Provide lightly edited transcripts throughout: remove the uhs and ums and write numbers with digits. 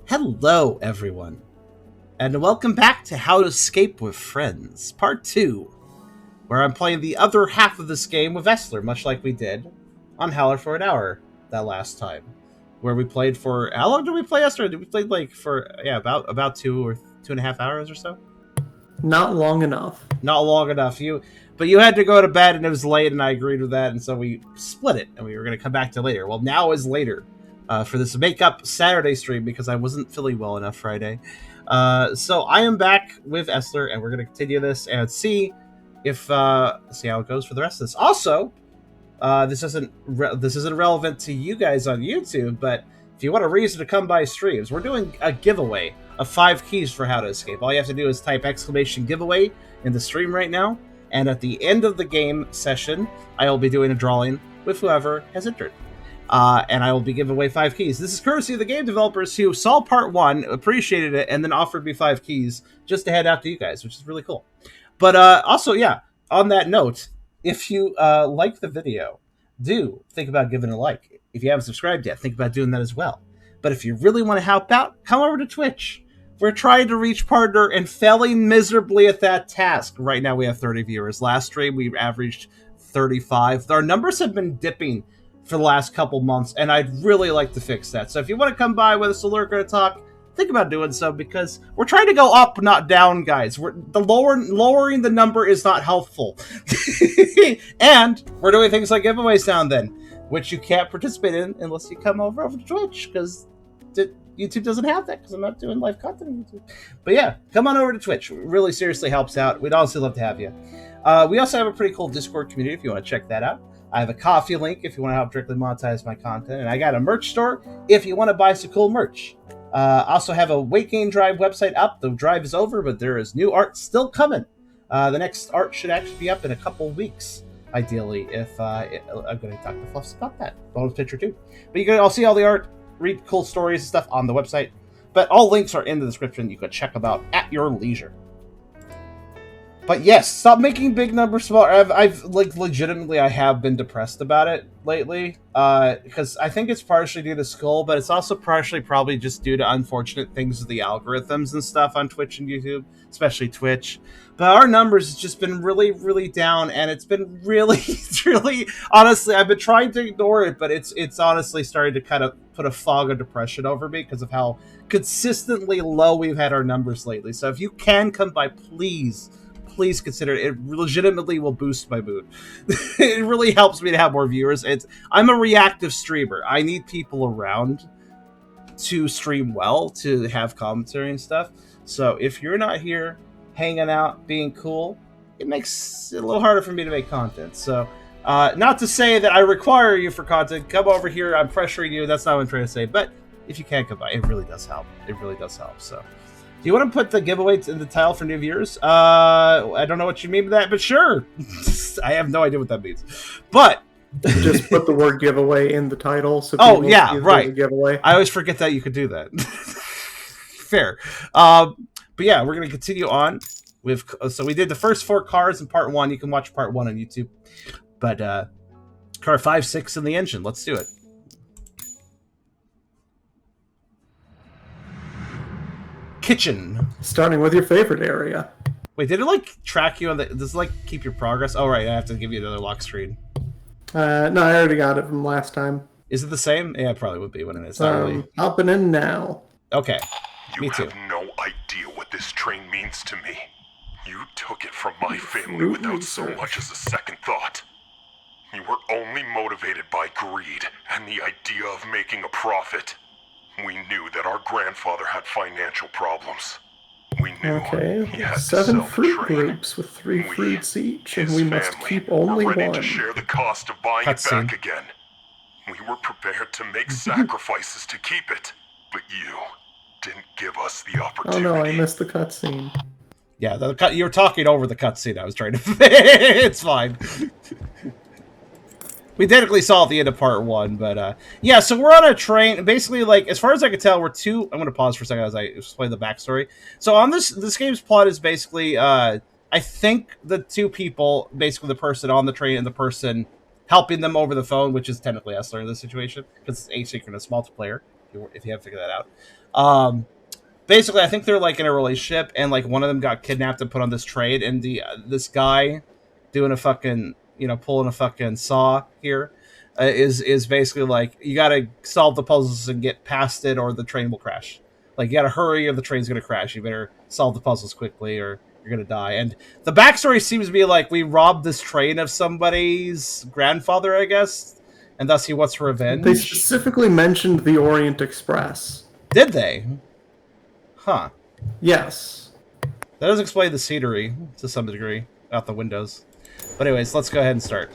Hello, everyone, and welcome back to How to Escape with Friends, Part 2, where I'm playing the other half of this game with Essler, much like we did on Howler for an hour that last time, where we played for... How long did we play, Essler? Did we play, about 2 or 2.5 hours or so? Not long enough. Not long enough. But you had to go to bed, and it was late, and I agreed with that, and so we split it, and we were going to come back to later. Well, now is later. For this make-up Saturday stream because I wasn't feeling well enough Friday. So I am back with Essler, and we're going to continue this and see how it goes for the rest of this. Also, this isn't relevant to you guys on YouTube, but if you want a reason to come by streams, we're doing a giveaway of 5 keys for How to Escape. All you have to do is type !giveaway in the stream right now, and at the end of the game session, I will be doing a drawing with whoever has entered. And I will be giving away 5 keys. This is courtesy of the game developers who saw part 1, appreciated it, and then offered me 5 keys just to hand out to you guys, which is really cool. But also, yeah, on that note, if you like the video, do think about giving a like. If you haven't subscribed yet, think about doing that as well. But if you really want to help out, come over to Twitch. We're trying to reach partner and failing miserably at that task. Right now we have 30 viewers. Last stream we averaged 35. Our numbers have been dipping for the last couple months, and I'd really like to fix that. So if you want to come by with us to lurk or to talk, think about doing so, because we're trying to go up, not down, guys. Lowering the number is not helpful. And we're doing things like giveaways now and then, which you can't participate in unless you come over to Twitch, because YouTube doesn't have that, because I'm not doing live content on YouTube. But yeah, come on over to Twitch. It really seriously helps out. We'd honestly love to have you. We also have a pretty cool Discord community if you want to check that out. I have a coffee link if you want to help directly monetize my content. And I got a merch store if you want to buy some cool merch. Also have a Weight Gain Drive website up. The drive is over, but there is new art still coming. The next art should actually be up in a couple weeks, ideally, if I'm going to talk to Fluffs about that. Bonus picture too. But you can all see all the art, read cool stories and stuff on the website. But all links are in the description. You can check them out at your leisure. But yes, stop making big numbers smaller. I've legitimately, I have been depressed about it lately, because I think it's partially due to school, but it's also partially probably just due to unfortunate things with the algorithms and stuff on Twitch and YouTube, especially Twitch. But our numbers has just been really, really down, and it's been really, really, honestly, I've been trying to ignore it, but it's honestly starting to kind of put a fog of depression over me because of how consistently low we've had our numbers lately. So if you can come by, please consider it. It legitimately will boost my mood. It really helps me to have more viewers. I'm a reactive streamer. I need people around to stream well, to have commentary and stuff. So if you're not here hanging out, being cool, it makes it a little harder for me to make content. So not to say that I require you for content. Come over here. I'm pressuring you. That's not what I'm trying to say. But if you can come by, it really does help. It really does help. So do you want to put the giveaway in the title for new viewers? I don't know what you mean by that, but sure. I have no idea what that means. But just put the word giveaway in the title. So right. Giveaway. I always forget that you could do that. Fair. But yeah, we're going to continue on with... So we did the first 4 cars in part 1. You can watch part 1 on YouTube. But car 5, 6 in the engine. Let's do it. Kitchen. Starting with your favorite area. Wait, did it track you on the... Does it keep your progress? Oh, right, I have to give you another lock screen. No, I already got it from last time. Is it the same? Yeah, it probably would be, wouldn't it? It's not really... Up and in now. Okay, me too. You have no idea what this train means to me. You took it from my family without so much as a second thought. You were only motivated by greed and the idea of making a profit. We knew that our grandfather had financial problems. We knew he had 7 fruit grapes with 3 fruits each, and we must keep only were ready one. To share the cost of buying it back again. We were prepared to make sacrifices to keep it, but you didn't give us the opportunity. Oh no, I missed the cutscene. Yeah, you were talking over the cutscene. I was trying to... It's fine. We technically saw at the end of part 1, but yeah, so we're on a train. Basically, as far as I can tell, we're 2... I'm going to pause for a second as I explain the backstory. So on this game's plot is basically, I think the 2 people, basically the person on the train and the person helping them over the phone, which is technically Essler in this situation, because it's asynchronous multiplayer. if you haven't figured that out. Basically, I think they're like in a relationship, and like one of them got kidnapped and put on this train, and this guy doing a fucking pulling a fucking saw here is basically like you gotta solve the puzzles and get past it, or the train will crash. Like you gotta hurry, or the train's gonna crash. You better solve the puzzles quickly, or you're gonna die. And the backstory seems to be like we robbed this train of somebody's grandfather, I guess, and thus he wants revenge. They specifically mentioned the Orient Express. Did they? Huh. Yes. That does explain the scenery to some degree out the windows. But anyways, let's go ahead and start.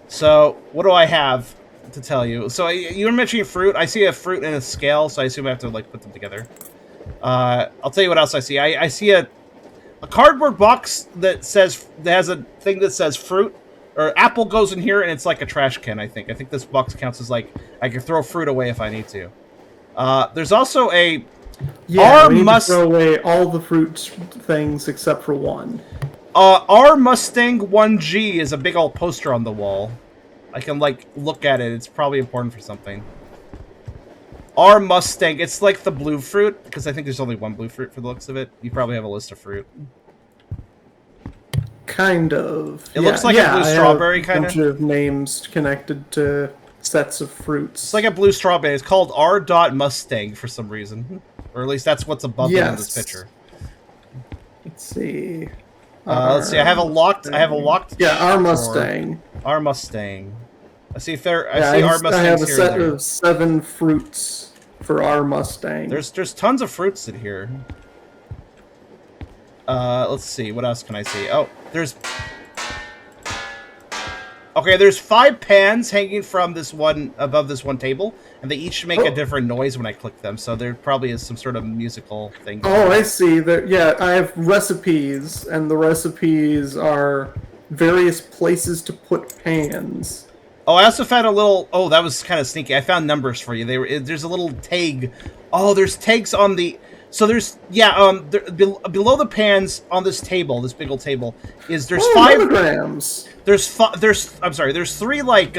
So, what do I have to tell you? So, you were mentioning fruit. I see a fruit and a scale, so I assume I have to like put them together. I'll tell you what else I see. I see a cardboard box that has a thing that says fruit, or apple goes in here, and it's like a trash can, I think. I think this box counts as like, I can throw fruit away if I need to. There's also a... Yeah, we need to throw away all the fruit things except for one. Our Mustang 1G is a big old poster on the wall. I can, like, look at it. It's probably important for something. Our Mustang, it's like the blue fruit, because I think there's only one blue fruit for the looks of it. You probably have a list of fruit. Kind of. It looks like a blue strawberry, kind of. A bunch of names connected to sets of fruits. It's like a blue strawberry. It's called R. Mustang for some reason. Or at least that's what's above it in this picture. Let's see. Let's see. I have a locked. Yeah, our Mustang. Our Mustang. I see. I see our Mustang. I have a set of 7 fruits for our Mustang. There's tons of fruits in here. Let's see. What else can I see? Oh, there's 5 pans hanging from this one above this one table, and they each make a different noise when I click them. So there probably is some sort of musical thing. Oh, I see. Yeah, I have recipes, and the recipes are various places to put pans. Oh, I also found a little... Oh, that was kind of sneaky. I found numbers for you. There's a little tag. Oh, there's tags on the... So there's... Yeah, below the pans on this table, this big old table, there's 5... Holograms. There's 3, like,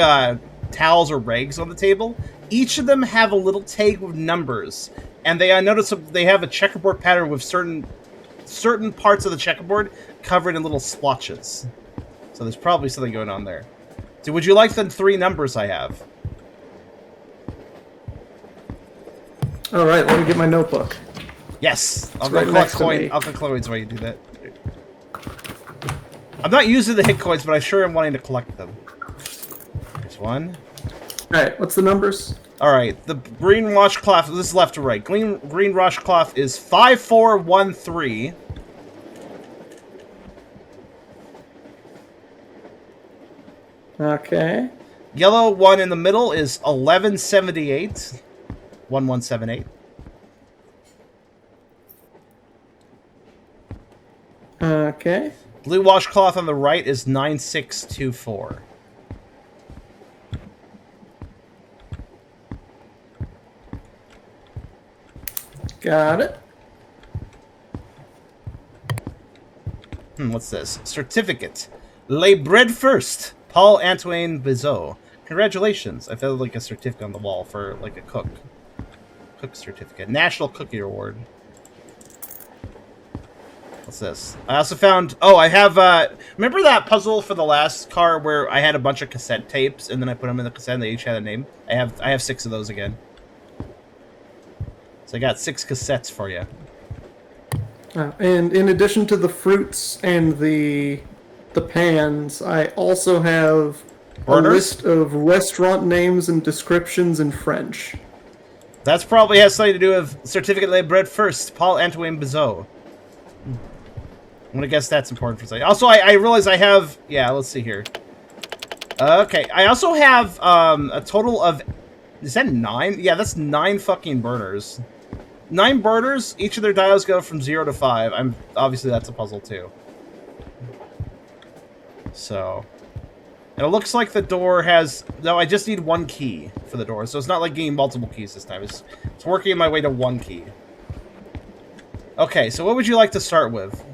towels or rags on the table. Each of them have a little tag with numbers. And I noticed they have a checkerboard pattern with certain parts of the checkerboard covered in little splotches. So there's probably something going on there. So would you like the 3 numbers I have? All right, let me get my notebook. Yes, I'll go collect coins. I'll collect coins while you do that. I'm not using the hit coins, but I sure am wanting to collect them. There's 1. All right, what's the numbers? All right, the green washcloth. This is left to right. Green washcloth is 5413. Okay. Yellow one in the middle is 1178. 1178. Okay. Blue washcloth on the right is 9624. Got it. What's this? Certificate. Lay bread first. Paul Antoine Bizot. Congratulations. I found like a certificate on the wall for like a cook. Cook certificate. National Cookie Award. What's this? I also found... Oh, I have... remember that puzzle for the last car where I had a bunch of cassette tapes and then I put them in the cassette and they each had a name? I have 6 of those again. So I got 6 cassettes for you. And in addition to the fruits and the pans, I also have a list of restaurant names and descriptions in French. That's probably has something to do with Certificate Lay Bread First, Paul Antoine Bizot. I'm gonna guess that's important for something. Also, I realize I have... Yeah, let's see here. Okay, I also have a total of... Is that 9? Yeah, that's 9 fucking burners. 9 burners, each of their dials go from 0 to 5. Obviously, that's a puzzle, too. So... And it looks like the door has... No, I just need 1 key for the door. So it's not like getting multiple keys this time. It's working my way to 1 key. Okay, so what would you like to start with?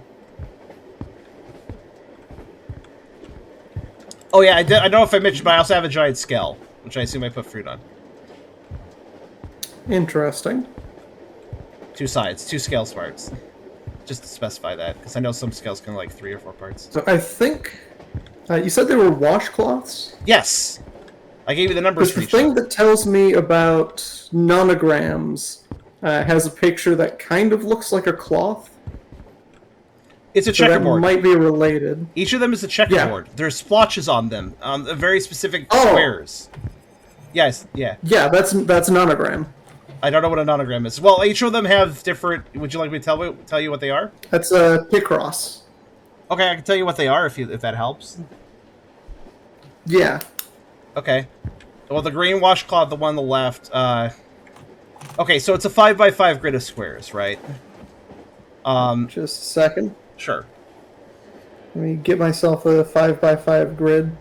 Oh yeah, I don't know if I mentioned, but I also have a giant scale, which I assume I put fruit on. Interesting. 2 sides, 2 scale parts. Just to specify that, because I know some scales can like 3 or 4 parts. So I think you said they were washcloths? Yes! I gave you the numbers for The each thing one. that tells me about nonograms has a picture that kind of looks like a cloth. It's a So that checkerboard. might be related. Each of them is a checkerboard. There's splotches on them, very specific squares. Yes, yeah. Yeah, that's nonogram. I don't know what a nonogram is. Well, each of them have different... Would you like me to tell you what they are? That's a Picross. Okay, I can tell you what they are if that helps. Yeah. Okay. Well, the green washcloth, the one on the left... Okay, so it's a 5x5 grid of squares, right? Just a second. Sure. Let me get myself a 5x5 grid.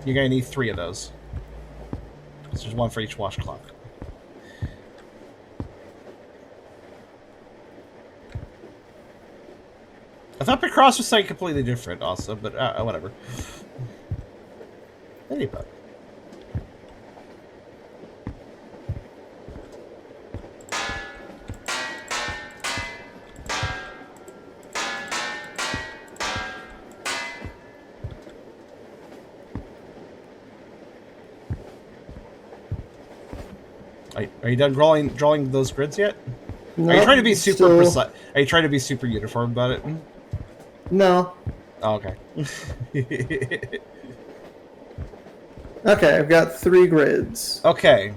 You're going to need 3 of those. So there's 1 for each washcloth. I thought Picross was something completely different also, but whatever. Anybody. Are you done drawing those grids yet? No, Are you trying to be super still... precise? Are you trying to be super uniform about it? No. Oh, okay. Okay, I've got 3 grids. Okay.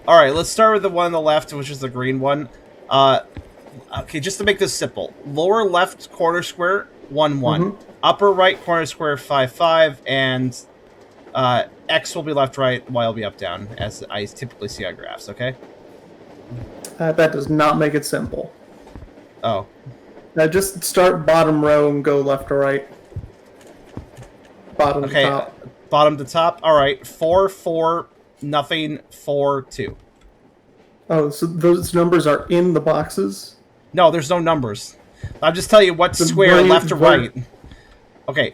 Alright, let's start with the one on the left, which is the green one. Okay, just to make this simple. Lower left corner square, 1, 1. Upper right corner square, 5, 5. And X will be left, right, Y will be up, down, as I typically see on graphs, okay? That does not make it simple. Oh. Now just start bottom row and go left to right. Bottom to top. Bottom to top. Alright, 4, 4, nothing, 4, 2. Oh, so those numbers are in the boxes? No, there's no numbers. I'll just tell you what square, left to right. Okay.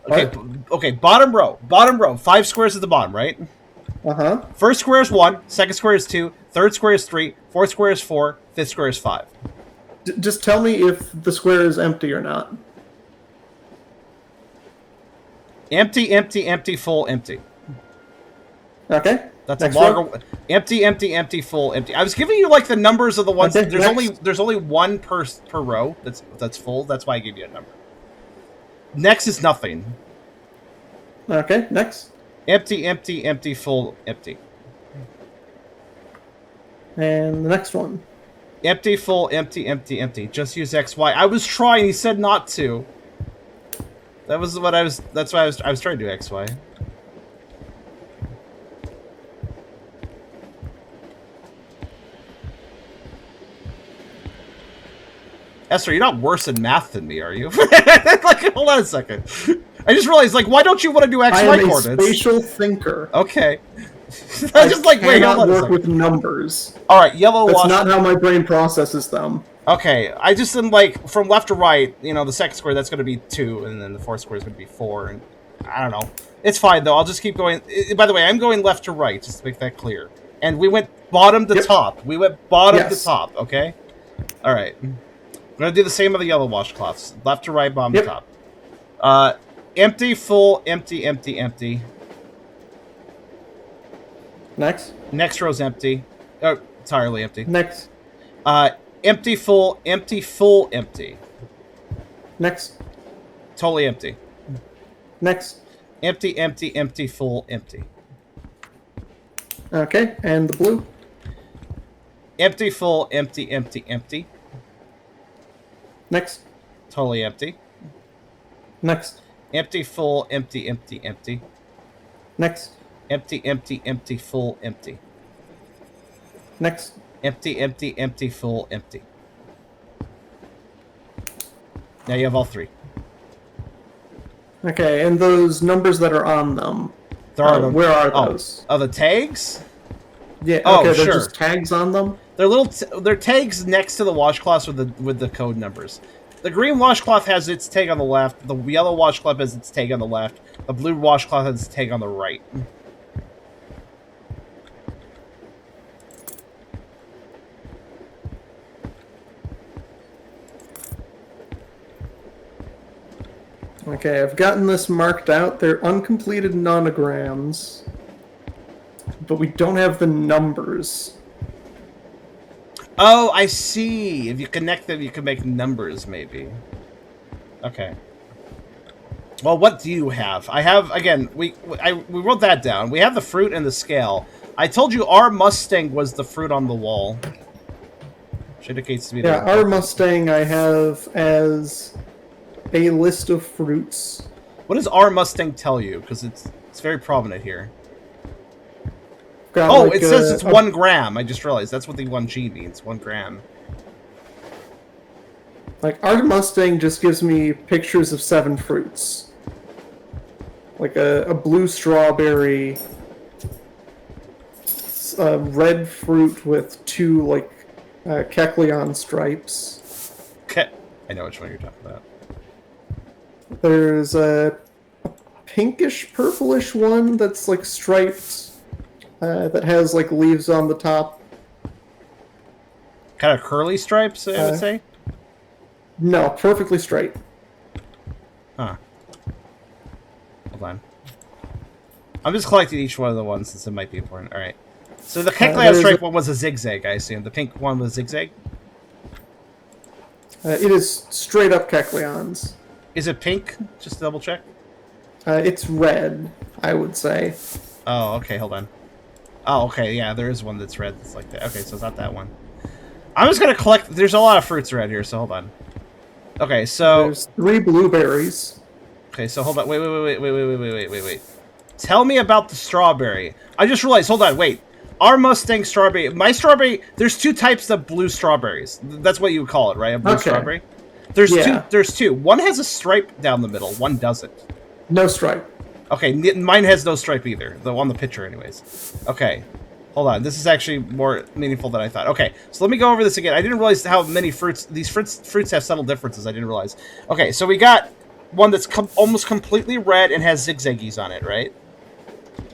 Okay, bottom row. Bottom row. 5 squares at the bottom, right? Uh-huh. First square is 1, second square is 2, third square is 3, fourth square is 4, fifth square is 5. Just tell me if the square is empty or not. Empty, empty, empty, full, empty. Okay. That's Next a longer. Empty, empty, empty, full, empty. I was giving you like the numbers of the ones. Okay, there's only 1 per row that's full. That's why I gave you a number. Next is nothing. Okay, next. Empty, empty, empty, full, empty. And the next one. Empty, full, empty, empty, empty. Just use X, Y. I was trying. He said not to. That was what I was. That's why I was trying to do X, Y. Esther, you're not worse in math than me, are you? Like, hold on a second. I just realized, like, why don't you want to do X, Y coordinates? I am a spatial thinker. Okay. I just like, wait, hold on a work second. with numbers. All right, yellow That's wash. not how my brain processes them. Okay, I just am like, from left to right, you know, the second square, that's going to be 2, and then the fourth square is going to be 4, and I don't know. It's fine, though. I'll just keep going. By the way, I'm going left to right, just to make that clear. And we went bottom to top. We went bottom to top, okay? All right. I'm going to do the same with the yellow washcloths. Left to right, bottom to top. Empty, full, empty, empty, empty. Next. Next row's empty. Oh, entirely empty. Next. Empty, full, empty, full, empty. Next. Totally empty. Next. Empty, empty, empty, full, empty. Okay, and the blue. Empty, full, empty, empty, empty. Next. Totally empty. Next. Empty, full, empty, empty, empty. Next. Empty, empty, empty, full, empty. Next. Empty, empty, empty, full, empty. Now you have all 3. Okay, and those numbers that are on them. Where are those? Oh, the tags? Yeah. Oh, okay, sure. They're just tags on them. They're little. They're tags next to the washcloths with the code numbers. The green washcloth has its tag on the left. The yellow washcloth has its tag on the left. The blue washcloth has its tag on the right. Okay, I've gotten this marked out. They're uncompleted nonograms, but we don't have the numbers. Oh, I see. If you connect them, you can make numbers, maybe. Okay. Well, what do you have? I have, again, we wrote that down. We have the fruit and the scale. I told you our Mustang was the fruit on the wall. Which indicates to me Yeah, our Mustang I have as a list of fruits. What does our Mustang tell you? Because it's very prominent here. Got oh, like it says it's 1 gram. I just realized that's what the 1G means. 1 gram. Like, our Mustang just gives me pictures of 7 fruits. Like a blue strawberry, a red fruit with 2, like, Kecleon stripes. Okay. I know which one you're talking about. There's a pinkish purplish one that's, like, striped, that has, like, leaves on the top. Kind of curly stripes, I would say? No, perfectly straight. Huh. Hold on. I'm just collecting each one of the ones since it might be important. Alright. So the Kecleon stripe one was a zigzag, I assume. The pink one was zigzag? It is straight up Kecleons. Is it pink? Just to double check. It's red, I would say. Oh, okay, hold on. Oh, okay, yeah, there is one that's red that's like that. Okay, so it's not that one. I'm just gonna collect... There's a lot of fruits around here, so hold on. Okay, so... There's 3 blueberries. Okay, so hold on. Wait. Tell me about the strawberry. I just realized, hold on, wait. Our Mustang strawberry... My strawberry... There's 2 types of blue strawberries. That's what you would call it, right? A blue strawberry? There's two. One has a stripe down the middle. One doesn't. No stripe. Okay, mine has no stripe either. On the picture, anyways. Okay. Hold on. This is actually more meaningful than I thought. Okay, so let me go over this again. I didn't realize how many fruits... These fruits have subtle differences. I didn't realize. Okay, so we got one that's almost completely red and has zigzaggies on it, right?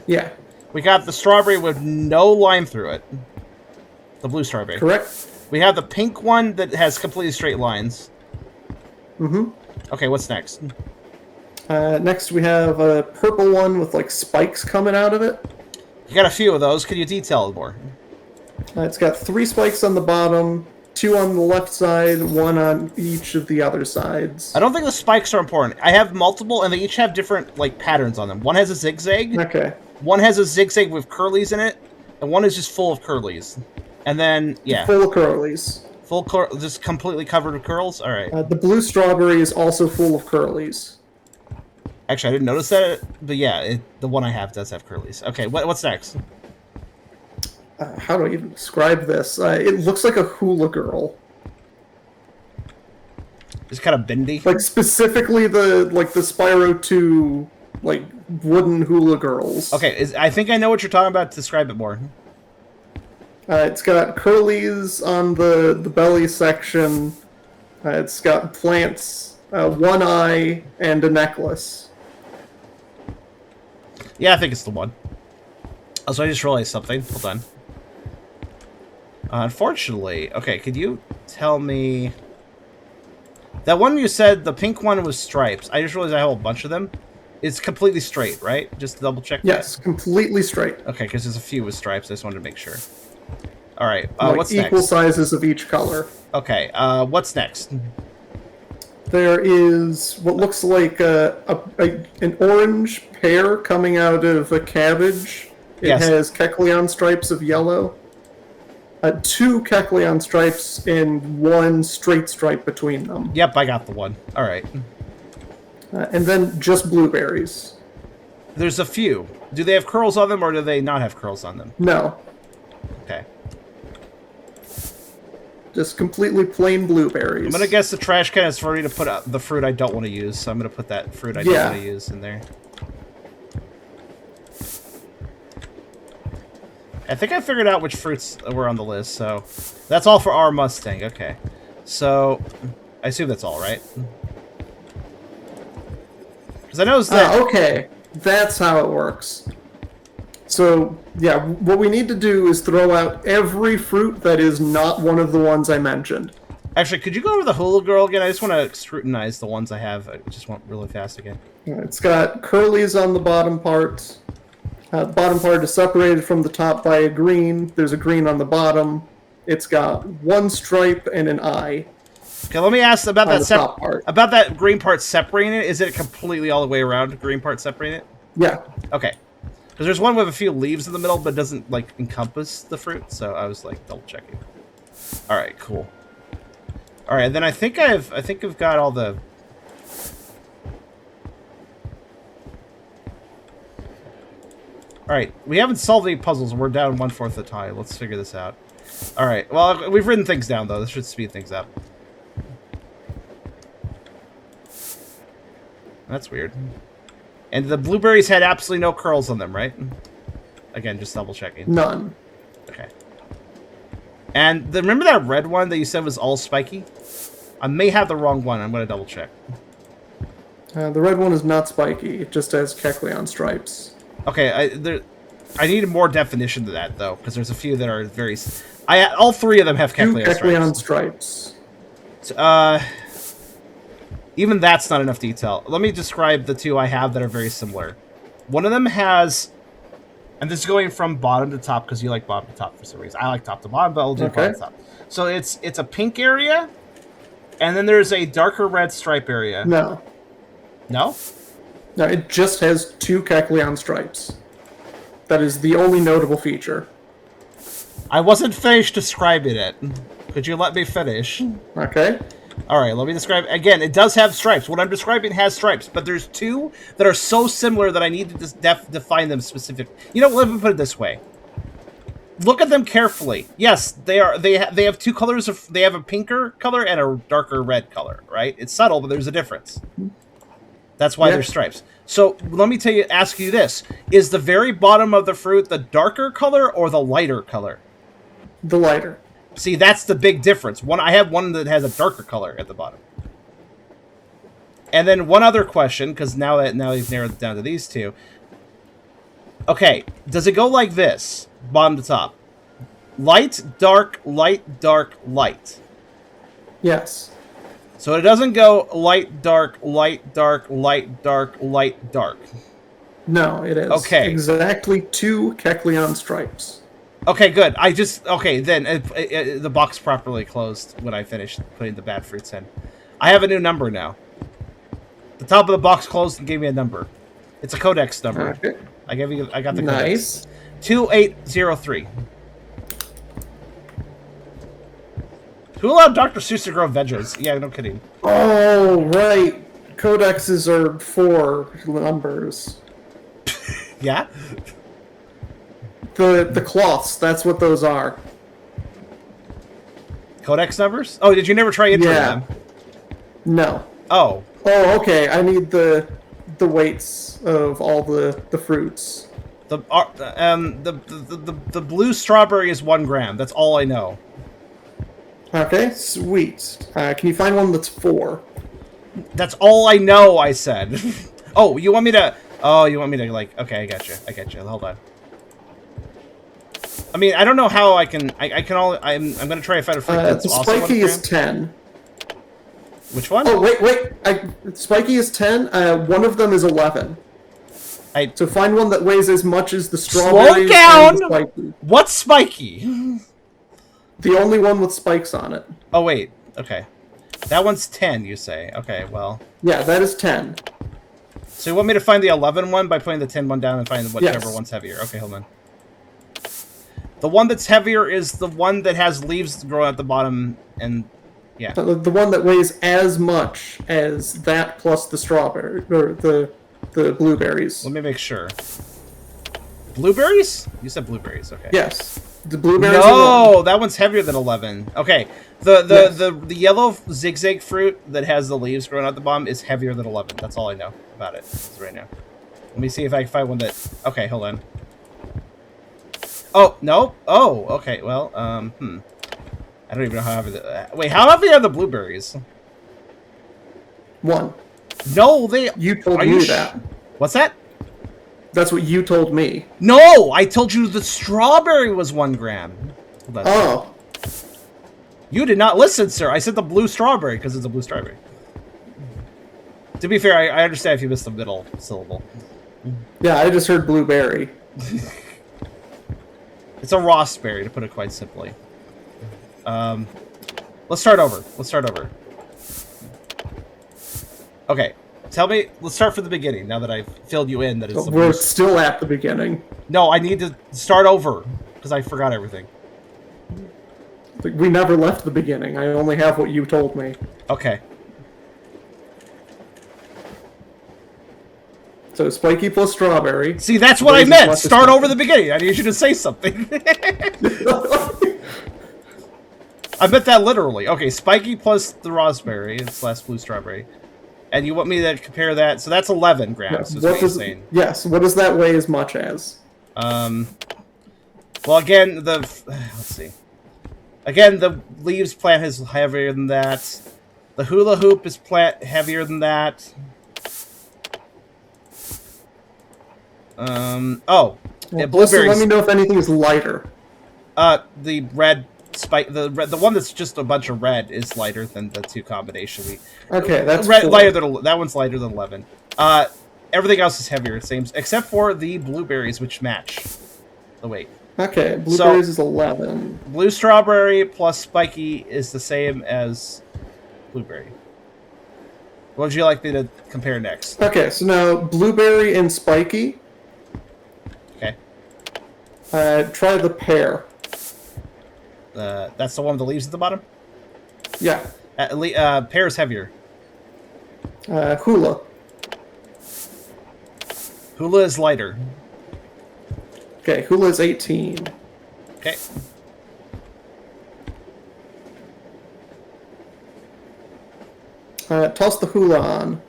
Yeah. We got the strawberry with no line through it. The blue strawberry. Correct. We have the pink one that has completely straight lines. Mm-hmm. Okay, what's next? Next we have a purple one with, like, spikes coming out of it. You got a few of those. Could you detail it more? It's got 3 spikes on the bottom, 2 on the left side, 1 on each of the other sides. I don't think the spikes are important. I have multiple, and they each have different, like, patterns on them. One has a zigzag. Okay. One has a zigzag with curlies in it, and one is just full of curlies. And then, yeah. Full of curlies. Just completely covered with curls? Alright. The blue strawberry is also full of curlies. Actually, I didn't notice that, but yeah, the one I have does have curlies. Okay, what's next? How do I even describe this? It looks like a hula girl. It's kind of bendy. Like, specifically the Spyro 2, like, wooden hula girls. Okay, I think I know what you're talking about. Describe it more. It's got curlies on the belly section. It's got plants, 1 eye, and a necklace. Yeah, I think it's the one. Also, I just realized something. Hold on. Unfortunately... Okay, could you tell me... That one you said, the pink one was stripes. I just realized I have a bunch of them. It's completely straight, right? Just to double check. Yes, completely straight. Okay, because there's a few with stripes. I just wanted to make sure. Alright, like what's equal next? sizes of each color. Okay, what's next? There is what looks like an orange pear coming out of a cabbage. It has Kecleon stripes of yellow. 2 Kecleon stripes and 1 straight stripe between them. Yep, I got the one. Alright. And then just blueberries. There's a few. Do they have curls on them, or do they not have curls on them? No. Okay. Just completely plain blueberries. I'm gonna guess the trash can is for me to put out the fruit I don't want to use, so I'm gonna put that fruit I don't want to use in there. I think I figured out which fruits were on the list, so... That's all for our Mustang, okay. So, I assume that's all, right? Because I noticed that... okay. That's how it works. So, yeah, what we need to do is throw out every fruit that is not one of the ones I mentioned. Actually, could you go over the hula girl again? I just want to scrutinize the ones I have. I just want really fast again. It's got curlies on the bottom part. The bottom part is separated from the top by a green. There's a green on the bottom. It's got one stripe and an eye. Okay, let me ask about on that the top part. about that green part separating it. Is it completely all the way around? Green part separating it? Yeah. Okay. Because there's one with a few leaves in the middle, but doesn't like encompass the fruit. So I was like double checking. All right, cool. All right, then I think I've got all the. All right, we haven't solved any puzzles. We're down 1/4 of the time. Let's figure this out. All right. Well, we've written things down though. This should speed things up. That's weird. And the blueberries had absolutely no curls on them, right? Again, just double checking. None. Okay. And remember that red one that you said was all spiky? I may have the wrong one. I'm going to double check. The red one is not spiky. It just has Kecleon stripes. Okay, I need more definition to that, though, because there's a few that are very... all three of them have Kecleon stripes. Even that's not enough detail. Let me describe the two I have that are very similar. One of them has... And this is going from bottom to top, because you like bottom to top for some reason. I like top to bottom, but I'll do bottom to top. So it's a pink area, and then there's a darker red stripe area. No. No? No, it just has two Kecleon stripes. That is the only notable feature. I wasn't finished describing it. Could you let me finish? Okay. Alright, let me describe... Again, it does have stripes. What I'm describing has stripes, but there's two that are so similar that I need to define them specifically. You know, let me put it this way. Look at them carefully. Yes, they have two colors. They have a pinker color and a darker red color, right? It's subtle, but there's a difference. That's why they're stripes. So let me ask you this. Is the very bottom of the fruit the darker color or the lighter color? The lighter. See, that's the big difference. I have one that has a darker color at the bottom. And then one other question, because now you've narrowed it down to these two. Okay, does it go like this, bottom to top? Light, dark, light, dark, light. Yes. So it doesn't go light, dark, light, dark, light, dark, light, dark. No, it is. Okay. Exactly two Kecleon stripes. Okay, good. Then the box properly closed when I finished putting the bad fruits in. I have a new number now. The top of the box closed and gave me a number. It's a codex number. Okay. I got the codex. Nice. 2803. Who allowed Dr. Seuss to grow veggies? Yeah, no kidding. Oh, right. Codexes are 4 numbers. Yeah? The cloths, that's what those are. Codex numbers? Oh, did you never try entering them? No. Oh. Oh, okay. I need the weights of all the fruits. The blue strawberry is 1 gram. That's all I know. Okay, sweet. Can you find one that's 4? That's all I know, I said. Oh, you want me to... Oh, you want me to, like... Okay, I got you. Hold on. I mean, I don't know how I can... I'm going to try to find a fruit that's also 1 gram. Spiky is 10. Which one? Oh, wait. Spiky is 10. One of them is 11. So find one that weighs as much as the strawberries. Slow down! And the spiky. What's spiky? The only one with spikes on it. Oh, wait. Okay. That one's 10, you say. Okay, well... Yeah, that is 10. So you want me to find the 11 one by putting the 10 one down and find whichever one's heavier? Okay, hold on. The one that's heavier is the one that has leaves growing at the bottom, and... Yeah. The one that weighs as much as that plus the strawberry, or the blueberries. Let me make sure. Blueberries? You said blueberries, okay. Yes. The blueberries No, that one's heavier than 11. Okay. The yellow zigzag fruit that has the leaves growing out the bottom is heavier than 11. That's all I know about it right now. Let me see if I can find one that... Okay, hold on. Oh, no? Oh, okay, well, I don't even know how heavy wait, how heavy are the blueberries? 1. No, they... You told me that. What's that? That's what you told me. No! I told you the strawberry was 1 gram. Oh. You did not listen, sir. I said the blue strawberry because it's a blue strawberry. To be fair, I understand if you missed the middle syllable. Yeah, I just heard blueberry. It's a raspberry, to put it quite simply. Let's start over. Okay, tell me. Let's start from the beginning. Now that I've filled you in, that it's. We're still at the beginning. No, I need to start over because I forgot everything. We never left the beginning. I only have what you told me. Okay. So spiky plus strawberry. See, that's what I meant. Start over the beginning. I need you to say something. I meant that literally. Okay, spiky plus the raspberry. It's last blue strawberry. And you want me to compare that? So that's 11 grams, is what you're saying. Yes, what does that weigh as much as? Well, again, let's see. Again, the leaves plant is heavier than that. The hula hoop is plant heavier than that. Oh, yeah, blueberries. Let me know if anything is lighter. The red spike, the one that's just a bunch of red is lighter than the two combination. Okay, that's red, lighter than that one's lighter than 11. Everything else is heavier, it seems, except for the blueberries, which match the weight. Okay, blueberries is 11. Blue strawberry plus spiky is the same as blueberry. What would you like me to compare next? Okay, so now blueberry and spiky. Okay. Try the pear. That's the one with the leaves at the bottom? Yeah. Pear is heavier. Hula. Hula is lighter. Okay, hula is 18. Okay. Toss the hula on.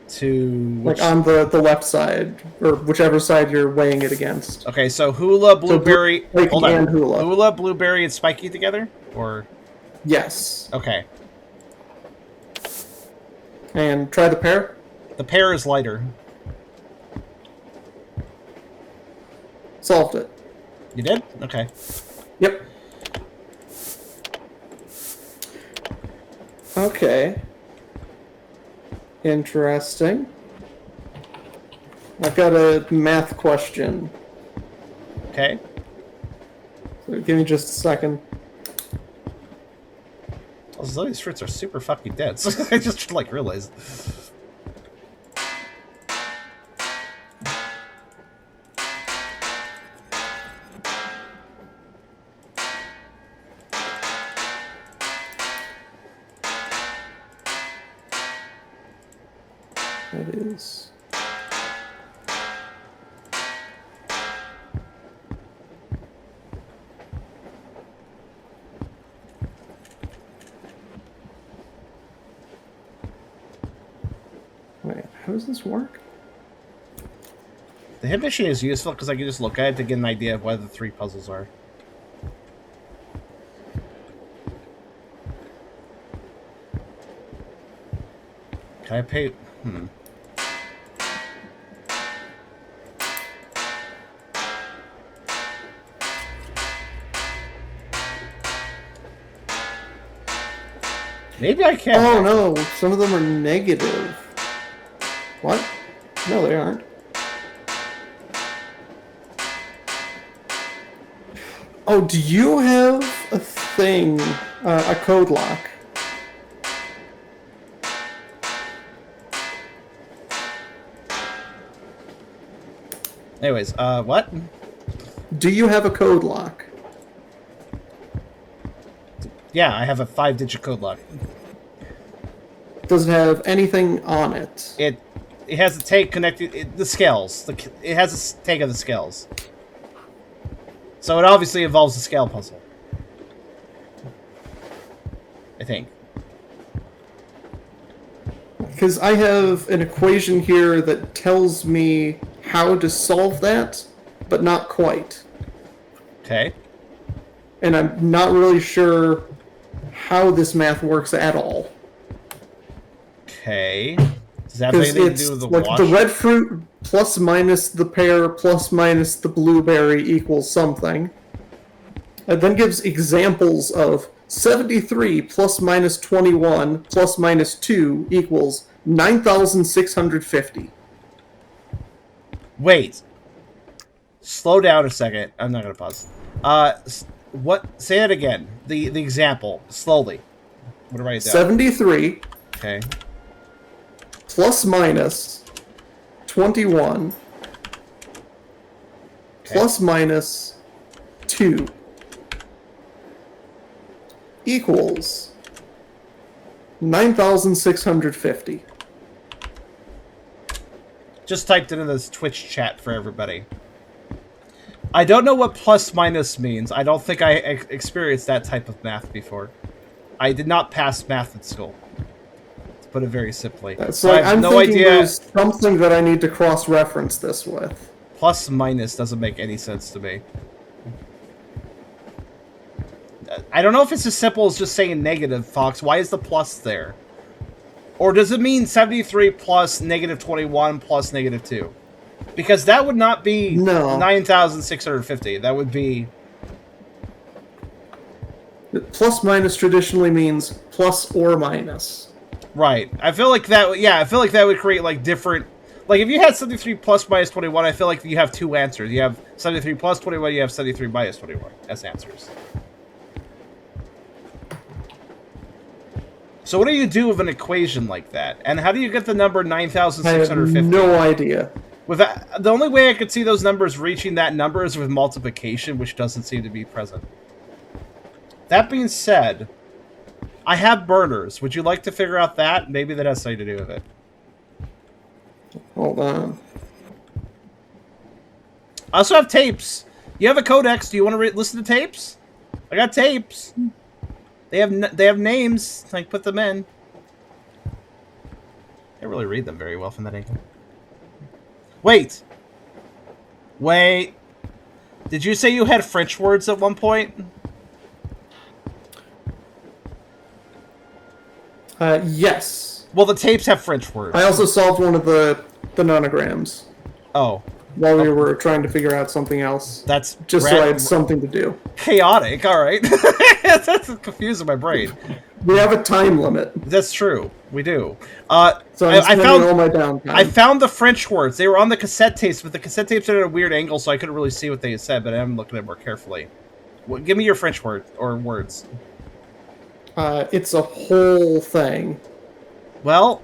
To like on the left side, or whichever side you're weighing it against. Okay, so hula, blueberry, so hold on. Hula, blueberry, and spiky together, or yes. Okay. And try the pear. The pear is lighter. Solved it. You did? Okay. Yep. Okay. Interesting. I've got a math question. Okay. So give me just a second. Also, these fruits are super fucking dense. I just realized. It is. Wait, how does this work? The hit machine is useful because I can just look at it to get an idea of what the three puzzles are. Can I pay? Maybe I can. Oh no, some of them are negative. What? No, they aren't. Oh, do you have a thing, a code lock? Anyways, what? Do you have a code lock? Yeah, I have a 5-digit code lock. Does it have anything on it? It has a tag connected. The scales. It has a tag of the scales. So it obviously involves a scale puzzle. I think. Because I have an equation here that tells me how to solve that, but not quite. Okay. And I'm not really sure how this math works at all. Okay. Does that have anything to do with the wash? The red fruit plus minus the pear plus minus the blueberry equals something. It then gives examples of 73 plus minus 21 plus minus 2 equals 9,650. Wait. Slow down a second. I'm not going to pause. What? Say it again. The example. Slowly. What do I write down? 73 Okay. plus minus 21 plus minus 2 equals 9,650. Just typed it in this Twitch chat for everybody. I don't know what plus minus means. I don't think I experienced that type of math before. I did not pass math at school. To put it very simply. So I have I'm no thinking idea. there's something that I need to cross-reference this with. Plus minus doesn't make any sense to me. I don't know if it's as simple as just saying negative, Fox. Why is the plus there? Or does it mean 73 plus negative 21 plus negative 2? Because that would not be 9,650. That would be... Plus minus traditionally means plus or minus. Right. I feel like that... Yeah, I feel like that would create, like, different... Like, if you had 73 plus minus 21, I feel like you have two answers. You have 73 plus 21, you have 73 minus 21 as answers. So what do you do with an equation like that? And how do you get the number 9,650? I have no idea. With that, the only way I could see those numbers reaching that number is with multiplication, which doesn't seem to be present. That being said, I have burners. Would you like to figure out that? Maybe that has something to do with it. Hold on. I also have tapes. You have a codex. Do you want to listen to tapes? I got tapes. They have names. I can put them in. Can't really read them very well from that angle. Wait. Wait. Did you say you had French words at one point? Yes. Well, the tapes have French words. I also solved one of the nonograms. Oh. While we were trying to figure out something else. That's just so I had something to do. Chaotic, alright. That's confusing my brain. We have a time limit. That's true. We do. So I found all my downtime. I found the French words. They were on the cassette tapes, but the cassette tapes are at a weird angle, so I couldn't really see what they said, but I'm looking at it more carefully. Well, give me your French word or words. It's a whole thing. Well,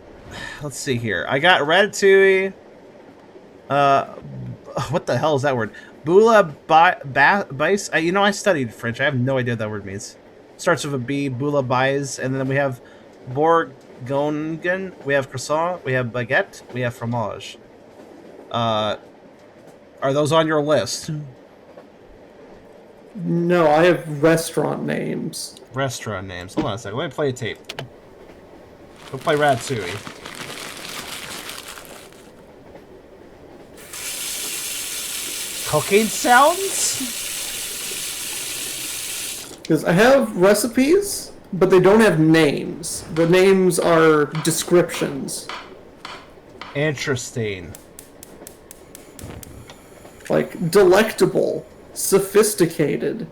let's see here. I got ratatouille. What the hell is that word? Boula bais. You know, I studied French. I have no idea what that word means. Starts with a B. Boula bais, and then we have bourgogne. We have croissant. We have baguette. We have fromage. Are those on your list? No, I have restaurant names. Restaurant names. Hold on a second. Let me play a tape. We'll play ratatouille. Cooking sounds? Because I have recipes, but they don't have names. The names are descriptions. Interesting. Like, delectable, sophisticated.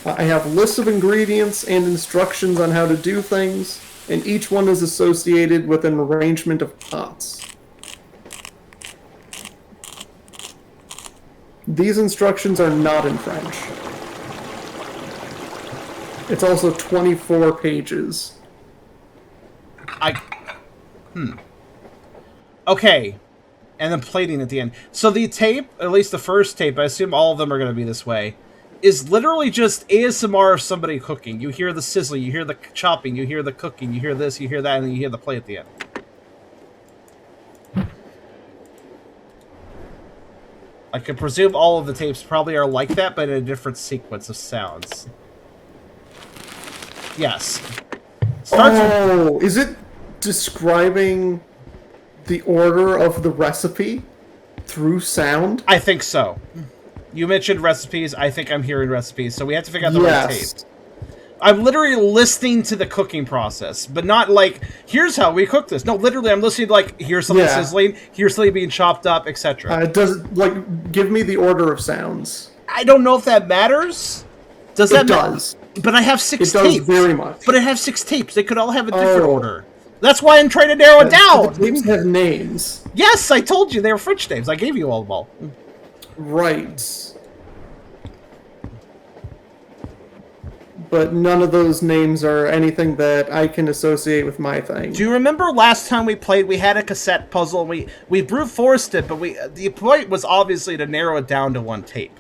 I have lists of ingredients and instructions on how to do things, and each one is associated with an arrangement of pots. These instructions are not in French. It's also 24 pages. Okay. And then plating at the end. So the tape, at least the first tape, I assume all of them are going to be this way, is literally just ASMR of somebody cooking. You hear the sizzling, you hear the chopping, you hear the cooking, you hear this, you hear that, and then you hear the play at the end. I can presume all of the tapes probably are like that, but in a different sequence of sounds. Yes. Is it describing the order of the recipe through sound? I think so. You mentioned recipes. I think I'm hearing recipes, so we have to figure out the right tape. I'm literally listening to the cooking process, but not like, here's how we cook this. No, literally, I'm listening to, like, here's something sizzling, here's something being chopped up, etc. Does, like, give me the order of sounds. I don't know if that matters. Does It that does. But I have 6 It does tapes. very much. But I have 6 tapes. They could all have a different order. That's why I'm trying to narrow it down. The tapes have names. Yes, I told you they were French names. I gave you all of them all. Right. But none of those names are anything that I can associate with my thing. Do you remember last time we played, we had a cassette puzzle, and we brute forced it, but the point was obviously to narrow it down to 1 tape.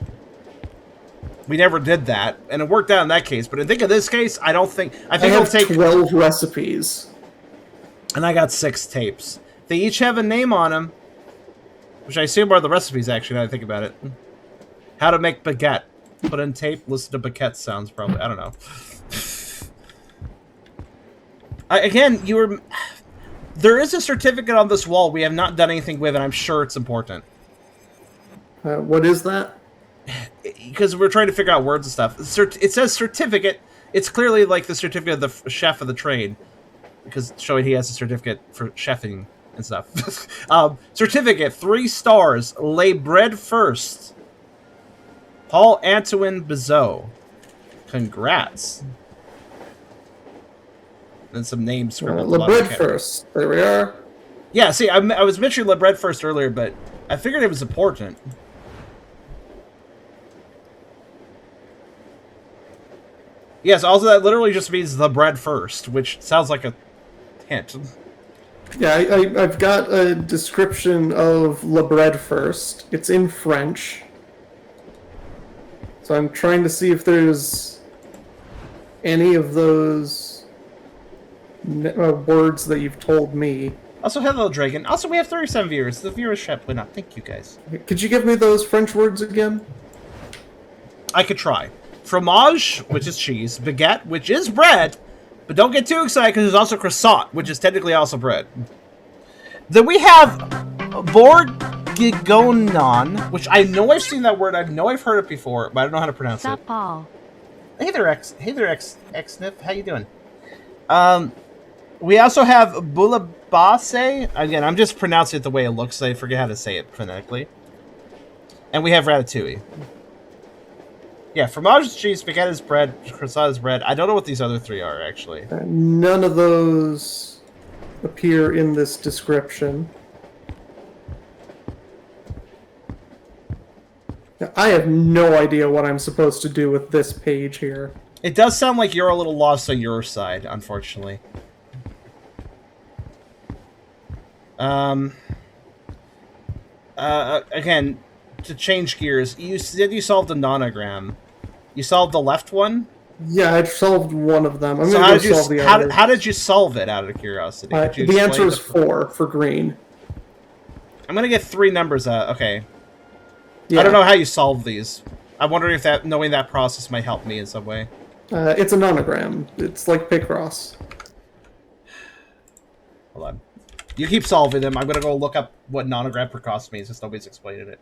We never did that, and it worked out in that case, but I think in this case, I think it'll take 12 recipes. And I got 6 tapes. They each have a name on them, which I assume are the recipes, actually, now that I think about it. How to make baguette. Put in tape, listen to baguette sounds, probably. I don't know. Again, there is a certificate on this wall we have not done anything with, and I'm sure it's important. What is that? Because we're trying to figure out words and stuff. It says certificate. It's clearly like the certificate of the chef of the trade, because showing he has a certificate for chefing and stuff. Certificate, 3 stars. Lay bread first. Paul Antoine Bizot. Congrats. And some names scribbled. Le bread first. There we are. Yeah, see, I was mentioning Le bread first earlier, but I figured it was important. Yes, also that literally just means the bread first, which sounds like a hint. Yeah, I've got a description of Le bread first. It's in French. So I'm trying to see if there's any of those words that you've told me. Also, hello, Dragon. Also, we have 37 viewers. The viewership went up. Thank you, guys. Could you give me those French words again? I could try. Fromage, which is cheese. Baguette, which is bread. But don't get too excited, because there's also croissant, which is technically also bread. Then we have bourguignon, which I know I've seen that word. I know I've heard it before, but I don't know how to pronounce it. Paul. Hey there, Xnif. How you doing? We also have bouillabaisse. Again, I'm just pronouncing it the way it looks, so I forget how to say it phonetically. And we have ratatouille. Yeah, fromage is cheese, baguette is bread, croissant is bread. I don't know what these other 3 are, actually. None of those appear in this description. Now, I have no idea what I'm supposed to do with this page here. It does sound like you're a little lost on your side, unfortunately. Again, to change gears, you said you solved a nonogram. You solved the left one? Yeah, I've solved one of them. I'm So going to solve the other. how did you solve it, out of curiosity? The answer is 4 for green. I'm going to get 3 numbers out. Okay. Yeah. I don't know how you solve these. I'm wondering if knowing that process might help me in some way. It's a nonogram. It's like Picross. Hold on. You keep solving them. I'm going to go look up what nonogram per cost means, since nobody's explaining it.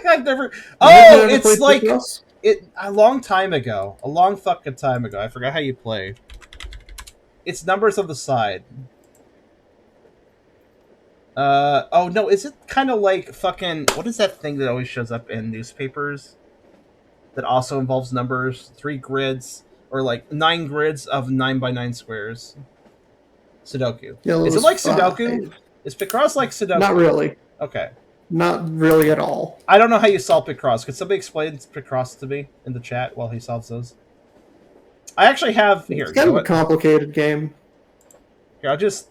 I've never... Oh, it's like... Picross? A long time ago. A long fucking time ago. I forgot how you play. It's numbers on the side. Oh, no, is it kind of like fucking... What is that thing that always shows up in newspapers? That also involves numbers? 3 grids? Or like 9 grids of 9x9 squares? Sudoku. Yeah, is it like Sudoku? Is Picross like Sudoku? Not really. Okay. Not really at all. I don't know how you solve Picross. Could somebody explain Picross to me in the chat while he solves those? I actually have... Here, It's kind of a complicated game. Here, I'll just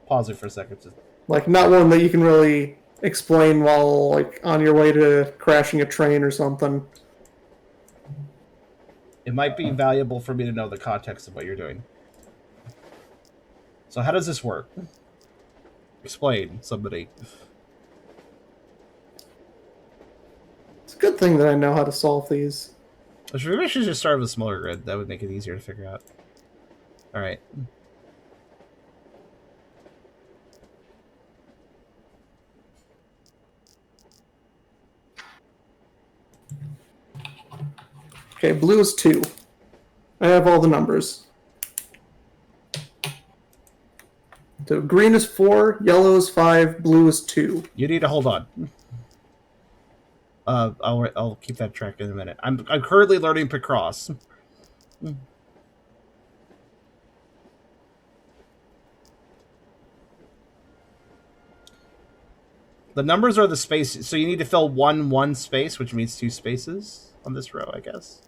pause it for a second. Like, not one that you can really explain while, like, on your way to crashing a train or something. It might be valuable for me to know the context of what you're doing. So how does this work? Explain, somebody. It's a good thing that I know how to solve these. Maybe I should just start with a smaller grid. That would make it easier to figure out. Alright. Okay, blue is 2. I have all the numbers. So green is 4, yellow is 5, blue is 2. You need to hold on. I'll keep that track in a minute. I'm currently learning Picross. The numbers are the spaces, so you need to fill one space, which means 2 spaces on this row, I guess.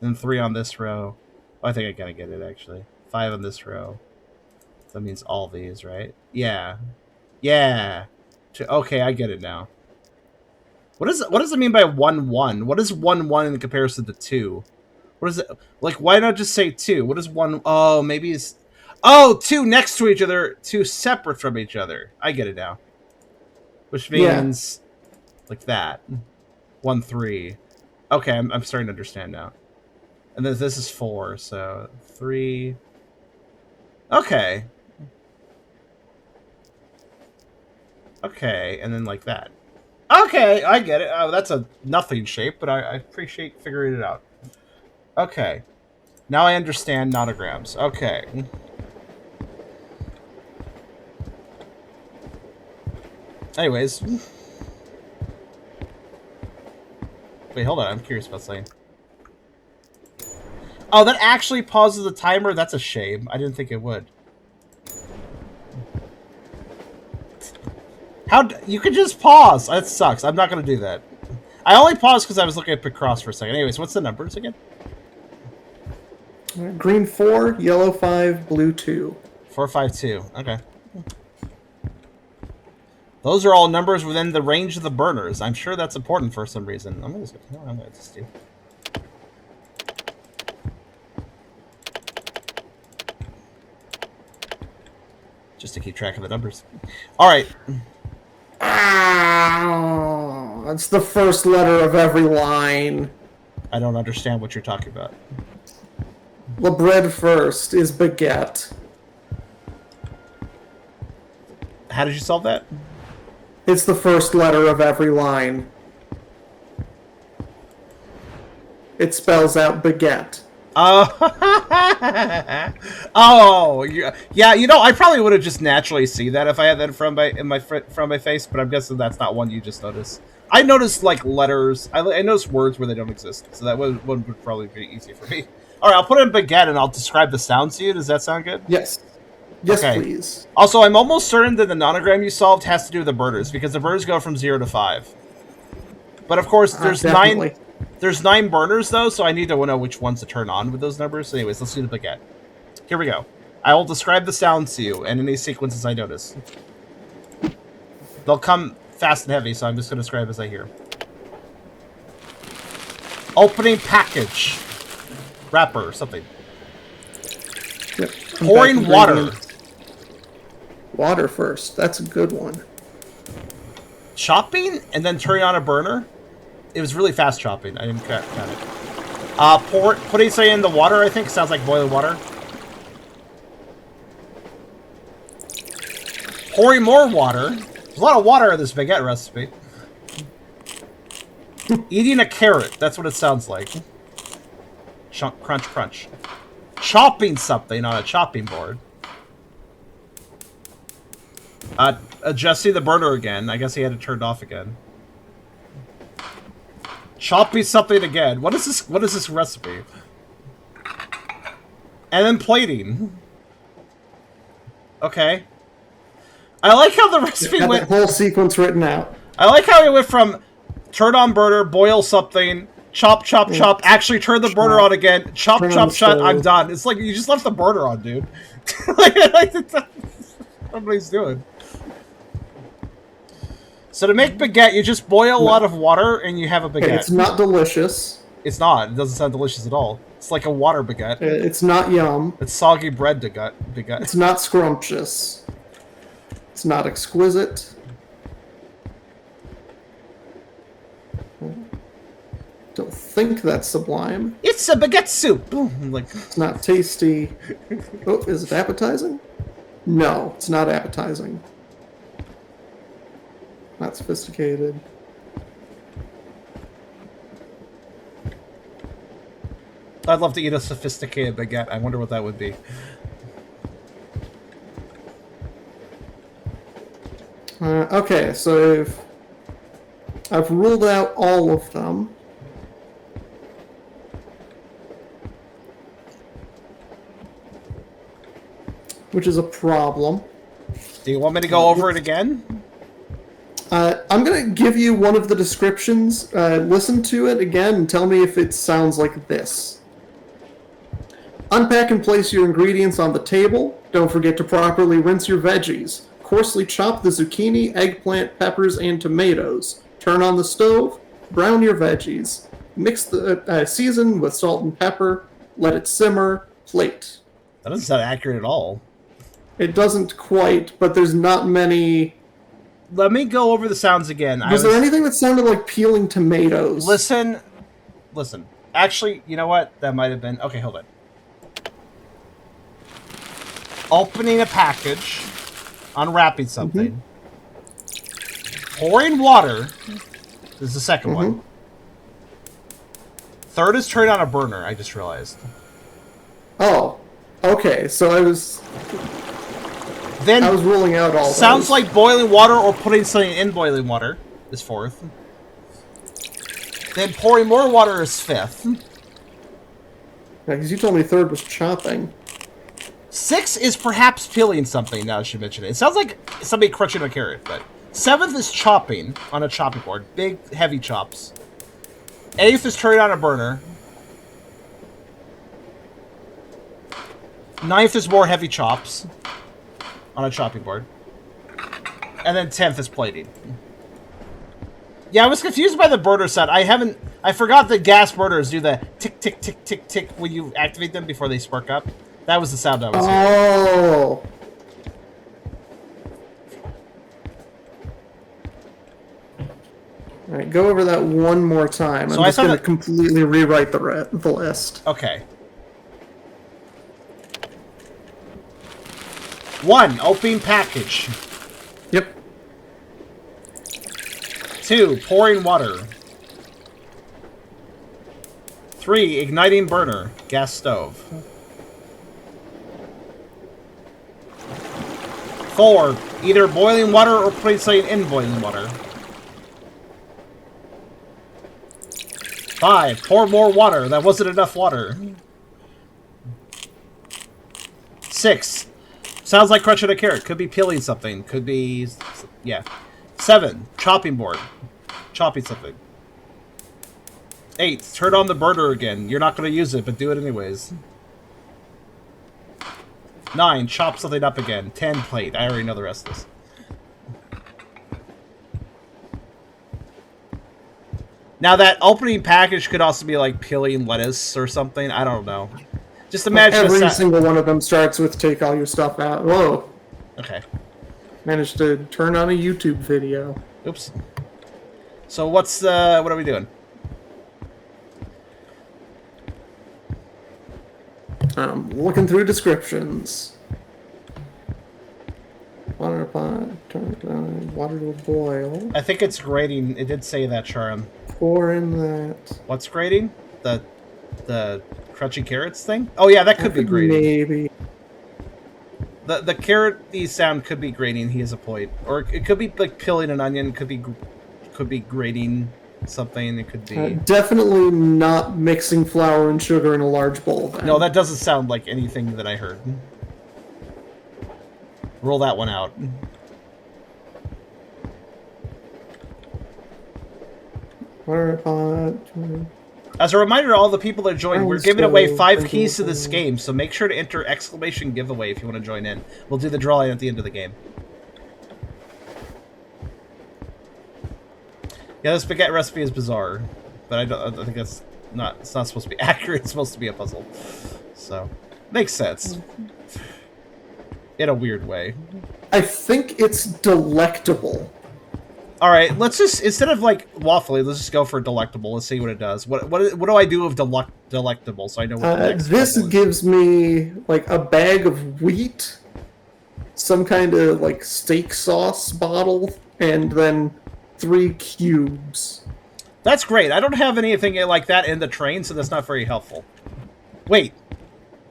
And 3 on this row. Oh, I think I gotta get it, actually. 5 on this row. That means all these, right? Yeah. Yeah. Okay, I get it now. What does it mean by 1, 1? What is 1, 1 in comparison to 2? What is it? Like, why not just say 2? What is 1? Oh, maybe it's... Oh, 2 next to each other, 2 separate from each other. I get it now. Which means... like that. 1, 3. Okay, I'm starting to understand now. And then this is 4, so 3... Okay. Okay, and then like that. Okay, I get it. Oh, that's a nothing shape, but I appreciate figuring it out. Okay. Now I understand nonograms. Okay. Anyways. Wait, hold on. I'm curious about something. Oh, that actually pauses the timer? That's a shame. I didn't think it would. You could just pause. That sucks. I'm not going to do that. I only paused because I was looking at Picross for a second. Anyways, what's the numbers again? Green 4, yellow 5, blue 2. 4, 5, 2. Okay. Those are all numbers within the range of the burners. I'm sure that's important for some reason. I'm going to just do... just to keep track of the numbers. All right. That's the first letter of every line. I don't understand what you're talking about. The bread first is baguette. How did you solve that? It's the first letter of every line. It spells out baguette. Oh, yeah. You know, I probably would have just naturally see that if I had that from my face, but I'm guessing that's not one you just noticed. I noticed like letters. I noticed words where they don't exist, so that one would probably be easy for me. All right, I'll put in baguette and I'll describe the sounds to you. Does that sound good? Yes. Yes, okay. Please. Also, I'm almost certain that the nonogram you solved has to do with the burners because the burners go from 0 to 5. But of course, there's definitely. 9. There's 9 burners, though, so I need to know which ones to turn on with those numbers. So anyways, let's do the baguette. Here we go. I will describe the sounds to you and any sequences I notice. They'll come fast and heavy, so I'm just going to describe as I hear. Opening package. Wrapper, something. Yep. Pouring water. Water first. That's a good one. Chopping and then turning on a burner. It was really fast chopping. I didn't count it. Putting something in the water, I think, sounds like boiling water. Pouring more water. There's a lot of water in this baguette recipe. Eating a carrot. That's what it sounds like. Chunk, crunch, crunch. Chopping something on a chopping board. Adjusting the burner again. I guess he had it turned off again. Chopping something again. What is this? What is this recipe? And then plating. Okay. I like how the recipe went. The whole sequence written out. I like how it went from turn on burner, boil something, chop, chop, chop. Actually, turn the burner on again. Chop, chop, chop. I'm done. It's like you just left the burner on, dude. Somebody's doing. So to make baguette, you just boil a lot of water and you have a baguette. It's not delicious. It's not. It doesn't sound delicious at all. It's like a water baguette. It's not yum. It's soggy bread baguette. It's not scrumptious. It's not exquisite. Don't think that's sublime. It's a baguette soup. Like it's not tasty. Oh, is it appetizing? No, it's not appetizing. Not sophisticated. I'd love to eat a sophisticated baguette. I wonder what that would be. Okay, so I've ruled out all of them. Which is a problem. Do you want me to go over it again? I'm going to give you one of the descriptions. Listen to it again and tell me if it sounds like this. Unpack and place your ingredients on the table. Don't forget to properly rinse your veggies. Coarsely chop the zucchini, eggplant, peppers, and tomatoes. Turn on the stove. Brown your veggies. Mix the season with salt and pepper. Let it simmer. Plate. That doesn't sound accurate at all. It doesn't quite, but there's not many... Let me go over the sounds again. Was there anything that sounded like peeling tomatoes? Listen. Actually, you know what? That might have been... Okay, hold on. Opening a package. Unwrapping something. Pouring water. This is the second one. Third is turning on a burner, I just realized. Oh. Okay, so I was ruling out all sounds those. like boiling water or putting something in boiling water is fourth. Then pouring more water is fifth. Yeah, because you told me third was chopping. 6 is perhaps peeling something, now I should mention it. It sounds like somebody crunching a carrot, but... 7th is chopping on a chopping board. Big, heavy chops. 8th is turning on a burner. 9th is more heavy chops on a chopping board. And then 10th is plating. Yeah, I was confused by the burner sound. I forgot that gas burners do the tick, tick, tick, tick, tick when you activate them before they spark up. That was the sound I was hearing. Oh. All right, go over that one more time. I'm just going to completely rewrite the list. Okay. 1, opening package. Yep. 2, pouring water. 3, igniting burner, gas stove. 4, either boiling water or putting something in boiling water. 5, pour more water. That wasn't enough water. 6, sounds like crunching a carrot. Could be peeling something. Could be... Yeah. 7, chopping board. Chopping something. 8, turn on the burner again. You're not going to use it, but do it anyways. 9, chop something up again. 10, plate. I already know the rest of this. Now, that opening package could also be like peeling lettuce or something. I don't know. Just imagine every single one of them starts with "take all your stuff out." Whoa. Okay. Managed to turn on a YouTube video. Oops. So what are we doing? Looking through descriptions. Water pot, turn it on, water to a boil. I think it's grating. It did say that, Charum. Pour in that. What's grating? The crunchy carrots thing? Oh yeah, that could be grating. Maybe. The carrot-y sound could be grating. He has a point. Or it could be like peeling an onion. Could be grating something. It could be definitely not mixing flour and sugar in a large bowl. Then. No, that doesn't sound like anything that I heard. Roll that one out. Water pot. As a reminder to all the people that joined, we're giving away 5 keys to this game, so make sure to enter exclamation giveaway if you want to join in. We'll do the drawing at the end of the game. Yeah, the spaghetti recipe is bizarre, but I think that's not. It's not supposed to be accurate. It's supposed to be a puzzle, so makes sense in a weird way. I think it's delectable. All right, let's just, instead of like waffling, let's just go for delectable. Let's see what it does. What do I do of delectable so I know what the next this gives me like a bag of wheat, some kind of like steak sauce bottle, and then 3 cubes. That's great. I don't have anything like that in the train, so that's not very helpful. Wait.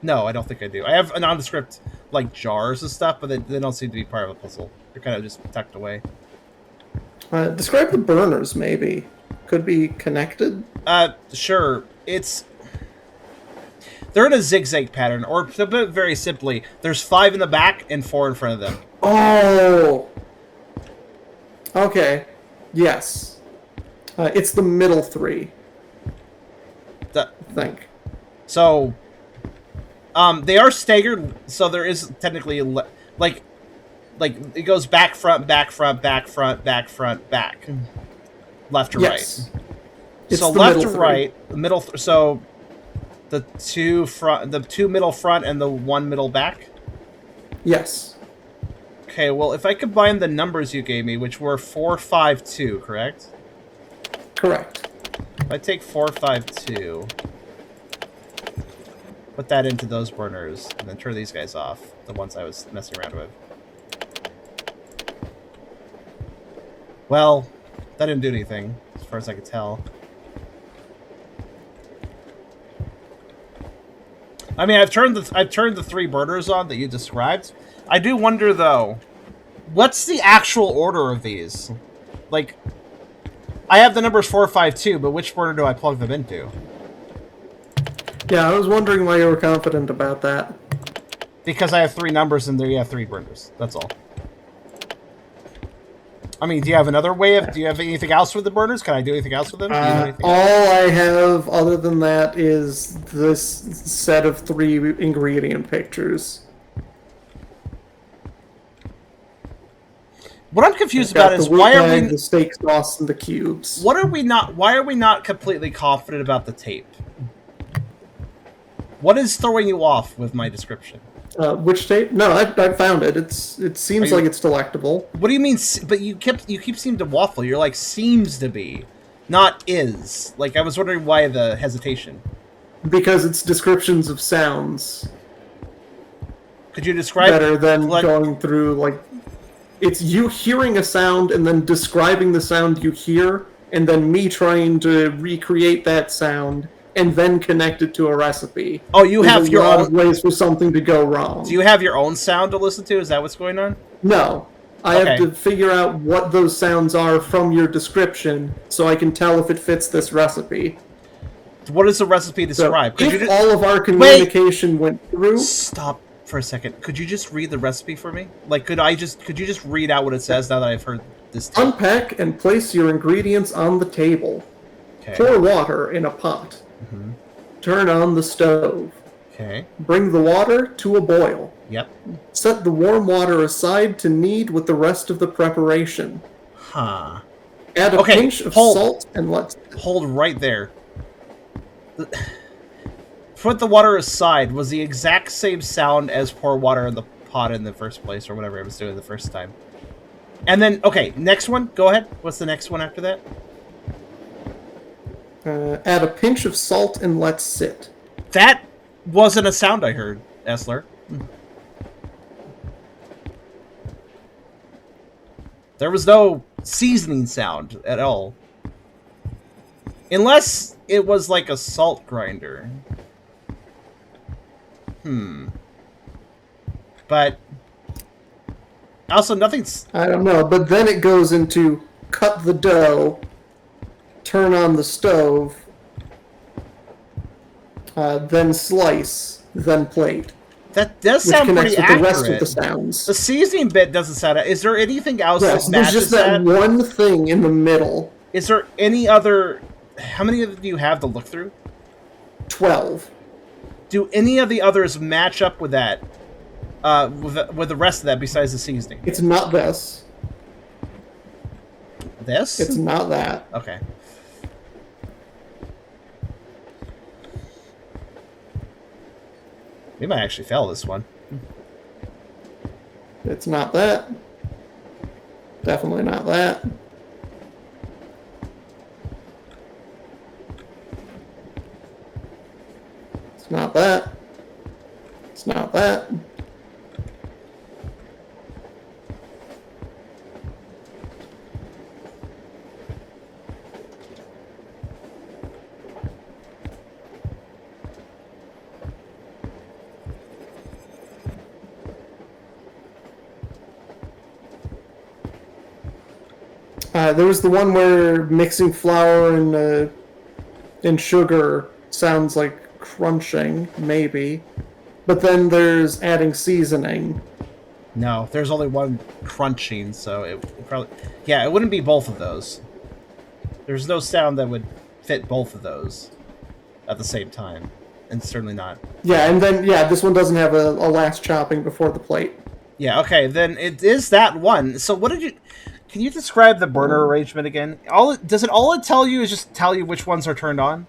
No, I don't think I do. I have a nondescript like jars and stuff, but they don't seem to be part of a puzzle. They're kind of just tucked away. Describe the burners, maybe. Could be connected. Sure. They're in a zigzag pattern, or to put it very simply, there's 5 in the back and 4 in front of them. Oh! Okay. Yes. It's the middle 3. I think. So, they are staggered, so there is technically, like it goes back, front, back, front, back, front, back, front, back. Left to right. It's so the left to middle right, the middle, so the 2 middle front and the 1 middle back? Yes. Okay, well, if I combine the numbers you gave me, which were 4, 5, 2, correct? Correct. If I take 4, 5, 2, put that into those burners, and then turn these guys off, the ones I was messing around with. Well, that didn't do anything, as far as I could tell. I mean, I've turned the 3 burners on that you described. I do wonder, though, what's the actual order of these? Like, I have the numbers 4, 5, 2, but which burner do I plug them into? Yeah, I was wondering why you were confident about that. Because I have 3 numbers and there you have 3 burners. That's all. I mean, do you have another way of... Do you have anything else with the burners? Can I do anything else with them? Do you know anything All else? I have, other than that, is this set of 3 ingredient pictures. What I'm confused Got about is the why are bag, we... the steak sauce, and the cubes. What are we not... Why are we not completely confident about the tape? What is throwing you off with my description? Which tape? No, I found it. It seems like it's delectable. What do you mean? But you keep seeming to waffle. You're like seems to be, not is. Like I was wondering why the hesitation. Because it's descriptions of sounds. Could you describe better than going through like it's you hearing a sound and then describing the sound you hear, and then me trying to recreate that sound and then connect it to a recipe. Oh, you have your own ways for something to go wrong. Do you have your own sound to listen to? Is that what's going on? No. I have to figure out what those sounds are from your description so I can tell if it fits this recipe. What does the recipe describe? So if all of our communication went through... Stop for a second. Could you just read the recipe for me? Like, could you just read out what it says now that I've heard this tape? Unpack and place your ingredients on the table. Okay. Pour water in a pot. Mm-hmm. Turn on the stove. Okay. Bring the water to a boil. Yep. Set the warm water aside to knead with the rest of the preparation. Huh. Add a pinch of salt and let... Hold right there. Put the water aside was the exact same sound as pour water in the pot in the first place, or whatever I was doing the first time. And then, okay, next one. Go ahead. What's the next one after that? Add a pinch of salt and let sit. That wasn't a sound I heard, Essler. There was no seasoning sound at all. Unless it was like a salt grinder. But also nothing's... I don't know, but then it goes into cut the dough, turn on the stove, then slice, then plate. That does sound pretty accurate. Which connects with the rest of the sounds. The seasoning bit doesn't sound... Is there anything else that matches there's just that one thing in the middle. Is there any other... How many of them do you have to look through? 12. Do any of the others match up with that? With the rest of that besides the seasoning? It's not this. This? It's not that. Okay. We might actually fail this one. It's not that. Definitely not that. It's not that. It's not that. There was the one where mixing flour and sugar sounds like crunching, maybe. But then there's adding seasoning. No, there's only one crunching, so it probably... Yeah, it wouldn't be both of those. There's no sound that would fit both of those at the same time. And certainly not. Yeah, and then, this one doesn't have a last chopping before the plate. Yeah, okay, then it is that one. So what did you... Can you describe the burner arrangement again? All it tell you is just tell you which ones are turned on?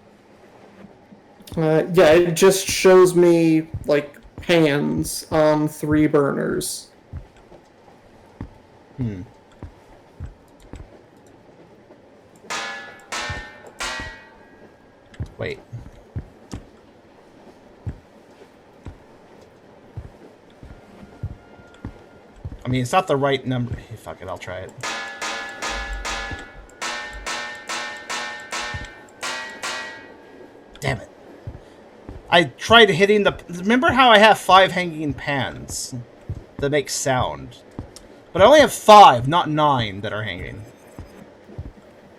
Yeah, it just shows me, like, pans on 3 burners. Wait. I mean, it's not the right number. Hey, fuck it, I'll try it. Damn it. I tried hitting the... Remember how I have 5 hanging pans that make sound? But I only have 5, not 9 that are hanging.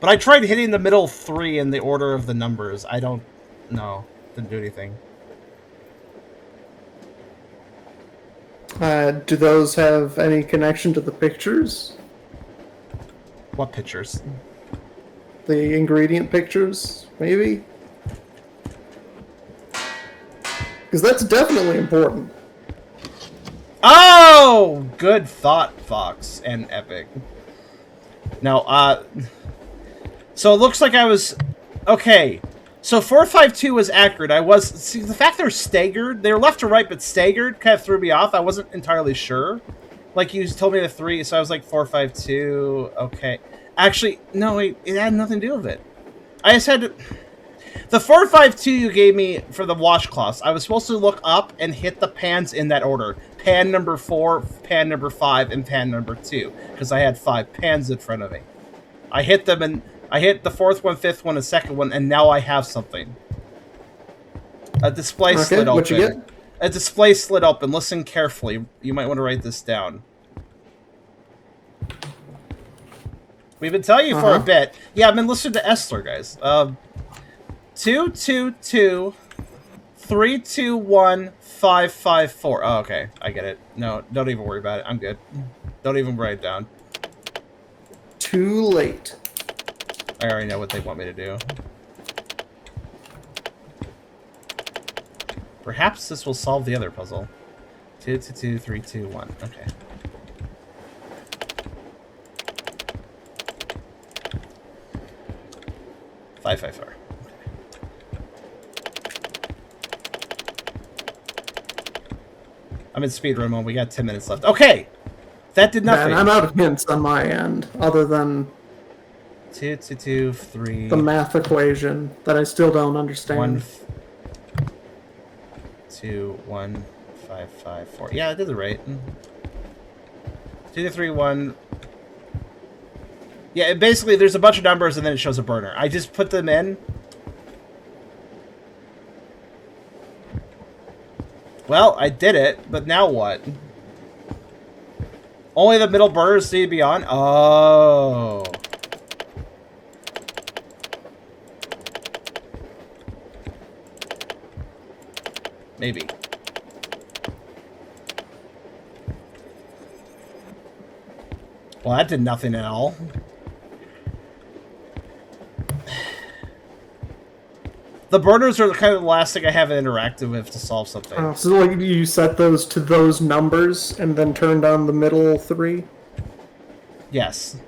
But I tried hitting the middle 3 in the order of the numbers. I don't know. Didn't do anything. Do those have any connection to the pictures? What pictures? The ingredient pictures, maybe? Because that's definitely important. Oh! Good thought, Fox and Epic. No, so it looks like I was... Okay. So 452 was accurate. I was... See, the fact they're staggered, they were left to right, but staggered kind of threw me off. I wasn't entirely sure. Like, you told me the 3, so I was like 452. Okay. Actually, no, wait. It had nothing to do with it. I just had to... The 452 you gave me for the washcloths, I was supposed to look up and hit the pans in that order. Pan number 4, pan number 5, and pan number 2. Because I had 5 pans in front of me. I hit them, and I hit the 4th one, 5th one, and 2nd one, and now I have something. A display slid open. What you get? A display slid open. Listen carefully. You might want to write this down. We've been telling you for a bit. Yeah, I've been listening to Esther, guys. 222 321 554. Oh, okay. I get it. No, don't even worry about it. I'm good. Don't even write it down. Too late. I already know what they want me to do. Perhaps this will solve the other puzzle. 222 321. Okay. Five, 4. I'm in speedrun mode. We got 10 minutes left. Okay! That did nothing. Man, I'm out of hints on my end, other than 222 3. the math equation that I still don't understand. 2 1 5 5 4. Yeah, I did it right. 2 3 1. Yeah, basically there's a bunch of numbers and then it shows a burner. I just put them in. Well, I did it, but now what? Only the middle burners need to be on? Oh. Maybe. Well, that did nothing at all. The burners are kind of the last thing I have interacted with to solve something. So, like, you set those to those numbers and then turned on the middle 3? Yes.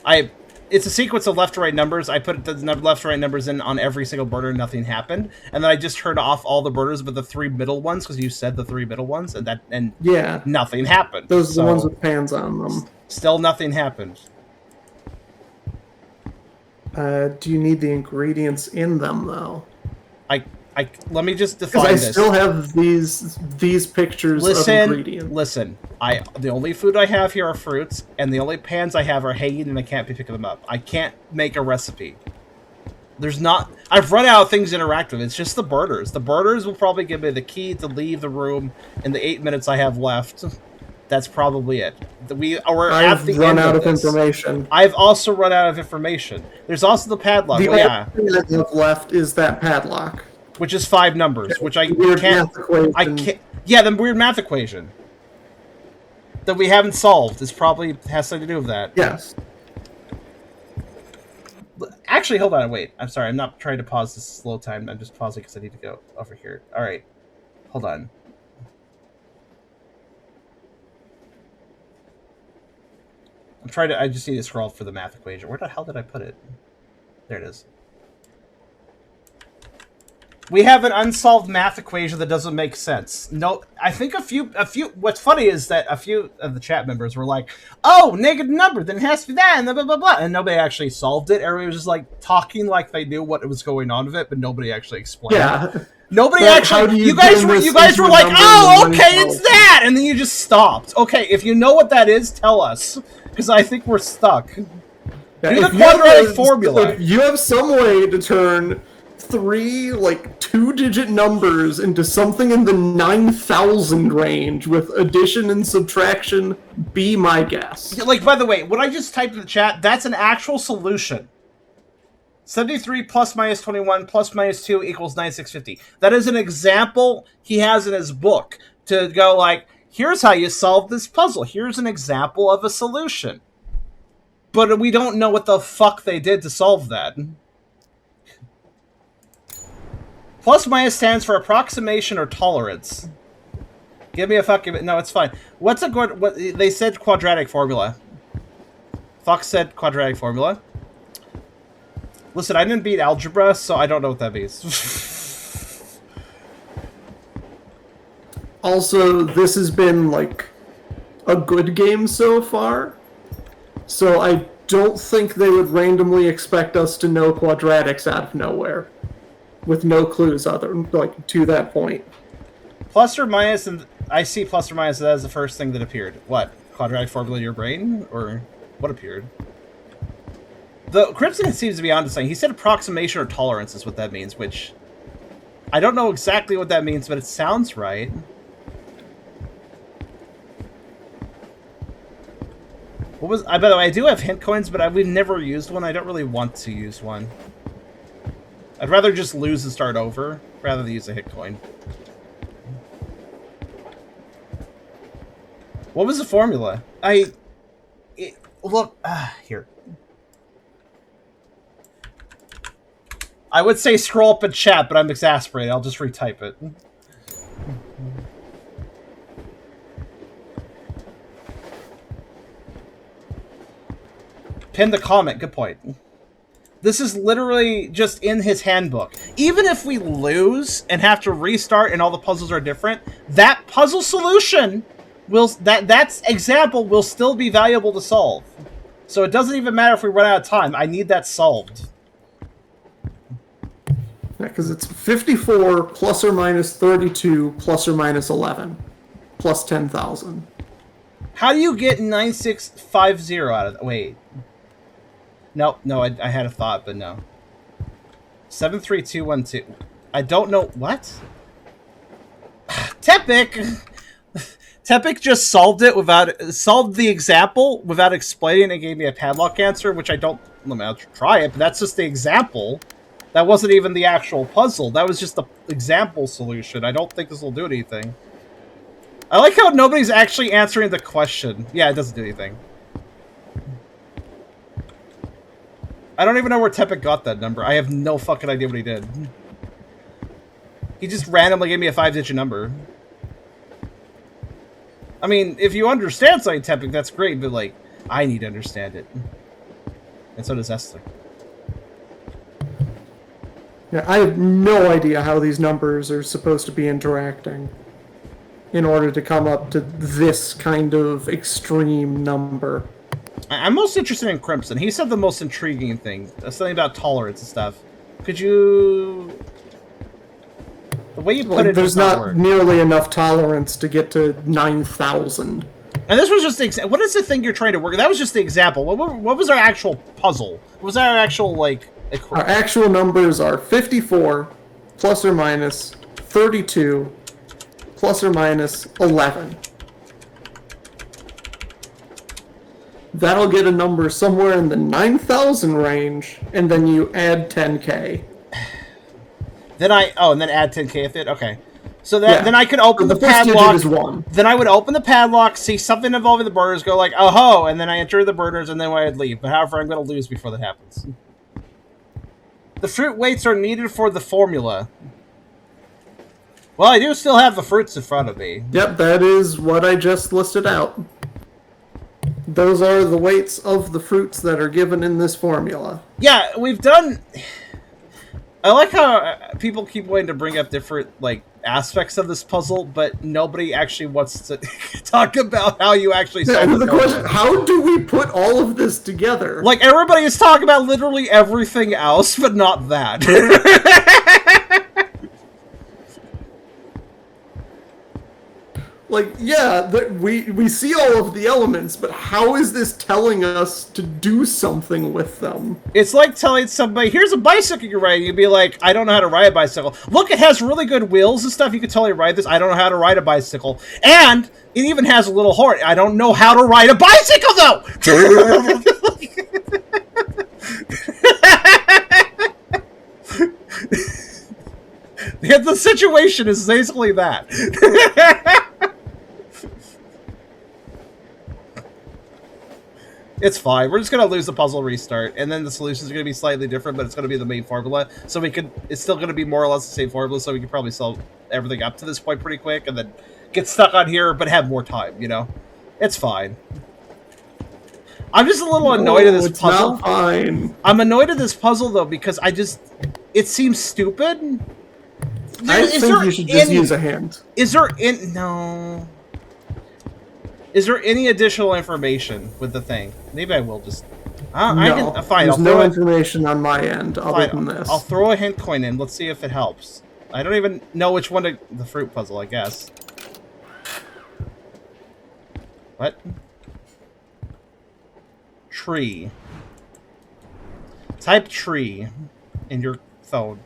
It's a sequence of left to right numbers. I put the left to right numbers in on every single burner, nothing happened. And then I just turned off all the burners but the 3 middle ones, because you said the 3 middle ones, and yeah, nothing happened. Those are the ones with pans on them. Still nothing happened. Do you need the ingredients in them, though? Let me just define this. Because I still have these pictures of ingredients. Listen. The only food I have here are fruits, and the only pans I have are hanging, and I can't be picking them up. I can't make a recipe. There's not... I've run out of things to interact with. It's just the burners. The burners will probably give me the key to leave the room in the 8 minutes I have left. That's probably it. We're at I've the run end out of of this. information. I've also run out of information. There's also the padlock. The Well, yeah, only thing I have left is that padlock. which is 5 numbers, which I Weird can't. math equation. I can't. Yeah, the weird math equation that we haven't solved is probably has something to do with that. Yes. Actually, hold on, wait. I'm sorry. I'm not trying to pause this slow time. I'm just pausing because I need to go over here. All right, hold on. I'm trying to. I just need to scroll for the math equation. Where the hell did I put it? There it is. We have an unsolved math equation that doesn't make sense. No, I think a few. What's funny is that a few of the chat members were like, "Oh, negative number, then it has to be that," and blah blah blah, and nobody actually solved it. Everybody was just like talking like they knew what was going on with it, but nobody actually explained. Yeah. Nobody But actually. you You guys turn were this like, into a number "Oh, in the okay, one it's cell?" that," and then you just stopped. Okay, if you know what that is, tell us, because I think we're stuck. Yeah, Do the if you have quadratic a- formula. If you have some way to turn 3 2-digit numbers into something in the 9,000 range with addition and subtraction, be my guess. Like, by the way, what I just typed in the chat, that's an actual solution. 73 plus minus 21 plus minus 2 equals 9650. That is an example he has in his book to go like, here's how you solve this puzzle. Here's an example of a solution. But we don't know what the fuck they did to solve that. Plus minus stands for approximation or tolerance. Give me a fucking... No, it's fine. What's a good... What, they said quadratic formula. Fox said quadratic formula. Listen, I didn't beat algebra, so I don't know what that means. Also, this has been, a good game so far. So I don't think they would randomly expect us to know quadratics out of nowhere. With no clues to that point. Plus or minus, and I see plus or minus as the first thing that appeared. What? Quadratic formula in your brain? Or what appeared? The Crimson seems to be onto something. He said approximation or tolerance is what that means, which... I don't know exactly what that means, but it sounds right. What was... by the way, I do have hint coins, but we've never used one. I don't really want to use one. I'd rather just lose and start over, rather than use a hit coin. What was the formula? Look, here. I would say scroll up in chat, but I'm exasperated. I'll just retype it. Pin the comment. Good point. This is literally just in his handbook. Even if we lose and have to restart and all the puzzles are different, that puzzle solution will that example will still be valuable to solve. So it doesn't even matter if we run out of time. I need that solved. Yeah, because it's 54 plus or minus 32 plus or minus 11 plus 10,000. How do you get 9650 out of that? Wait. No, I had a thought, but no. 73212. I don't know what. Tepic. Tepic just solved the example without explaining and gave me a padlock answer, which I don't. I'll try it, but that's just the example. That wasn't even the actual puzzle. That was just the example solution. I don't think this will do anything. I like how nobody's actually answering the question. Yeah, it doesn't do anything. I don't even know where Tepic got that number. I have no fucking idea what he did. He just randomly gave me a 5-digit number. I mean, if you understand something, Tepic, that's great, but, I need to understand it. And so does Esther. Yeah, I have no idea how these numbers are supposed to be interacting in order to come up to this kind of extreme number. I'm most interested in Crimson. He said the most intriguing thing. Something about tolerance and stuff. Could you... The way you put it there's does not not work. nearly enough tolerance to get to 9,000. And this was just the what is the thing you're trying to work? That was just the example. What was our actual puzzle? What was our actual, Our actual numbers are 54 plus or minus 32 plus or minus 11. that'll get a number somewhere in the 9,000 range, and then you add 10k. Then and then add 10k with it. Okay, so then I could open the padlock. Is 1. Then I would open the padlock, see something involving the burners, go like, oh ho, and then I enter the burners, and then I'd leave. But however, I'm going to lose before that happens. The fruit weights are needed for the formula. Well, I do still have the fruits in front of me. Yep, that is what I just listed out. Those are the weights of the fruits that are given in this formula. Yeah, we've done... I like how people keep wanting to bring up different, like, aspects of this puzzle, but nobody actually wants to talk about how you actually solve the question. How do we put all of this together? Like, everybody is talking about literally everything else, but not that. Like, yeah, we see all of the elements, but how is this telling us to do something with them? It's like telling somebody, here's a bicycle you're riding. You'd be like, I don't know how to ride a bicycle. Look, it has really good wheels and stuff. You can totally ride this. I don't know how to ride a bicycle. And it even has a little horn. I don't know how to ride a bicycle, though! The situation is basically that. It's fine. We're just gonna lose the puzzle restart, and then the solutions are gonna be slightly different, but it's gonna be the main formula. So it's still gonna be more or less the same formula. So we can probably solve everything up to this point pretty quick, and then get stuck on here, but have more time. You know, it's fine. I'm just a little annoyed at this puzzle. Not fine. I'm annoyed at this puzzle though because it seems stupid. I think you should just use a hint. Is there any additional information with the thing? Maybe I will just... no, fine, there's no information on my end other than this. I'll throw a hint coin in. Let's see if it helps. I don't even know which one to... The fruit puzzle, I guess. What? Tree. Type tree in your phone.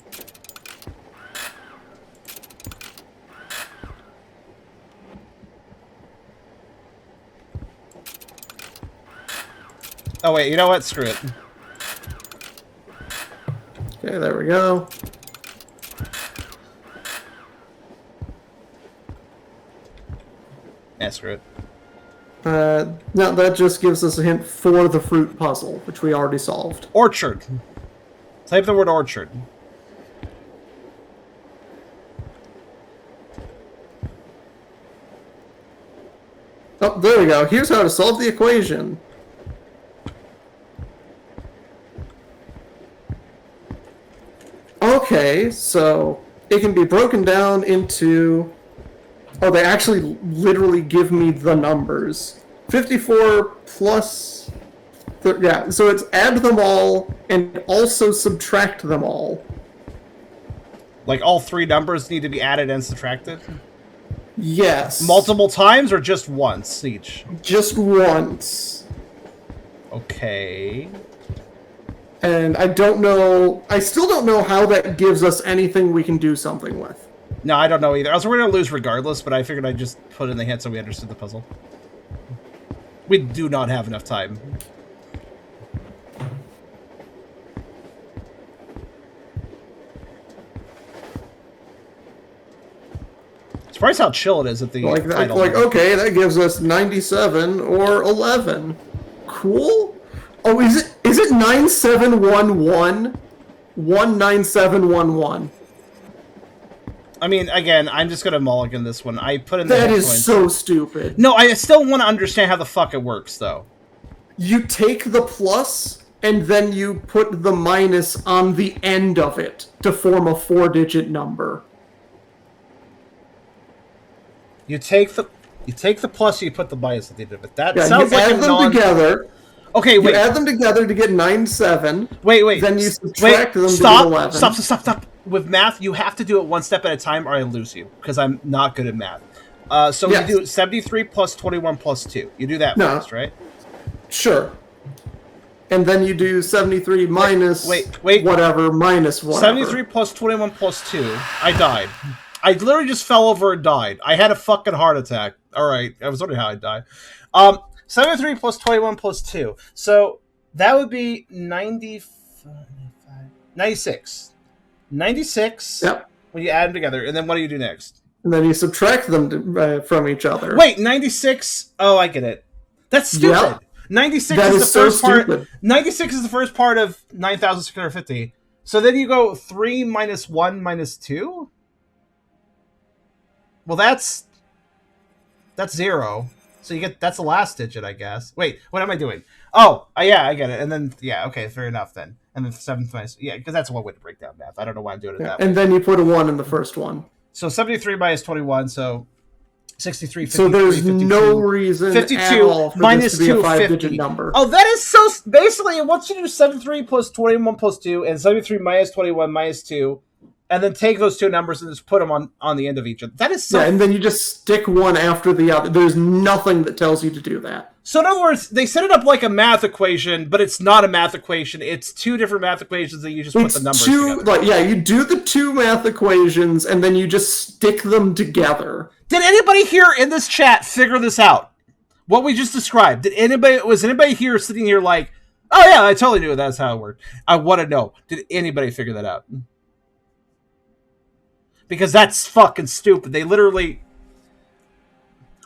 Oh wait, you know what? Screw it. Okay, there we go. Yeah, screw it. Now that just gives us a hint for the fruit puzzle, which we already solved. Orchard. Type the word orchard. Oh, there we go. Here's how to solve the equation. Okay, so it can be broken down into... Oh, they actually literally give me the numbers. 54 plus... Yeah, so it's add them all and also subtract them all. Like all three numbers need to be added and subtracted? Yes. Multiple times or just once each? Just once. Okay. And I still don't know how that gives us anything we can do something with. No, I don't know either. I was going to lose regardless, but I figured I'd just put it in the hint so we understood the puzzle. We do not have enough time. Surprised how chill it is at the title. Okay, that gives us 97 or 11. Cool. Oh, is it 9711? 19711. I mean, again, I'm just gonna mulligan this one. I put in the That is so stupid. No, I still want to understand how the fuck it works, though. You take the plus, and then you put the minus on the end of it to form a 4-digit number. You take the plus, you put the minus at the end of it. That sounds you like add them together. Okay, wait. You add them together to get 97. Wait. Then you subtract them to get 11. Stop. With math, you have to do it one step at a time or I lose you, because I'm not good at math. So you do 73 plus 21 plus 2. You do that first, right? Sure. And then you do 73 minus whatever, minus whatever. 73 plus 21 plus 2. I died. I literally just fell over and died. I had a fucking heart attack. Alright, I was wondering how I died. 73 plus 21 plus 2. So that would be 96. 96 Yep. when you add them together. And then what do you do next? And then you subtract them from each other. Wait, 96. Oh, I get it. That's stupid. Yep. 96 That is the is so first part. stupid. 96 is the first part of 9,650. So then you go 3 minus 1 minus 2? Well, that's 0. So you get, that's the last digit, I guess. Wait, what am I doing? Oh, yeah, I get it. And then, yeah, okay, fair enough then. And then 7 minus, yeah, because that's one way to break down math. I don't know why I'm doing it that way. And then you put a 1 in the first one. So 73 minus 21, so 63, 53, so there's 52, no reason 52 at all for minus this to be 2, a 5-digit 50. number. Oh, that is so... Basically, once you do 73 plus 21 plus 2, and 73 minus 21 minus 2, and then take those two numbers and just put them on the end of each other. That is so... Yeah, and then you just stick one after the other. There's nothing that tells you to do that. So in other words, they set it up like a math equation, but it's not a math equation. It's two different math equations that you just put the numbers together. You do the two math equations, and then you just stick them together. Did anybody here in this chat figure this out? What we just described. Was anybody here sitting here like, oh yeah, I totally knew that's how it worked. I want to know. Did anybody figure that out? Because that's fucking stupid. They literally...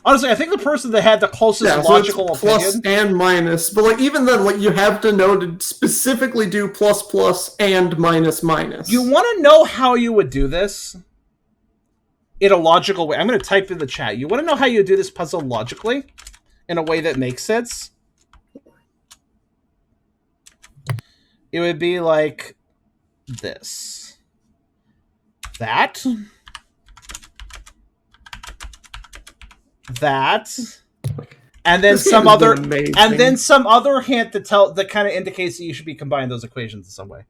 Honestly, I think the person that had the closest logical so plus opinion... and minus, but even then, you have to know to specifically do plus and minus. You want to know how you would do this? In a logical way. I'm going to type in the chat. You want to know how you do this puzzle logically? In a way that makes sense? It would be like this. That. And then some other hint that kind of indicates that you should be combining those equations in some way.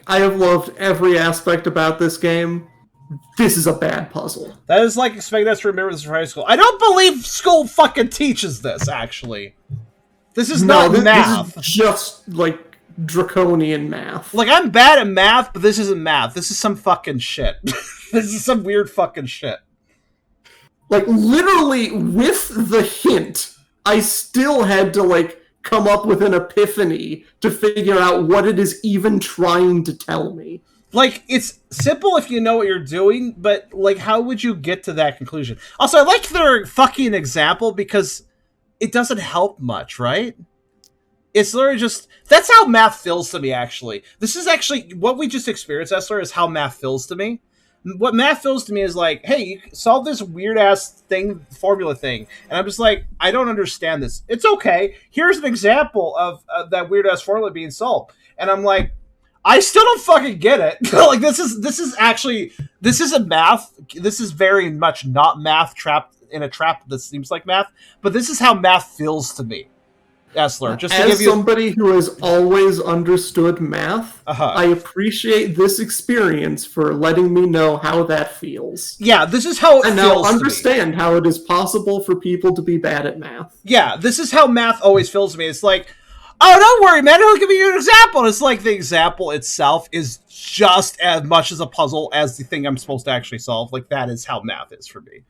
I have loved every aspect about this game. This is a bad puzzle. That is like expecting us to remember this from high school. I don't believe school fucking teaches this, actually. This is not math. This is just, draconian math. I'm bad at math, but this isn't math. This is some fucking shit. This is some weird fucking shit. Literally, with the hint, I still had to, come up with an epiphany to figure out what it is even trying to tell me. It's simple if you know what you're doing, but, how would you get to that conclusion? Also, I like their fucking example because it doesn't help much, right? It's literally just... That's how math feels to me, actually. This is actually... What we just experienced, Essler, is how math feels to me. What math feels to me is hey, you solve this weird-ass formula thing. And I'm just I don't understand this. It's okay. Here's an example of that weird-ass formula being solved. And I'm I still don't fucking get it. This isn't math. This is very much not math trapped in a trap that seems like math. But this is how math feels to me. Essler, just to give you... somebody who has always understood math, I appreciate this experience for letting me know how that feels. Yeah, this is how it feels. And now understand how it is possible for people to be bad at math. Yeah, this is how math always feels to me. It's oh, don't worry, man, I'll give you an example. It's the example itself is just as much as a puzzle as the thing I'm supposed to actually solve. That is how math is for me.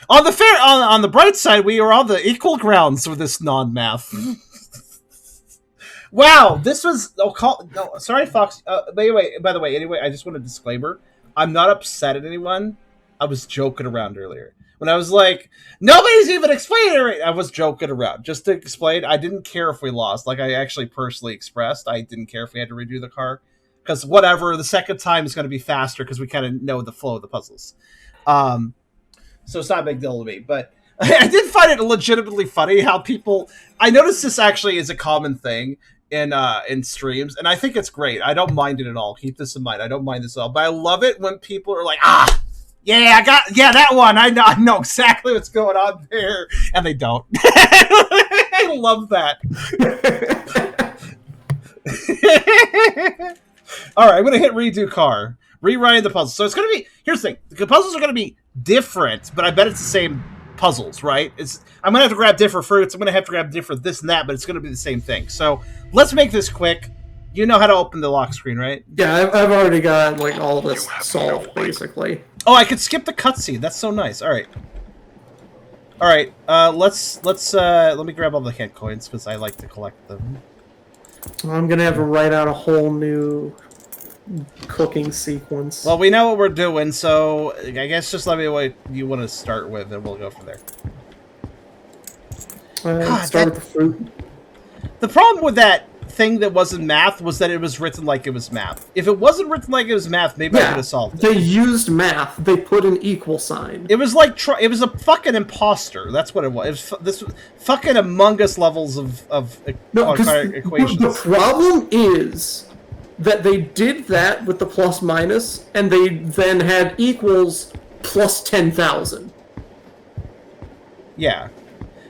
On the bright side, we are on the equal grounds with this non-math. Wow, this was... sorry, Fox. By the way, I just want a disclaimer. I'm not upset at anyone. I was joking around earlier. When I was nobody's even explaining it right. I was joking around. Just to explain, I didn't care if we lost. I actually personally expressed. I didn't care if we had to redo the car. Because whatever, the second time is going to be faster because we kind of know the flow of the puzzles. So it's not a big deal to me, but I did find it legitimately funny how people... I noticed this actually is a common thing in streams, and I think it's great. I don't mind it at all. Keep this in mind. I don't mind this at all. But I love it when people are that one. I know exactly what's going on there, and they don't. I love that. All right, I'm going to hit redo car. Rewriting the puzzle. So it's going to be... Here's the thing. The puzzles are going to be different, but I bet it's the same puzzles, right? I'm going to have to grab different fruits. I'm going to have to grab different this and that, but it's going to be the same thing. So let's make this quick. You know how to open the lock screen, right? Yeah, I've already got all this solved, basically. Oh, I could skip the cutscene. That's so nice. All right. All right. Let me grab all the hint coins because I like to collect them. I'm gonna have to write out a whole new cooking sequence. Well, we know what we're doing, so I guess just let me know what you want to start with, and we'll go from there. Start with the fruit. The problem with that thing that wasn't math was that it was written like it was math. If it wasn't written like it was math, maybe I could have solved it. They used math. They put an equal sign. It was like it was a fucking imposter. That's what it was. This fucking Among Us levels of equations. The problem is that they did that with the plus minus, and they then had equals plus 10,000. Yeah.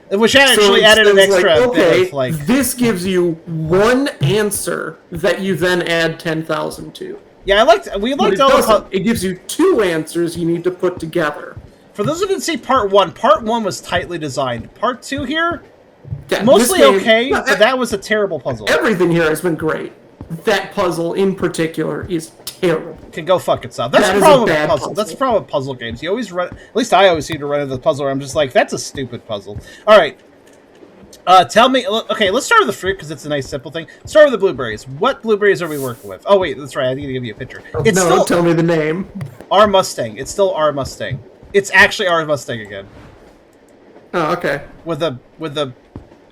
Which actually added an extra bit of, like... this gives you one answer that you then add 10,000 to. Yeah, we liked all the... It gives you two answers you need to put together. For those who didn't see part one was tightly designed. Part 2 here, Yeah, mostly this game- okay, but that was a terrible puzzle. Everything here has been great. That puzzle in particular is terrible. Can go fuck itself. That's the problem with puzzle. That's the problem with puzzle games. You always run. At least I always seem to run into the puzzle where I'm just like, that's a stupid puzzle. All right. Tell me. Okay, let's start with the fruit because it's a nice simple thing. Start with the blueberries. What blueberries are we working with? Oh wait, that's right. I need to give you a picture. It's still don't tell me the name. our Mustang. It's still our Mustang. It's actually our Mustang again. Oh, okay. With the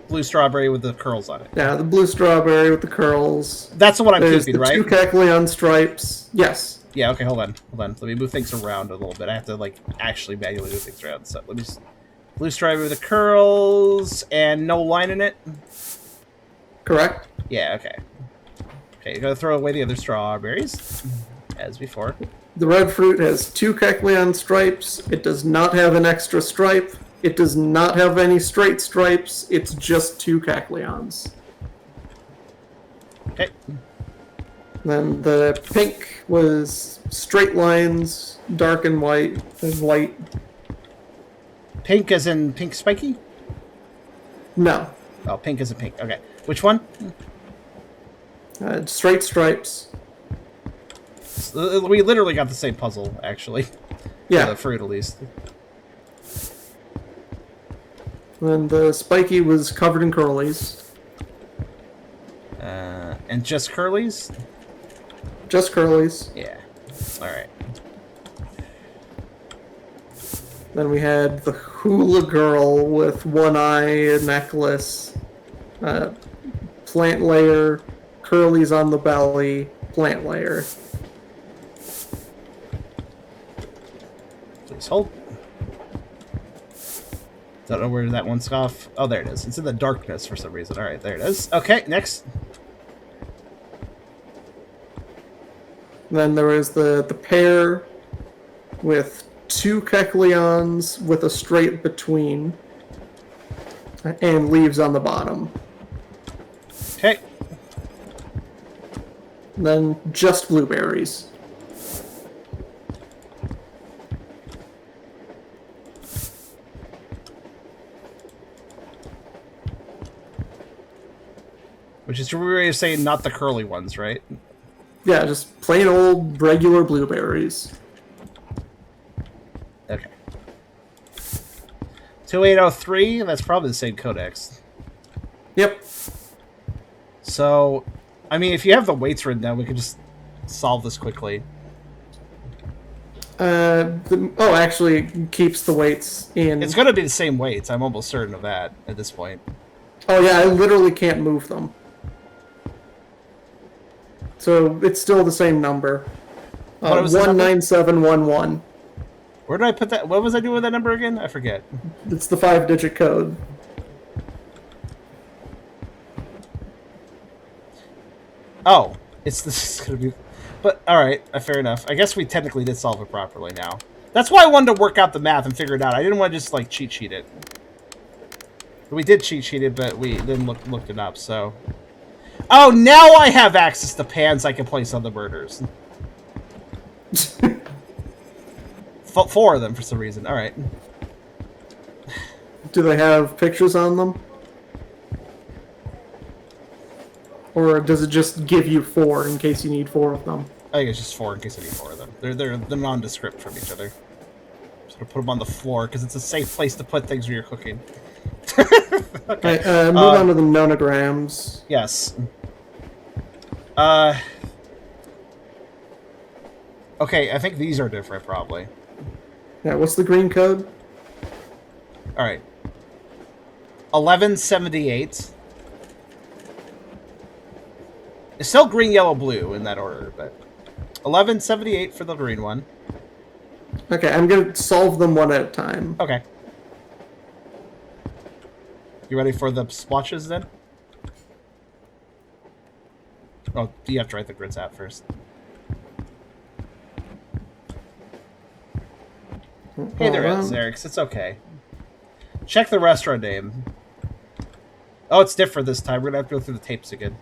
blue strawberry with the curls on it. Yeah, the blue strawberry with the curls. That's the one I'm There's keeping, the right? two Cackleon stripes. Yes. Yeah, okay, hold on. Let me move things around a little bit. I have to, like, actually manually move things around. So let me just... Blue strawberry with the curls and no line in it? Correct. Yeah, okay. Okay, you gotta throw away the other strawberries, as before. The red fruit has two Cackleon stripes. It does not have an extra stripe. It does not have any straight stripes. It's just two Cackleons. Okay. Then the pink was straight lines, dark and white, and white. Pink as in pink spiky? No. Oh, pink as in pink. Okay. Which one? Straight stripes. We literally got the same puzzle, actually. Yeah. For the fruit, at least. And the spiky was covered in curlies. And just curlies? Just curlies. Yeah. Alright. Then we had the hula girl with one eye, a necklace, plant layer, curlies on the belly, plant layer. Please hold. Don't know where that one's off. Oh, there it is. It's in the darkness for some reason. Alright, there it is. Okay, next. Then there was the pear with two Cackleons with a straight between and leaves on the bottom. Okay. And then just blueberries. Which is your way of saying not the curly ones, right? Yeah, just plain old regular blueberries. Okay. 2803, that's probably the same codex. Yep. So, I mean, if you have the weights written down, we could just solve this quickly. Actually, it keeps the weights in. It's going to be the same weights. I'm almost certain of that at this point. Oh yeah, I literally can't move them. So it's still the same number. 19711. Where did I put that? What was I doing with that number again? I forget. It's the 5-digit code. Oh, it's gonna be. But all right, fair enough. I guess we technically did solve it properly now. That's why I wanted to work out the math and figure it out. I didn't want to just like cheat sheet it. We did cheat sheet it, but we then looked it up. So, oh, now I have access to pans I can place on the murders. 4 of them for some reason. All right. Do they have pictures on them? Or does it just give you 4 in case you need 4 of them? I think it's just 4 in case I need 4 of them. They're nondescript from each other. Just gonna put them on the floor because it's a safe place to put things when you're cooking. Okay. Move on to the nonograms. Yes. Okay, I think these are different, probably. Yeah, what's the green code? All right. 1178. It's still green, yellow, blue in that order, but 1178 for the green one. Okay, I'm gonna solve them one at a time. Okay. You ready for the splotches then? Oh, you have to write the grids out first. Hey there, Xerix. It's okay. Check the restaurant name. Oh, it's different this time. We're gonna have to go through the tapes again.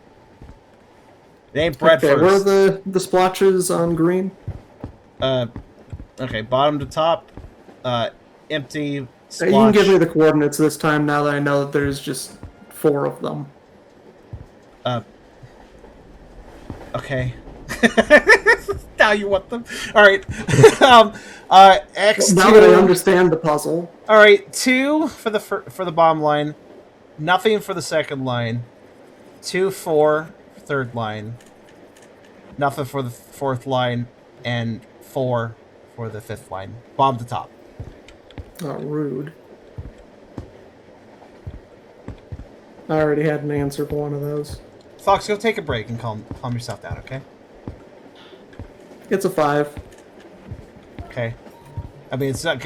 Name bread Okay, first. where are the splotches on green? Okay, bottom to top. Empty. Splotch. You can give me the coordinates this time now that I know that there's just 4 of them. Okay. Now you want them. All right. X2. Now that I understand the puzzle. All right, 2 for the bottom line. Nothing for the second line. 2, 4, third line. Nothing for the fourth line, and 4 for the fifth line. Bottom to top. Oh, rude. I already had an answer for one of those. Fox, go take a break and calm yourself down, okay? It's a 5. Okay. I mean, it's not...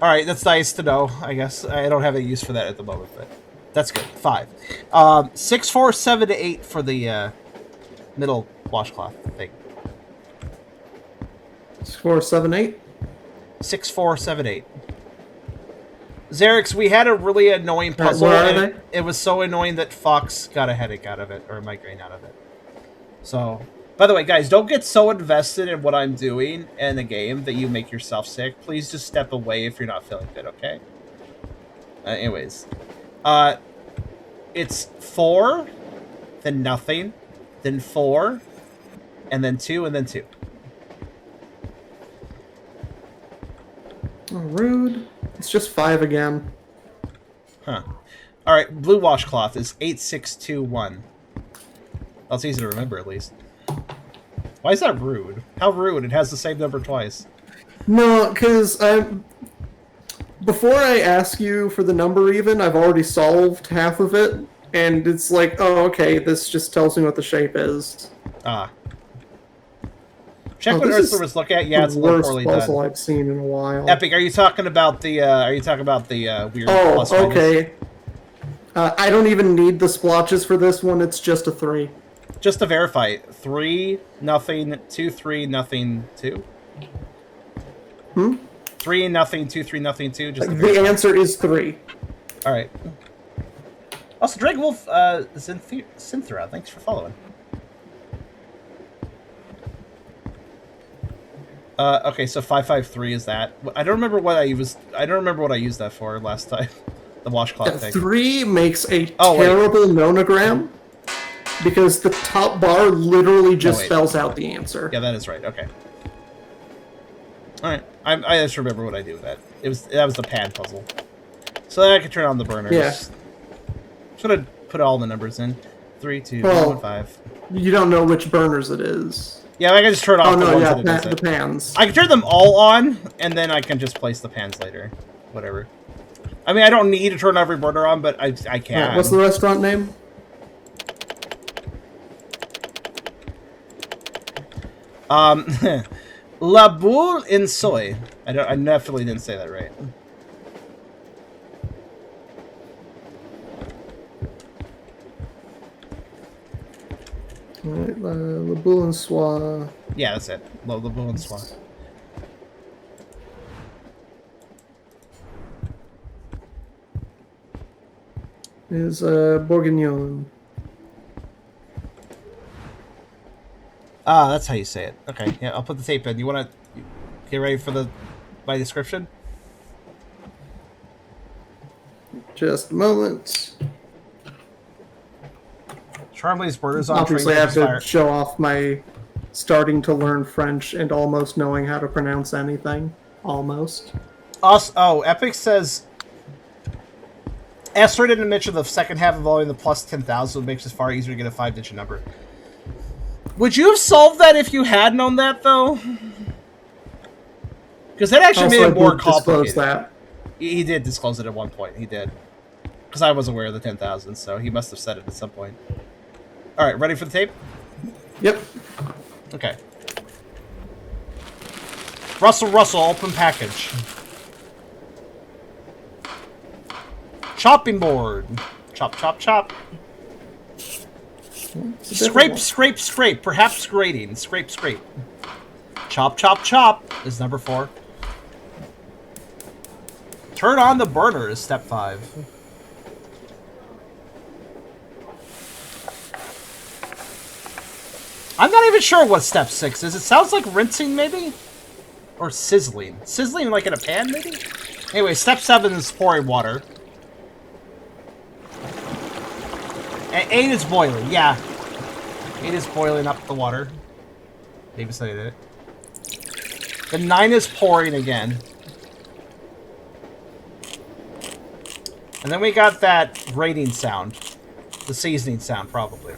Alright, that's nice to know, I guess. I don't have a use for that at the moment, but that's good. 5. 6, 4, 7, 8 for the middle washcloth thing. 6, 4, 7, 8? 6, 4, 7, 8. Xerix, we had a really annoying puzzle. Where are they? It was so annoying that Fox got a headache out of it, or a migraine out of it. So, by the way, guys, don't get so invested in what I'm doing in the game that you make yourself sick. Please just step away if you're not feeling good, okay? Anyways. It's 4, then nothing, then 4, and then 2, and then 2. Oh, rude. It's just 5 again. Huh. Alright, blue washcloth is 8621. That's easy to remember, at least. Why is that rude? How rude? It has the same number twice. No, because before I ask you for the number even, I've already solved half of it, and it's like, oh, okay, this just tells me what the shape is. Ah. Check what Ursula was looking at. Yeah, it's a the little worst poorly puzzle done. I've seen in a while. Epic, are you talking about the weird plus minus? Okay. I don't even need the splotches for this one. It's just a 3. Just to verify, 3, nothing, 2, 3, nothing, 2? 3, nothing, 2, 3, nothing, 2? Just to The verify. answer is 3. Alright. Also, Drake Wolf, Synthra, thanks for following. Okay, so 553 is that. I don't remember what I used. I don't remember what I used that for last time. The washcloth thing. 3 makes a terrible nonogram because the top bar literally just spells out the answer. Yeah, that is right. Okay. All right. I just remember what I do with that. That was the pad puzzle. So then I could turn on the burners. Yeah. Should have put all the numbers in. 3, 2, 1, 5. You don't know which burners it is. Yeah, I can just turn off the ones that it the doesn't. pans. I can turn them all on, and then I can just place the pans later. Whatever. I mean, I don't need to turn every burner on, but I can. Right, what's the restaurant name? La Boule in Soy. I definitely didn't say that right. Alright, La Boule en Soie. Yeah, that's it. La Boule en Soie. Is Bourguignon. Ah, that's how you say it. Okay, yeah, I'll put the tape in. You want to get ready for my description? Just a moment. Charmley's burners on. Obviously, I have to show off my starting to learn French and almost knowing how to pronounce anything. Almost. Oh, Epic says Asteroid didn't mention the second half involving the plus 10,000 makes it far easier to get a 5-digit number. Would you have solved that if you had known that, though? Because that actually made it more complicated. That. He did disclose it at one point. He did. Because I was aware of the 10,000, so he must have said it at some point. All right, ready for the tape? Yep. Okay. Russell, open package. Chopping board. Chop, chop, chop. Scrape. Perhaps grating. Scrape. Chop, chop, chop is number 4. Turn on the burner is step 5. I'm not even sure what step 6 is. It sounds like rinsing, maybe? Or sizzling. Sizzling like in a pan, maybe? Anyway, step 7 is pouring water. And 8 is boiling, yeah. 8 is boiling up the water. Maybe said it. The 9 is pouring again. And then we got that grating sound. The seasoning sound, probably.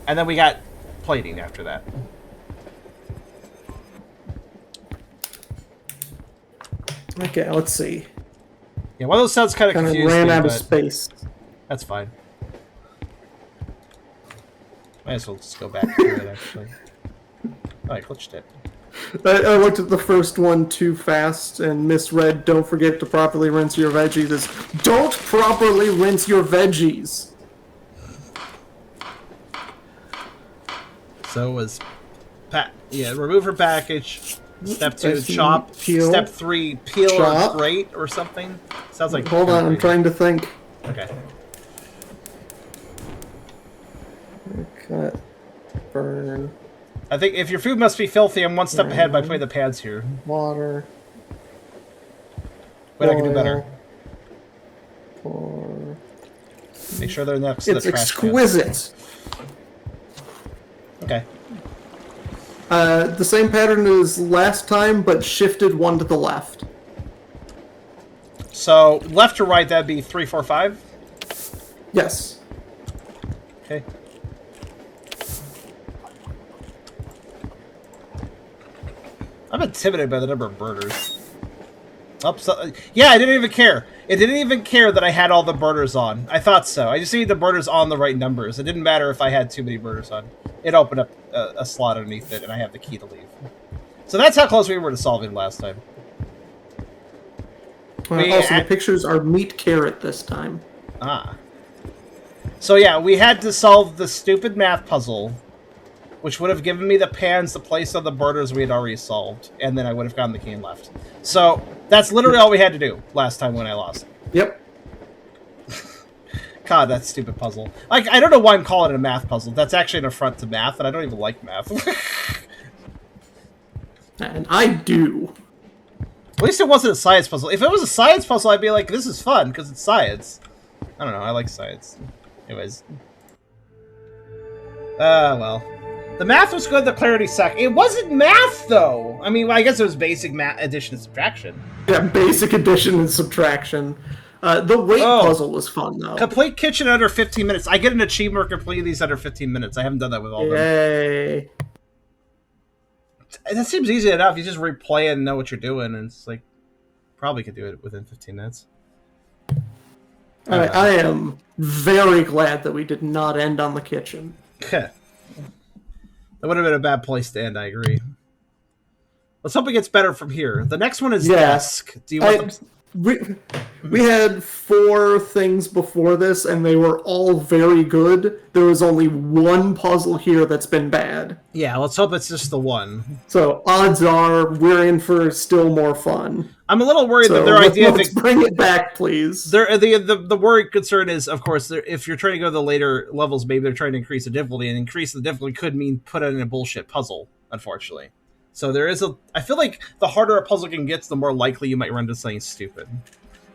And then we got plating after that. Okay, let's see. Yeah, one of those sounds kind of confusing. Ran out of space. That's fine. Might as well just go back to it, actually. Oh, I glitched it. I looked at the first one too fast and misread, don't forget to properly rinse your veggies. As, don't properly rinse your veggies! So was... remove her package. Step 2, see. chop. Peel. Step 3, peel Chop. or grate or something. Sounds like... Hold on, I'm trying to think. Okay. Cut. Burn. I think if your food must be filthy, I'm one step ahead by putting the pads here. Water. Wait, I can do better. Pour. Make sure they're next to the It's trash exquisite. can. Okay. The same pattern as last time, but shifted one to the left. So, left to right, that'd be 3, 4, 5? Yes. Okay. I'm intimidated by the number of burners. Yeah, I didn't even care. It didn't even care that I had all the burners on. I thought so. I just needed the burners on the right numbers. It didn't matter if I had too many burners on. It opened up a slot underneath it, and I have the key to leave. So that's how close we were to solving last time. Also, the pictures are meat carrot this time. Ah. So yeah, we had to solve the stupid math puzzle, which would have given me the pans to place on the burners we had already solved, and then I would have gotten the key and left. So that's literally all we had to do last time when I lost. Yep. God, that stupid puzzle. Like, I don't know why I'm calling it a math puzzle. That's actually an affront to math, and I don't even like math. And I do. At least it wasn't a science puzzle. If it was a science puzzle, I'd be like, this is fun, because it's science. I don't know, I like science. Anyways. Well. The math was good, the clarity sucked. It wasn't math, though! I mean, well, I guess it was basic math, addition and subtraction. Yeah, basic addition and subtraction. The weight puzzle was fun, though. Complete kitchen under 15 minutes. I get an achievement for completing these under 15 minutes. I haven't done that with all of them. Yay. That seems easy enough. You just replay it and know what you're doing, and it's like, probably could do it within 15 minutes. I am very glad that we did not end on the kitchen. That would have been a bad place to end, I agree. Let's hope it gets better from here. The next one is desk. Do you want we had 4 things before this, and they were all very good. There was only one puzzle here that's been bad. Yeah, let's hope it's just the one. So odds are we're in for still more fun. I'm a little worried that their idea... Let's bring it back, please. The worry concern is, of course, if you're trying to go to the later levels, maybe they're trying to increase the difficulty, and increase the difficulty could mean put in a bullshit puzzle, unfortunately. So there is I feel like the harder a puzzle can get, the more likely you might run into something stupid.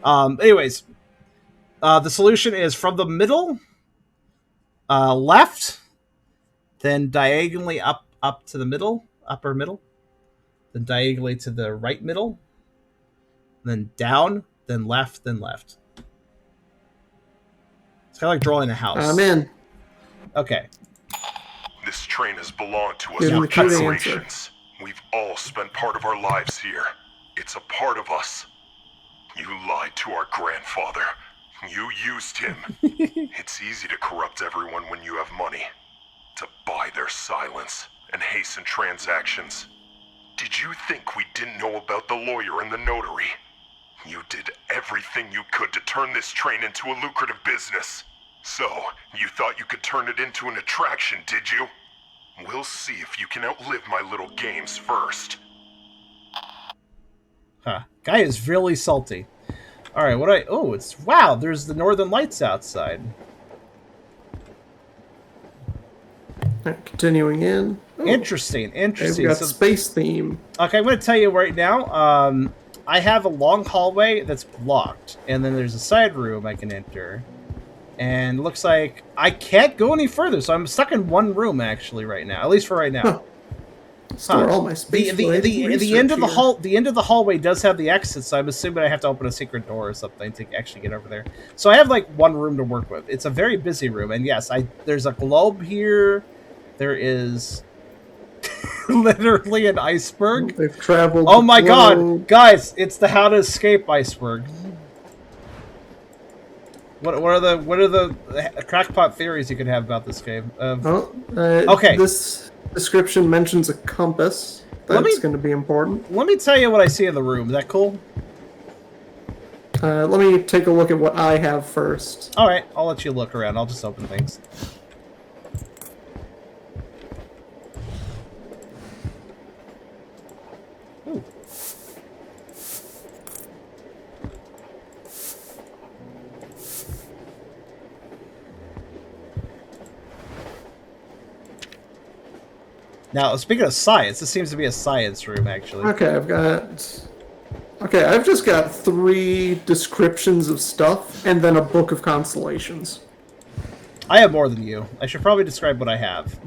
Anyways, the solution is from the middle, left, then diagonally up up to the middle, upper middle, then diagonally to the right middle, then down, then left, then left. It's kind of like drawing a house. I'm in. Okay. This train has belonged to us Give for me the cue to generations. We've all spent part of our lives here. It's a part of us. You lied to our grandfather. You used him. It's easy to corrupt everyone when you have money. To buy their silence and hasten transactions. Did you think we didn't know about the lawyer and the notary? You did everything you could to turn this train into a lucrative business. So, you thought you could turn it into an attraction, did you? We'll see if you can outlive my little games first. Huh. Guy is really salty. Alright, oh, it's... Wow, there's the northern lights outside. Right, continuing in. Oh, Interesting. we've got space theme. Okay, I'm going to tell you right now, I have a long hallway that's blocked, and then there's a side room I can enter. And it looks like I can't go any further, so I'm stuck in one room, actually, right now. At least for right now. Huh. Store all my space the end of the end of the hallway does have the exit, so I'm assuming I have to open a secret door or something to actually get over there. So I have like one room to work with. It's a very busy room, and yes, there's a globe here. There is literally an iceberg. They've traveled. Oh my god, guys! It's the How to Escape iceberg. What are the crackpot theories you could have about this game? Okay. This description mentions a compass. That's going to be important. Let me tell you what I see in the room. Is that cool? Let me take a look at what I have first. All right, I'll let you look around. I'll just open things. Ooh. Now, speaking of science, this seems to be a science room, actually. Okay, I've just got 3 descriptions of stuff, and then a book of constellations. I have more than you. I should probably describe what I have.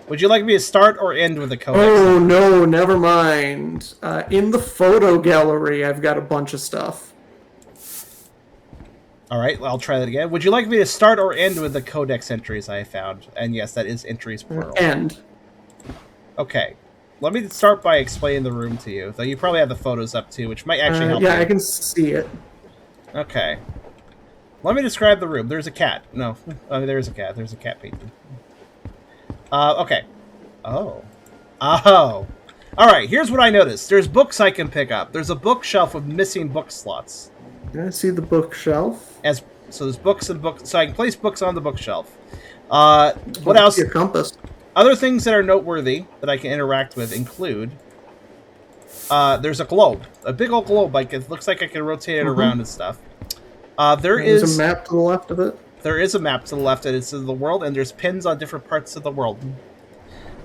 Would you like me to start or end with a codex? Oh, no, never mind. In the photo gallery, I've got a bunch of stuff. Alright, well, I'll try that again. Would you like me to start or end with the codex entries I found? And yes, that is entries plural. End. Okay. Let me start by explaining the room to you, though you probably have the photos up too, which might actually help Yeah, you. I can see it. Okay. Let me describe the room. There's a cat. No. There is a cat. There's a cat painting. Okay. Oh. Oh. Alright, here's what I noticed. There's books I can pick up. There's a bookshelf with missing book slots. I see the bookshelf. So there's books and books. So I can place books on the bookshelf. What else? Your compass. Other things that are noteworthy that I can interact with include... there's a globe. A big old globe. Like, it looks like I can rotate it around and stuff. There's a map to the left of it. There is a map to the left, and it's in the world, and there's pins on different parts of the world.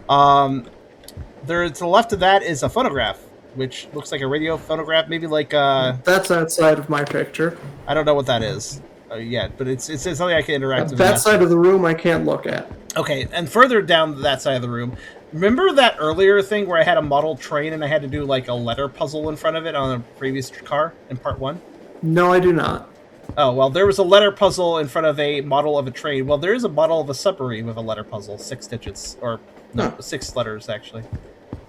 There to the left of that is a phonograph, which looks like a radio phonograph, maybe like That's outside of my picture. I don't know what that is yet, but it's something I can interact with. That side of the room I can't look at. Okay, and further down that side of the room, remember that earlier thing where I had a model train and I had to do like a letter puzzle in front of it on a previous car in part 1? No, I do not. Oh, well, there was a letter puzzle in front of a model of a train. Well, there is a model of a submarine with a letter puzzle, 6 digits, or no, 6 letters, actually.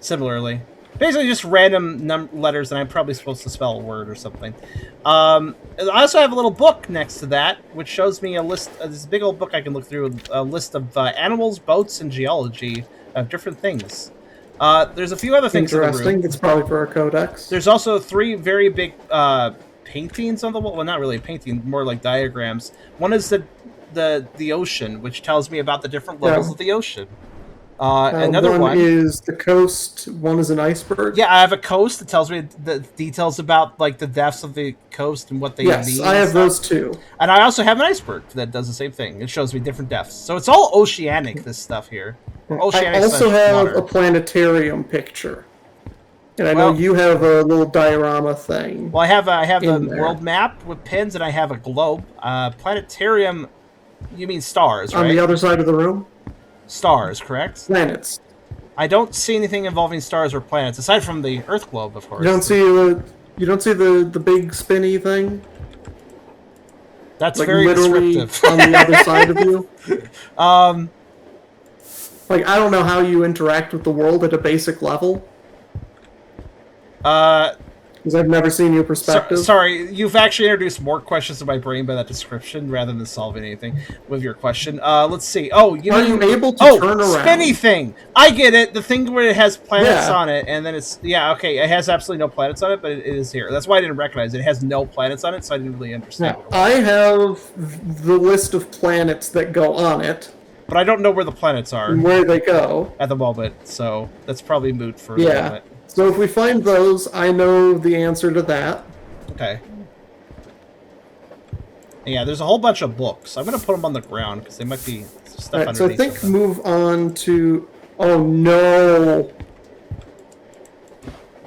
Similarly. Basically just random letters, and I'm probably supposed to spell a word or something. I also have a little book next to that, which shows me a list, this big old book I can look through, a list of animals, boats, and geology of different things. There's a few other things in the room. Interesting. It's probably for a codex. There's also 3 very big paintings on the wall. Well, not really a painting, more like diagrams. One is the ocean, which tells me about the different levels of the ocean. Another one is the coast. One is an iceberg. Yeah, I have a coast that tells me the details about like the depths of the coast and what they mean. Yes, I have those too. And I also have an iceberg that does the same thing. It shows me different depths. So it's all oceanic, this stuff here. Oceanic. I also have water. a planetarium picture. And I know you have a little diorama thing. Well, I have a world map with pins, and I have a globe. Planetarium, you mean stars, right? On the other side of the room? Stars, correct? Planets. I don't see anything involving stars or planets, aside from the Earth globe, of course. You don't see the big spinny thing? That's Like very literally descriptive. on the other side of you? Like, I don't know how you interact with the world at a basic level. Because I've never seen your perspective. Sorry, you've actually introduced more questions to my brain by that description rather than solving anything with your question. Let's see. Oh, you Are mean... you able to turn around? Spinny thing! I get it. The thing where it has planets Yeah. on it, and then it's... Yeah, okay, it has absolutely no planets on it, but it is here. That's why I didn't recognize it. It has no planets on it, so I didn't really understand Now, what it was. I have the list of planets that go on it, But I don't know where the planets are and where they go. at the moment, so that's probably moot for the Yeah. moment. So if we find those, I know the answer to that. Okay. Yeah, there's a whole bunch of books. I'm going to put them on the ground, because they might be stuff Alright, so I underneath think them. move on to... Oh no!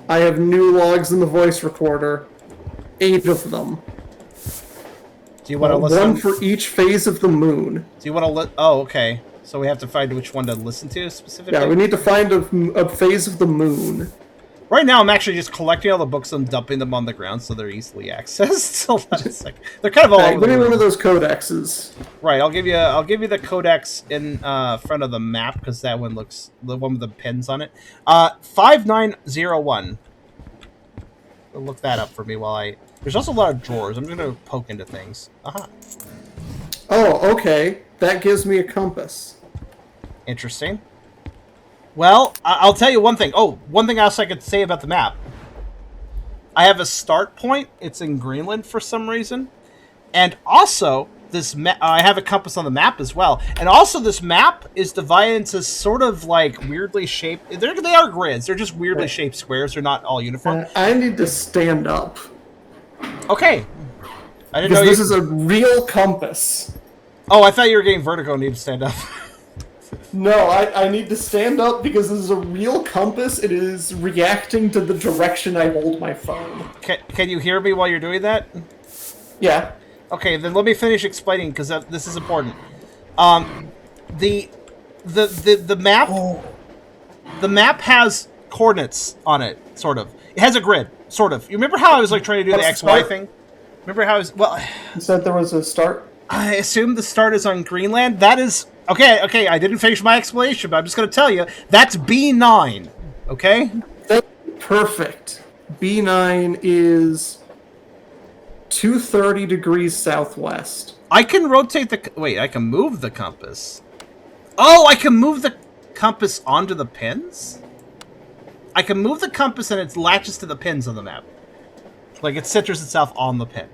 I have new logs in the voice recorder. 8 of them. Do you want to listen? One for each phase of the moon. Do you want to Oh, okay. So we have to find which one to listen to specifically? Yeah, we need to find a phase of the moon. Right now, I'm actually just collecting all the books and dumping them on the ground so they're easily accessed. Hold on a second. They're kind of all over Give the me one room. of those codexes. Right, I'll give you the codex in front of the map because that one looks the one with the pins on it. 5901. Look that up for me while I. There's also a lot of drawers. I'm gonna poke into things. Oh, okay. That gives me a compass. Interesting. Well, I'll tell you one thing. Oh, one thing else I could say about the map. I have a start point. It's in Greenland for some reason. And also, I have a compass on the map as well. And also, this map is divided into sort of like weirdly shaped... They are grids. They're just weirdly shaped squares. They're not all uniform. I need to stand up. Okay. I didn't know Because this is a real compass. Oh, I thought you were getting vertigo and needed to stand up. No, I need to stand up because this is a real compass. It is reacting to the direction I hold my phone. Can you hear me while you're doing that? Yeah. Okay, then let me finish explaining because this is important. The map, the map has coordinates on it, sort of. It has a grid, sort of. You remember how I was like trying to do the XY thing? Remember how I was? Well, you said there was a start. I assume the start is on Greenland. That is okay. Okay, I didn't finish my explanation, but I'm just going to tell you that's B9. Okay. That's perfect. B9 is 230 degrees southwest. I can rotate the... Wait, I can move the compass. Oh, I can move the compass onto the pins? I can move the compass and it latches to the pins on the map. Like, it centers itself on the pin.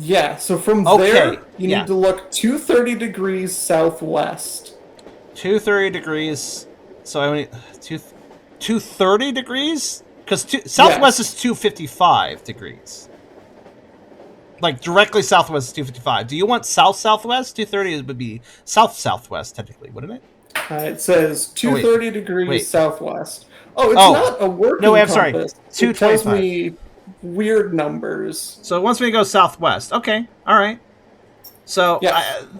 Yeah, so from there, you need to look 230 degrees southwest. 230 degrees... So I need... 230 degrees? Because southwest is 255 degrees. Like, directly southwest is 255. Do you want south-southwest? 230 would be south-southwest, technically, wouldn't it? It says 230 degrees southwest. Oh, it's not a working compass. Sorry. 225. It tells me weird numbers. So it wants me to go southwest. Okay, all right. So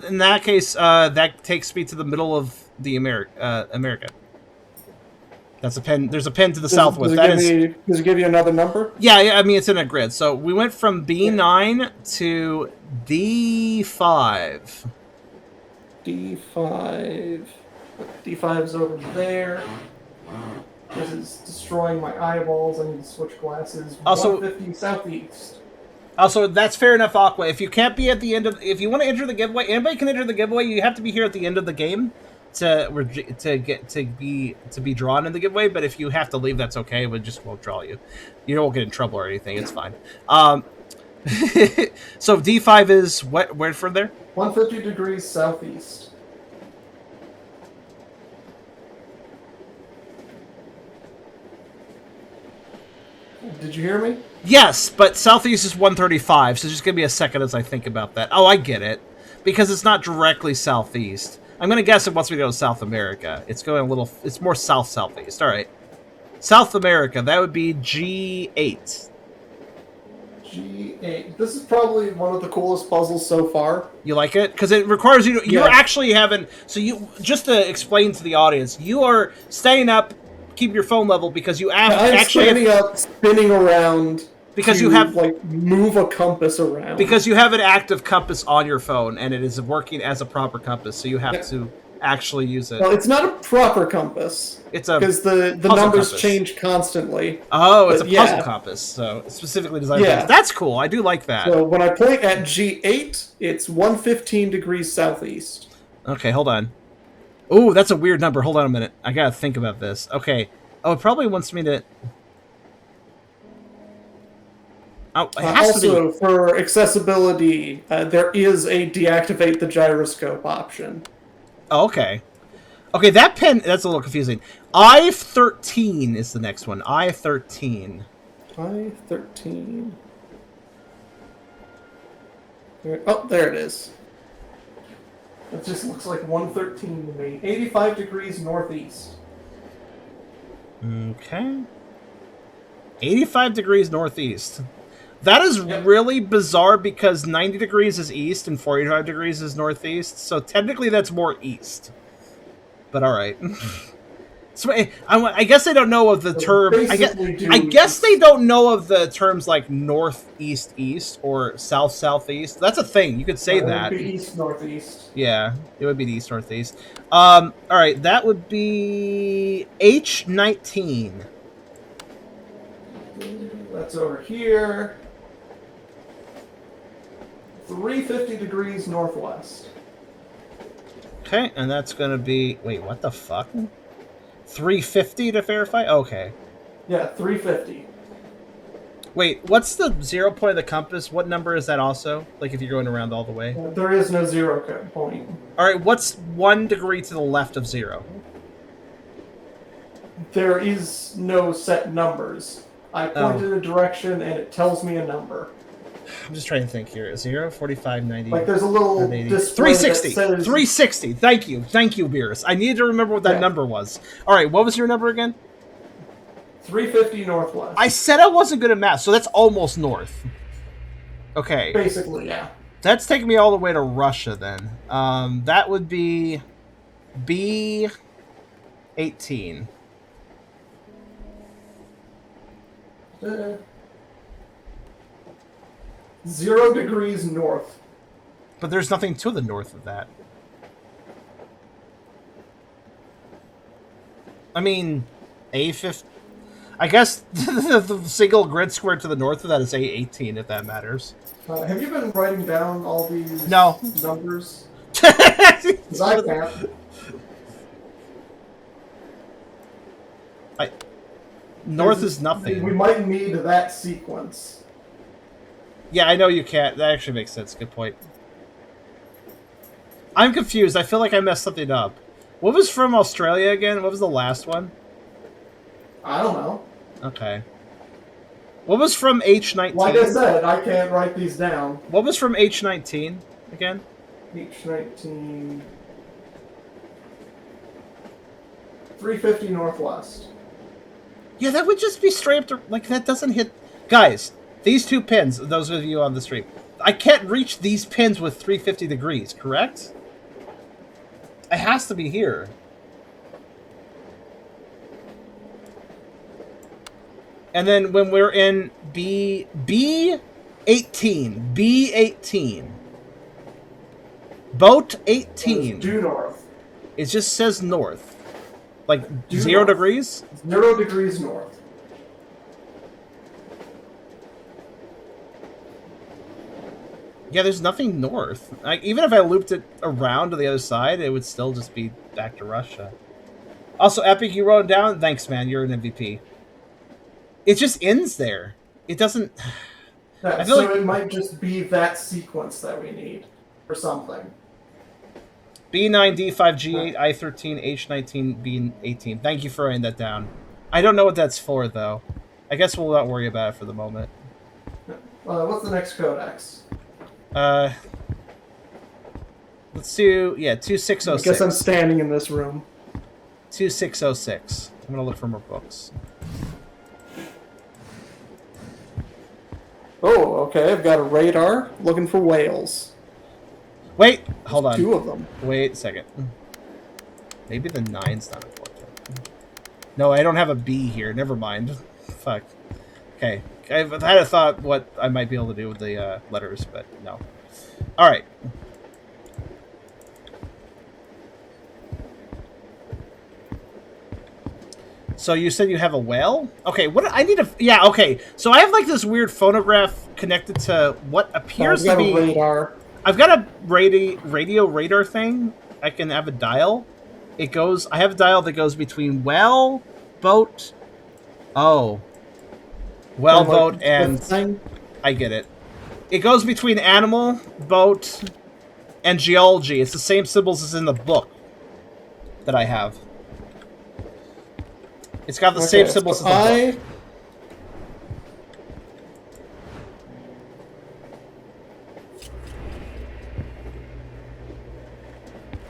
in that case, that takes me to the middle of the America. That's a pin. There's a pin to the southwest. Does it give you another number? Yeah, I mean, it's in a grid. So we went from B9 to D5. D5. D5 is over there. This is destroying my eyeballs. I need to switch glasses. Also, 150 southeast. Also, that's fair enough, Aqua. If you can't be at the end of... If you want to enter the giveaway, anybody can enter the giveaway. You have to be here at the end of the game to be drawn in the giveaway. But if you have to leave, that's okay. We just won't draw you. You won't get in trouble or anything. It's fine. So D5 is what? Where from there? 150 degrees southeast. Did you hear me? Yes, but southeast is 135, so just give me a second as I think about that. Oh, I get it. Because it's not directly southeast. I'm going to guess it wants me to go to South America. It's going a little... It's more south-southeast. All right. South America, that would be G8. G8. This is probably one of the coolest puzzles so far. You like it? Because it requires you to... You're Yeah. actually having... So you... Just to explain to the audience, you are staying up, keep your phone level, because you have... I'm actually standing up, spinning around... Because to, you have... like, move a compass around. Because you have an active compass on your phone, and it is working as a proper compass, so you have to actually use it. Well, it's not a proper compass. It's a because the numbers change constantly. Oh, it's a puzzle yeah. compass, so it's specifically designed for Yeah. this. That's cool. I do like that. So when I point at G8, it's 115 degrees southeast. Okay, hold on. Ooh, that's a weird number. Hold on a minute. I gotta think about this. Okay. Oh, it probably wants me to... Oh, it has to Also, be... for accessibility, there is a deactivate the gyroscope option. Oh, okay. Okay, that pin... That's a little confusing. I-13 is the next one. I-13. I-13. Oh, there it is. It just looks like 113 to me. 85 degrees northeast. Okay. 85 degrees northeast. That is really bizarre because 90 degrees is east and 45 degrees is northeast, so technically that's more east. But alright. So, I guess they don't know of the term... I guess they don't know of the terms like northeast-east or south-southeast. That's a thing. You could say that. It would be east-northeast. Yeah, it would be the east-northeast. Alright, that would be... H19. That's over here. 350 degrees northwest. Okay, and that's going to be... Wait, what the fuck? 350 to verify? Okay. Yeah, 350. Wait, what's the 0 point of the compass? What number is that also? Like if you're going around all the way? There is no 0 point. Alright, what's 1 degree to the left of 0? There is no set numbers. I point in a direction and it tells me a number. I'm just trying to think here. 0, 45, 90... Like there's a little display 360! that says... 360! Thank you. Thank you, Beerus. I needed to remember what that number was. Alright, what was your number again? 350 northwest. I said I wasn't good at math, so that's almost north. Okay. Basically, yeah. That's taking me all the way to Russia, then. That would be... B18. 0 degrees north. But there's nothing to the north of that. I mean, A15... I guess the single grid square to the north of that is A18, if that matters. Have you been writing down all these numbers? 'Cause I can't. North is nothing. We might need that sequence. Yeah, I know you can't. That actually makes sense. Good point. I'm confused. I feel like I messed something up. What was from Australia again? What was the last one? I don't know. Okay. What was from H19? Like I said, I can't write these down. What was from H19 again? H19... 350 northwest. Yeah, that would just be straight up... Like, that doesn't hit... Guys, these two pins, those of you on the stream, I can't reach these pins with 350 degrees, correct? It has to be here. And then when we're in B18, B18, boat 18, due north. It just says north, like Due 0 north. degrees. 0 degrees north. Yeah, there's nothing north. Even if I looped it around to the other side, it would still just be back to Russia. Also, Epic, you wrote it down. Thanks, man. You're an MVP. It just ends there. It doesn't... Yeah, so it might just be that sequence that we need, or something. B9, D5, G8, I13, H19, B18. Thank you for writing that down. I don't know what that's for, though. I guess we'll not worry about it for the moment. What's the next codex? Let's do... Yeah, 2606. I guess I'm standing in this room. 2606. I'm going to look for more books. Oh, Okay, I've got a radar looking for whales. Wait, hold on. 2 of them. Wait a second. Maybe the 9's not important. No, I don't have a B here. Never mind. Fuck. Okay. I've had a thought what I might be able to do with the letters, but no. Alright. So you said you have a whale? Okay, what I need to... Yeah, okay. So I have like this weird phonograph connected to what appears to be... I've got a radar. I've got a radio radar thing. I can have a dial. It goes... I have a dial that goes between well, boat... Oh. Well, boat, and... I get it. It goes between animal, boat, and geology. It's the same symbols as in the book that I have. It's got the same symbols as the book.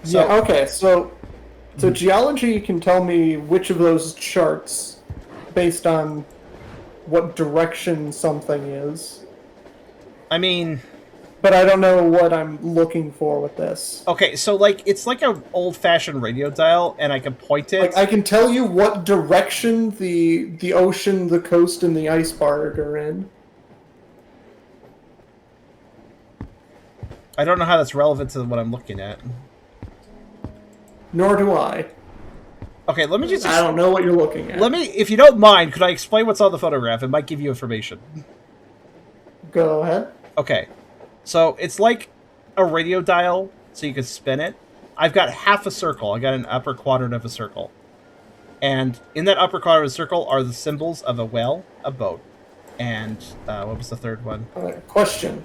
So, yeah, okay, so geology can tell me which of those charts, based on what direction something is. I mean... But I don't know what I'm looking for with this. Okay, so, like, it's like an old-fashioned radio dial, and I can point it... Like, I can tell you what direction the ocean, the coast, and the iceberg are in. I don't know how that's relevant to what I'm looking at. Nor do I. Okay, let me just... I don't know what you're looking at. Let me, if you don't mind, could I explain what's on the photograph? It might give you information. Go ahead. Okay. So, it's like a radio dial, so you can spin it. I've got half a circle. I got an upper quadrant of a circle. And in that upper quadrant of a circle are the symbols of a well, a boat, and what was the third one? Question.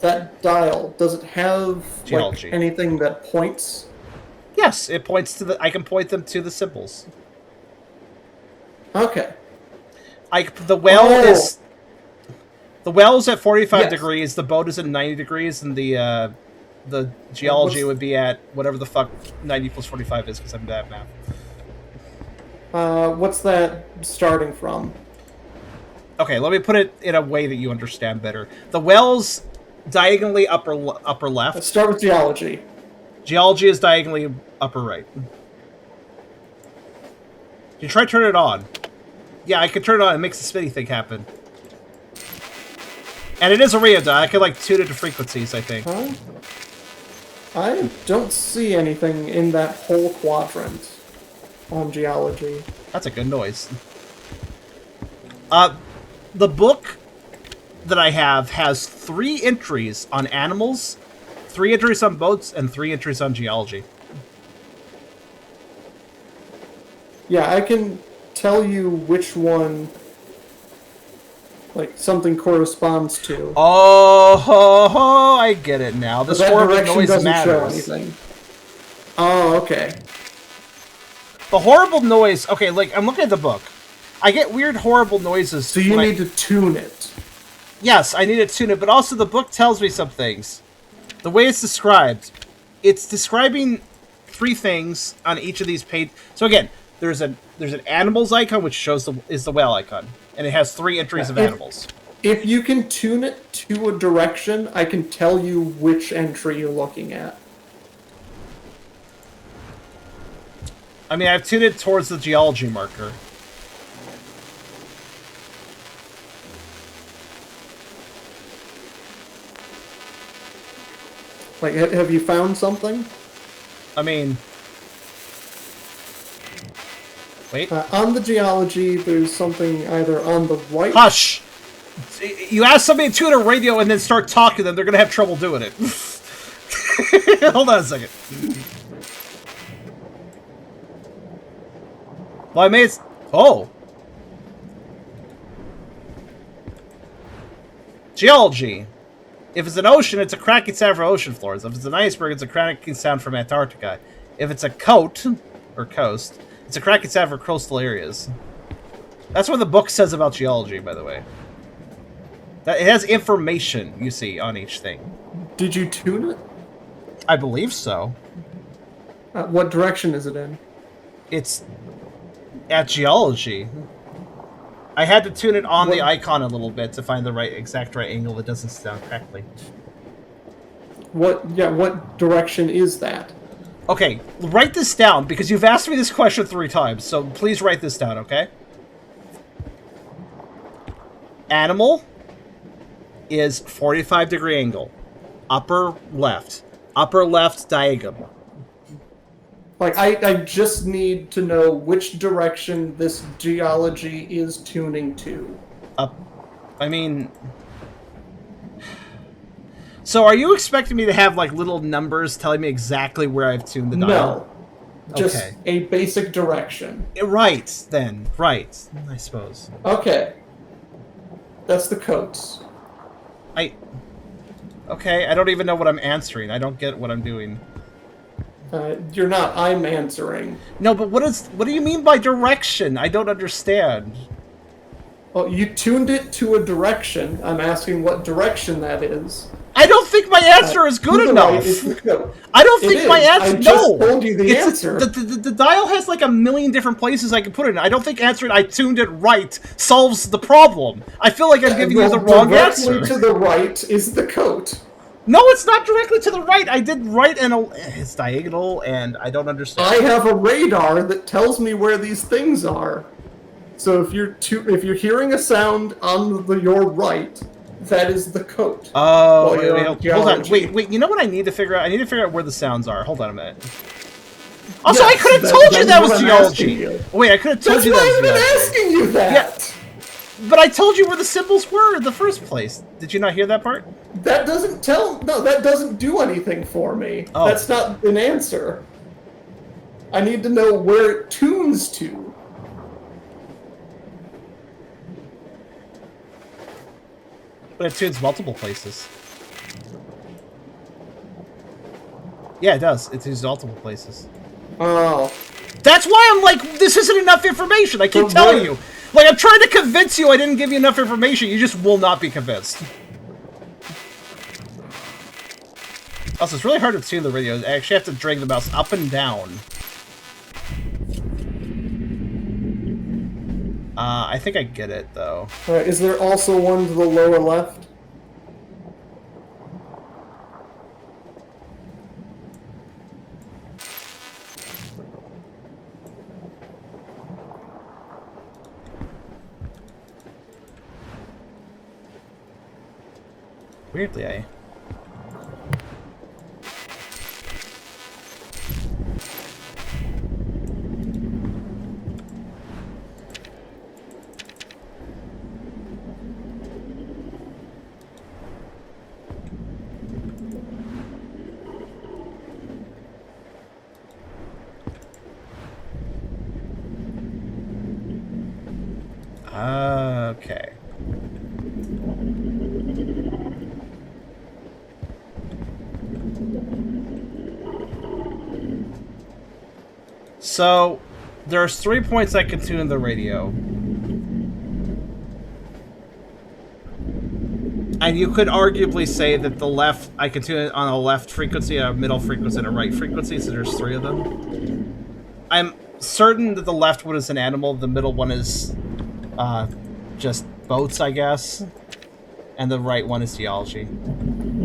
That dial, does it have Geology. Like, anything that points? Yes, it points to the... I can point them to the symbols. Okay. The well is... The well's at 45 yes. degrees, the boat is at 90 degrees, and the geology would be at whatever the fuck 90 plus 45 is, because I'm bad at math. What's that starting from? Okay, let me put it in a way that you understand better. The well's diagonally upper left. Let's start with geology. Geology is diagonally upper right. You try to turn it on. Yeah, I can turn it on. It makes the spinny thing happen. And it is a radio dial. I can, like, tune it to frequencies, I think. Huh? I don't see anything in that whole quadrant on geology. That's a good noise. The book that I have has 3 entries on animals, 3 entries on boats, and 3 entries on geology. Yeah, I can tell you which one... like, something corresponds to. Oh, I get it now. This horrible noise doesn't matters. show anything. Oh, okay. The horrible noise... Okay, like, I'm looking at the book. I get weird, horrible noises. So you need to tune it. Yes, I need to tune it, but also the book tells me some things. The way it's described, it's describing 3 things on each of these pages. So again, there's an animals icon, which shows is the whale icon. And it has 3 entries of animals. If you can tune it to a direction, I can tell you which entry you're looking at. I mean, I've tuned it towards the geology marker. Like, have you found something? I mean... Wait. On the geology, there's something either on the right... Hush! You ask somebody to tune a radio and then start talking to them, they're gonna have trouble doing it. Hold on a second. Well, I made it... Oh! Geology. If it's an ocean, it's a cracking sound from ocean floors. If it's an iceberg, it's a cracking sound from Antarctica. If it's a coast, it's a cracking sound for coastal areas. That's what the book says about geology, by the way. It has information, you see, on each thing. Did you tune it? I believe so. What direction is it in? It's at geology. I had to tune it on the icon a little bit to find the exact right angle that doesn't sound correctly. What direction is that? Okay, write this down, because you've asked me this question 3 times, so please write this down, okay? Animal is 45-degree angle. Upper left diagonal. Like, I just need to know which direction this geology is tuning to. I mean... So are you expecting me to have, like, little numbers telling me exactly where I've tuned the dial? No. Just a basic direction. Right, then. Right, I suppose. Okay. That's the coats. Okay, I don't even know what I'm answering. I don't get what I'm doing. You're not. I'm answering. No, but what do you mean by direction? I don't understand. Well, you tuned it to a direction. I'm asking what direction that is. I don't think my answer is good enough. Right is the code. I don't think my answer. I just told you the answer. The dial has like a million different places I can put it in. I don't think answering "I tuned it right" solves the problem. I feel like I'm giving you the wrong answer. Directly to the right is the coat. No, it's not directly to the right. I did right and it's diagonal, and I don't understand. I have a radar that tells me where these things are. So if you're hearing a sound on your right, that is the coat. Oh, hold on. Wait. You know what I need to figure out? I need to figure out where the sounds are. Hold on a minute. Also, yes, I could have told you that was geology. Wait, I could have told you that was geology. That's why I've been asking you that. Yeah. But I told you where the symbols were in the first place. Did you not hear that part? That doesn't that doesn't do anything for me. Oh. That's not an answer. I need to know where it tunes to. But it tunes multiple places. Yeah, it does. It tunes multiple places. Oh. That's why I'm like, this isn't enough information. I keep telling you. Like, I'm trying to convince you I didn't give you enough information. You just will not be convinced. Also, it's really hard to tune the radio. I actually have to drag the mouse up and down. I think I get it, though. Alright, is there also one to the lower left? Weirdly, okay. So, there's 3 points I can tune in the radio. And you could arguably say that the left, I can tune it on a left frequency, a middle frequency, and a right frequency, so there's 3 of them. I'm certain that the left one is an animal, the middle one is just boats, I guess. And the right one is geology.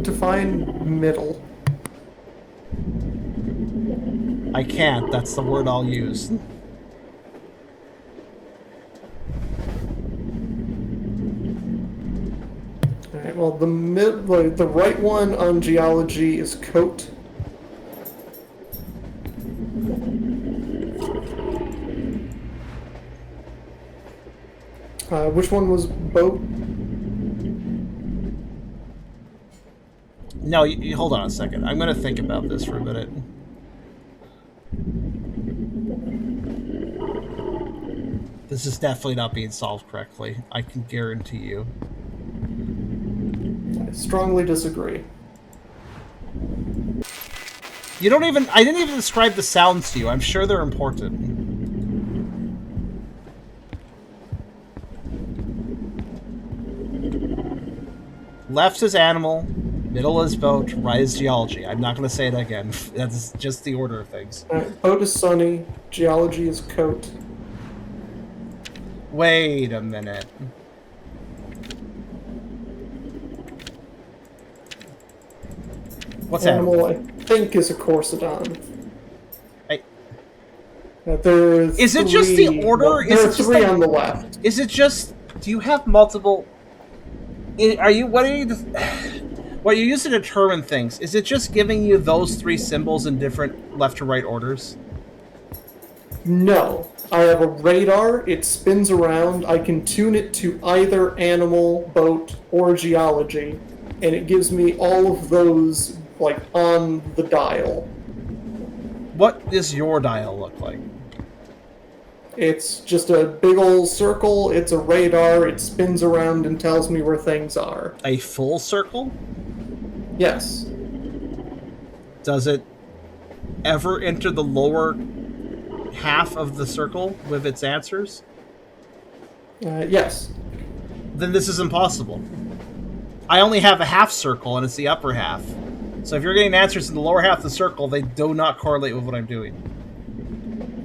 Define middle. I can't. That's the word I'll use. Alright, well, the right one on geology is coat. Which one was boat? No, you hold on a second. I'm going to think about this for a minute. This is definitely not being solved correctly. I can guarantee you. I strongly disagree. You don't even... I didn't even describe the sounds to you. I'm sure they're important. Left is animal, middle is boat, right is geology. I'm not going to say it again. That's just the order of things. Boat is sunny, geology is coat. Wait a minute. What's animal happening? I think is a Corsidon. Hey. Is it just the order? Well, there are is it three on the left. Is it just? Do you have multiple? Are you? What are you? What you use to determine things? Is it just giving you those three symbols in different left to right orders? No. I have a radar, it spins around, I can tune it to either animal, boat, or geology, and it gives me all of those, like, on the dial. What does your dial look like? It's just a big old circle, it's a radar, it spins around and tells me where things are. A full circle? Yes. Does it ever enter the lower half of the circle with its answers? Yes. Then this is impossible. I only have a half circle, and it's the upper half. So if you're getting answers in the lower half of the circle, they do not correlate with what I'm doing.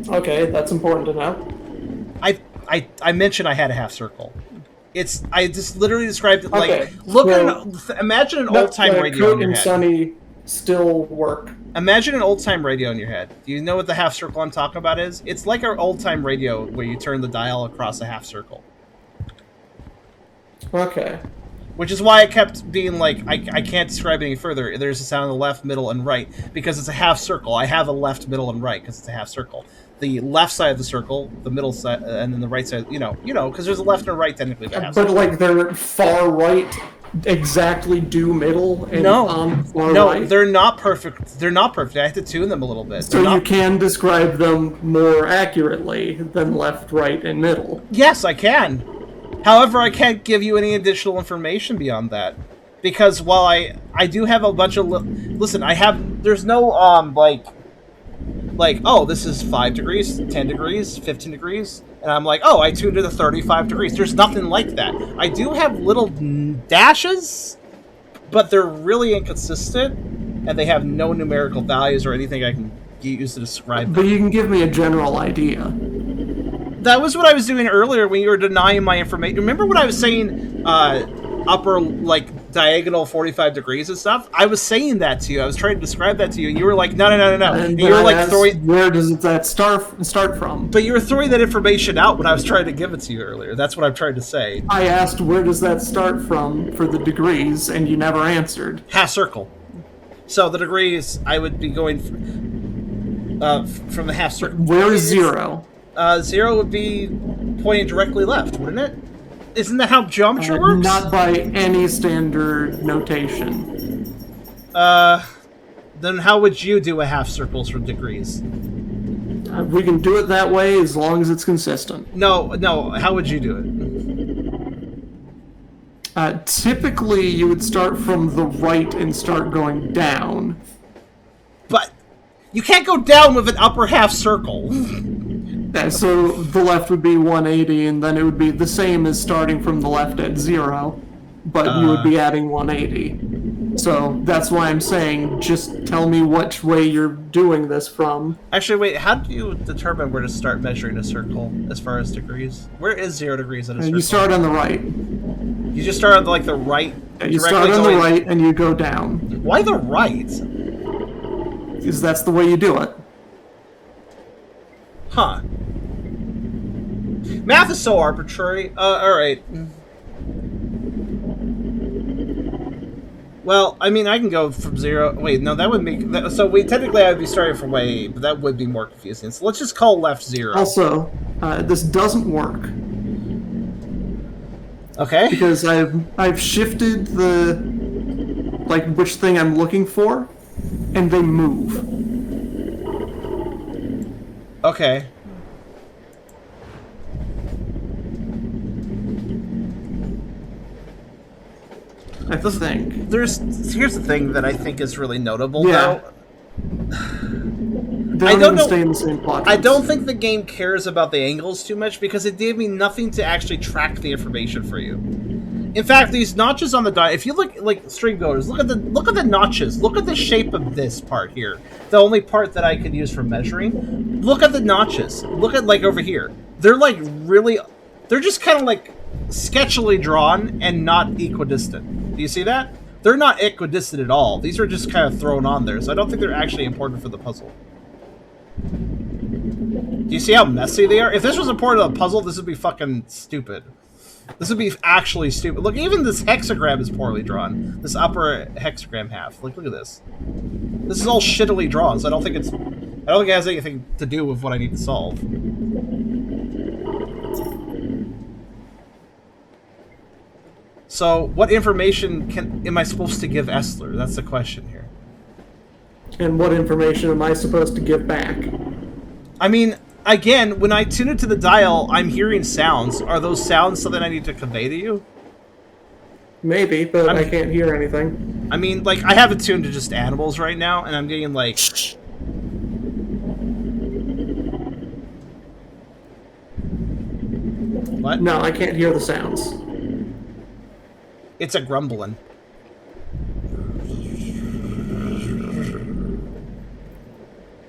Okay, that's important to know. I mentioned I had a half circle. I just literally described it like, Okay, imagine an old-time radio in your and head. Sunny still work. Imagine an old-time radio in your head. Do you know what the half circle I'm talking about is? It's like our old-time radio where you turn the dial across a half circle. Okay. Which is why I kept being like, I can't describe it any further. There's a sound on the left, middle, and right, because it's a half circle. I have a left, middle, and right, because it's a half circle. The left side of the circle, the middle side, and then the right side, you know, because there's a left and a right technically. But like they're far right, exactly due middle, and on far right? No, they're not perfect. They're not perfect. I have to tune them a little bit. So you can describe them more accurately than left, right, and middle. Yes, I can. However, I can't give you any additional information beyond that. Because while I do have a bunch of... Listen, there's no, like, oh, this is 5 degrees, 10 degrees, 15 degrees. And I'm like, oh, I tuned to the 35 degrees. There's nothing like that. I do have little dashes, but they're really inconsistent. And they have no numerical values or anything I can use to describe them. But you can give me a general idea. That was what I was doing earlier when you were denying my information. Remember when I was saying upper, like, diagonal 45 degrees and stuff? I was saying that to you. I was trying to describe that to you, and you were like, no. And you were like throwing... Where does that start from? But you were throwing that information out when I was trying to give it to you earlier. That's what I'm trying to say. I asked where does that start from for the degrees, and you never answered. Half circle. So the degrees, I would be going from the half circle. Where is 0? 0 would be pointing directly left, wouldn't it? Isn't that how geometry works? Not by any standard notation. Then how would you do a half circles from degrees? We can do it that way as long as it's consistent. No, how would you do it? Typically, you would start from the right and start going down. But you can't go down with an upper half circle. Yeah, so the left would be 180, and then it would be the same as starting from the left at 0, but you would be adding 180. So that's why I'm saying, just tell me which way you're doing this from. Actually, wait, how do you determine where to start measuring a circle as far as degrees? Where is 0 degrees in a circle? You start on the right. You just start on like the right. You start on the right and you go down. Why the right? Because that's the way you do it. Huh. Math is so arbitrary. Alright. Well, I mean, I can go from 0... Wait, no, that would make... So, technically, I would be starting from way 8, but that would be more confusing. So, let's just call left 0. Also, this doesn't work. Okay. Because I've shifted the... like, which thing I'm looking for, and they move. Okay. I think. Here's the thing that I think is really notable, Yeah. though. They don't even stay in the same plot. I don't think the game cares about the angles too much because it gave me nothing to actually track the information for you. In fact, these notches on the die, if you look like string builders, look at the notches. Look at the shape of this part here. The only part that I could use for measuring. Look at the notches. Look at like over here. They're like really they're just kind of like sketchily drawn and not equidistant. Do you see that? They're not equidistant at all. These are just kind of thrown on there, so I don't think they're actually important for the puzzle. Do you see how messy they are? If this was important to the puzzle, this would be fucking stupid. This would be actually stupid. Look, even this hexagram is poorly drawn. This upper hexagram half. Look at this. This is all shittily drawn, so I don't think it has anything to do with what I need to solve. So, what information am I supposed to give Essler? That's the question here. And what information am I supposed to give back? I mean, again, when I tune into the dial, I'm hearing sounds. Are those sounds something I need to convey to you? Maybe, but I can't hear anything. I mean, like, I have it tuned to just animals right now, and I'm getting, like... What? No, I can't hear the sounds. It's a grumbling.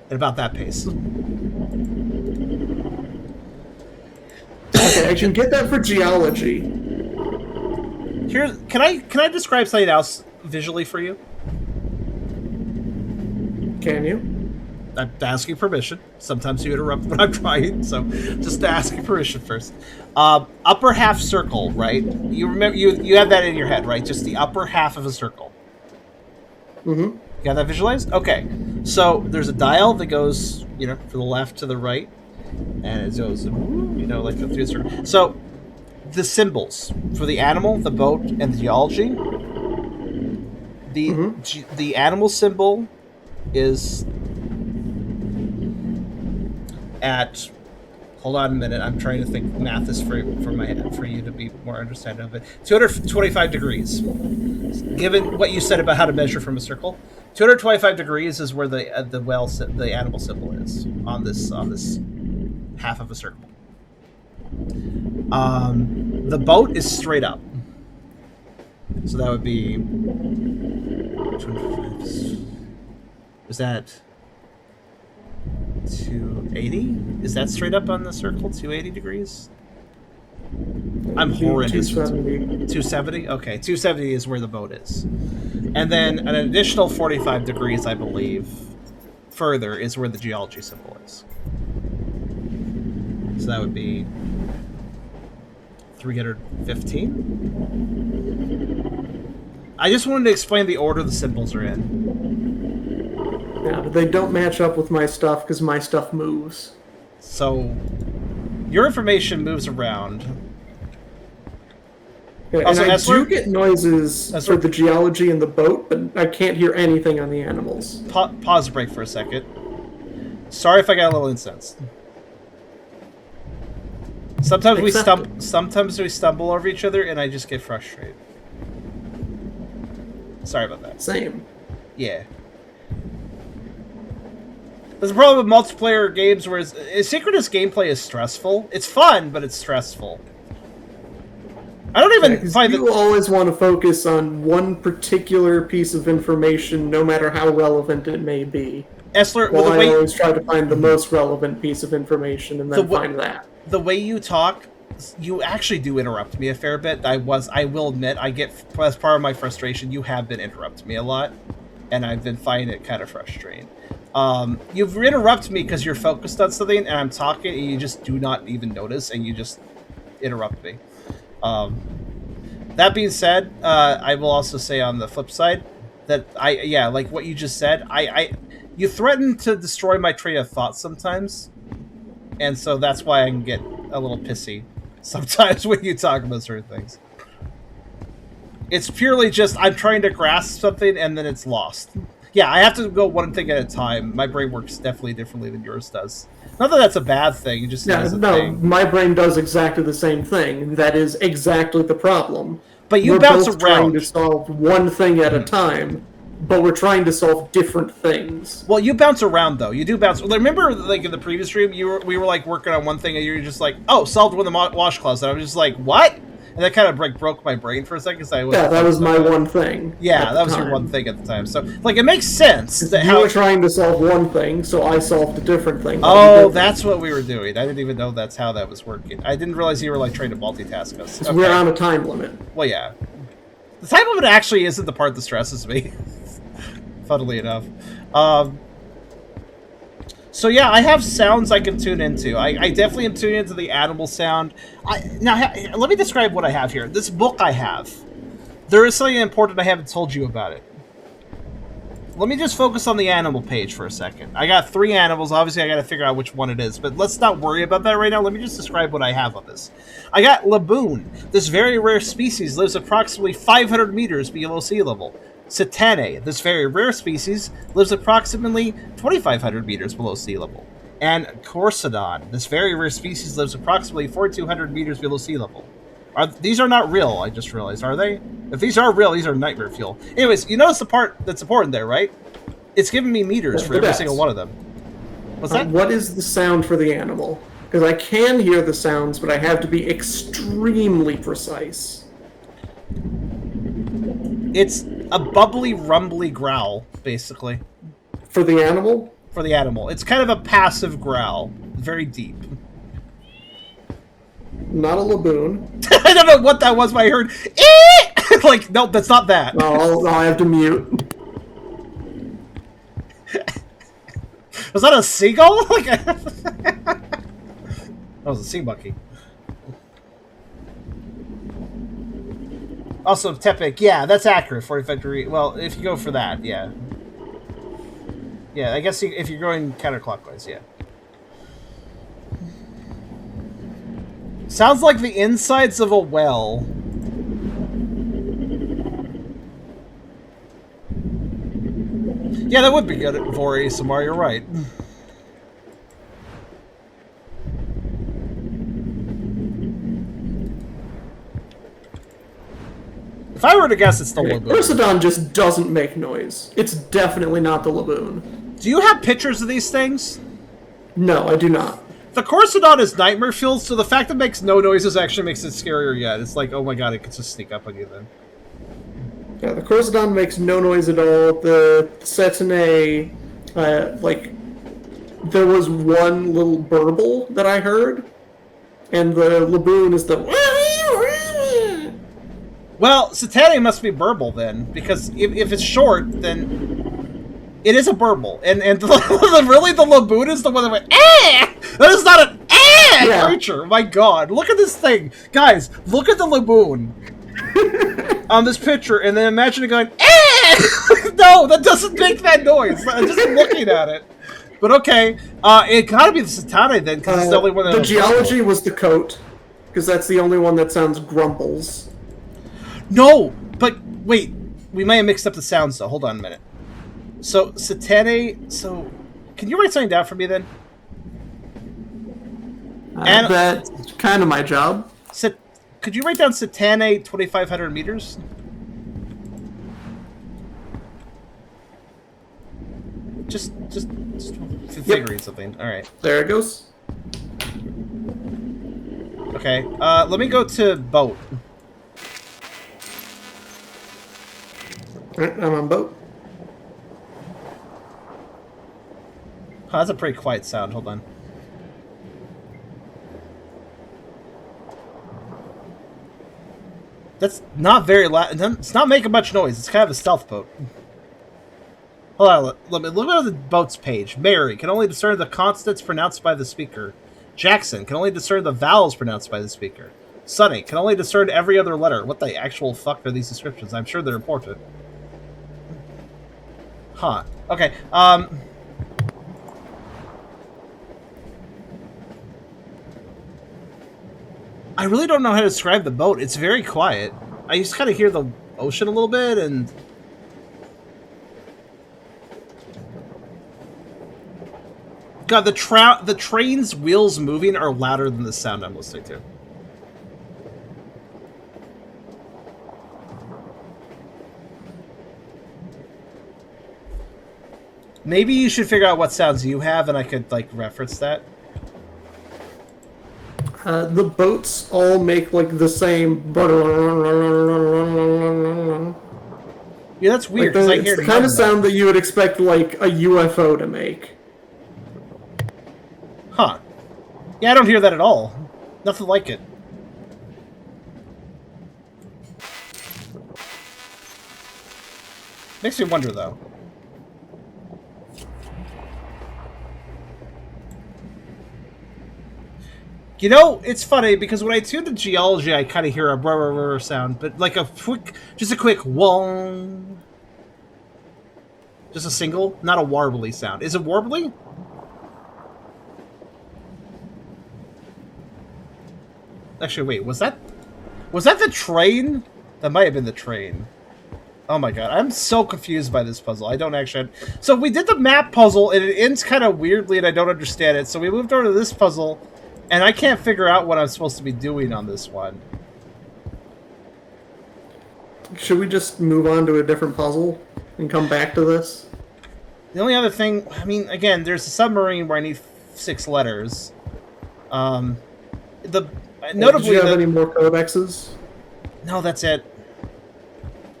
At about that pace. Okay, I can get that for geology. Here, can I describe something else visually for you? Can you? I'm asking permission. Sometimes you interrupt when I'm trying, so just asking permission first. Upper half circle, right? You remember you have that in your head, right? Just the upper half of a circle. Mm-hmm. You got that visualized? Okay. So there's a dial that goes, from the left to the right, and it goes, like through the circle. So the symbols for the animal, the boat, and the geology. The animal symbol is at. Hold on a minute. I'm trying to think. Math is for my head for you to be more understanding of it. 225 degrees. Given what you said about how to measure from a circle, 225 degrees is where the animal symbol is on this half of a circle. The boat is straight up, so that would be. 25. Is that 280? Is that straight up on the circle? 280 degrees? I'm horrendous. 270. 270? Okay, 270 is where the boat is. And then an additional 45 degrees, I believe, further is where the geology symbol is. So that would be 315? I just wanted to explain the order the symbols are in. Yeah, but they don't match up with my stuff because my stuff moves. So, your information moves around. Yeah, Also, and I Essler? do get noises for the geology and the boat, but I can't hear anything on the animals. Pause the break for a second. Sorry if I got a little incensed. Sometimes we stumble over each other, and I just get frustrated. Sorry about that. Same. Yeah. There's a problem with multiplayer games where asynchronous gameplay is stressful. It's fun, but it's stressful. I don't even find that you always want to focus on one particular piece of information, no matter how relevant it may be. Essler, well, I always try to find the most relevant piece of information and then find that. The way you talk, you actually do interrupt me a fair bit. I will admit, as part of my frustration, you have been interrupting me a lot, and I've been finding it kind of frustrating. You've interrupted me because you're focused on something, and I'm talking, and you just do not even notice, and you just interrupt me. That being said, I will also say on the flip side that like what you just said, you threaten to destroy my train of thought sometimes, and so that's why I can get a little pissy sometimes when you talk about certain things. It's purely just I'm trying to grasp something and then it's lost. Yeah, I have to go one thing at a time. My brain works definitely differently than yours does. Not that that's a bad thing. It just is a thing. My brain does exactly the same thing. That is exactly the problem. But you we're bounce both around. Trying to solve one thing at a time, but we're trying to solve different things. Well, you bounce around though. You do bounce. Remember, like in the previous stream, we were like working on one thing, and you were just like, "Oh, solved one of the washcloths," and I was just like, "What?" And that kind of broke my brain for a second. Cause that was my one thing. Yeah, that was your one thing at the time. So, like, it makes sense. That you were trying to solve one thing, so I solved a different thing. Oh, that's what we were doing. I didn't even know that's how that was working. I didn't realize you were, like, trying to multitask us. Okay. We're on a time limit. Well, yeah. The time limit actually isn't the part that stresses me. Funnily enough. So yeah, I have sounds I can tune into. I definitely am tuning into the animal sound. Now, let me describe what I have here. This book I have. There is something important I haven't told you about it. Let me just focus on the animal page for a second. I got 3 animals. Obviously, I got to figure out which one it is. But let's not worry about that right now. Let me just describe what I have on this. I got Laboon. This very rare species lives approximately 500 meters below sea level. Satane, this very rare species, lives approximately 2,500 meters below sea level. And Corsidon, this very rare species, lives approximately 4,200 meters below sea level. These are not real, I just realized, are they? If these are real, these are nightmare fuel. Anyways, you notice the part that's important there, right? It's giving me meters for every single one of them. What's that? What is the sound for the animal? Because I can hear the sounds, but I have to be extremely precise. It's a bubbly, rumbly growl, basically. For the animal? For the animal. It's kind of a passive growl. Very deep. Not a laboon. I don't know what that was, but I heard, "Eee!" Like, nope, that's not that. No, I have to mute. Was that a seagull? That was a sea monkey. Also, Tepic, yeah, that's accurate. 45 degree. Well, if you go for that, yeah. Yeah, I guess if you're going counterclockwise, yeah. Sounds like the insides of a well. Yeah, that would be good for ASMR, you're right. If I were to guess, it's the laboon. Corsidon just doesn't make noise. It's definitely not the laboon. Do you have pictures of these things? No, I do not. The Corsidon is nightmare fuel, so the fact that it makes no noises actually makes it scarier yet. It's like, oh my god, it could just sneak up on you then. Yeah, the Corsidon makes no noise at all. The Satane, like, there was one little burble that I heard, and the laboon is the... Well, Satane must be burble then, because if it's short, then it is a burble. And really the laboon is the one that went, eh! That is not an eh creature. My god, look at this thing. Guys, look at the laboon on this picture, and then imagine it going, eh! No, that doesn't make that noise. I'm just looking at it. But okay, it gotta be the Satane then, because it's the only one that... The geology was the coat, because that's the only one that sounds grumbles. No, but wait, we may have mixed up the sounds though. Hold on a minute. So Satane, so can you write something down for me then? That's kind of my job. Could you write down Satane 2,500 meters? Just figuring something. All right. There it goes. Okay. Let me go to boat. Alright, I'm on boat. Oh, that's a pretty quiet sound. Hold on. That's not very loud. It's not making much noise. It's kind of a stealth boat. Hold on. Let me look at the boat's page. Mary can only discern the consonants pronounced by the speaker. Jackson can only discern the vowels pronounced by the speaker. Sonny can only discern every other letter. What the actual fuck are these descriptions? I'm sure they're important. Huh. Okay. I really don't know how to describe the boat. It's very quiet. I just kind of hear the ocean a little bit, and... God, the train's wheels moving are louder than the sound I'm listening to. Maybe you should figure out what sounds you have, and I could, like, reference that. The boats all make like the same. Yeah, that's weird because I It's hear the kind of none sound that you would expect like a UFO to make. Huh. Yeah, I don't hear that at all. Nothing like it. Makes me wonder, though. You know, it's funny because when I tune to geology, I kind of hear a brr sound, but like just a quick wong. Just a single, not a warbly sound. Is it warbly? Actually, wait, was that the train? That might have been the train. Oh my god, I'm so confused by this puzzle. I don't actually... So we did the map puzzle, and it ends kind of weirdly, and I don't understand it. So we moved over to this puzzle, and I can't figure out what I'm supposed to be doing on this one. Should we just move on to a different puzzle and come back to this? The only other thing... I mean, again, there's a submarine where I need 6 letters. Notably, did you have any more codexes? No, that's it.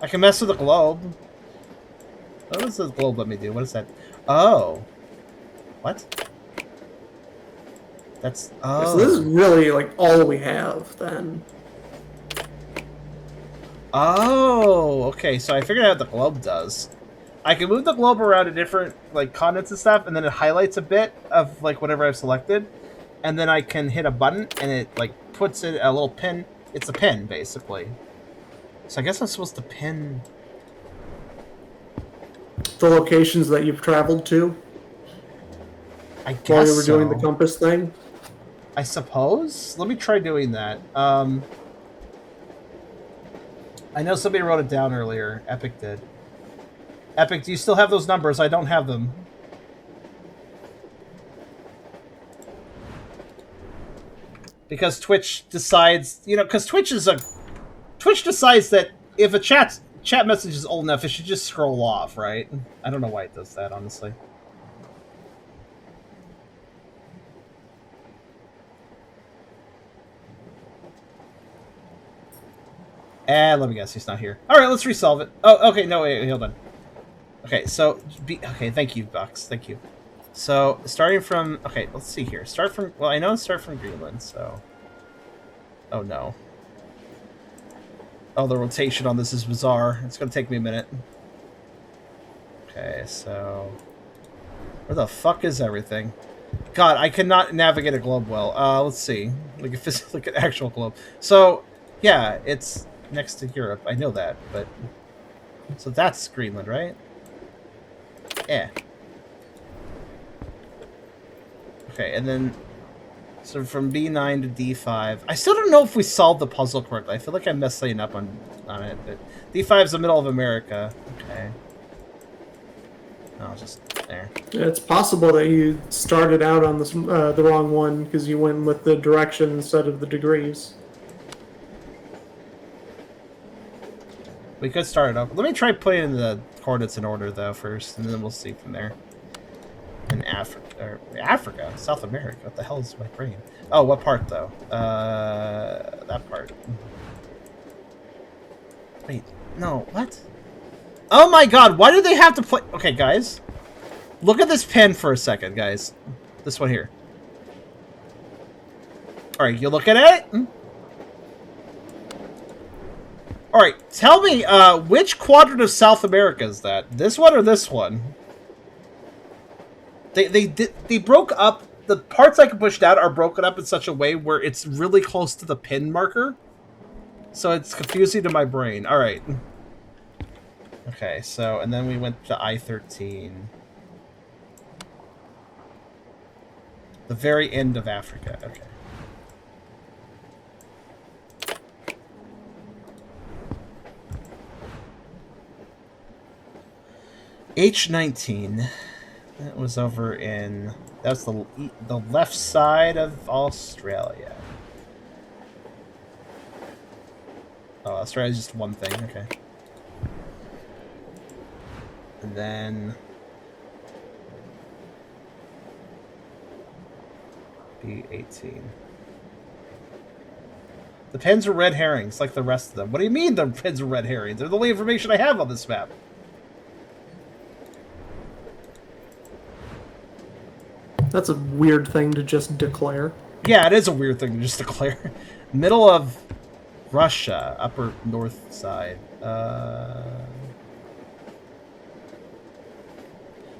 I can mess with the globe. What does the globe let me do? What is that? Oh. What? That's... Oh. So this is really, like, all we have, then. Oh, okay. So I figured out what the globe does. I can move the globe around to different, like, continents and stuff, and then it highlights a bit of, like, whatever I've selected. And then I can hit a button, and it, like, puts it a little pin. It's a pin, basically. So I guess I'm supposed to pin... The locations that you've traveled to? I guess while you were doing the compass thing? I suppose? Let me try doing that. I know somebody wrote it down earlier. Epic did. Epic, do you still have those numbers? I don't have them. Because Twitch decides... You know, because Twitch decides that if a chat message is old enough, it should just scroll off, right? I don't know why it does that, honestly. Let me guess, he's not here. Alright, let's resolve it. Oh, okay, no, wait, hold on. Okay, so... Okay, thank you, Bucks. Thank you. So, starting from... Okay, let's see here. Start from... Well, I know start from Greenland, so... Oh, no. Oh, the rotation on this is bizarre. It's gonna take me a minute. Okay, so... Where the fuck is everything? God, I cannot navigate a globe well. Let's see. Like an actual globe. So, yeah, it's next to Europe. I know that, but... So that's Greenland, right? Yeah. Okay, and then... So from B9 to D5. I still don't know if we solved the puzzle correctly. I feel like I'm messing up on it. But D5 is the middle of America. Okay. No, just there. It's possible that you started out on this, the wrong one because you went with the direction instead of the degrees. We could start it up. Let me try putting in the coordinates in order, though, first, and then we'll see from there. In Africa? South America? What the hell is my brain? Oh, what part, though? That part. Wait, no, what? Oh my god, why do they have to play... Okay, guys. Look at this pen for a second, guys. This one here. Alright, you looking at it? Alright, tell me, which quadrant of South America is that? This one or this one? They broke up... The parts I can push down are broken up in such a way where it's really close to the pin marker. So it's confusing to my brain. Alright. Okay, so... And then we went to I-13. The very end of Africa. Okay. H19. That was over in... That's the left side of Australia. Oh, Australia's just one thing. Okay. And then... B18. The pins are red herrings, like the rest of them. What do you mean the pins are red herrings? They're the only information I have on this map. That's a weird thing to just declare. Yeah, it is a weird thing to just declare. Middle of Russia, upper north side.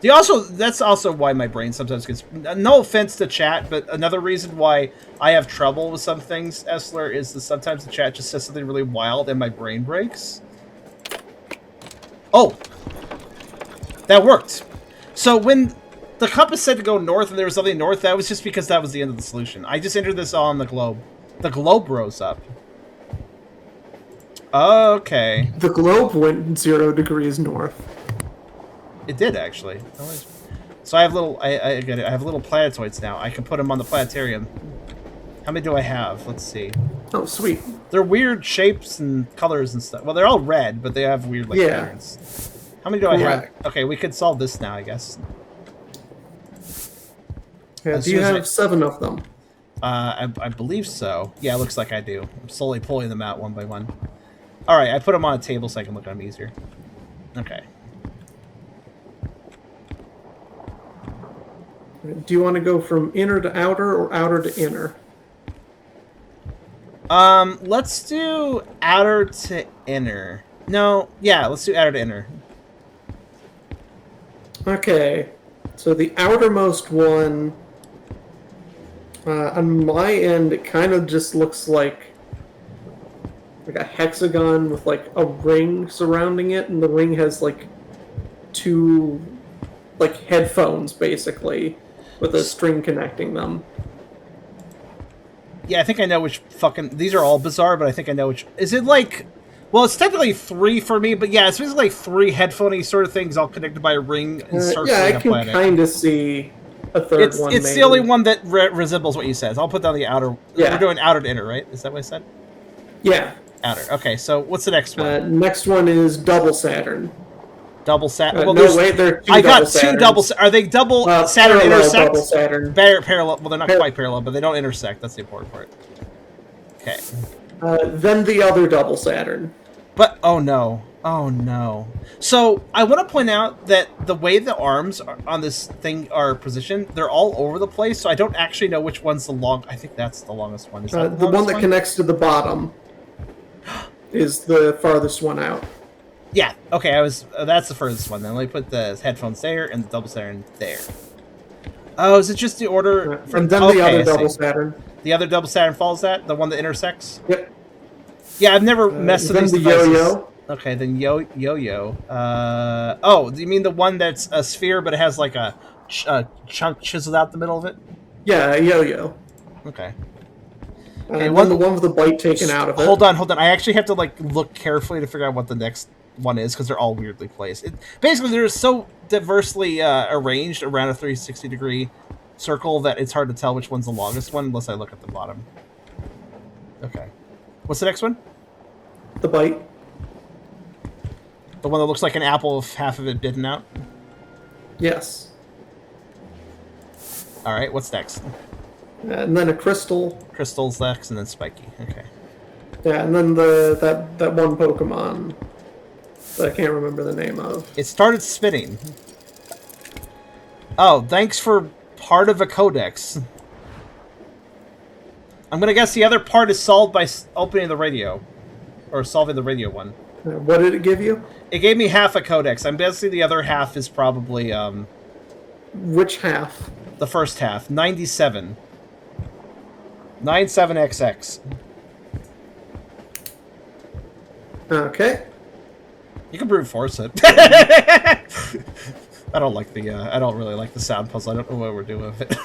That's also why my brain sometimes gets... No offense to chat, but another reason why I have trouble with some things, Essler, is that sometimes the chat just says something really wild and my brain breaks. Oh! That worked! So when the compass said to go north and there was something north, that was just because that was the end of the solution. I just entered this on the globe. The globe rose up. Okay. The globe went 0 degrees north. It did, actually. So I have I get it. I have little planetoids now. I can put them on the planetarium. How many do I have? Let's see. Oh, sweet. They're weird shapes and colors and stuff. Well, they're all red, but they have weird, like, patterns. How many do I have? Okay, we could solve this now, I guess. Yeah, do you have 7 of them? I believe so. Yeah, it looks like I do. I'm slowly pulling them out one by one. Alright, I put them on a table so I can look at them easier. Okay. Do you want to go from inner to outer or outer to inner? Let's do outer to inner. No, yeah, let's do outer to inner. Okay. So the outermost one, on my end, it kind of just looks like a hexagon with like a ring surrounding it, and the ring has like 2 like headphones basically with a string connecting them. Yeah, I think I know which fucking... These are all bizarre, but I think I know which... Is it like... Well, it's technically 3 for me, but yeah, it's basically like 3 headphone-y sort of things all connected by a ring encircling yeah, I a can planet. kind of see a third one. It's the only one that resembles what you said. I'll put down the outer... Yeah. We're doing outer to inner, right? Is that what I said? Yeah. Outer. Okay, so what's the next one? Next one is double Saturn. Double Saturn. Well, no, wait, there are 2 I got double 2 double... Are they double Saturn parallel intersect? Double Saturn. Parallel. Well, they're not quite parallel, but they don't intersect. That's the important part. Okay. Then the other double Saturn. But, oh no. Oh no. So, I want to point out that the way the arms on this thing are positioned, they're all over the place, so I don't actually know which one's the long... I think that's the longest one. Is that the one that connects to the bottom is the farthest one out. Yeah, okay, that's the furthest one. Then let me put the headphones there and the double Saturn there. Oh, is it just the order? And then the other double Saturn. The other double Saturn follows that? The one that intersects? Yep. Yeah, I've never messed with these devices. Yo-yo. Okay, then yo-yo. Oh, do you mean the one that's a sphere but it has like a chunk chiseled out the middle of it? Yeah, a yo-yo. Okay. Okay, the one with the bite taken out of it. Hold on. I actually have to like look carefully to figure out what the next one is because they're all weirdly placed. Basically, they're so diversely arranged around a 360-degree circle that it's hard to tell which one's the longest one unless I look at the bottom. Okay. What's the next one? The bite. The one that looks like an apple with half of it bitten out? Yes. All right, what's next? And then a crystal. Crystal's next, and then spiky. Okay. Yeah, and then that one Pokemon that I can't remember the name of. It started spinning. Oh, thanks for part of a codex. I'm gonna guess the other part is solved by opening the radio. Or solving the radio one. What did it give you? It gave me half a codex. I'm guessing the other half is probably, Which half? the first half. 97. 97XX. Okay. You can brute force it. I don't like the, I don't really like the sound puzzle. I don't know what we're doing with it.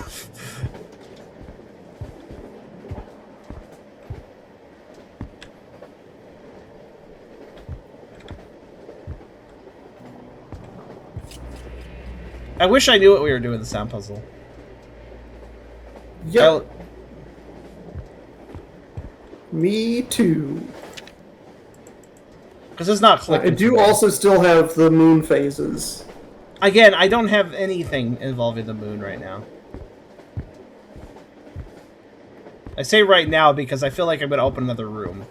I wish I knew what we were doing with the sound puzzle. Yeah. Me too. Because it's not clicking. I do also still have the moon phases. Again, I don't have anything involving the moon right now. I say right now because I feel like I'm going to open another room.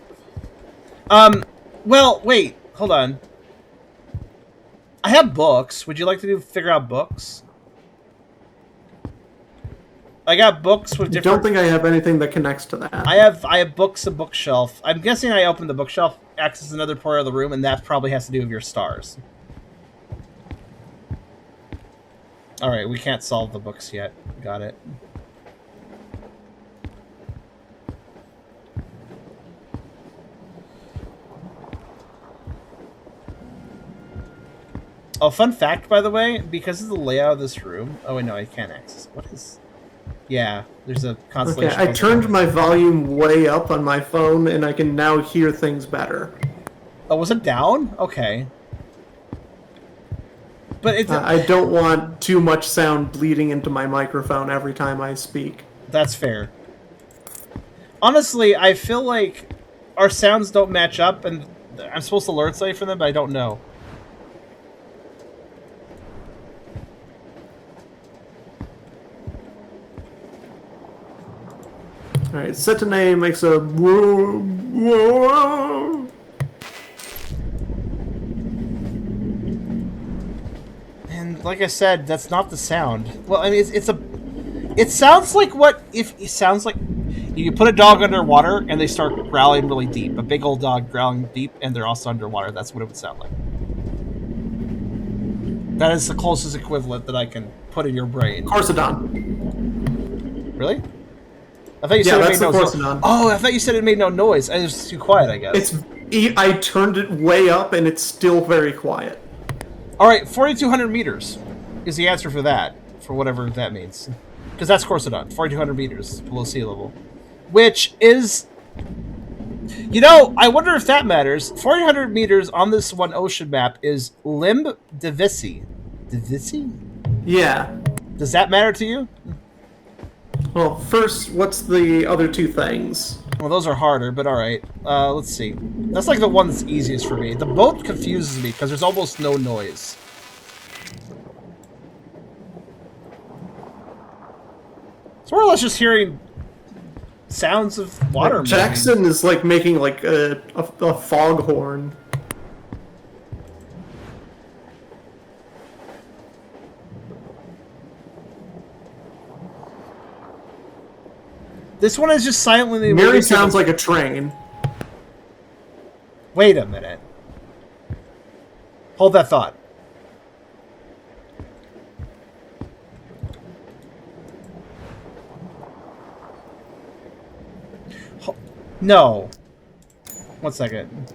Well, wait. Hold on. I have books. Would you like to figure out books? I got books with different... I don't think I have anything that connects to that. I have books and bookshelf. I'm guessing I opened the bookshelf, access another part of the room, and that probably has to do with your stars. Alright, we can't solve the books yet. Got it. Oh, fun fact, by the way, because of the layout of this room... Oh, wait, no, I can't access. What is... Yeah, there's a Constellation. Okay, I turned my volume way up on my phone, and I can now hear things better. Oh, was it down? Okay. But it's... I don't want too much sound bleeding into my microphone every time I speak. That's fair. Honestly, I feel like our sounds don't match up, and I'm supposed to learn something from them, but I don't know. Alright, set to name makes a... And like I said, that's not the sound. Well, I mean, it's a... It sounds like what if... It sounds like... You put a dog underwater, and they start growling really deep. A big old dog growling deep, and they're also underwater. That's what it would sound like. That is the closest equivalent that I can put in your brain. Corsidon. Really? I thought you said it made no noise. Oh, I thought you said it made no noise. It was too quiet, I guess. I turned it way up, and it's still very quiet. All right, 4,200 meters is the answer for that, for whatever that means. Because that's Corsidon, 4,200 meters below sea level. Which is... You know, I wonder if that matters. 4,800 meters on this one ocean map is Limb Divisi. Divisi? Yeah. Does that matter to you? Well, first, what's the other two things? Well, those are harder, but alright. Let's see. That's like the one that's easiest for me. The boat confuses me because there's almost no noise. It's more or less just hearing sounds of water. Like Jackson is like making like a foghorn. This one is just silently... Mary sounds like a train. Wait a minute. Hold that thought. No. 1 second.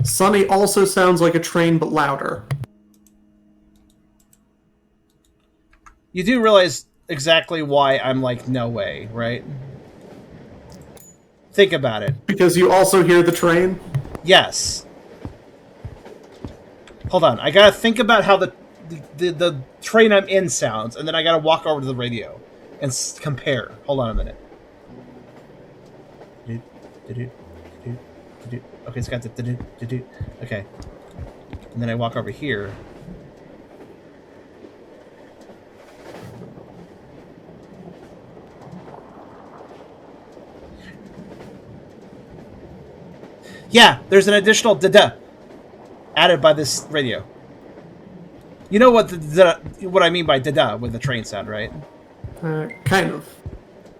Sunny also sounds like a train, but louder. You do realize exactly why I'm like, no way, right? Think about it. Because you also hear the train? Yes. Hold on. I gotta think about how the train I'm in sounds, and then I gotta walk over to the radio and compare. Hold on a minute. Okay, it's got the okay. And then I walk over here. Yeah, there's an additional da-da added by this radio. You know what what I mean by da-da with the train sound, right? Kind of.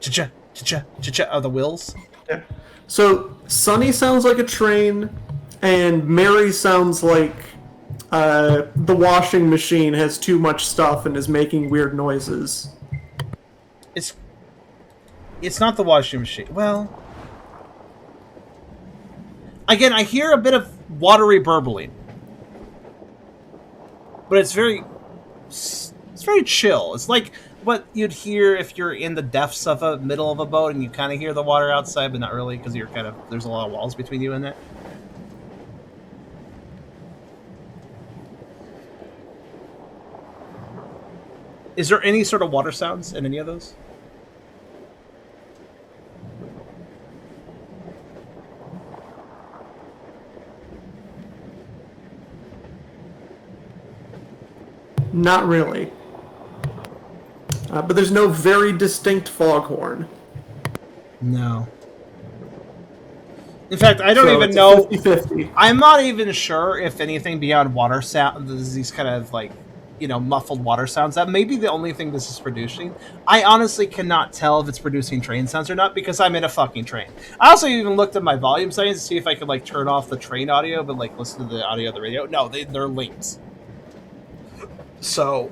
Cha-cha, cha-cha, cha-cha of the wheels. Yeah. So, Sunny sounds like a train, and Mary sounds like the washing machine has too much stuff and is making weird noises. It's not the washing machine. Well... Again, I hear a bit of watery burbling. But it's very chill. It's like what you'd hear if you're in the depths of a middle of a boat and you kind of hear the water outside, but not really because you're kind of there's a lot of walls between you and it. Is there any sort of water sounds in any of those? Not really. But there's no very distinct foghorn. No. In fact, I don't even know. 50-50. I'm not even sure if anything beyond water sound, these kind of like, you know, muffled water sounds, that may be the only thing this is producing. I honestly cannot tell if it's producing train sounds or not because I'm in a fucking train. I also even looked at my volume settings to see if I could like turn off the train audio, but like listen to the audio of the radio. No, they're linked. So,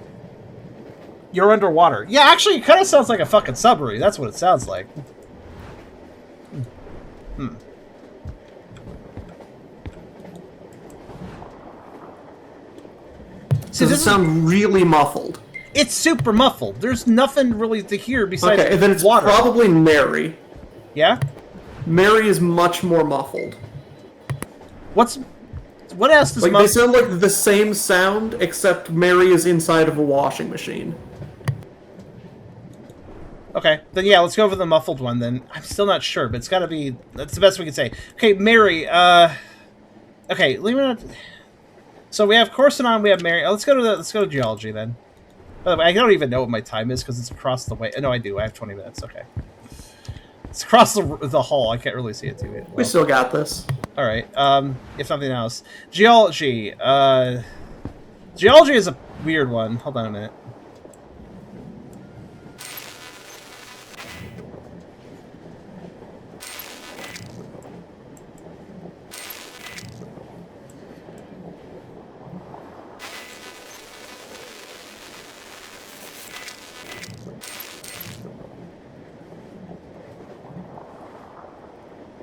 you're underwater. Yeah, actually, it kind of sounds like a fucking submarine. That's what it sounds like. Does it sound really muffled? It's super muffled. There's nothing really to hear besides okay, then it's water. Probably Mary. Yeah? Mary is much more muffled. What else does they sound like the same sound, except Mary is inside of a washing machine. Okay, then yeah, let's go over the muffled one then. I'm still not sure, but it's gotta be... That's the best we can say. Okay, Mary, okay, leave it... So we have Corsonon, we have Mary. Let's go to geology then. By the way, I don't even know what my time is because it's across the way. No, I do. I have 20 minutes. Okay. It's across the hall. I can't really see it too well. We still got this. All right. If nothing else, geology. Geology is a weird one. Hold on a minute.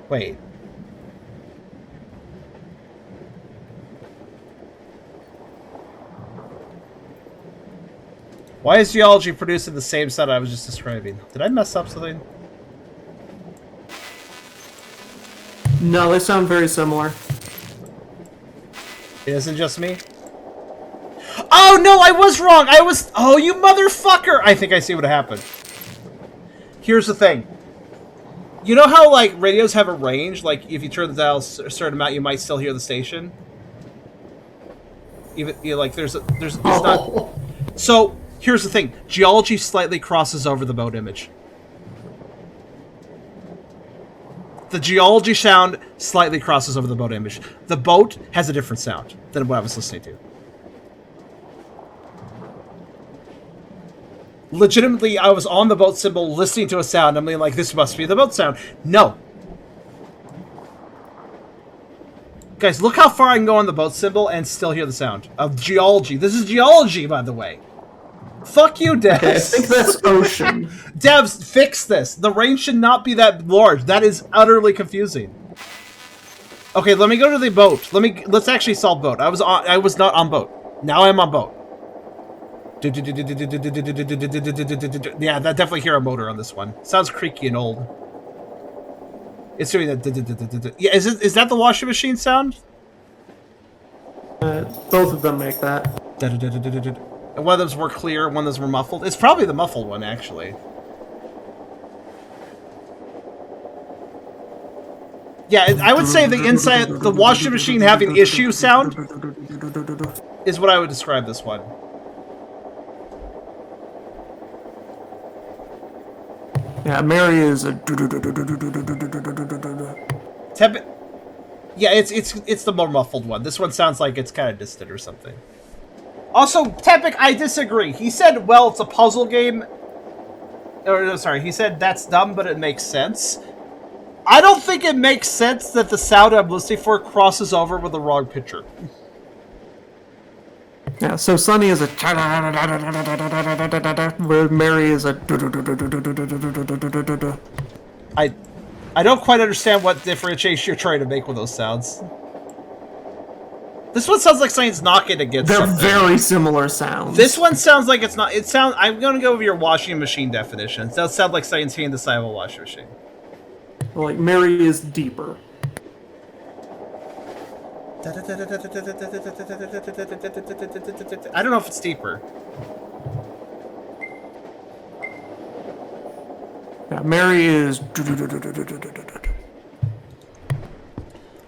Wait. Why is geology producing the same sound I was just describing? Did I mess up something? No, they sound very similar. It isn't just me? Oh, no, I was wrong! Oh, you motherfucker! I think I see what happened. Here's the thing. You know how, like, radios have a range? Like, if you turn the dial a certain amount, you might still hear the station? Even, you know, like, there's not... So, here's the thing. Geology slightly crosses over the boat image. The geology sound slightly crosses over the boat image. The boat has a different sound than what I was listening to. Legitimately, I was on the boat symbol listening to a sound. I'm like, this must be the boat sound. No. Guys, look how far I can go on the boat symbol and still hear the sound of geology. This is geology, by the way. Fuck you, Devs. Okay, I think that's ocean. Devs, fix this. The range should not be that large. That is utterly confusing. Okay, let me go to the boat. Let's actually solve boat. I was not on boat. Now I'm on boat. Yeah, that definitely hear a motor on this one. Sounds creaky and old. It's doing that. Yeah, is that the washing machine sound? Both of them make that. And one of them's more clear, one of them's more muffled. It's probably the muffled one, actually. Yeah, I would say the inside, the washing machine having issue sound is what I would describe this one. Yeah, Mary is a... Yeah, it's the more muffled one. This one sounds like it's kind of distant or something. Also, Tepic, I disagree. He said, well, it's a puzzle game. Or, no, sorry, he said that's dumb, but it makes sense. I don't think it makes sense that the sound I'm listening for crosses over with the wrong picture. Yeah, so Sunny is a... where Mary is a... I don't quite understand what differentiation you're trying to make with those sounds. This one sounds like something's knocking against something. They're very similar sounds. This one sounds like it's not... I'm going to go with your washing machine definition. It does sound like something's hitting the side of a washing machine. Well, like, Mary is deeper. I don't know if it's deeper. Yeah, Mary is...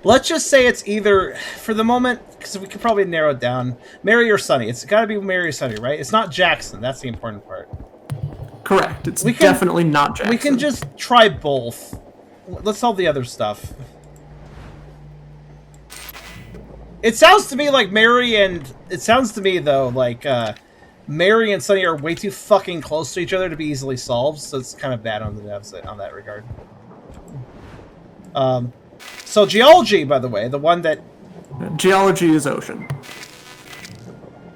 Let's just say it's either, for the moment, because we could probably narrow it down, Mary or Sunny. It's got to be Mary or Sunny, right? It's not Jackson. That's the important part. Correct. It's definitely not Jackson. We can just try both. Let's solve the other stuff. It sounds to me like Mary and... It sounds to me, though, like Mary and Sunny are way too fucking close to each other to be easily solved, so it's kind of bad on the devs on that regard. So geology, by the way, the one that... Geology is ocean.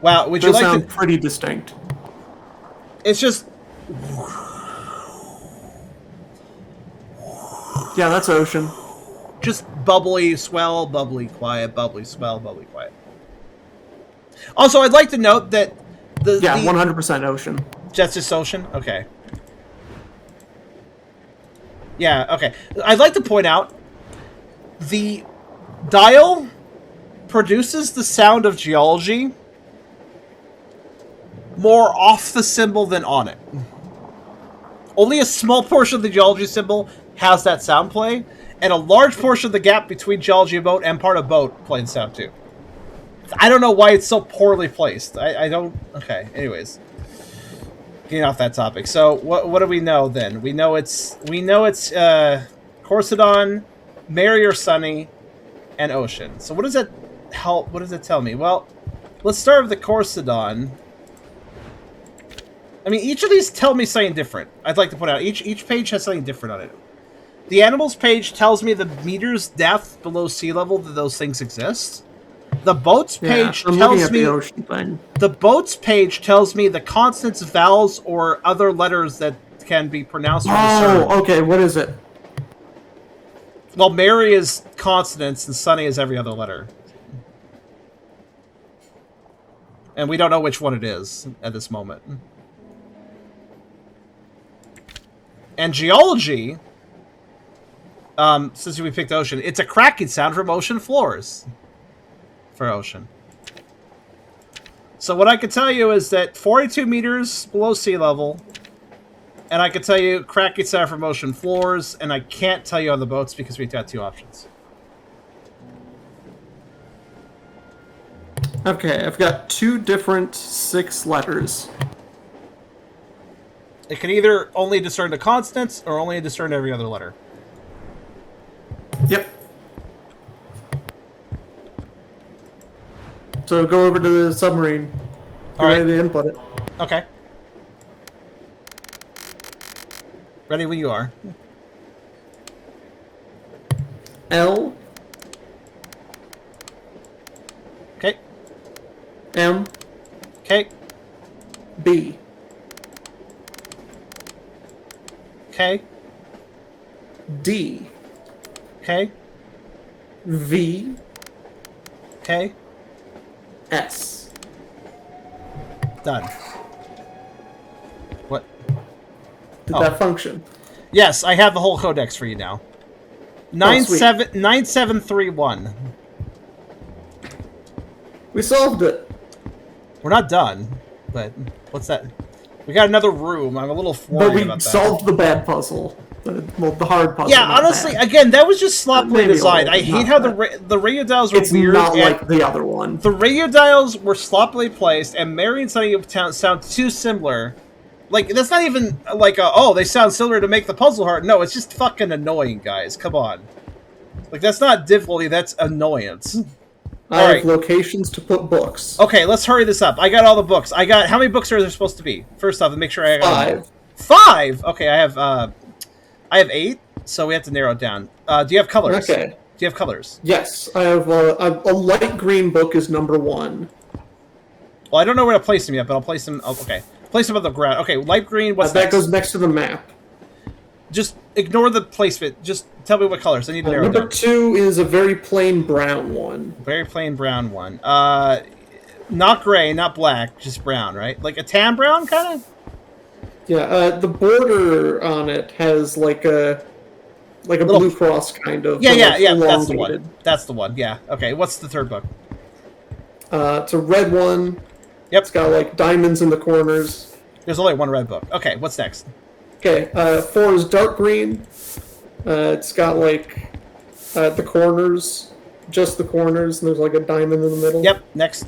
Wow, would you like sound pretty distinct. It's just... Yeah, that's ocean. Just bubbly, swell, bubbly, quiet, bubbly, swell, bubbly, quiet. Also, I'd like to note that the 100% ocean. That's just ocean? Okay. Yeah, okay. I'd like to point out the dial produces the sound of geology more off the symbol than on it. Only a small portion of the geology symbol has that sound play, and a large portion of the gap between geology and boat and part of boat play the sound too. I don't know why it's so poorly placed. I don't... Okay, anyways. Getting off that topic. So, what do we know then? We know it's Corsidon, Mary or Sunny, and Ocean. So what does that help? What does it tell me? Well, let's start with the Corsidon. I mean, each of these tell me something different. I'd like to point out each page has something different on it. The animals page tells me the meters depth below sea level that those things exist. The boats page tells me the boats page tells me the consonants, vowels, or other letters that can be pronounced or discerned. Oh, okay. What is it? Well, Mary is consonants and Sunny is every other letter. And we don't know which one it is at this moment. And geology, since we picked ocean, it's a cracking sound from ocean floors. For ocean. So what I can tell you is that 42 meters below sea level, and I can tell you cracking sound from ocean floors, and I can't tell you on the boats because we've got two options. Okay, I've got two different 6 letters. It can either only discern the consonants or only discern every other letter. Yep. So go over to the submarine. All right. Ready to input it. Okay. Ready when you are. L. Okay. M. Okay. B. Okay. D. Okay. V. Okay. S. Done. What? Did that function? Yes, I have the whole codex for you now. 9731. We solved it. We're not done, but what's that? We got another room. I'm a little worried about that. But we solved the bad puzzle. The hard puzzle. Yeah, honestly, again, that was just sloppily designed. I hate how the radio dials were weird. It's not like the other one. The radio dials were sloppily placed, and Mary and Sunny sound too similar. Like, that's not even like they sound similar to make the puzzle hard. No, it's just fucking annoying, guys. Come on. Like, that's not difficulty, that's annoyance. I have locations to put books. Okay, let's hurry this up. I got all the books. How many books are there supposed to be? First off, make sure I got 5. Okay, I have 8, so we have to narrow it down. Do you have colors? Okay. Do you have colors? Yes, I have a light green book is number 1. Well, I don't know where to place them yet, but I'll place them. Oh, okay, place them on the ground. Okay, light green. What's that goes next to the map. Just ignore the placement. Just tell me what colors. I need to narrow it down. Number 2 is a very plain brown one. Very plain brown one. Not gray, not black, just brown, right? Like a tan brown, kind of. Yeah, the border on it has like a Blue Cross kind of. Yeah. That's the one. That's the one. Yeah. Okay. What's the third book? It's a red one. Yep. It's got like diamonds in the corners. There's only one red book. Okay. What's next? Okay. 4 is dark green. It's got like the corners, just the corners, and there's like a diamond in the middle. Yep. Next.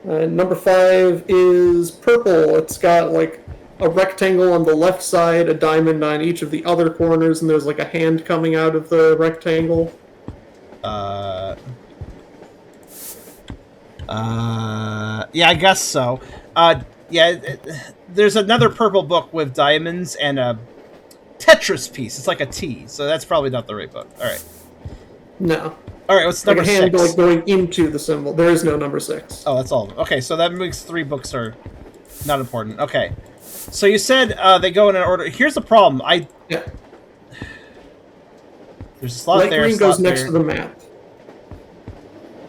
Number 5 is purple. It's got like a rectangle on the left side, a diamond on each of the other corners, and there's like a hand coming out of the rectangle. Yeah, I guess so. There's another purple book with diamonds and a Tetris piece. It's like a T, so that's probably not the right book. All right. No. All right, what's Like number a hand 6? like going into the symbol. There is no number 6. Oh, that's all of them. Okay, so that makes 3 books are not important. Okay. So you said they go in an order. Here's the problem. Yeah. There's a slot Light there. green Slot goes next there. to the map.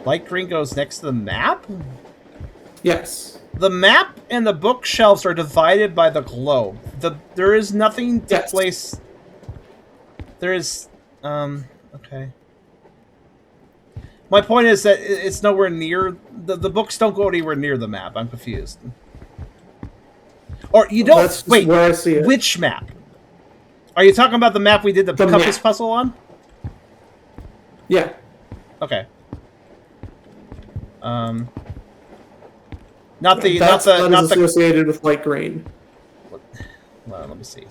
Light green goes next to the map? Yes. The map and the bookshelves are divided by the globe. There is nothing to place. There is okay. My point is that it's nowhere near the books don't go anywhere near the map. I'm confused. Or you don't That's wait. where I see it. Which map? Are you talking about the map we did the compass map. puzzle on? Yeah. Okay. Not That's the associated with light green. Well, let me see.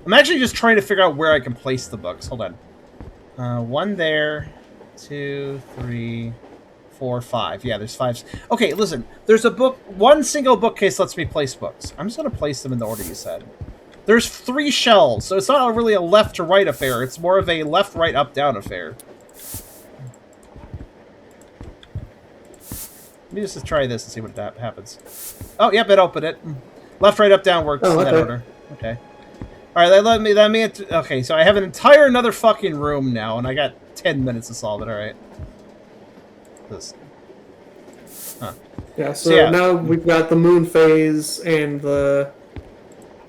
I'm actually just trying to figure out where I can place the books. Hold on. 1 there, 2, 3, 4, 5. Yeah, there's 5. Okay, listen. There's a book. One single bookcase lets me place books. I'm just gonna place them in the order you said. There's 3 shelves, so it's not really a left to right affair. It's more of a left, right, up, down affair. Let me just try this and see what happens. Oh, yep, it opened it. Left, right, up, down works in that order. Okay. All right, let me. Okay, so I have an entire another fucking room now, and I got 10 minutes to solve it. All right. This. Huh. Yeah. So now we've got the moon phase and the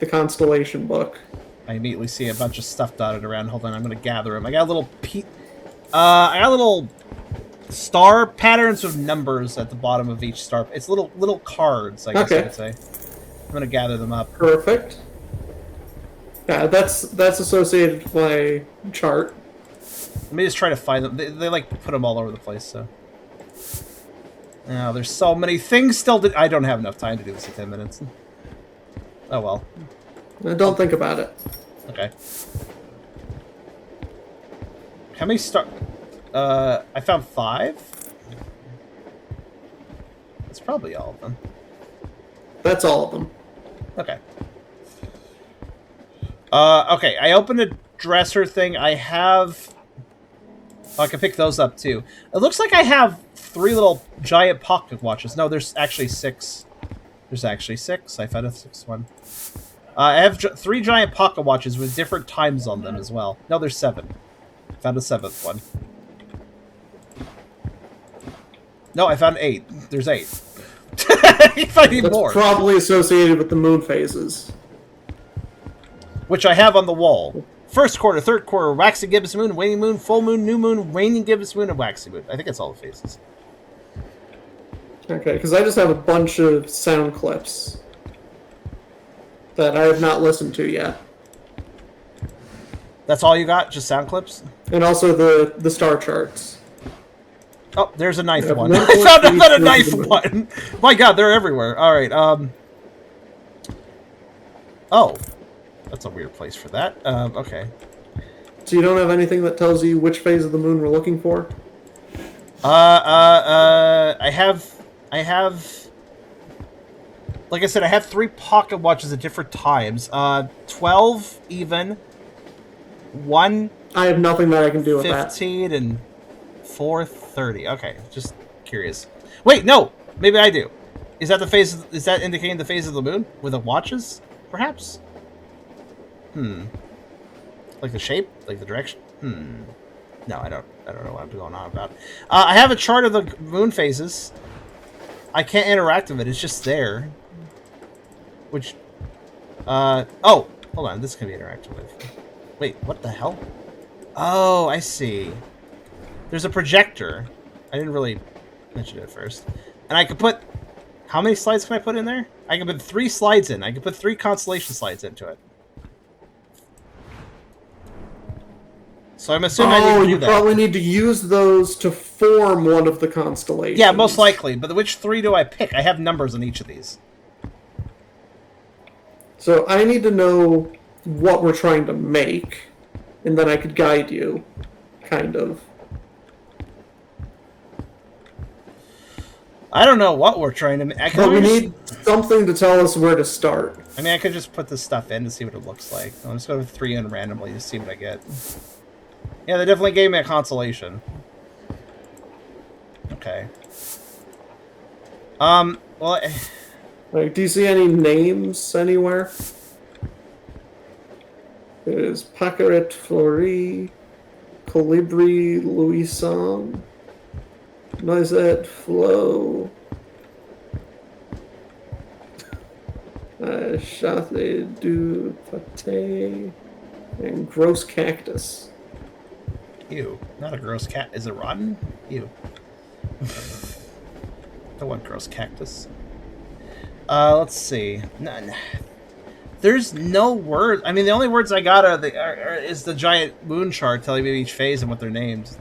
Constellation book. I immediately see a bunch of stuff dotted around. Hold on, I'm gonna gather them. I got little star patterns with numbers at the bottom of each star. It's little cards, I guess I could say. I'm gonna gather them up. Perfect. Yeah, that's associated with my chart. Let me just try to find them. They like put them all over the place, so. Now, there's so many things still to... I don't have enough time to do this in 10 minutes. Oh, well. Don't think about it. Okay. How many I found 5? That's probably all of them. That's all of them. Okay. Okay, I opened a dresser thing. I have... Oh, I can pick those up, too. It looks like I have 3 little giant pocket watches. No, there's actually 6. There's actually 6. I found a 6th one. I have 3 giant pocket watches with different times on them as well. No, there's 7. Found a 7th one. No, I found 8. There's 8. If I need That's more. probably associated with the moon phases. Which I have on the wall. First quarter, third quarter, waxing gibbous moon, waning moon, full moon, new moon, waning gibbous moon, and waxing moon. I think that's all the phases. Okay, because I just have a bunch of sound clips that I have not listened to yet. That's all you got? Just sound clips? And also the star charts. Oh, there's a 9th Yeah, one. 1, I 4, found 3, another 4, 9th one. My god, they're everywhere. Alright, Oh. That's a weird place for that. Okay. So you don't have anything that tells you which phase of the moon we're looking for? I have... Like I said, I have 3 pocket watches at different times. 12 even. 1... I have nothing that I can do with 15 and 4:30. Okay, just curious. Wait, no! Maybe I do. Is that the phase? Is that indicating the phase of the moon with the watches? Perhaps. Like the shape, like the direction. No, I don't know what I'm going on about. I have a chart of the moon phases. I can't interact with it. It's just there. Which. Oh, hold on. This can be interacted with. Wait, what the hell? Oh, I see. There's a projector. I didn't really mention it at first. And I could put... How many slides can I put in there? I can put 3 slides in. I can put 3 Constellation slides into it. So I'm assuming I need to do that. You probably need to use those to form one of the constellations. Yeah, most likely. But which 3 do I pick? I have numbers on each of these. So I need to know what we're trying to make, and then I could guide you, kind of. I don't know what we're trying to make. But we need something to tell us where to start. I mean, I could just put this stuff in to see what it looks like. I'll just go with 3 in randomly to see what I get. Yeah, they definitely gave me a constellation. Okay. Well... Like, do you see any names anywhere? There's Pacaret Fleury, Colibri Louison, Noisette Flo, Chasse du Pate, and Gross Cactus. Ew. Not a gross cat. Is it rotten? Ew. Don't want gross cactus. Let's see. None. There's no word. I mean, the only words I got is the giant moon chart telling me each phase and what they're named.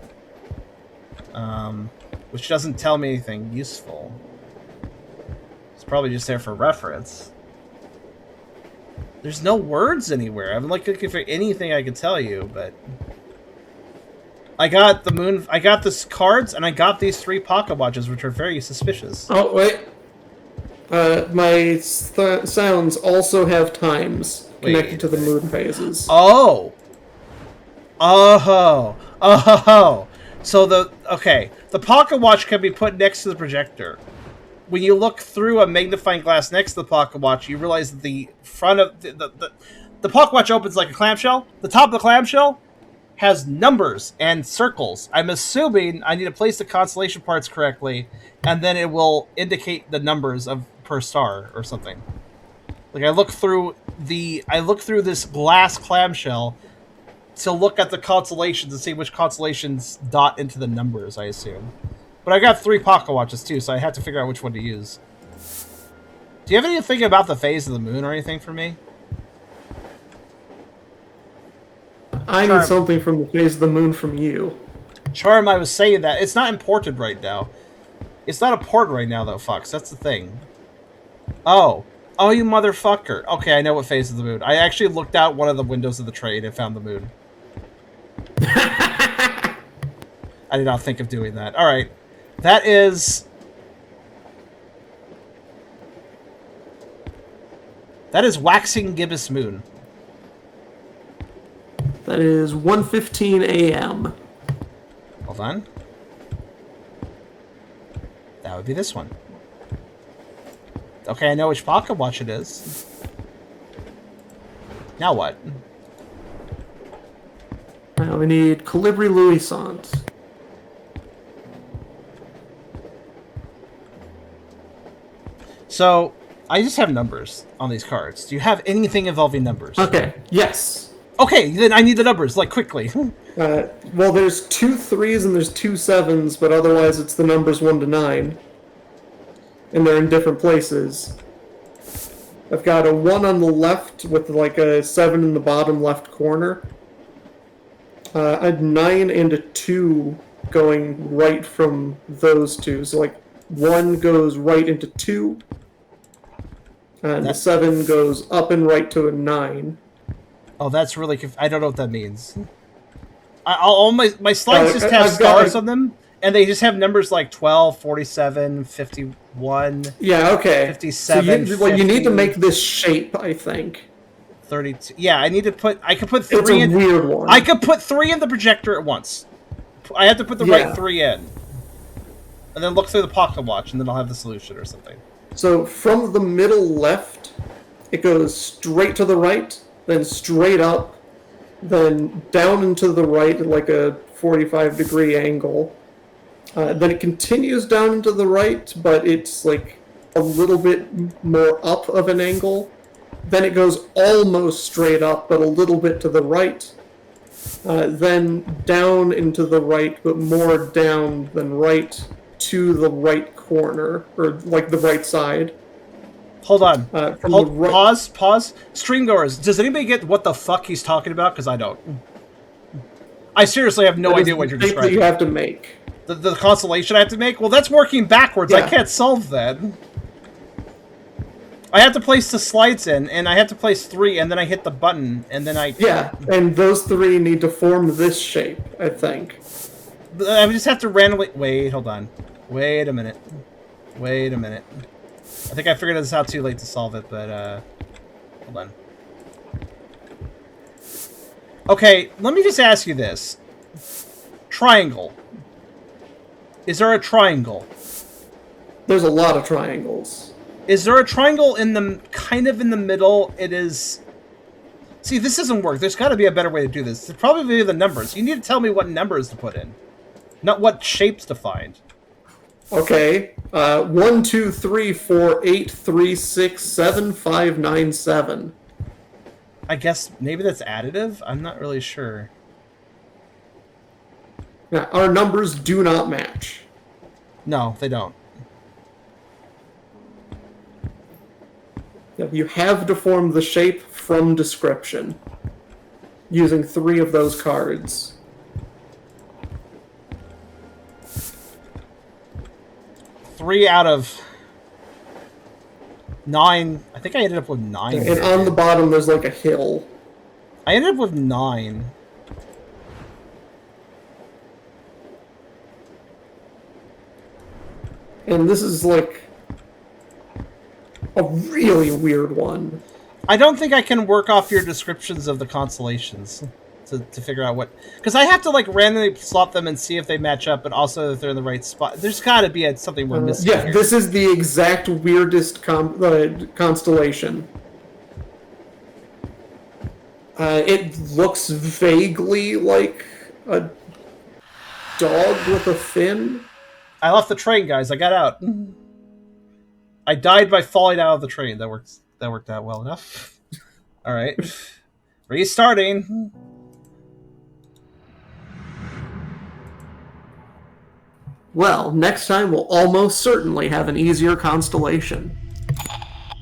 Which doesn't tell me anything useful. It's probably just there for reference. There's no words anywhere. I'm like looking for anything I could tell you, but I got the moon. I got the cards, and I got these 3 pocket watches, which are very suspicious. Oh wait. My sounds also have times connected to the moon phases. Oh. So the pocket watch can be put next to the projector. When you look through a magnifying glass next to the pocket watch, you realize that the front of the pocket watch opens like a clamshell. The top of the clamshell has numbers and circles. I'm assuming I need to place the constellation parts correctly, and then it will indicate the numbers of per star or something. Like I look through this glass clamshell to look at the constellations and see which constellations dot into the numbers, I assume. But I got 3 pocket watches too, so I have to figure out which one to use. Do you have anything about the phase of the moon or anything for me? I need something from the phase of the moon from you. Charm, I was saying that. It's not imported right now. It's not a port right now, though, Fox. That's the thing. Oh, you motherfucker. Okay, I know what phase of the moon. I actually looked out one of the windows of the train and found the moon. I did not think of doing that. All right. That is waxing gibbous moon. That is 1:15 a.m. Hold on. That would be this one. Okay, I know which pocket watch it is. Now what? Now we need Colibri Louisant. So, I just have numbers on these cards. Do you have anything involving numbers? Okay, yes. Okay, then I need the numbers, like, quickly. Well, there's 2 3s and there's 2 7s, but otherwise it's the numbers 1 to 9. And they're in different places. I've got a 1 on the left with like a 7 in the bottom left corner. I had 9 and a 2 going right from those 2. So like 1 goes right into 2. And the 7 goes up and right to a 9. Oh, that's really I don't know what that means. All my slides just have stars on them, and they just have numbers like 12, 47, 51. Yeah, okay. 57. So you need to make this shape, I think. 32. Yeah, I could put 3 it's a in. Weird one. I could put 3 in the projector at once. I have to put the right 3 in. And then look through the pocket watch, and then I'll have the solution or something. So from the middle left, it goes straight to the right, then straight up, then down and to the right at like a 45-degree angle. Then it continues down and to the right, but it's like a little bit more up of an angle. Then it goes almost straight up, but a little bit to the right. Then down and to the right, but more down than right to the right corner, or like the right side. Hold on. Pause. Streamgoers, does anybody get what the fuck he's talking about? Because I don't. I seriously have no idea what you're describing. That you have to make. The constellation I have to make? Well, that's working backwards. Yeah. I can't solve that. I have to place the slides in, and I have to place 3, and then I hit the button, and then I... Yeah, and those 3 need to form this shape, I think. I just have to randomly... Wait, hold on. Wait a minute. Wait a minute. I think I figured this out too late to solve it, but, hold on. Okay, let me just ask you this. Triangle. Is there a triangle? There's a lot of triangles. Is there a triangle in the... kind of in the middle? It is... See, this doesn't work. There's got to be a better way to do this. It's probably the numbers. You need to tell me what numbers to put in. Not what shapes to find. Okay. 1, 2, 3, 4, 8, 3, 6, 7, 5, 9, 7. I guess maybe that's additive? I'm not really sure. Now, our numbers do not match. No, they don't. You have to form the shape from description using 3 of those cards. Three out of 9. I think I ended up with 9. And on the bottom, there's like a hill. I ended up with 9. And this is like a really weird one. I don't think I can work off your descriptions of the constellations to figure out what... Because I have to, like, randomly swap them and see if they match up, but also if they're in the right spot. There's got to be something we're missing Yeah, here. this is the exact weirdest constellation. It looks vaguely like a dog with a fin. I left the train, guys. I got out. I died by falling out of the train. That worked out well enough. All right. Restarting. Well, next time we'll almost certainly have an easier constellation.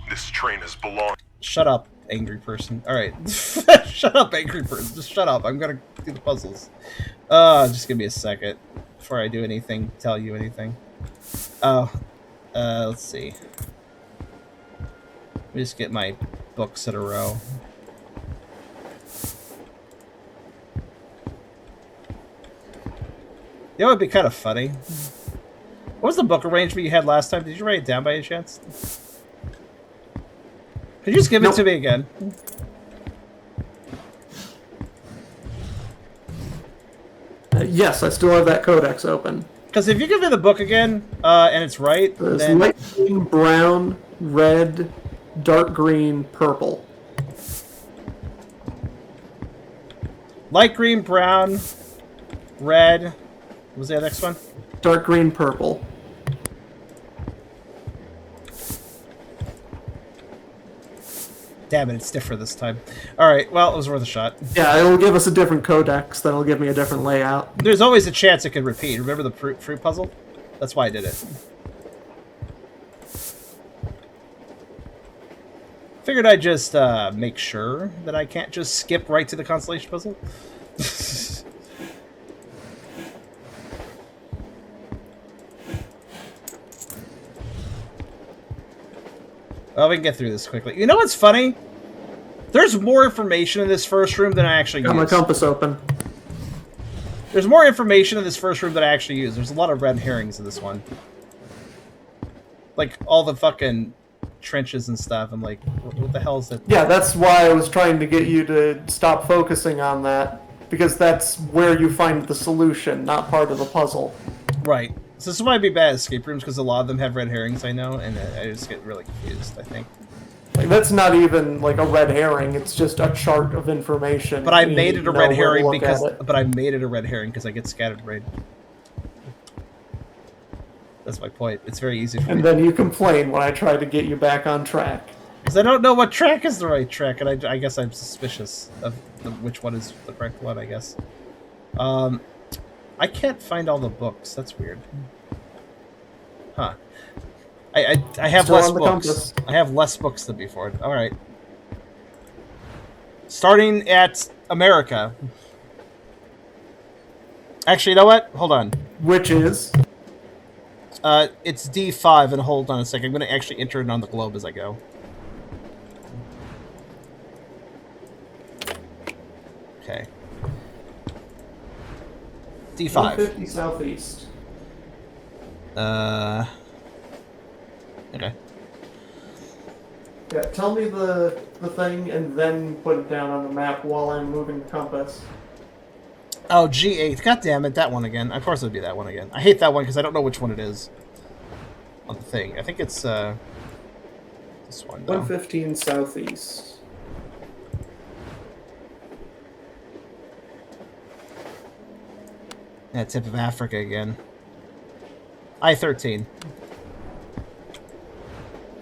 This train has belonged. Shut up, angry person. All right. Shut up, angry person. Just shut up. I'm going to do the puzzles. Just give me a second before I do anything, tell you anything. Let's see. Let me just get my books in a row. That would be kind of funny. What was the book arrangement you had last time? Did you write it down by any chance? Could you just give it to me again? Yes, I still have that codex open. Because if you give me the book again, and it's right, There's then... light green, brown, red, dark green, purple. Light green, brown, red... What was the next one? Dark green, purple. Damn it, it's different this time. Alright, well, it was worth a shot. Yeah, it'll give us a different codex, that'll give me a different layout. There's always a chance it could repeat. Remember the fruit puzzle? That's why I did it. Figured I'd just make sure that I can't just skip right to the Constellation puzzle. Well, we can get through this quickly. You know what's funny? There's more information in this first room than I actually Got use. my compass open. There's more information in this first room than I actually use. There's a lot of red herrings in this one. Like, all the fucking trenches and stuff. I'm like, what the hell is that? Yeah, that's why I was trying to get you to stop focusing on that. Because that's where you find the solution, not part of the puzzle. Right. So this might be bad escape rooms because a lot of them have red herrings, I know, and I just get really confused, I think. Like, that's not even like a red herring, it's just a chart of information. But I made it a red herring because I get scattered right. That's my point. It's very easy for me. And then you complain when I try to get you back on track. Because I don't know what track is the right track, and I guess I'm suspicious of which one is the correct one, I guess. I can't find all the books. That's weird. Huh. I have Still less on the books. compass. I have less books than before. Alright. Starting at America. Actually, you know what? Hold on. Which is? It's D5, and hold on a second. I'm going to actually enter it on the globe as I go. D5. 150 southeast. Okay. Yeah, tell me the thing and then put it down on the map while I'm moving the compass. Oh, G8. God damn it, that one again. Of course it would be that one again. I hate that one because I don't know which one it is on the thing. I think it's this one, though. 115 southeast. Yeah, tip of Africa again. I-13.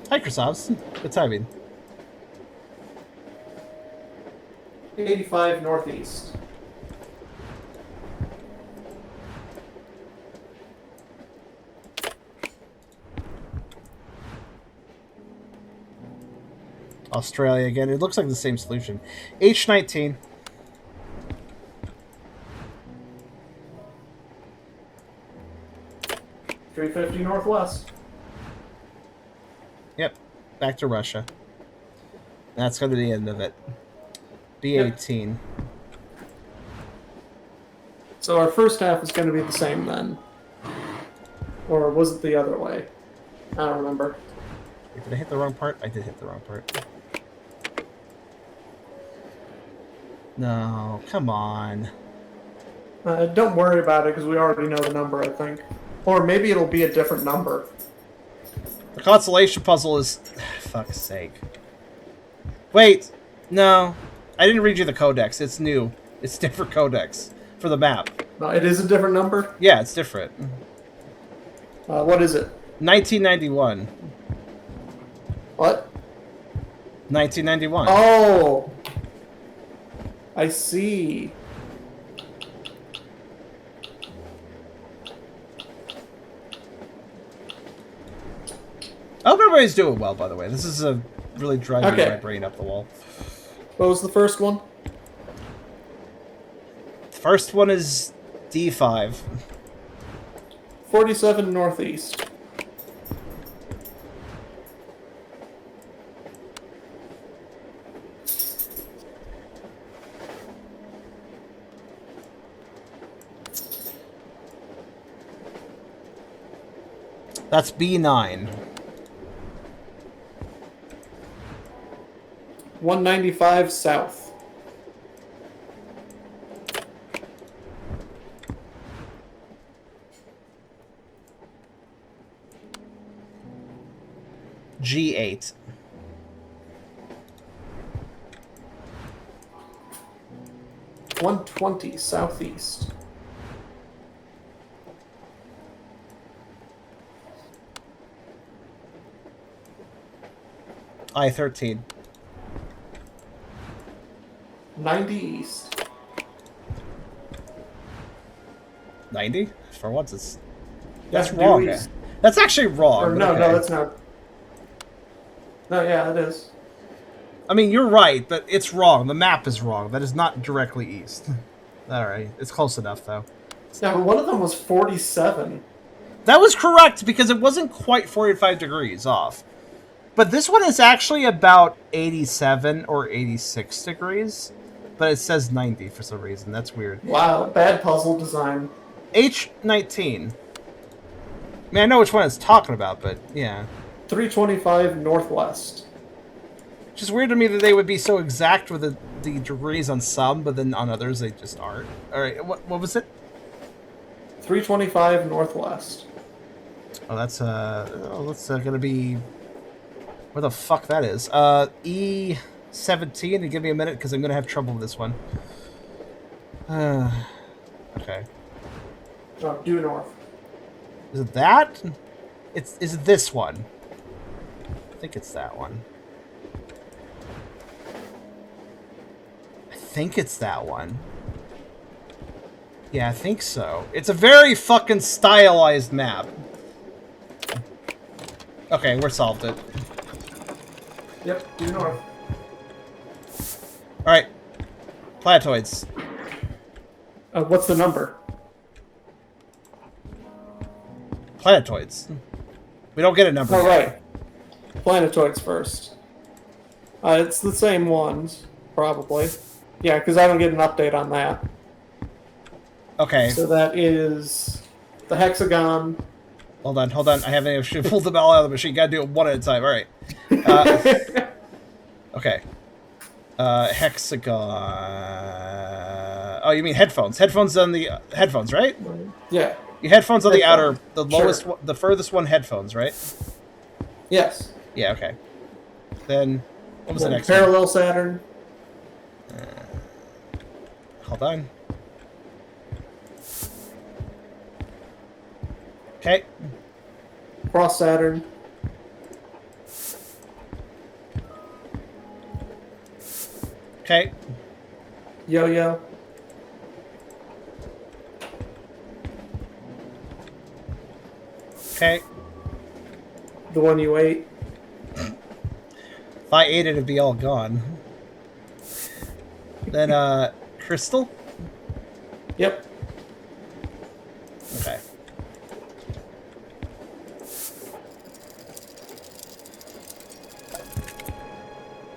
Hi, Chrysops. Good timing. 85 northeast. Australia again. It looks like the same solution. H19. .350 northwest. Yep. Back to Russia. That's going to be the end of it. B18. Yep. So our first half is going to be the same then. Or was it the other way? I don't remember. Wait, did I hit the wrong part? I did hit the wrong part. No, come on. Don't worry about it because we already know the number, I think. Or maybe it'll be a different number. The Constellation puzzle is... Fuck's sake. Wait. No. I didn't read you the codex. It's new. It's different codex for the map. No, it is a different number? Yeah, it's different. What is it? 1991. What? 1991. Oh! I see. I hope everybody's doing well, by the way. This is really driving my brain up the wall. What was the first one? The first one is D5. 47 northeast. That's B9. 195 south. G8. .120 southeast. I-13. 90 east. 90? For once, it's... That's Yeah, wrong. east. That's actually wrong. Or, no, okay. no, that's not. No, yeah, it is. I mean, you're right, but it's wrong. The map is wrong. That is not directly east. Alright, it's close enough, though. Yeah, but one of them was 47. That was correct, because it wasn't quite 45 degrees off. But this one is actually about 87 or 86 degrees. But it says 90 for some reason. That's weird. Wow, bad puzzle design. H19. I mean, I know which one it's talking about, but yeah. 325 northwest. It's just weird to me that they would be so exact with the degrees on some, but then on others they just aren't. Alright, what was it? 325 northwest. Oh, that's gonna be... Where the fuck that is? E17, and give me a minute, because I'm gonna have trouble with this one. Okay. Oh, due north. Is it that? Is it this one? I think it's that one. I think it's that one. Yeah, I think so. It's a very fucking stylized map. Okay, we're solved it. Yep, due north. Alright. Planetoids. What's the number? Planetoids. We don't get a number. Oh, right. Planetoids first. It's the same ones, probably. Yeah, because I don't get an update on that. Okay. So that is the hexagon. Hold on. I haven't pulled them all out of the machine. Gotta do it one at a time. All right. Okay. Hexagon. Oh, you mean headphones? Headphones on the headphones, right? Yeah. Your headphones on the outer, Headphones. the lowest, Sure. the furthest one. Headphones, right? Yes. Yeah. Okay. Then what was the next one? Parallel Saturn. Hold on. Okay. Cross Saturn. Okay. Yo-yo. Okay. The one you ate. If I ate it, it'd be all gone. Then, crystal? Yep. Okay.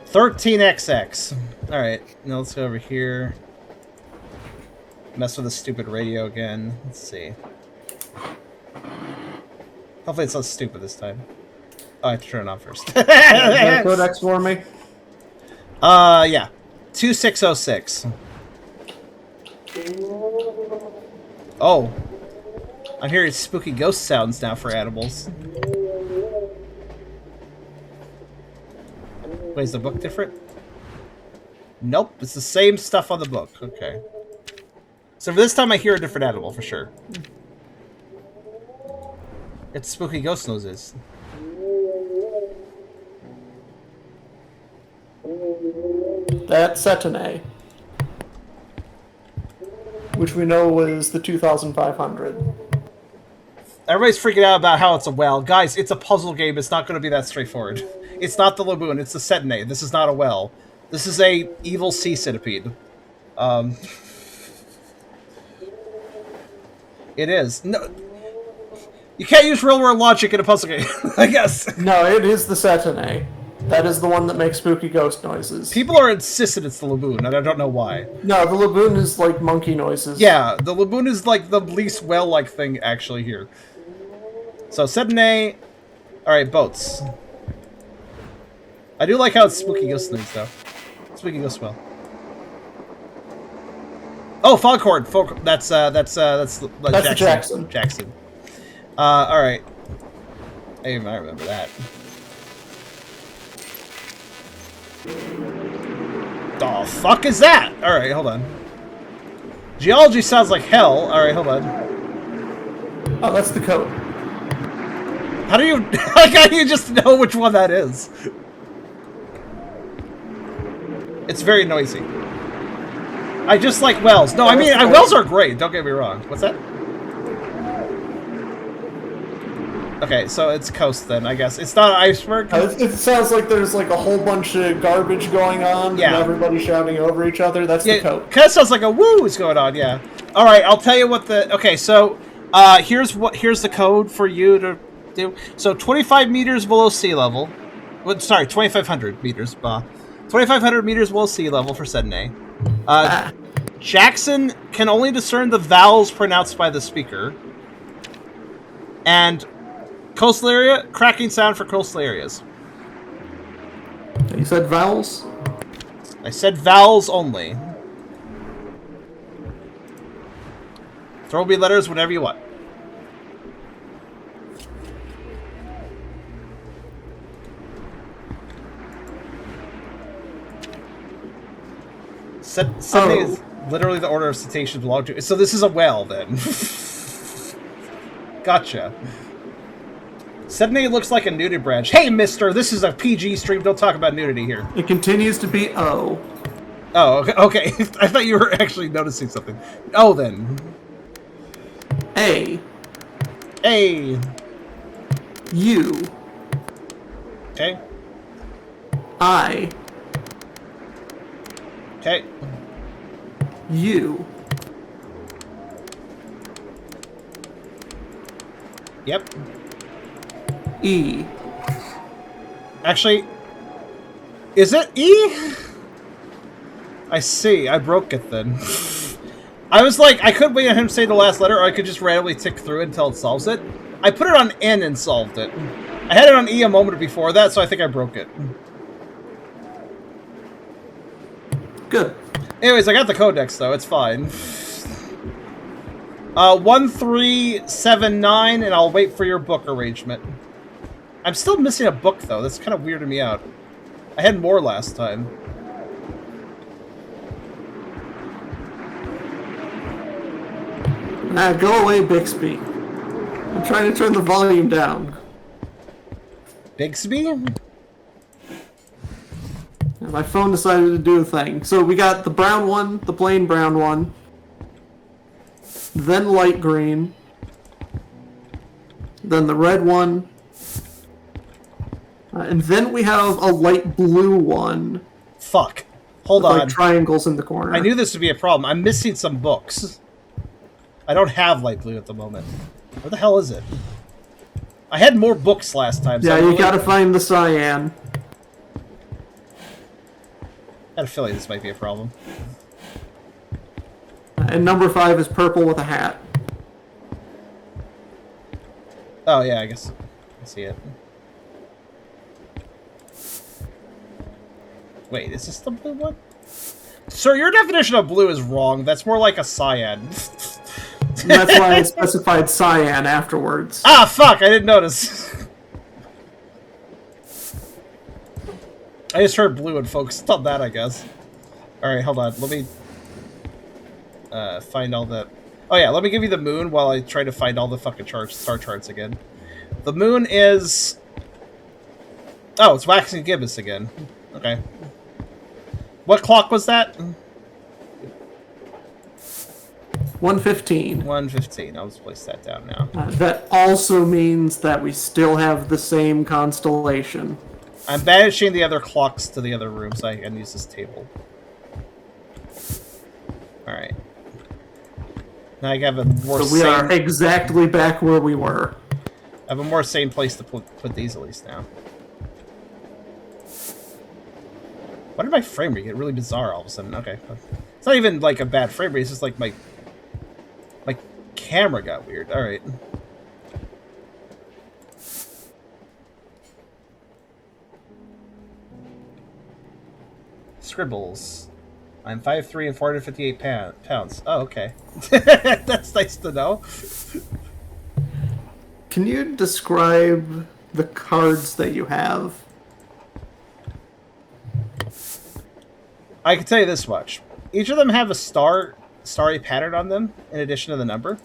$13XX. Alright, now let's go over here. Mess with the stupid radio again. Let's see. Hopefully it's not stupid this time. Oh, I have to turn it on first. Codex for me. Yeah. 2606. Oh. I'm hearing spooky ghost sounds now for animals. Wait, is the book different? Nope, it's the same stuff on the book. Okay. So for this time I hear a different animal, for sure. It's spooky ghost noses. That's Setine. Which we know was the 2500. Everybody's freaking out about how it's a well. Guys, it's a puzzle game. It's not going to be that straightforward. It's not the Laboon. It's the Setine. This is not a well. This is a evil sea centipede. It is. No, you can't use real-world logic in a puzzle game, I guess. No, it is the Setine. That is the one that makes spooky ghost noises. People are insistent it's the Laboon, and I don't know why. No, the Laboon is like monkey noises. Yeah, the Laboon is like the least well-like thing actually here. So, Setine... Alright, boats. I do like how it's spooky ghost noise, though. Spooky ghost well. Oh, Foghorn! That's the Jackson. Jackson. Alright. I remember that. The fuck is that? Alright, hold on. Geology sounds like hell. Alright, hold on. Oh, that's the code. How do you... how do you just know which one that is? It's very noisy. I just like wells. No, I mean, wells are great. Don't get me wrong. What's that? Okay, so it's coast then, I guess. It's not an iceberg? It sounds like there's like a whole bunch of garbage going on. Yeah. And everybody shouting over each other. That's the code. Kind of sounds like a woo is going on, yeah. Alright, I'll tell you what the... Okay, so here's the code for you to do. So 25 meters below sea level. Well, sorry, 2,500 meters. 2,500 meters below sea level for Setine. Jackson can only discern the vowels pronounced by the speaker. And coastal area, cracking sound for coastal areas. You said vowels? I said vowels only. Throw me letters whenever you want. Setine is literally the order of cetaceans belong to. So this is a whale, then. Gotcha. Setine looks like a nudity branch. Hey, mister, this is a PG stream. Don't talk about nudity here. It continues to be O. Oh, okay. I thought you were actually noticing something. Oh, then. A. A. U. Okay. I. Okay. U. Yep. E. Actually, is it E? I see. I broke it then. I was like, I could wait on him to say the last letter, or I could just randomly tick through it until it solves it. I put it on N and solved it. I had it on E a moment before that, so I think I broke it. Good. Anyways, I got the codex, though. It's fine. 1379, and I'll wait for your book arrangement. I'm still missing a book, though. That's kind of weirding me out. I had more last time. Go away, Bixby. I'm trying to turn the volume down. Bixby? My phone decided to do a thing. So we got the brown one, the plain brown one, then light green, then the red one, and then we have a light blue one. Fuck. Hold with, on. like, triangles in the corner. I knew this would be a problem. I'm missing some books. I don't have light blue at the moment. Where the hell is it? I had more books last time. So yeah, you really... gotta find the cyan. I had a feeling this might be a problem. And number 5 is purple with a hat. Oh, yeah, I guess I see it. Wait, is this the blue one? Sir, your definition of blue is wrong. That's more like a cyan. That's why I specified cyan afterwards. Ah, fuck! I didn't notice. I just heard blue and focused on that, I guess. Alright, hold on. Let me find all the... Oh yeah, let me give you the moon while I try to find all the fucking star charts again. The moon is... Oh, it's waxing gibbous again. Okay. What clock was that? 115. 115. I'll just place that down now. That also means that we still have the same constellation. I'm banishing the other clocks to the other room so I can use this table. Alright. Now I have a more So we are exactly back where we were. I have a more sane place to put these at least now. Why did my frame rate get really bizarre all of a sudden? Okay. It's not even like a bad frame rate, it's just like my camera got weird. Alright. Scribbles. I'm 5'3" and 458 pounds. Oh, okay. That's nice to know. Can you describe the cards that you have? I can tell you this much. Each of them have a starry pattern on them, in addition to the number.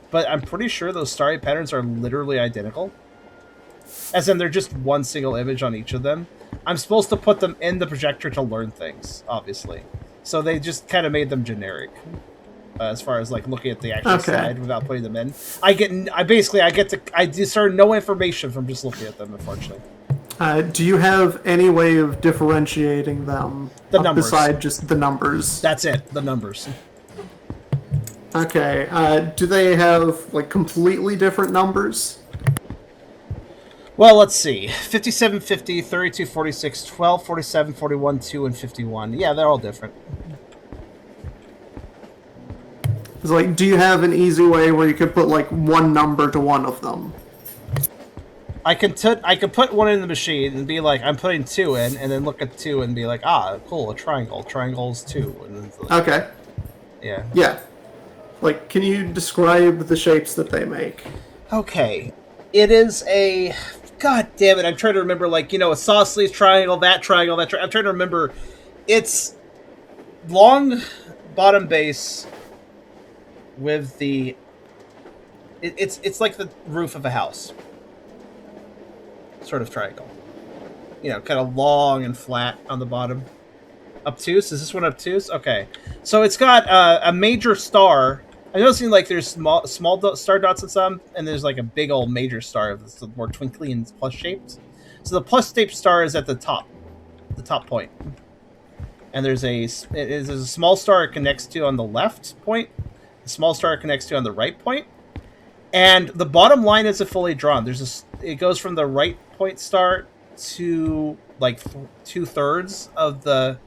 But I'm pretty sure those starry patterns are literally identical. As in, they're just one single image on each of them. I'm supposed to put them in the projector to learn things, obviously. So they just kind of made them generic. As far as, like, looking at the actual slide without putting them in. I discern no information from just looking at them, unfortunately. Do you have any way of differentiating them? The numbers. Beside just the numbers? That's it, the numbers. Okay, do they have, like, completely different numbers? Well, let's see. 57, 50, 32, 46, 12, 47, 41, 2, and 51. Yeah, they're all different. It's like, do you have an easy way where you could put, like, one number to one of them? I can put one in the machine and be like, I'm putting 2 in, and then look at 2 and be like, ah, cool, a triangle. Triangle's 2. And then like, okay. Yeah. Yeah. Like, can you describe the shapes that they make? Okay. It is a... God damn it, I'm trying to remember, like, you know, a isosceles triangle, that triangle, that triangle. I'm trying to remember. It's long bottom base with the... It's like the roof of a house. Sort of triangle. You know, kind of long and flat on the bottom. Obtuse? Is this one obtuse? Okay. So it's got a major star. I'm noticing, like, there's small star dots in some, and there's, like, a big old major star that's more twinkly and plus-shaped. So the plus-shaped star is at the top point. And there's a small star it connects to on the left point, a small star it connects to on the right point, and the bottom line isn't fully drawn. It goes from the right point star to, like, 2/3 of the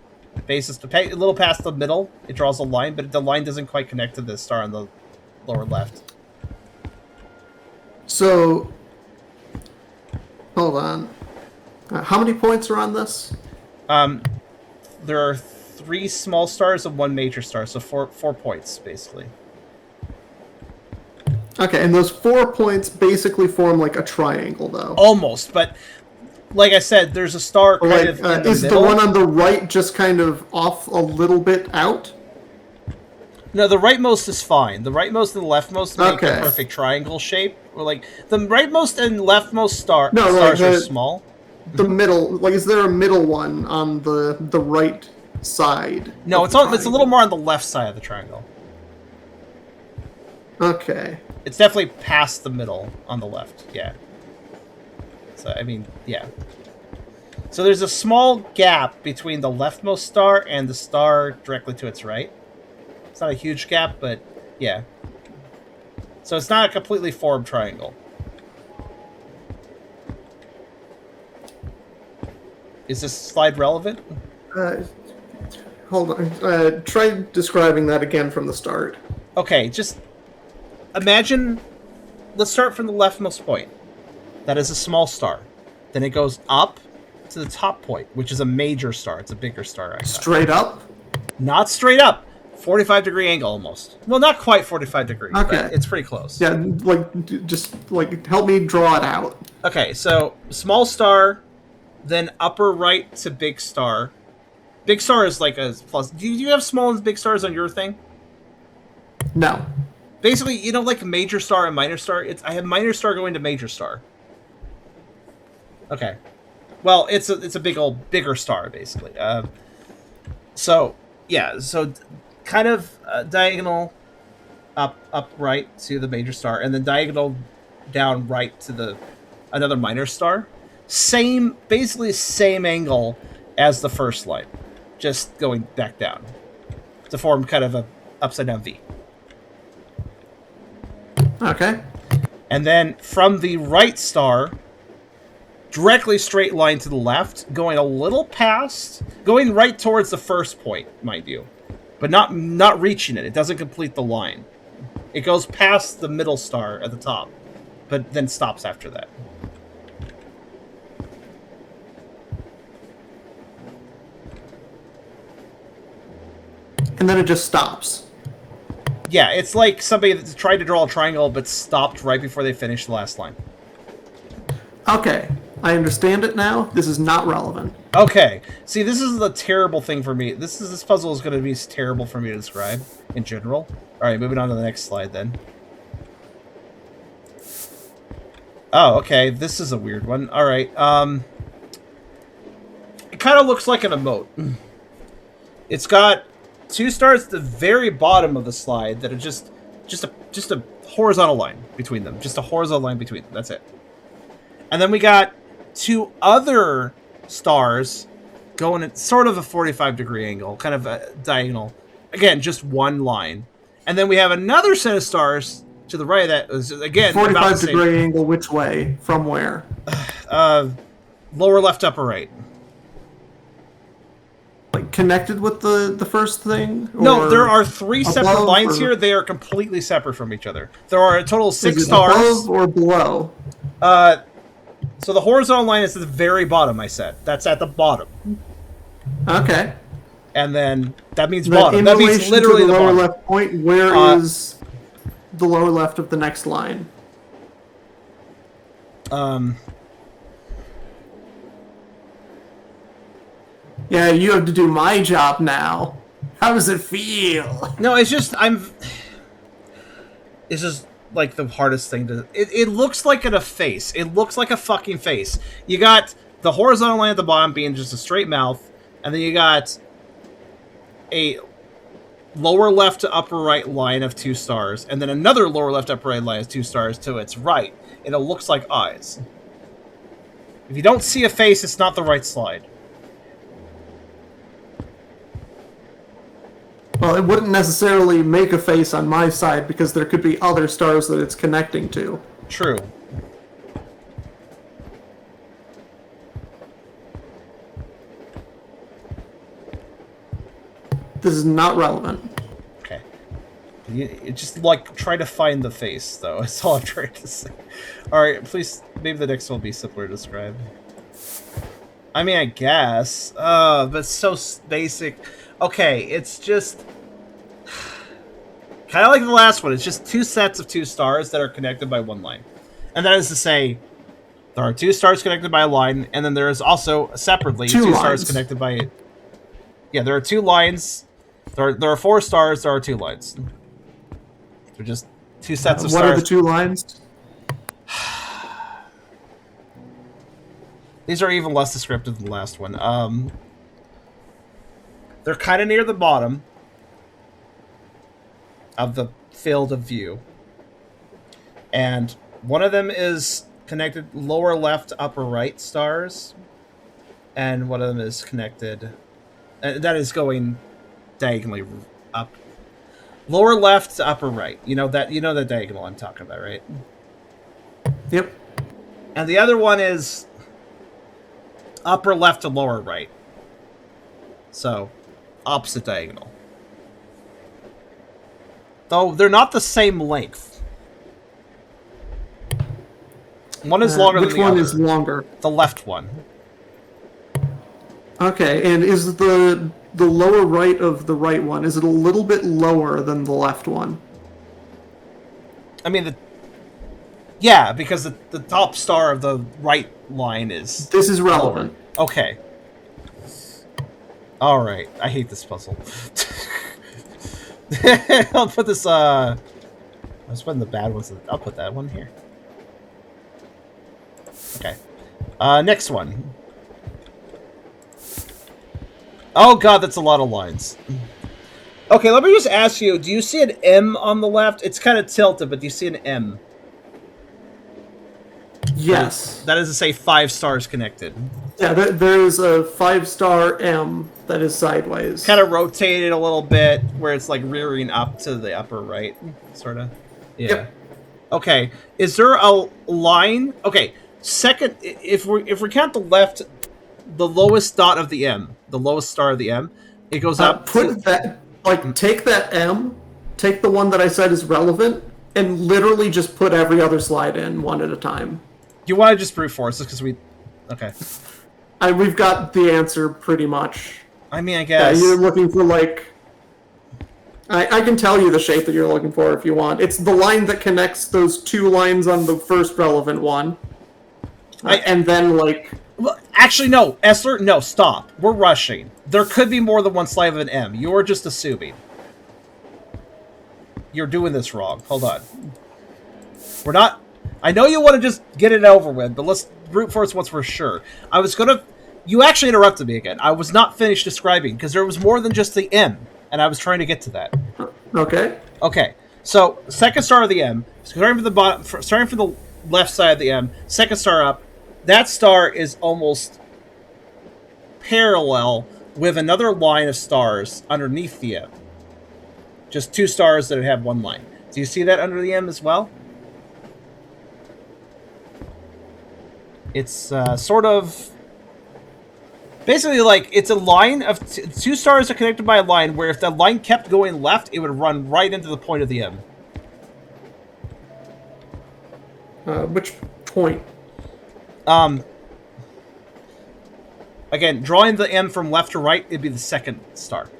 base is a little past the middle. It draws a line, but the line doesn't quite connect to the star on the lower left. So, hold on. How many points are on this? There are 3 small stars and 1 major star, so 4 points basically. Okay, and those 4 points basically form like a triangle, though. Almost, but like I said, there's a star kind of in the is middle. the one on the right just kind of off a little bit out? No, the rightmost is fine. The rightmost and the leftmost make a perfect triangle shape. Or like the rightmost and leftmost stars are small. The middle, like, is there a middle one on the right side? No, it's a little more on the left side of the triangle. Okay. It's definitely past the middle on the left. Yeah. So I mean, yeah. So there's a small gap between the leftmost star and the star directly to its right. It's not a huge gap, but yeah. So it's not a completely formed triangle. Is this slide relevant? Hold on. Try describing that again from the start. Okay, just imagine. Let's start from the leftmost point. That is a small star. Then it goes up to the top point, which is a major star. It's a bigger star. Straight up? Not straight up. 45-degree angle almost. Well, not quite 45 degrees, okay. But it's pretty close. Yeah, just help me draw it out. Okay, so small star, then upper right to big star. Big star is like a plus. Do you have small and big stars on your thing? No. Basically, you know, like major star and minor star. I have minor star going to major star. Okay. Well, it's a bigger star basically. So yeah, so kind of diagonal up right to the major star, and then diagonal down right to another minor star. Basically same angle as the first line, just going back down to form kind of a upside down V. Okay. And then from the right star, directly straight line to the left, going a little past, going right towards the first point, mind you, but not reaching it. It doesn't complete the line. It goes past the middle star at the top, but then stops after that. And then it just stops. Yeah, it's like somebody that tried to draw a triangle but stopped right before they finished the last line. Okay, I understand it now. This is not relevant. Okay, see, this is the terrible thing for me. This puzzle is going to be terrible for me to describe in general. All right, moving on to the next slide then. Oh, okay, this is a weird one. All right, it kind of looks like an emote. It's got 2 stars at the very bottom of the slide that are just a horizontal line between them. Just a horizontal line between them. That's it. And then we got 2 other stars going at sort of a 45-degree angle, kind of a diagonal. Again, just one line. And then we have another set of stars to the right of that is, again, 45-degree angle which way? From where? Lower left, upper right. Like connected with the first thing? No, there are 3 separate lines here. They are completely separate from each other. There are a total of 6 stars. Above or below? So the horizontal line is at the very bottom, I said. That's at the bottom. Okay. And then that means bottom. That means literally to the lower bottom. left point. Where is the lower left of the next line? Yeah, you have to do my job now. How does it feel? No, it's just It's just like the hardest thing to. It looks like a face. It looks like a fucking face. You got the horizontal line at the bottom being just a straight mouth, and then you got a lower left to upper right line of 2 stars, and then another lower left upper right line of 2 stars to its right, and it looks like eyes. If you don't see a face, it's not the right slide. Well, it wouldn't necessarily make a face on my side because there could be other stars that it's connecting to. True. This is not relevant. Okay. You just, like, try to find the face, though. That's all I'm trying to say. Alright, please, maybe the next one will be simpler to describe. I mean, I guess. But it's so basic. Okay, it's just... kind of like the last one. It's just two sets of two stars that are connected by one line. And that is to say, there are two stars connected by a line, and then there is also, separately, two stars connected by... Yeah, there are two lines. There are four stars, there are two lines. They're just two sets of stars. What are the two lines? These are even less descriptive than the last one. They're kind of near the bottom of the field of view. And one of them is connected lower left, upper right stars. And one of them is connected... that is going diagonally up. Lower left to upper right. You know the diagonal I'm talking about, right? Yep. And the other one is upper left to lower right. So, opposite diagonal. Though they're not the same length. One is longer than the other. Which one is longer? The left one. Okay, and is the lower right of the right one, is it a little bit lower than the left one? I mean, yeah, because the top star of the right line is... This is relevant. Lower. Okay. Alright, I hate this puzzle. I'll put this, I was putting the bad ones, I'll put that one here. Okay. Next one. Oh god, that's a lot of lines. Okay, let me just ask you, do you see an M on the left? It's kind of tilted, but do you see an M? Yes. That is to say 5 stars connected. Yeah, there's a 5-star M that is sideways. Kind of rotated a little bit, where it's like rearing up to the upper right, sort of. Yeah. Yep. Okay, is there a line? Okay, second, if we count the left, the lowest dot of the M, the lowest star of the M, it goes up. Take that M, take the one that I said is relevant, and literally just put every other slide in one at a time. You want to just brute force this because we... Okay. We've got the answer pretty much. I mean, I guess... Yeah, you're looking for, like... I can tell you the shape that you're looking for if you want. It's the line that connects those two lines on the first relevant one. And then, like... Well, actually, no. Essler, no, stop. We're rushing. There could be more than one slide of an M. You're just assuming. You're doing this wrong. Hold on. We're not... I know you want to just get it over with, but let's brute force once we're sure. I was going to... You actually interrupted me again. I was not finished describing, because there was more than just the M, and I was trying to get to that. Okay. Okay. So, second star of the M, starting from the bottom, starting from the left side of the M, second star up, that star is almost parallel with another line of stars underneath the M. Just 2 stars that have one line. Do you see that under the M as well? It's sort of... Basically, like, it's a line of... 2 stars are connected by a line where if that line kept going left, it would run right into the point of the M. Which point? Again, drawing the M from left to right, it'd be the second star.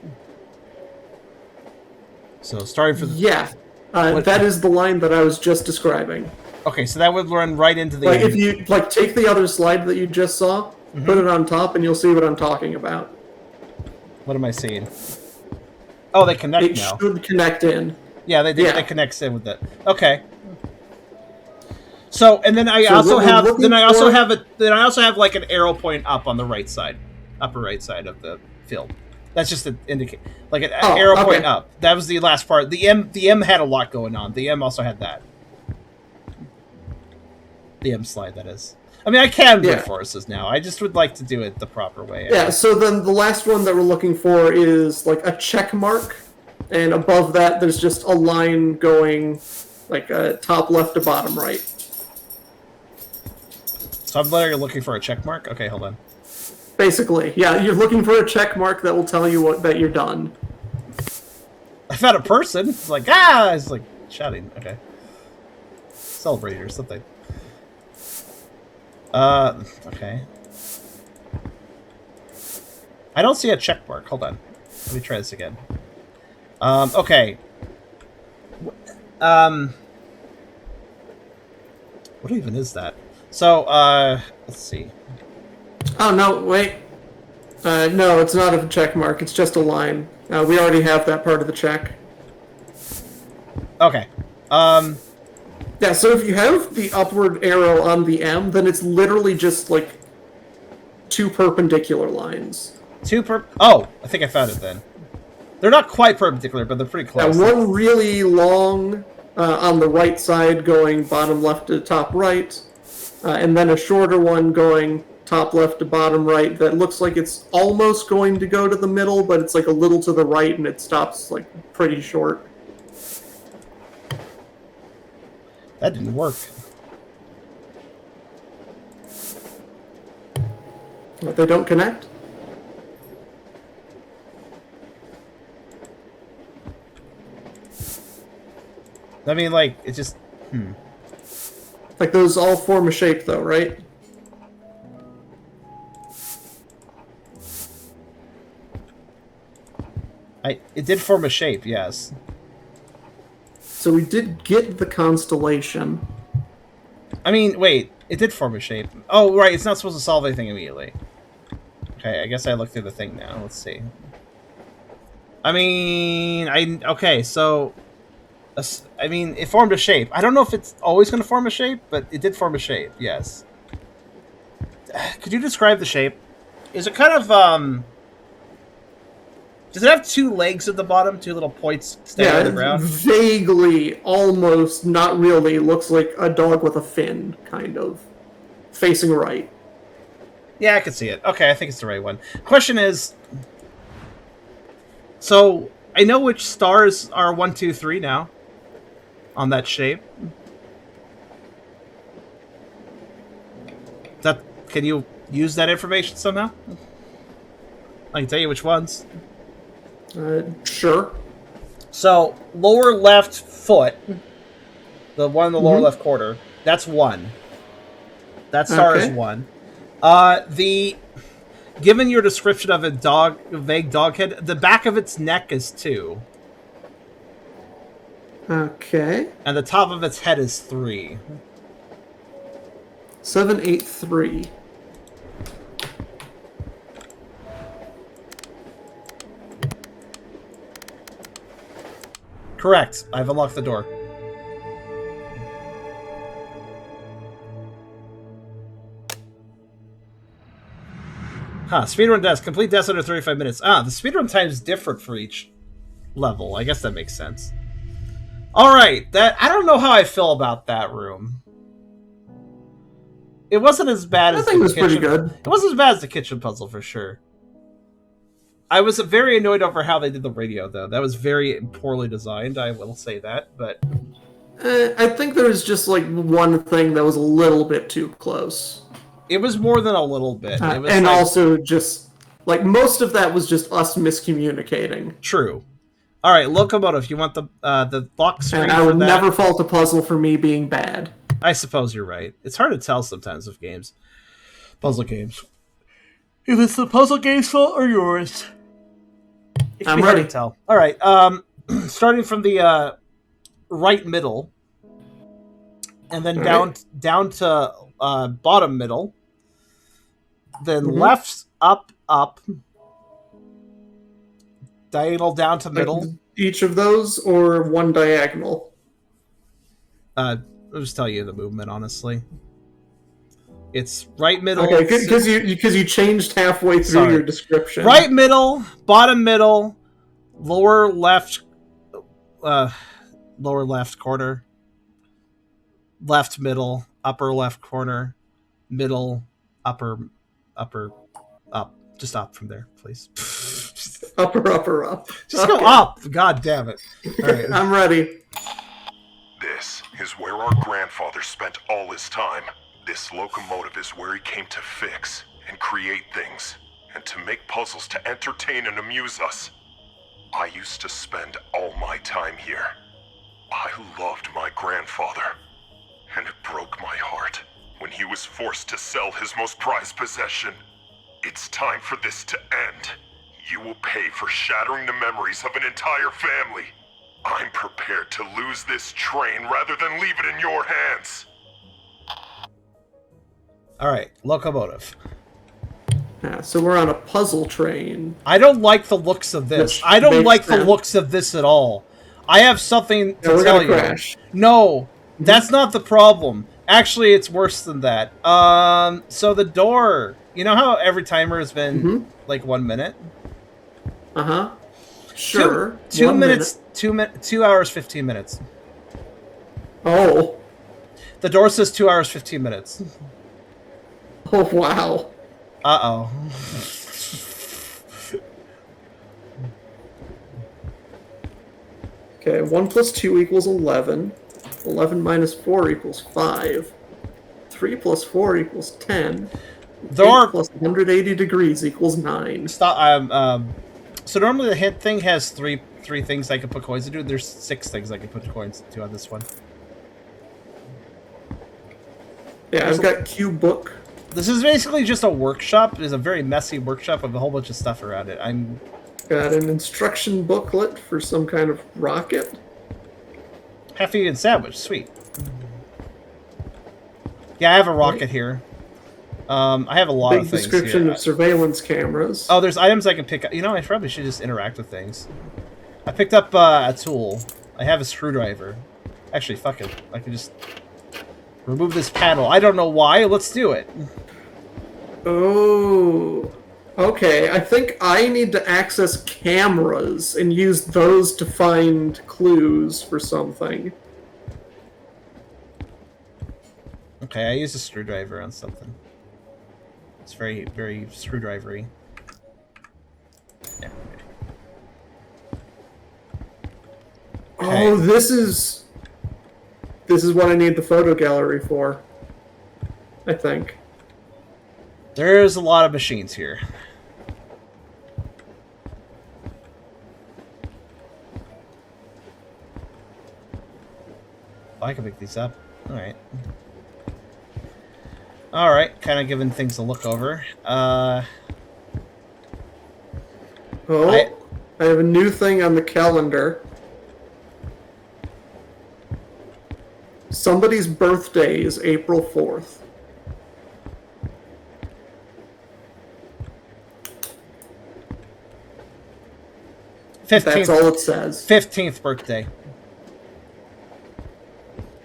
So, starting from... Yeah. That is the line that I was just describing. Okay, so that would run right into the... Like, if you, take the other slide that you just saw, put it on top, and you'll see what I'm talking about. What am I seeing? Oh, they connect now. It should connect in. Yeah, they connect in with it. Okay. So, and then I also have like an arrow point up on the right side, upper right side of the field. That's just to indicate, like an arrow point up. That was the last part. The M had a lot going on. The M also had that. The M slide, that is. I mean, I can brute forces now. I just would like to do it the proper way. Yeah. So then the last one that we're looking for is like a check mark, and above that there's just a line going, like top left to bottom right. So I'm literally looking for a check mark? Okay, hold on. Basically, yeah, you're looking for a check mark that will tell you that you're done. I found a person. It's like, ah! It's like shouting. Okay. Celebrating or something. Okay. I don't see a check mark. Hold on. Let me try this again. Okay. What even is that? So, let's see. Oh, no, wait. No, it's not a check mark. It's just a line. We already have that part of the check. Okay. Yeah, so if you have the upward arrow on the M, then it's literally just, like, 2 perpendicular lines. Oh, I think I found it then. They're not quite perpendicular, but they're pretty close. One really long on the right side going bottom left to top right, and then a shorter one going top left to bottom right that looks like it's almost going to go to the middle, but it's like a little to the right and it stops like pretty short. That didn't work. But they don't connect? I mean, like, it just... Like, those all form a shape, though, right? It did form a shape, yes. So we did get the Constellation. I mean, wait. It did form a shape. Oh, right. It's not supposed to solve anything immediately. Okay, I guess I looked through the thing now. Let's see. I mean, okay, so... I mean, it formed a shape. I don't know if it's always going to form a shape, but it did form a shape, yes. Could you describe the shape? Is it kind of, does it have 2 legs at the bottom? 2 little points standing on the ground? Vaguely, almost, not really, looks like a dog with a fin, kind of. Facing right. Yeah, I can see it. Okay, I think it's the right one. Question is... So, I know which stars are 1, 2, 3 now. On that shape. Can you use that information somehow? I can tell you which ones. Sure. So, lower left foot, the one in the lower left quarter, that's 1. That star is 1. Given your description of a vague dog head, the back of its neck is 2. Okay. And the top of its head is 3. 7, 8, 3. Correct. I've unlocked the door. Huh, speedrun desk. Complete desk under 35 minutes. Ah, the speedrun time is different for each level. I guess that makes sense. Alright, I don't know how I feel about that room. It wasn't as bad as the kitchen. I think it was pretty good. It wasn't as bad as the kitchen puzzle, for sure. I was very annoyed over how they did the radio, though. That was very poorly designed, I will say that, but... I think there was just, like, one thing that was a little bit too close. It was more than a little bit. It was and also just... Like, most of that was just us miscommunicating. True. Alright, Locomotive, you want the lock screen and I would never fault a puzzle for me being bad. I suppose you're right. It's hard to tell sometimes with games. Puzzle games. If it's the puzzle game's fault or yours. I'm ready to tell. Alright, starting from the right middle. And then down to bottom middle. Then left, up. Diagonal down to middle. Like each of those, or one diagonal? I'll just tell you the movement, honestly. It's right middle. Okay, because you changed halfway through your description. Right middle, bottom middle, lower left corner, left middle, upper left corner, middle, upper, up. Just up from there, please. Up. Just go up. God damn it. All right. I'm ready. This is where our grandfather spent all his time. This locomotive is where he came to fix and create things, and to make puzzles to entertain and amuse us. I used to spend all my time here. I loved my grandfather, and it broke my heart when he was forced to sell his most prized possession. It's time for this to end. You will pay for shattering the memories of an entire family. I'm prepared to lose this train rather than leave it in your hands. Alright, Locomotive. Yeah, so we're on a puzzle train. I don't like the looks of this. I don't like the looks of this at all. I have something to tell you. Crash. No, that's not the problem. Actually, it's worse than that. So the door. You know how every timer has been like 1 minute? Uh-huh. Sure. 2 minutes. 2 hours 15 minutes. Oh. The door says 2 hours 15 minutes. Oh wow. Uh-oh. Okay, 1 plus 2 equals 11. 11 minus 4 equals 5. 3 plus 4 equals 10. There 8 are plus 180 degrees equals 9. Stop. So normally the hint thing has three things I can put coins into. There's 6 things I can put coins into on this one. Yeah, I've got Q book. This is basically just a workshop. It's a very messy workshop with a whole bunch of stuff around it. I'm got an instruction booklet for some kind of rocket. half-eaten sandwich. Sweet. Yeah, I have a rocket here. I have a lot of things description here. of surveillance cameras. Oh, there's items I can pick up. You know, I probably should just interact with things. I picked up a tool. I have a screwdriver. Actually, fuck it. I can just remove this panel. I don't know why. Let's do it. Oh. Okay, I think I need to access cameras and use those to find clues for something. Okay, I used a screwdriver on something. It's very, very screwdrivery. Yeah. Okay. Oh, this is what I need the photo gallery for. I think. There's a lot of machines here. Oh, I can pick these up. Alright. Alright, kind of giving things a look over. I have a new thing on the calendar. Somebody's birthday is April 4th. That's all it says. 15th birthday.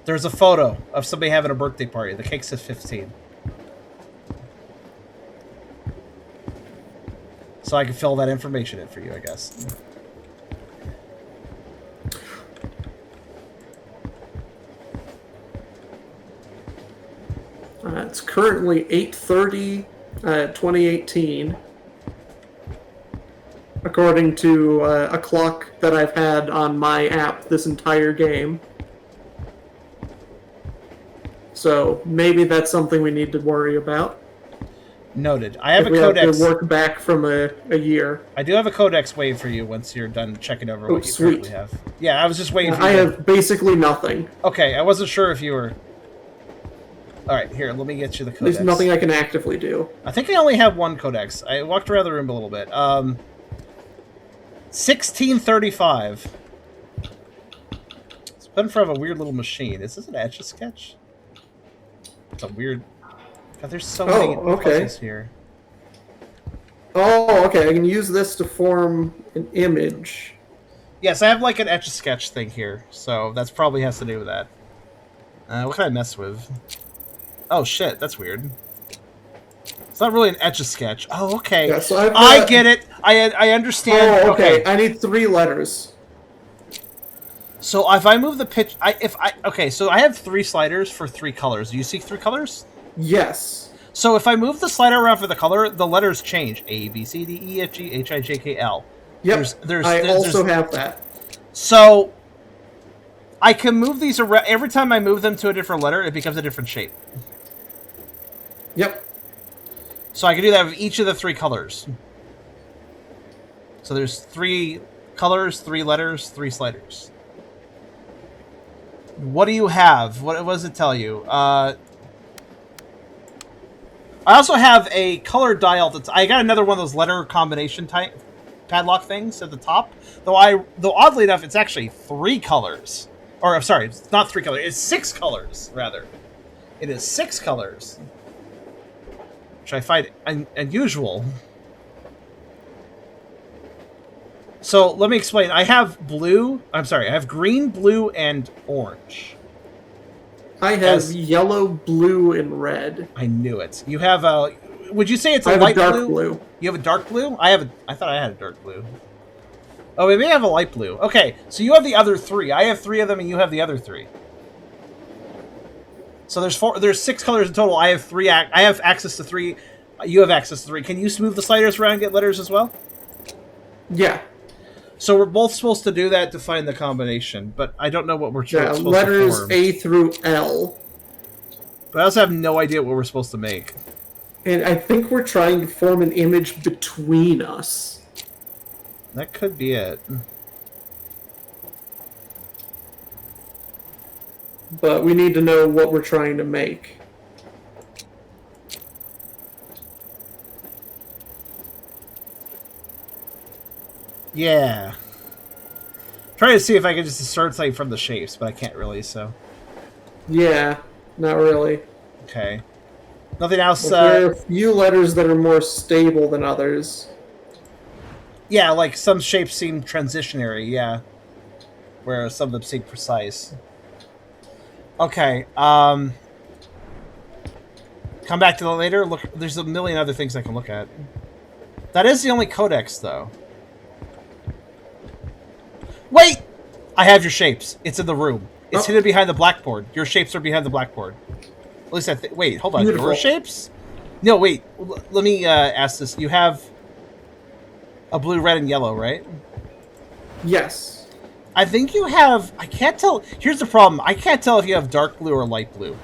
There's a photo of somebody having a birthday party. The cake says 15. So I can fill that information in for you, I guess. It's currently 8:30, 2018. According to a clock that I've had on my app this entire game. So maybe that's something we need to worry about. Noted. I have a we codex. have to work back from a year. I do have a codex wave for you once you're done checking over what you sweet. currently have. Yeah, I was just waiting for you. I have basically nothing. Okay, I wasn't sure if you were... Alright, here, let me get you the codex. There's nothing I can actively do. I think I only have one codex. I walked around the room a little bit. 1635. It's put in front of a weird little machine. Is this an Etch-a-Sketch? It's a weird... God, there's so many puzzles here. Oh, okay. I can use this to form an image. Yes, I have like an Etch-a-Sketch thing here, so that's probably has to do with that. What can I mess with? Oh shit, that's weird. It's not really an Etch-a-Sketch. Oh, okay. Yeah, so I get it. I understand. Oh, okay. I need 3 letters. So if I move the pitch, okay. So I have 3 sliders for 3 colors. Do you see 3 colors? Yes. So if I move the slider around for the color, the letters change. A, B, C, D, E, F, G, H, I, J, K, L. Yep. I also have that. So I can move these around. Every time I move them to a different letter, it becomes a different shape. Yep. So I can do that with each of the 3 colors. So there's 3 colors, 3 letters, 3 sliders. What do you have? What does it tell you? I also have a color dial. I got another one of those letter combination type padlock things at the top. Though oddly enough, it's actually 3 colors. Or I'm sorry, it's not 3 colors. It's 6 colors rather. It is 6 colors, which I find unusual. So let me explain. I have blue. I'm sorry. I have green, blue, and orange. I have yellow, blue, and red. I knew it. You have a. Would you say it's a light dark blue? You have a dark blue. I thought I had a dark blue. Oh, maybe I have a light blue. Okay, so you have the other 3. I have 3 of them, and you have the other 3. So there's 4. There's 6 colors in total. I have 3. I have access to 3. You have access to 3. Can you move the sliders around and get letters as well? Yeah. So we're both supposed to do that to find the combination, but I don't know what we're supposed letters to form. A through L. But I also have no idea what we're supposed to make. And I think we're trying to form an image between us. That could be it. But we need to know what we're trying to make. Yeah. Trying to see if I can just assert something from the shapes, but I can't really, so. Yeah, not really. Okay. Nothing else. There are a few letters that are more stable than others. Yeah, like some shapes seem transitionary, yeah. Whereas some of them seem precise. Okay, come back to that later. Look, there's a million other things I can look at. That is the only codex, though. Wait! I have your shapes. It's in the room. It's hidden behind the blackboard. Your shapes are behind the blackboard. At least wait, hold on. Beautiful. Your shapes? No, wait. Let me ask this. You have a blue, red, and yellow, right? Yes. I think you have... I can't tell... Here's the problem. I can't tell if you have dark blue or light blue.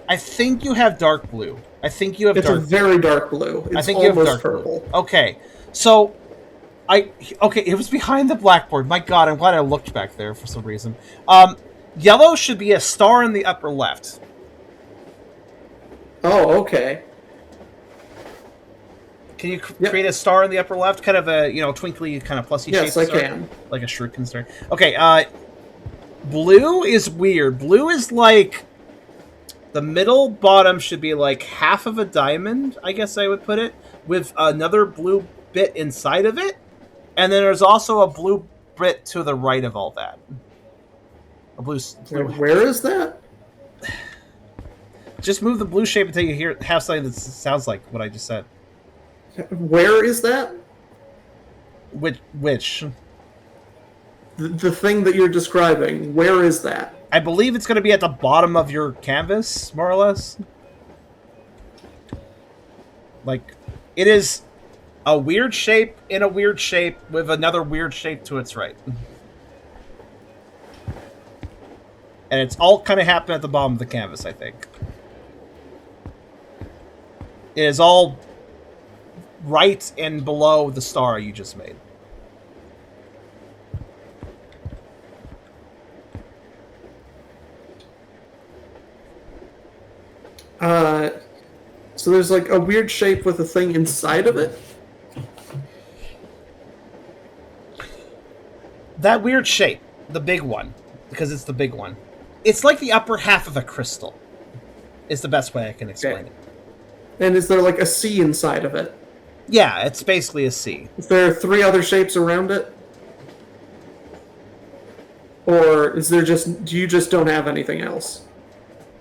I think you have dark blue. I think you have dark blue. It's a very dark blue. It's I think you have dark purple. Blue. Okay. So... Okay, it was behind the blackboard. My god, I'm glad I looked back there for some reason. Yellow should be a star in the upper left. Oh, okay. Can you create a star in the upper left? Kind of a, twinkly, kind of plusy shape? Yes, I can. Like a shuriken star. Okay, blue is weird. Blue is like... The middle bottom should be like half of a diamond, I guess I would put it, with another blue bit inside of it. And then there's also a blue bit to the right of all that. A blue. Where is that? Just move the blue shape until you have something that sounds like what I just said. Where is that? Which? The thing that you're describing. Where is that? I believe it's going to be at the bottom of your canvas, more or less. Like, it is a weird shape in a weird shape with another weird shape to its right. And it's all kind of happening at the bottom of the canvas, I think. It is all right and below the star you just made. So there's like a weird shape with a thing inside of it? That weird shape, the big one, because it's the big one. It's like the upper half of a crystal, is the best way I can explain it. And is there like a C inside of it? Yeah, it's basically a C. Is there 3 other shapes around it? Or is there do you just don't have anything else?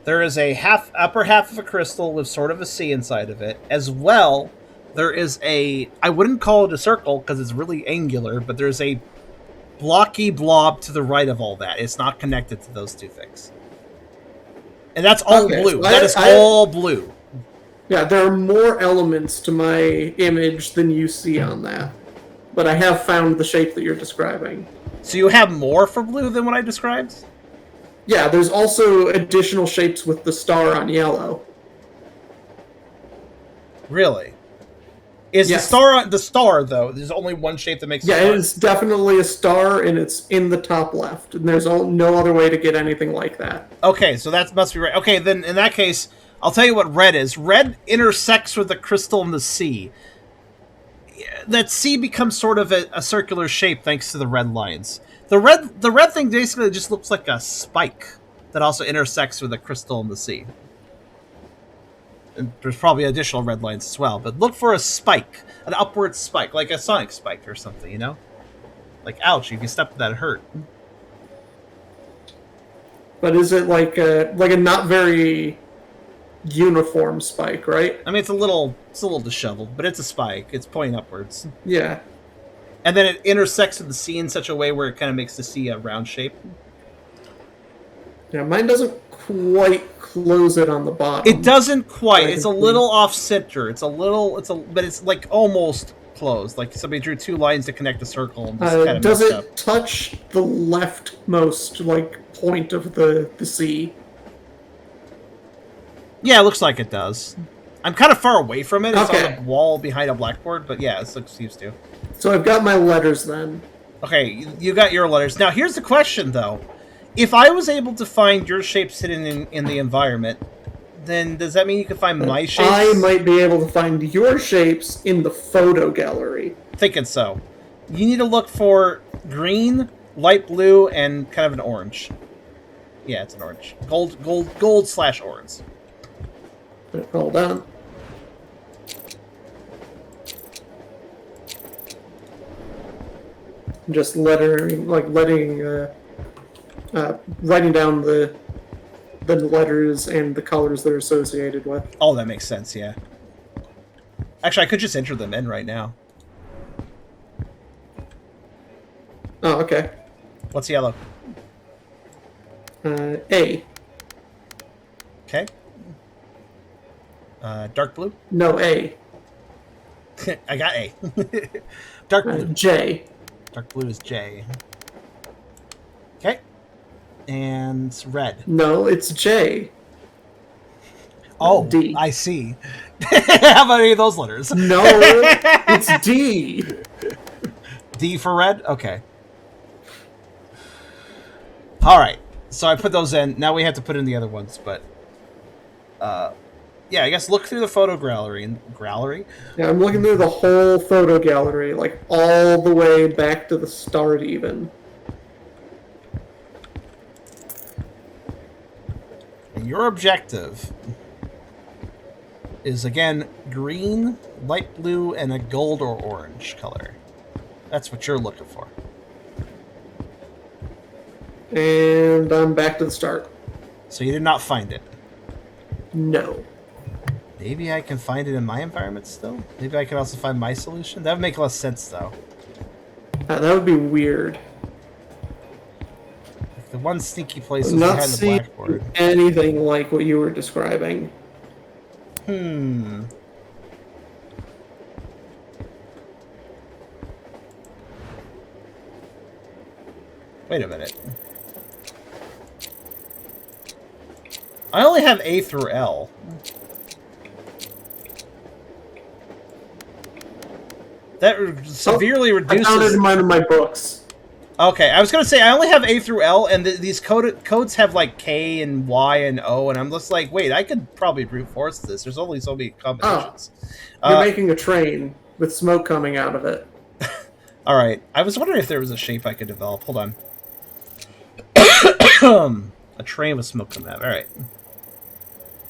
There is a upper half of a crystal with sort of a C inside of it. As well, there is I wouldn't call it a circle because it's really angular, but there's a blocky blob to the right of all that. It's not connected to those 2 things. And that's all blue. So that is all blue. Yeah, there are more elements to my image than you see on that. But I have found the shape that you're describing. So you have more for blue than what I described? Yeah, there's also additional shapes with the star on yellow. Really? Is Yes. the star though? There's only one shape that makes. Yeah, a star. it is definitely a star, and it's in the top left. And there's no other way to get anything like that. Okay, so that must be right. Okay, then in that case, I'll tell you what red is. Red intersects with the crystal in the sea. That sea becomes sort of a circular shape thanks to the red lines. The red thing basically just looks like a spike that also intersects with the crystal in the sea. And there's probably additional red lines as well, but look for a spike, an upward spike, like a sonic spike or something, you know? Like, ouch, if you step to that, it hurt. But is it like a not very uniform spike, right? I mean, it's a little disheveled, but it's a spike. It's pointing upwards. Yeah. And then it intersects with the sea in such a way where it kind of makes the sea a round shape. Yeah, mine doesn't quite close it on the bottom. It doesn't quite. It's a little off center. But it's like almost closed. Like somebody drew two lines to connect a circle and just kind of does messed it up. touch the leftmost point of the sea? Yeah, it looks like it does. I'm kind of far away from it. It's Okay. on the wall behind a blackboard, but yeah, it looks used to. So I've got my letters then. Okay, you got your letters. Now, here's the question, though. If I was able to find your shapes hidden in the environment, then does that mean you can find my shapes? I might be able to find your shapes in the photo gallery. Thinking so. You need to look for green, light blue, and kind of an orange. Yeah, it's an orange. Gold/orange. Hold on. Just writing down the letters and the colors they're associated with. Oh, that makes sense, yeah. Actually, I could just enter them in right now. Oh, okay. What's yellow? A. Okay. Dark blue? No, A. I got A. Dark blue. J. Dark blue is J. Okay. And red. No, it's J. Oh, D. I see. How about any of those letters? No, it's D. D for red? Okay. Alright. So I put those in. Now we have to put in the other ones, but... yeah, I guess look through the photo gallery. Yeah, I'm looking through the whole photo gallery, like all the way back to the start even. And your objective is, again, green, light blue, and a gold or orange color. That's what you're looking for. And I'm back to the start. So you did not find it. No. Maybe I can find it in my environment still? Maybe I can also find my solution? That would make less sense, though. That would be weird. The one sneaky place is I'm not behind the seeing blackboard. anything like what you were describing. Wait a minute. I only have A through L. That severely reduces... I found it in one of my books. Okay, I was going to say, I only have A through L, and these codes have, like, K and Y and O, and I'm just like, wait, I could probably brute force this. There's only so many combinations. You're making a train with smoke coming out of it. Alright, I was wondering if there was a shape I could develop. Hold on. A train with smoke coming out. Alright.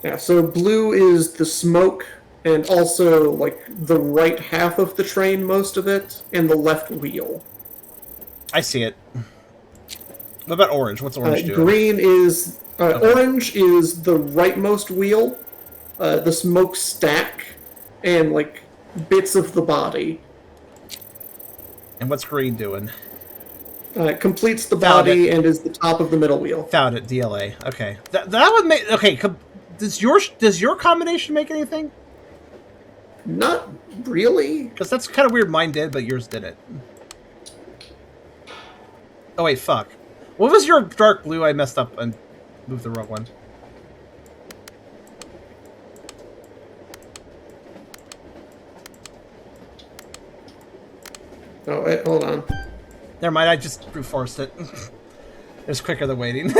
Yeah, so blue is the smoke, and also, like, the right half of the train, most of it, and the left wheel. I see it. What about orange? What's orange doing? Green is... Okay. Orange is the rightmost wheel, the smoke stack, and, like, bits of the body. And what's green doing? Completes the Found body it. and is the top of the middle wheel. Found it. DLA. Okay. That would make... Okay, does your combination make anything? Not really. Because that's kind of weird. Mine did, but yours didn't. Oh, wait, fuck. What was your dark blue? I messed up and moved the wrong one. Oh, wait, hold on. Never mind, I just brute forced it. It was quicker than waiting.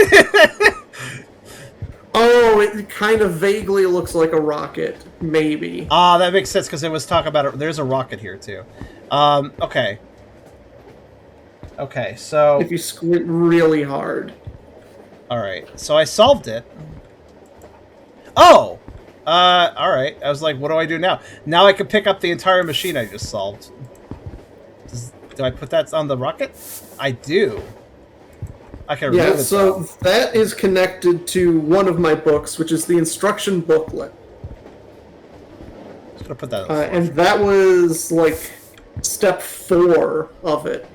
Oh, it kind of vaguely looks like a rocket, maybe. Ah, that makes sense because it was talking about it. There's a rocket here too. Okay. Okay, so If you squint really hard. all right, so I solved it. Oh, all right. I was like, what do I do now? Now I can pick up the entire machine I just solved. Do I put that on the rocket? I do. I can remove Yeah, it. so that is connected to one of my books, which is the instruction booklet. Just gonna put that on And that was like step 4 of it.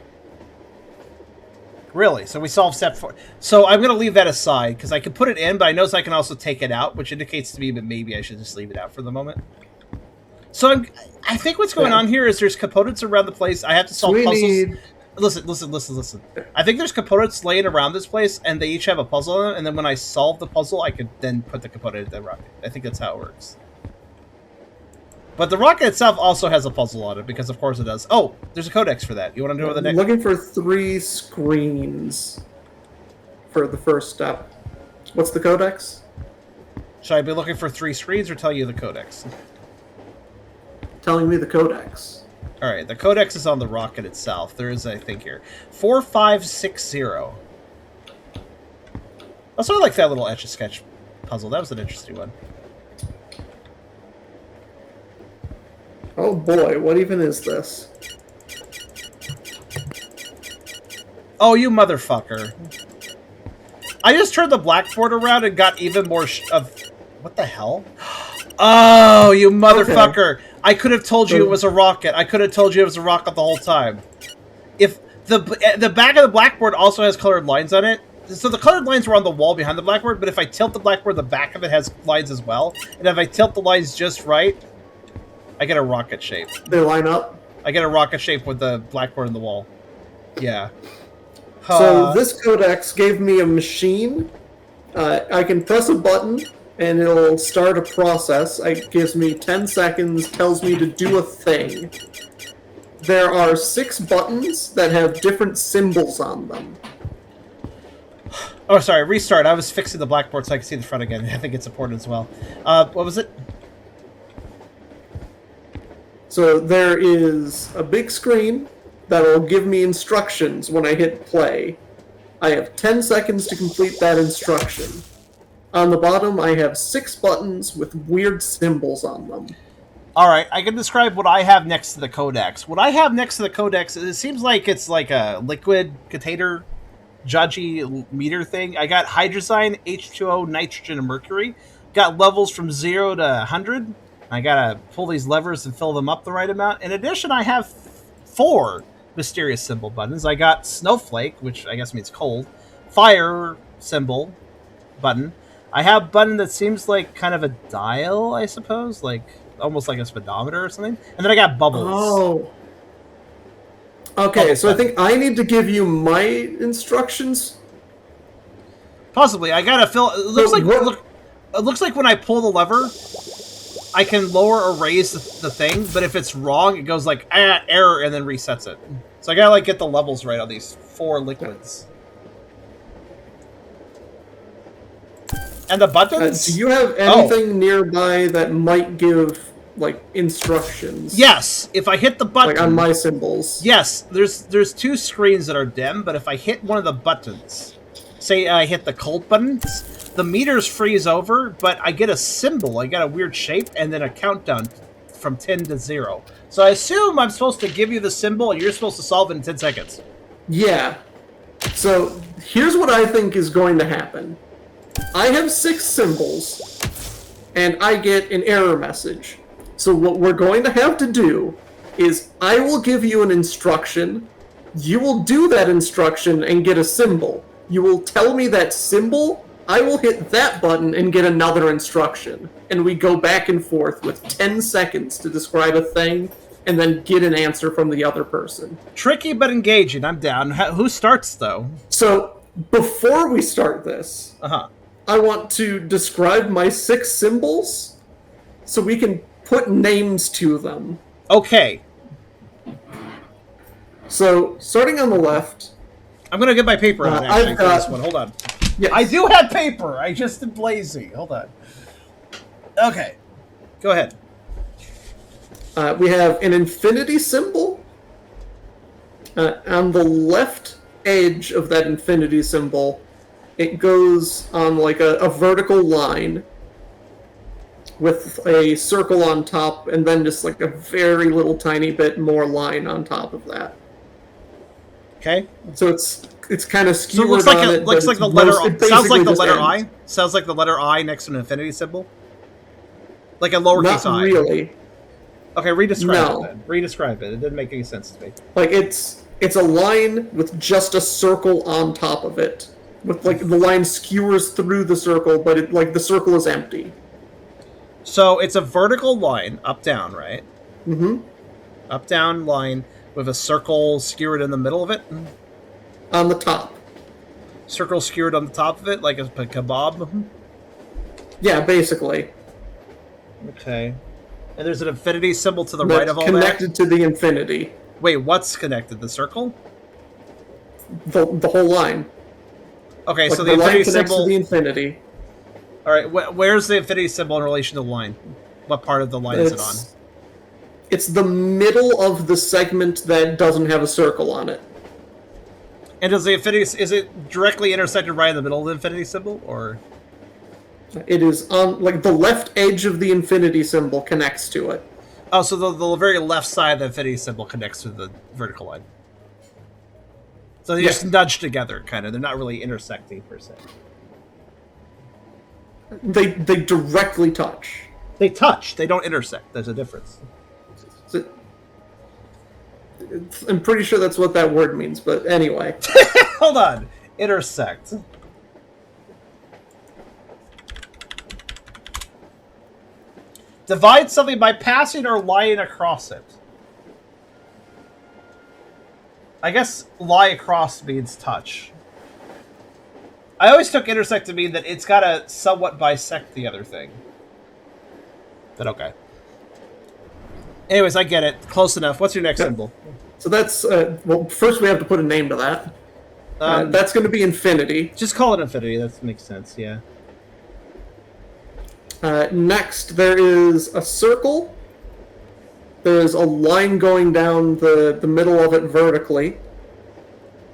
Really? So we solved step 4. So I'm going to leave that aside because I can put it in, but I notice I can also take it out, which indicates to me that maybe I should just leave it out for the moment. So I think what's going on here is there's components around the place. I have to solve puzzles. Listen. I think there's components laying around this place, and they each have a puzzle in them, and then when I solve the puzzle, I could then put the component in the rocket. I think that's how it works. But the rocket itself also has a puzzle on it, because of course it does. Oh, there's a codex for that. You want to do it with the next? Looking for 3 screens for the first step. What's the codex? Should I be looking for 3 screens or tell you the codex? Telling me the codex. All right, the codex is on the rocket itself. There is, I think, here 4560. I sort of like that little Etch-a-Sketch puzzle. That was an interesting one. Oh boy, what even is this? Oh, you motherfucker. I just turned the blackboard around and got even more of... What the hell? Oh, you motherfucker. Okay. I could have told you it was a rocket. I could have told you it was a rocket the whole time. If the back of the blackboard also has colored lines on it, so the colored lines were on the wall behind the blackboard, but if I tilt the blackboard, the back of it has lines as well. And if I tilt the lines just right, I get a rocket shape. They line up? I get a rocket shape with the blackboard in the wall. Yeah. So this codex gave me a machine. I can press a button, and it'll start a process. It gives me 10 seconds, tells me to do a thing. There are 6 buttons that have different symbols on them. Oh, sorry, restart. I was fixing the blackboard so I can see the front again. I think it's important as well. What was it? So there is a big screen that will give me instructions when I hit play. I have 10 seconds to complete that instruction. On the bottom, I have 6 buttons with weird symbols on them. All right, I can describe what I have next to the codex. What I have next to the codex, it seems like it's like a liquid container, judgy meter thing. I got hydrazine, H2O, nitrogen, and mercury. Got levels from 0 to 100. I gotta pull these levers and fill them up the right amount. In addition, I have 4 mysterious symbol buttons. I got snowflake, which I guess means cold, fire symbol button. I have a button that seems like kind of a dial, I suppose, like almost like a speedometer or something. And then I got bubbles. Oh. Okay, bubble so button. I think I need to give you my instructions. Possibly. I gotta fill. It looks it looks like when I pull the lever, I can lower or raise the thing, but if it's wrong, it goes like error and then resets it. So I gotta like get the levels right on these 4 liquids. And the buttons? Do you have anything nearby that might give like instructions? Yes. If I hit the button, like on my symbols. Yes. There's 2 screens that are dim, but if I hit one of the buttons, say I hit the cold buttons, the meters freeze over, but I get a symbol. I get a weird shape, and then a countdown from 10 to 0. So I assume I'm supposed to give you the symbol, and you're supposed to solve it in 10 seconds. Yeah. So here's what I think is going to happen. I have 6 symbols, and I get an error message. So what we're going to have to do is I will give you an instruction. You will do that instruction and get a symbol. You will tell me that symbol. I will hit that button and get another instruction. And we go back and forth with 10 seconds to describe a thing and then get an answer from the other person. Tricky but engaging. I'm down. Who starts, though? So, before we start this, I want to describe my 6 symbols so we can put names to them. Okay. So, starting on the left... I'm going to get my paper out, actually, for this one. Hold on. Yes. I do have paper. I just am lazy. Hold on. Okay. Go ahead. We have an infinity symbol. On the left edge of that infinity symbol, it goes on like a vertical line with a circle on top, and then just like a very little tiny bit more line on top of that. Okay. So it's kind of skewed. So it looks like on it looks like the letter. Sounds like the letter I. Sounds like the letter I next to an infinity symbol. Like a lowercase Not I. really. Okay, redescribe No. it then. Redescribe it. It didn't make any sense to me. Like it's a line with just a circle on top of it. With like the line skewers through the circle, but it like the circle is empty. So it's a vertical line, up down, right? Mm-hmm. Up down line with a circle skewered in the middle of it. On the top. Circle skewered on the top of it, like a kebab. Yeah, basically. Okay. And there's an infinity symbol to the That's right of all connected to the infinity. Wait, what's connected? The circle? The whole line. Okay, Like so the line infinity connects symbol. to the infinity. All right, where's the infinity symbol in relation to the line? What part of the line is it on? It's the middle of the segment that doesn't have a circle on it. And does the infinity is it directly intersected right in the middle of the infinity symbol, or? It is on like the left edge of the infinity symbol connects to it. Oh, so the very left side of the infinity symbol connects to the vertical line. So they just nudge together, kind of. They're not really intersecting per se. They directly touch. They touch. They don't intersect. There's a difference. So, I'm pretty sure that's what that word means, but anyway. Hold on. Intersect. Divide something by passing or lying across it. I guess lie across means touch. I always took intersect to mean that it's got to somewhat bisect the other thing. But okay. Anyways, I get it. Close enough. What's your next symbol? So that's, well, first we have to put a name to that. That's going to be infinity. Just call it infinity. That makes sense, yeah. Next, there is a circle. There's a line going down the middle of it vertically.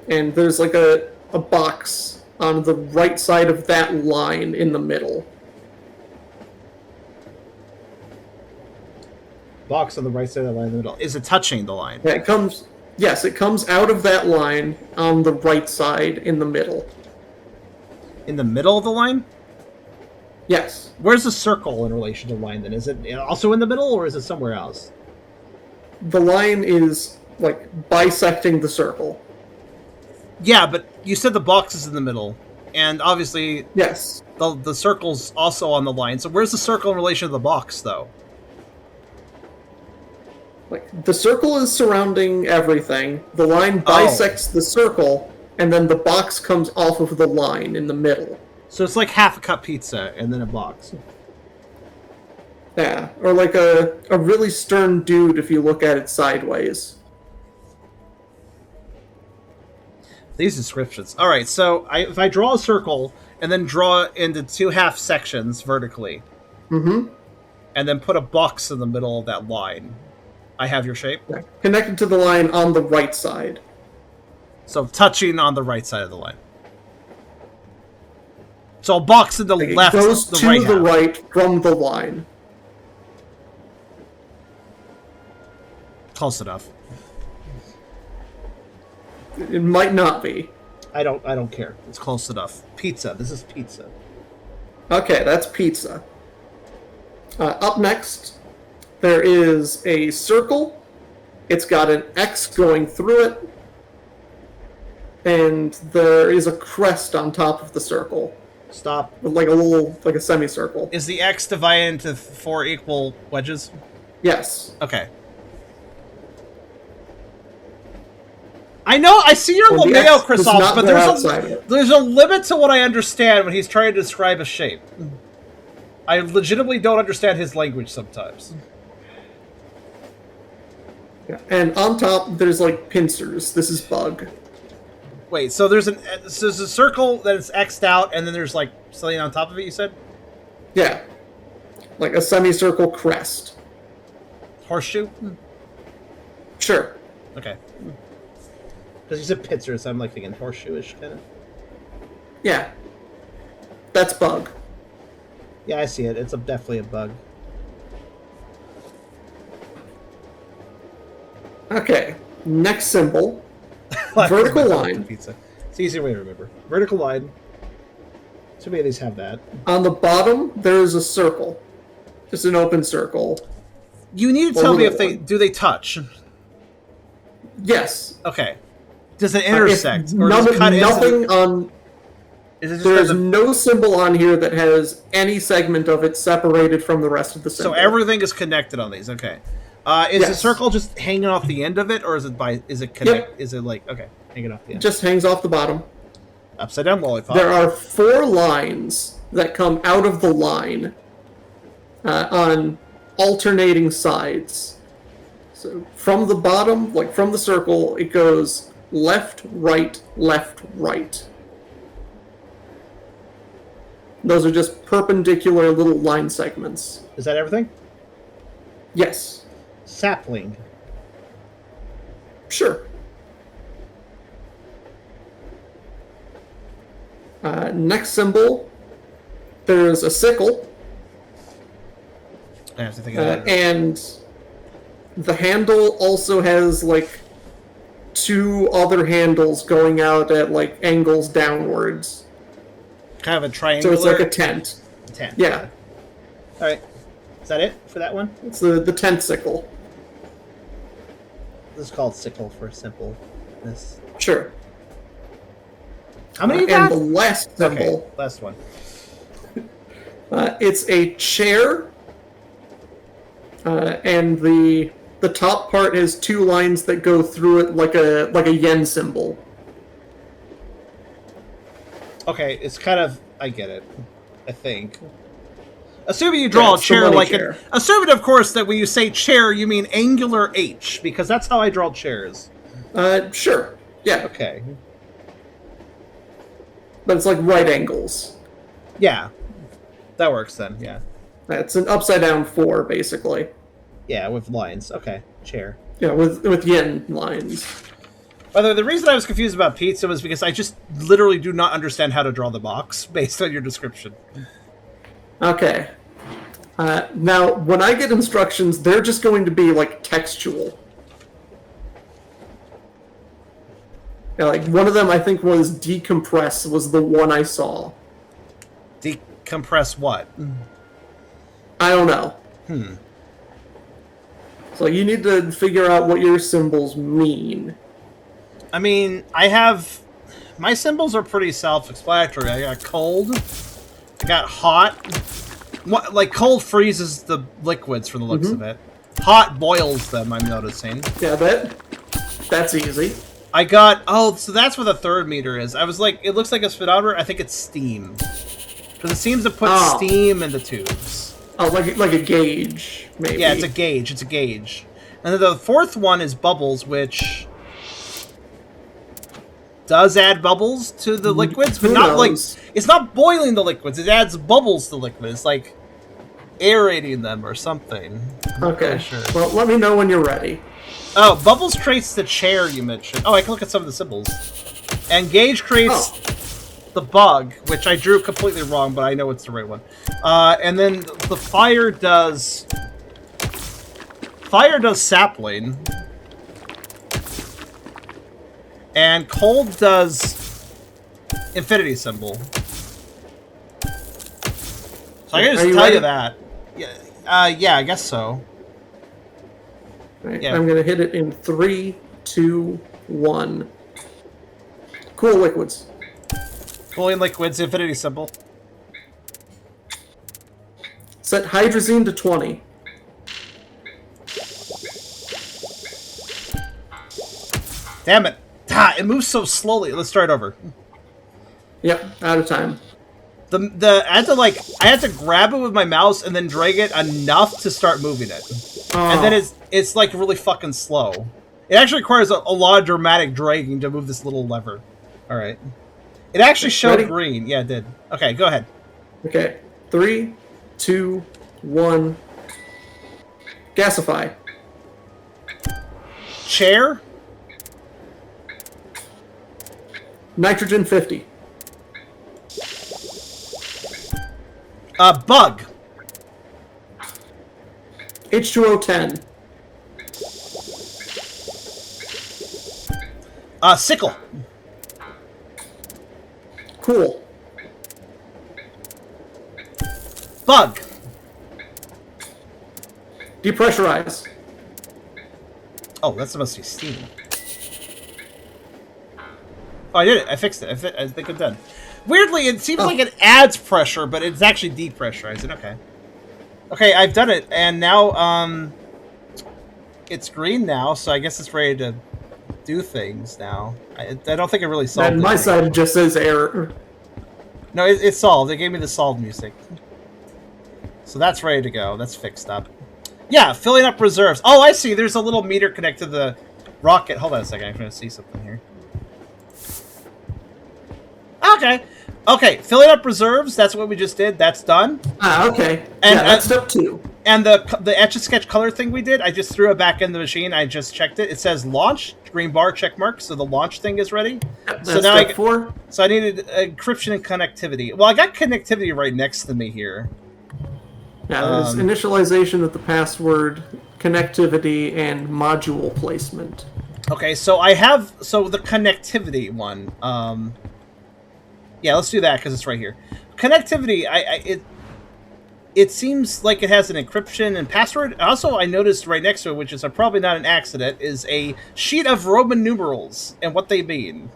And there's like a box on the right side of that line in the middle. Box on the right side of the line in the middle. Is it touching the line? Yeah, it comes out of that line on the right side in the middle. In the middle of the line? Yes. Where's the circle in relation to the line then? Is it also in the middle or is it somewhere else? The line is like bisecting the circle. Yeah, but you said the box is in the middle. And obviously Yes. the circle's also on the line. So where's the circle in relation to the box though? Like the circle is surrounding everything. The line bisects the circle, and then the box comes off of the line in the middle. So it's like half a cup pizza and then a box. Yeah, or like a really stern dude if you look at it sideways. These descriptions. All right, so if I draw a circle and then draw it into two half sections vertically, and then put a box in the middle of that line, I have your shape. Yeah. Connected to the line on the right side. So touching on the right side of the line. So a box in the left, it goes the to right the half. right from the line. Close enough. It might not be. I don't care. It's close enough. Pizza. This is pizza. Okay, that's pizza. Up next, there is a circle. It's got an X going through it. And there is a crest on top of the circle. Stop. With like a semicircle. Is the X divided into 4 equal wedges? Yes. Okay. I know, I see your Well, the Lomeo X does croissants, not but go outside it. there's a limit to what I understand when he's trying to describe a shape. I legitimately don't understand his language sometimes. Yeah. And on top, there's like pincers. This is bug. Wait, so there's a circle that is X'd out, and then there's like something on top of it. You said Yeah, like a semicircle crest. horseshoe. Sure. Okay. Because you said pincer, so I'm like thinking horseshoe-ish kind of. Yeah. That's bug. Yeah, I see it. It's definitely a bug. Okay. Next symbol. Vertical line. Pizza. It's an easier way to remember. Vertical line. So many of these have that. On the bottom, there is a circle. Just an open circle. You need to tell me if do they touch? Yes. Okay. Does it intersect? Or Nothing does on... There's no symbol on here that has any segment of it separated from the rest of the symbol. So everything is connected on these. Okay. Is the circle just hanging off the end of it, or is it connect? Yep. Is it like hanging off the end? Just hangs off the bottom. Upside down lollipop. There are 4 lines that come out of the line on alternating sides. So from the bottom, like from the circle, it goes left, right, left, right. Those are just perpendicular little line segments. Is that everything? Yes. Sapling. Sure. Next symbol, there's a sickle. I have to think of that. And the handle also has like 2 other handles going out at like angles downwards. Kind of a triangular. So it's like a tent. Tent. Yeah. All right. Is that it for that one? It's the tent sickle. This is called sickle for simpleness. Sure. How many you and got? The last symbol. Okay, last one. It's a chair, and the top part has 2 lines that go through it like a yen symbol. Okay, it's kind of I get it. I think. Assuming you draw a chair like an... Assuming, of course, that when you say chair, you mean angular H, because that's how I draw chairs. Sure. Yeah. Okay. But it's like right angles. Yeah. That works then, yeah. It's an upside-down 4, basically. Yeah, with lines. Okay, chair. Yeah, with yen lines. By the way, the reason I was confused about pizza was because I just literally do not understand how to draw the box based on your description. Okay. Now, when I get instructions, they're just going to be, like, textual. Yeah, like, one of them, I think, was decompress, was the one I saw. Decompress what? I don't know. So you need to figure out what your symbols mean. I mean, I have... My symbols are pretty self-explanatory. I got cold. I got hot. What, like, cold freezes the liquids from the looks of it. Hot boils them, I'm noticing. Yeah, that's easy. I got... Oh, so that's what the third meter is. I was like, it looks like a speedometer. I think it's steam. Because it seems to put steam in the tubes. Oh, like a gauge, maybe. Yeah, it's a gauge. It's a gauge. And then the fourth one is bubbles, which... does add bubbles to the liquids, but not like it's not boiling the liquids. It adds bubbles to the liquids. It's like aerating them or something. Okay. Sure. Well, let me know when you're ready. Oh, bubbles creates the chair you mentioned. Oh, I can look at some of the symbols. And gauge creates the bug, which I drew completely wrong, but I know it's the right one. And then the fire does sapling. And cold does infinity symbol. So I can just tell you that. Yeah, I guess so. Right, yeah. I'm gonna hit it in 3, 2, 1. Cool liquids. Cooling liquids, infinity symbol. Set hydrazine to 20. Damn it. It moves so slowly. Let's start over. Yep, out of time. I had to grab it with my mouse and then drag it enough to start moving it. And then it's like really fucking slow. It actually requires a lot of dramatic dragging to move this little lever. All right. It actually showed Ready? green. Yeah, it did. Okay, go ahead. Okay. 3, 2, 1. Gasify. Chair. Nitrogen 50. Bug. H2O 10. Sickle. Cool. Bug. Depressurize. Oh, that's supposed to be steam. Oh, I did it. I fixed it. I think I'm done. Weirdly, it seems like it adds pressure, but it's actually depressurizing. Okay. Okay, I've done it, and now, it's green now, so I guess it's ready to do things now. I don't think it really solved it. On my side, it just says error. No, it's solved. It gave me the solved music. So that's ready to go. That's fixed up. Yeah, filling up reserves. Oh, I see. There's a little meter connected to the rocket. Hold on a second. I'm going to see something here. Okay. Okay, filling up reserves. That's what we just did. That's done. Okay. And, yeah, that's step 2. And the Etch-a-Sketch color thing we did, I just threw it back in the machine. I just checked it. It says launch, green bar, check mark. So the launch thing is ready. That's so now step 4. So I needed encryption and connectivity. Well, I got connectivity right next to me here. Yeah, there's initialization of the password, connectivity, and module placement. Okay, so I have the connectivity one. Yeah, let's do that because it's right here. Connectivity, it seems like it has an encryption and password. Also, I noticed right next to it, which is probably not an accident, is a sheet of Roman numerals and what they mean.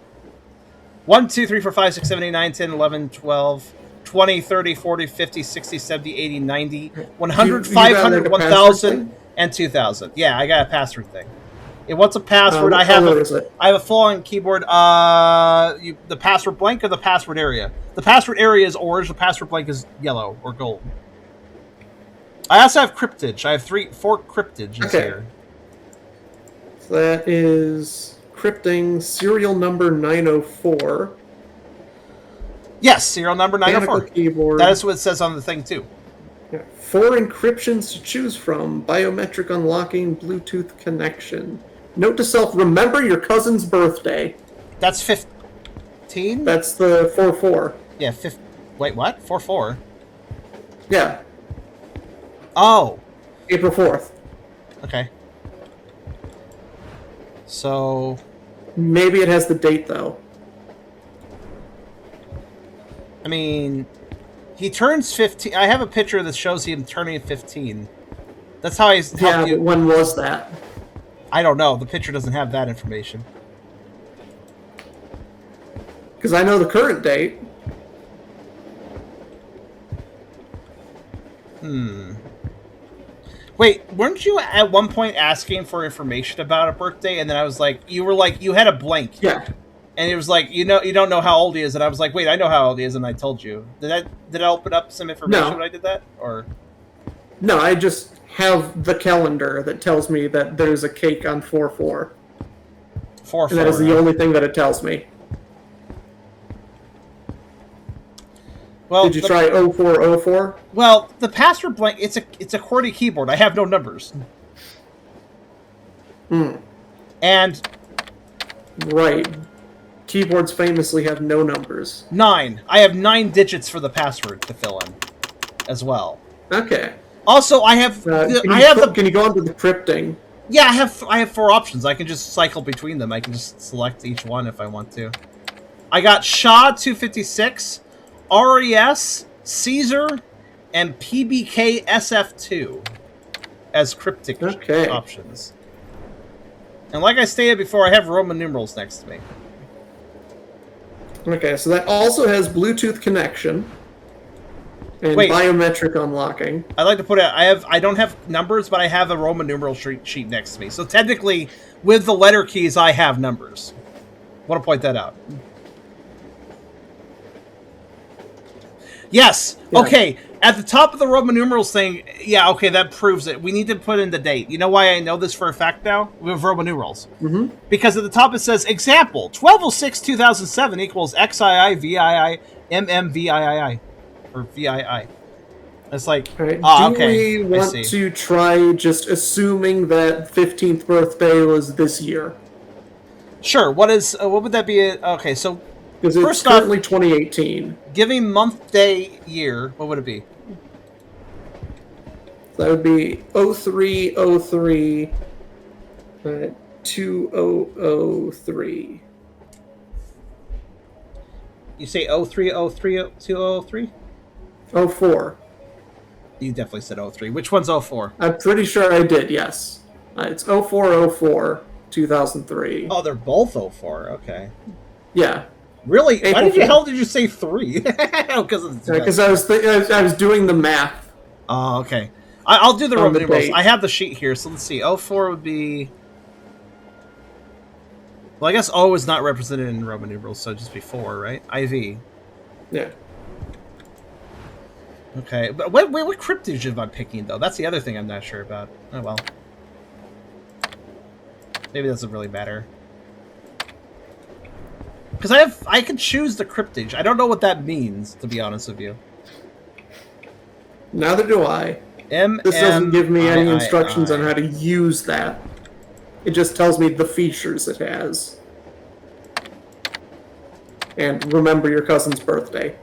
1, 2, 3, 4, 5, 6, 7, 8, 9, 10, 11, 12, 20, 30, 40, 50, 60, 70, 80, 90, 100, 500, 1,000, and 2,000. Yeah, I got a password thing. It wants a password. I have a full-on keyboard. The password blank or the password area? The password area is orange. The password blank is yellow or gold. I also have cryptage. I have 4 cryptages here. So that is crypting serial number 904. Yes, serial number 904. Keyboard. That is what it says on the thing too. Yeah. 4 encryptions to choose from: biometric unlocking, Bluetooth connection. Note to self: remember your cousin's birthday. That's 15. That's the 4-4. Yeah, wait, what? 4-4. Yeah. Oh. April 4th. Okay. So. Maybe it has the date though. I mean, he turns 15. I have a picture that shows him turning 15. That's how he's. Yeah, but when was that? I don't know. The picture doesn't have that information. Because I know the current date. Wait, weren't you at one point asking for information about a birthday? And then I was like, you had a blank. Yeah. And it was like, you don't know how old he is. And I was like, wait, I know how old he is. And I told you. Did I open up some information when I did that? Or? No, I just have the calendar that tells me that there's a cake on 4-4. 4-4. And that is the only thing that it tells me. Well, did you try 0404? Well, the password blank, it's a QWERTY keyboard. I have no numbers. And right. Keyboards famously have no numbers. 9. I have 9 digits for the password to fill in as well. Okay. Also, I have Can you go on to the crypting? Yeah, I have 4 options. I can just cycle between them. I can just select each one if I want to. I got SHA 256, RES, Caesar, and PBK SF2 as cryptic options. And like I stated before, I have Roman numerals next to me. Okay, so that also has Bluetooth connection and biometric unlocking. I'd like to put it. I don't have numbers, but I have a Roman numeral sheet next to me. So technically, with the letter keys, I have numbers. I want to point that out. Yes. Yeah. Okay. At the top of the Roman numerals thing, yeah, okay, that proves it. We need to put in the date. You know why I know this for a fact now? We have Roman numerals. Mm-hmm. Because at the top it says, example, 1206-2007 equals XII VII MMVII. Or VII. It's like, Right. okay. Do we want to try just assuming that 15th birthday was this year? Sure. What would that be? Okay, so because it's currently 2018. Giving month, day, year, what would it be? That would be 0303 2003. You say 0303 2003? 04. You definitely said 03. Which one's 04? I'm pretty sure I did, yes. It's 0404 2003. Oh, they're both 04. Okay. Yeah. Really? April Why the hell did you say 3? Because I was doing the math. Oh, okay. I'll do the Roman numerals. I have the sheet here, so let's see. 04 would be... Well, I guess O is not represented in Roman numerals, so it'd just be 4, right? IV. Yeah. Okay, but what cryptage am I picking, though? That's the other thing I'm not sure about. Oh, well. Maybe it doesn't really matter. Because I can choose the cryptage. I don't know what that means, to be honest with you. Neither do I. This doesn't give me any instructions on how to use that. It just tells me the features it has. And remember your cousin's birthday.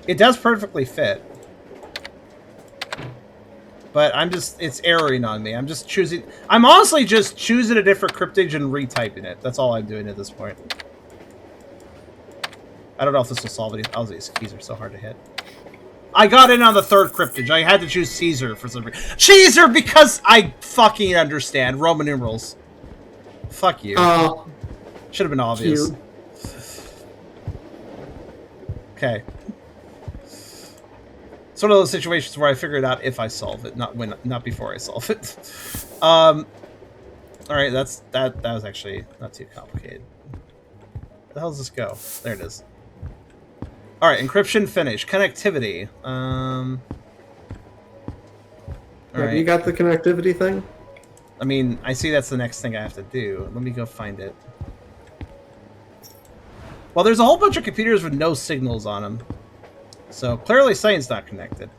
It does perfectly fit. But it's erroring on me. I'm honestly just choosing a different cryptage and retyping it. That's all I'm doing at this point. I don't know if this will solve it. Oh, these keys are so hard to hit. I got in on the third cryptage. I had to choose Caesar for some reason. Caesar, because I fucking understand Roman numerals. Fuck you. Should have been obvious. Cute. Okay. It's one of those situations where I figure it out if I solve it, not before I solve it. All right, that was actually not too complicated. Where the hell does this go? There it is. All right, encryption finish. Connectivity. All right. You got the connectivity thing? I mean, I see that's the next thing I have to do. Let me go find it. Well, there's a whole bunch of computers with no signals on them. So, clearly something's not connected.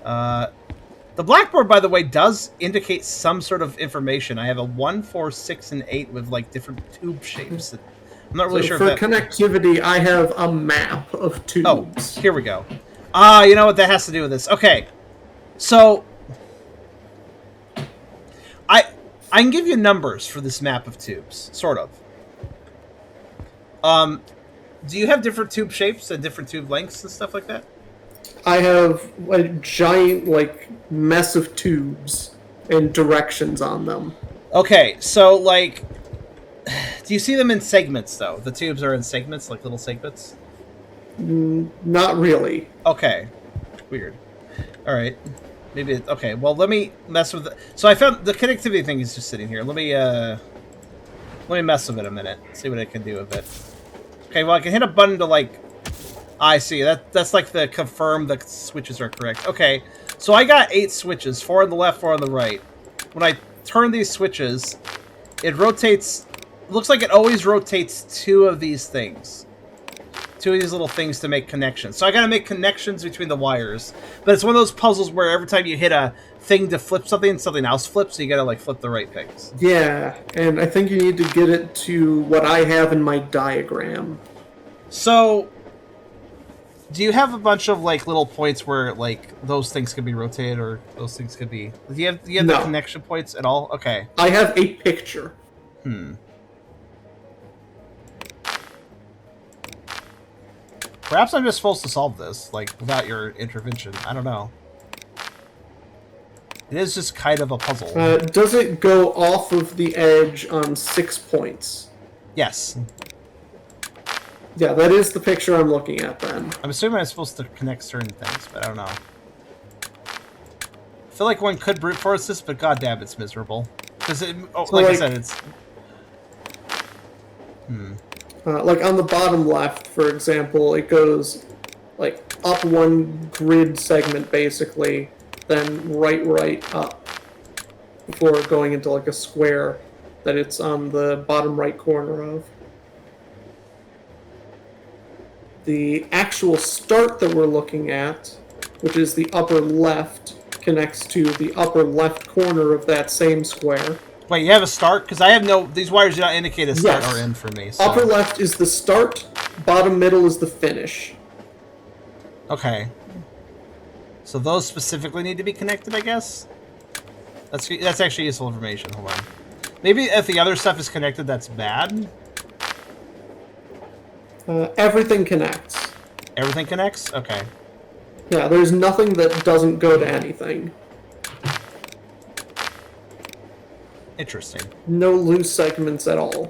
The blackboard, by the way, does indicate some sort of information. I have a 1, 4, 6, and 8 with, like, different tube shapes. I'm not really sure for if that... connectivity, I have a map of tubes. Oh, here we go. You know what that has to do with this. Okay. So, I can give you numbers for this map of tubes. Sort of. Do you have different tube shapes and different tube lengths and stuff like that? I have a giant, like, mess of tubes and directions on them. Okay, so, like, do you see them in segments, though? The tubes are in segments, like little segments? Not really. Okay. Weird. All right. Maybe, okay, well, let me mess with it. So I found the connectivity thing is just sitting here. Let me mess with it a minute, see what I can do with it. Okay, well, I can hit a button to, like... I see. That's like the confirm the switches are correct. Okay, so I got 8 switches. 4 on the left, 4 on the right. When I turn these switches, it rotates... It looks like it always rotates 2 of these things. 2 of these little things to make connections. So I gotta make connections between the wires. But it's one of those puzzles where every time you hit a thing to flip something, something else flips, so you gotta, like, flip the right things. Yeah, and I think you need to get it to what I have in my diagram. So, do you have a bunch of, like, little points where, like, those things could be rotated or those things could be... Do you have No. the connection points at all? Okay. I have a picture. Perhaps I'm just supposed to solve this, like, without your intervention. I don't know. It is just kind of a puzzle. Does it go off of the edge on 6 points? Yes. Yeah, that is the picture I'm looking at then. I'm assuming I'm supposed to connect certain things, but I don't know. feel like one could brute force this, but goddamn, it's miserable. Because like I said, it's. Like on the bottom left, for example, it goes like up one grid segment basically, then right up before going into like a square that it's on the bottom right corner of. The actual start that we're looking at, which is the upper left, connects to the upper left corner of that same square. Wait, you have a start? Because I have no... These wires do not indicate a start Yes. or end for me. So. Upper left is the start, bottom middle is the finish. Okay. So those specifically need to be connected, I guess? That's actually useful information. Hold on. Maybe if the other stuff is connected, that's bad? Everything connects. Everything connects? Okay. Yeah, there's nothing that doesn't go to anything. Interesting. No loose segments at all.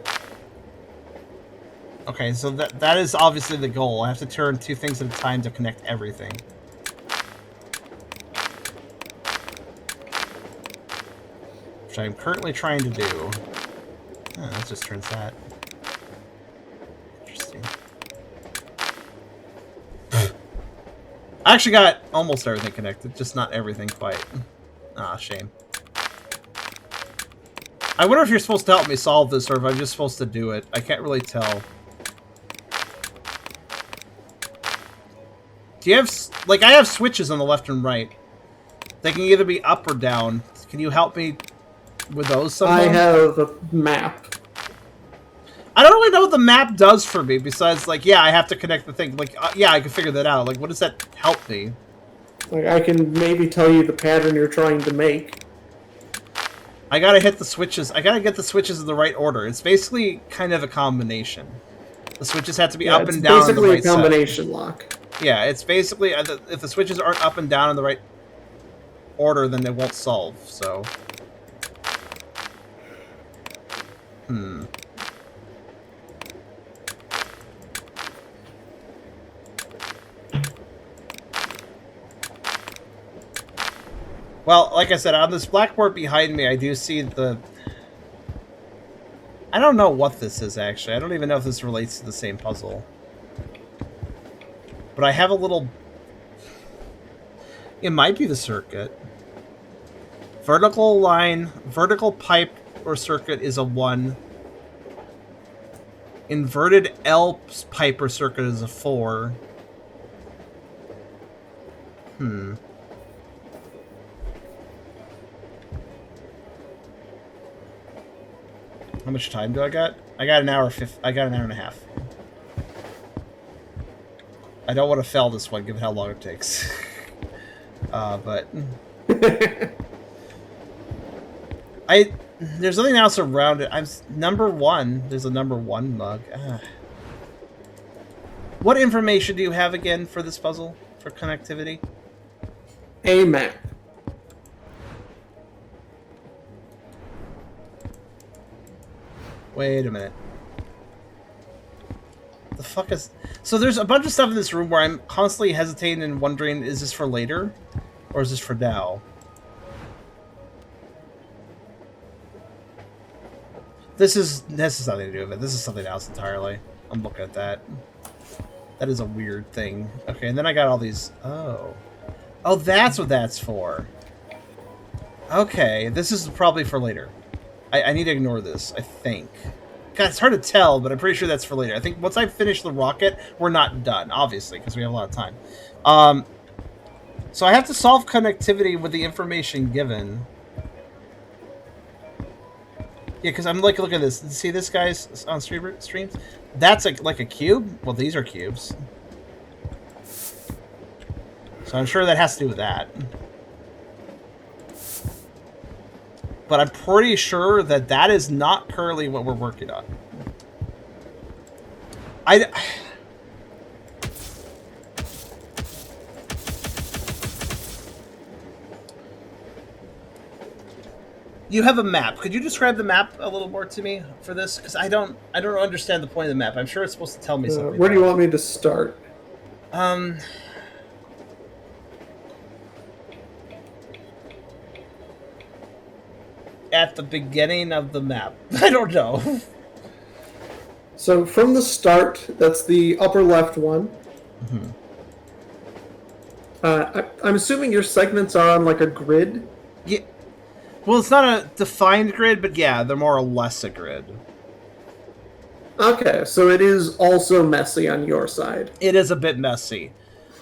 Okay, so that is obviously the goal. I have to turn two things at a time to connect everything. Which I'm currently trying to do. Oh, that just turns that. Interesting. I actually got almost everything connected, just not everything quite. Ah, shame. I wonder if you're supposed to help me solve this, or if I'm just supposed to do it. I can't really tell. Do you have... Like, I have switches on the left and right. They can either be up or down. Can you help me with those somehow? I have a map. I don't really know what the map does for me, besides, like, yeah, I have to connect the thing. Like, yeah, I can figure that out. Like, what does that help me? Like, I can maybe tell you the pattern you're trying to make. I gotta hit the switches. I gotta get the switches in the right order. It's basically kind of a combination. The switches have to be up and down on the right side. Basically a combination lock. Yeah, it's basically... If the switches aren't up and down in the right order, then it won't solve, so... Well, like I said, on this blackboard behind me, I do see the... I don't know what this is, actually. I don't even know if this relates to the same puzzle. But I have a little... It might be the circuit. Vertical line, vertical pipe or circuit is a 1. Inverted L pipe or circuit is a 4. How much time do I got? I got an hour. I got an hour and a half. I don't want to fail this one, given how long it takes. But there's nothing else around it. I'm number 1. There's a number 1 mug. What information do you have again for this puzzle for connectivity? A map. Wait a minute. The fuck is... So there's a bunch of stuff in this room where I'm constantly hesitating and wondering, is this for later? Or is this for now? This is nothing to do with it. This is something else entirely. I'm looking at that. That is a weird thing. Okay, and then I got all these... Oh. Oh, that's what that's for. Okay, this is probably for later. I need to ignore this, I think. God, it's hard to tell, but I'm pretty sure that's for later. I think once I finish the rocket, we're not done, obviously, because we have a lot of time. So I have to solve connectivity with the information given. Yeah, because I'm like, look at this. See this, guys, on streams? That's like a cube? Well, these are cubes. So I'm sure that has to do with that. But I'm pretty sure that that is not currently what we're working on. You have a map. Could you describe the map a little more to me for this? Because I don't understand the point of the map. I'm sure it's supposed to tell me something. Where do you want me to start? at the beginning of the map. I don't know. So from the start, that's the upper left one. Mm-hmm. I'm assuming your segments are on like a grid. Yeah. Well, it's not a defined grid, but yeah, they're more or less a grid. Okay, so it is also messy on your side. It is a bit messy.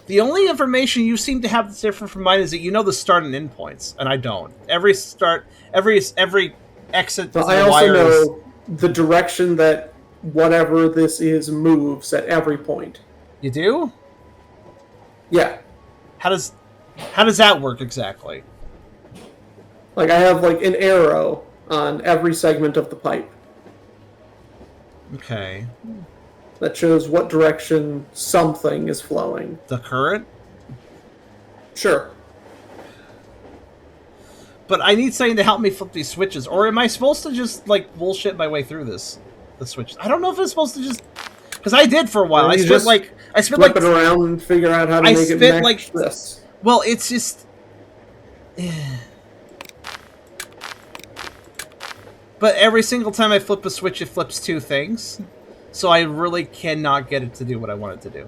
The only information you seem to have that's different from mine is that you know the start and end points, and I don't. Every exit. But I also know the direction that whatever this is moves at every point. You do? Yeah. How does that work exactly? Like I have like an arrow on every segment of the pipe. Okay. That shows what direction something is flowing. The current? Sure. But I need something to help me flip these switches. Or am I supposed to just, like, bullshit my way through the switches? I don't know if I'm supposed to just... Because I did for a while. I spent like... Flip it around and figure out how to make it match this. Well, it's just... But every single time I flip a switch, it flips two things. So I really cannot get it to do what I want it to do.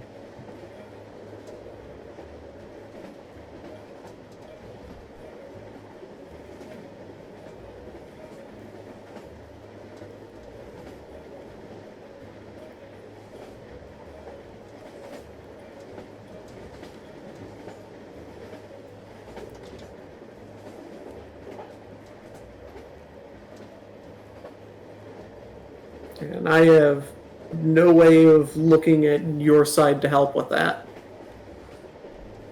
And I have no way of looking at your side to help with that.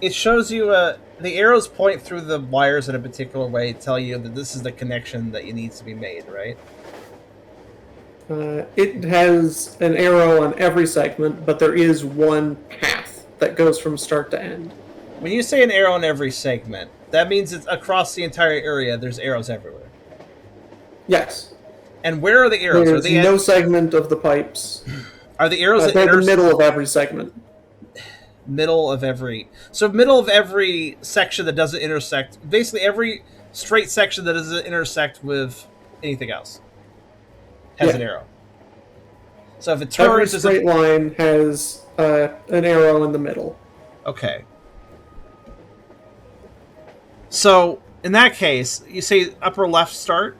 It shows you the arrows point through the wires in a particular way, tell you that this is the connection that needs to be made, right? It has an arrow on every segment, but there is one path that goes from start to end. When you say an arrow on every segment, that means it's across the entire area. There's arrows everywhere. Yes. And where are the arrows? There's no segment of the pipes. Are the arrows they're the middle of every segment. Middle of every... So middle of every section that doesn't intersect... Basically every straight section that doesn't intersect with anything else has an arrow. So if it turns... Every straight line has an arrow in the middle. Okay. So, in that case, you say upper left start?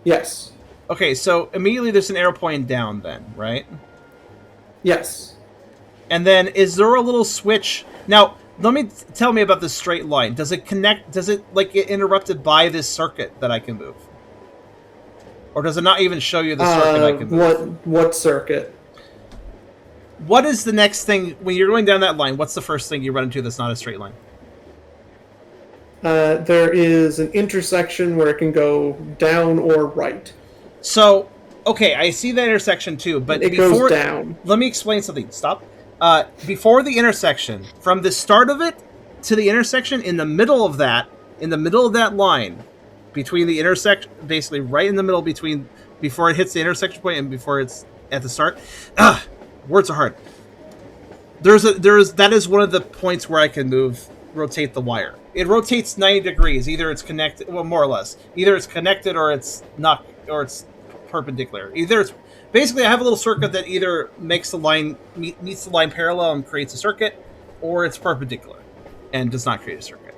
Yes. Okay, so immediately there's an arrow pointing down then, right? Yes. And then is there a little switch? Now, tell me about this straight line. Does it connect, does it like get interrupted by this circuit that I can move? Or does it not even show you the circuit I can move? What circuit? What is the next thing, when you're going down that line, what's the first thing you run into that's not a straight line? There is an intersection where it can go down or right. So, okay, I see that intersection too, but it goes down. Let me explain something. Stop. Before the intersection, from the start of it to the intersection, in the middle of that line, between the intersection, basically right in the middle between, before it hits the intersection point and before it's at the start. Words are hard. That is one of the points where I can rotate the wire. It rotates 90 degrees. Either it's connected, well, more or less. Either it's connected or it's not, or it's perpendicular. Either it's basically I have a little circuit that either makes the line meets the line parallel and creates a circuit, or it's perpendicular and does not create a circuit.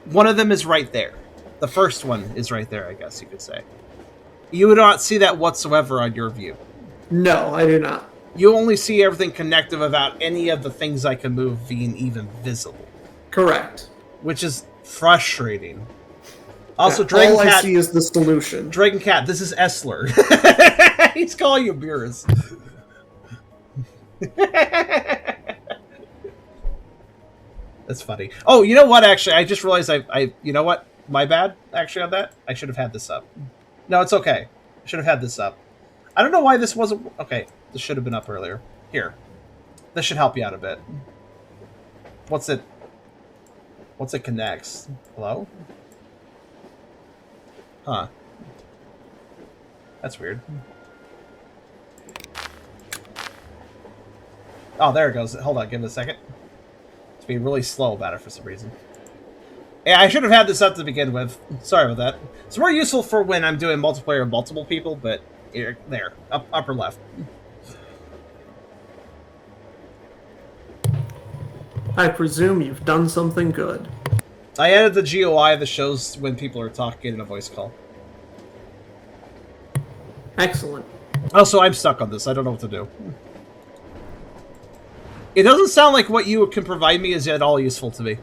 One of them is right there. The first one is right there, I guess you could say. You would not see that whatsoever on your view. No, I do not. You only see everything connected without any of the things I can move being even visible. Correct. Which is frustrating. Also, Dragon all Cat, I see is the solution. Dragon Cat, this is Essler. He's calling you Beers. That's funny. Oh, you know what, actually? I just realized you know what? My bad, actually, on that. I should have had this up. No, it's okay. I should have had this up. I don't know why this wasn't... Okay, this should have been up earlier. Here. This should help you out a bit. What's it connects? Hello? Huh. That's weird. Oh, there it goes. Hold on, give it a second. It's being really slow about it for some reason. Yeah, I should have had this up to begin with. Sorry about that. It's more useful for when I'm doing multiplayer with multiple people, but here, there, upper left. I presume you've done something good. I added the GUI that shows when people are talking in a voice call. Excellent. Also, I'm stuck on this. I don't know what to do. It doesn't sound like what you can provide me is at all useful to me.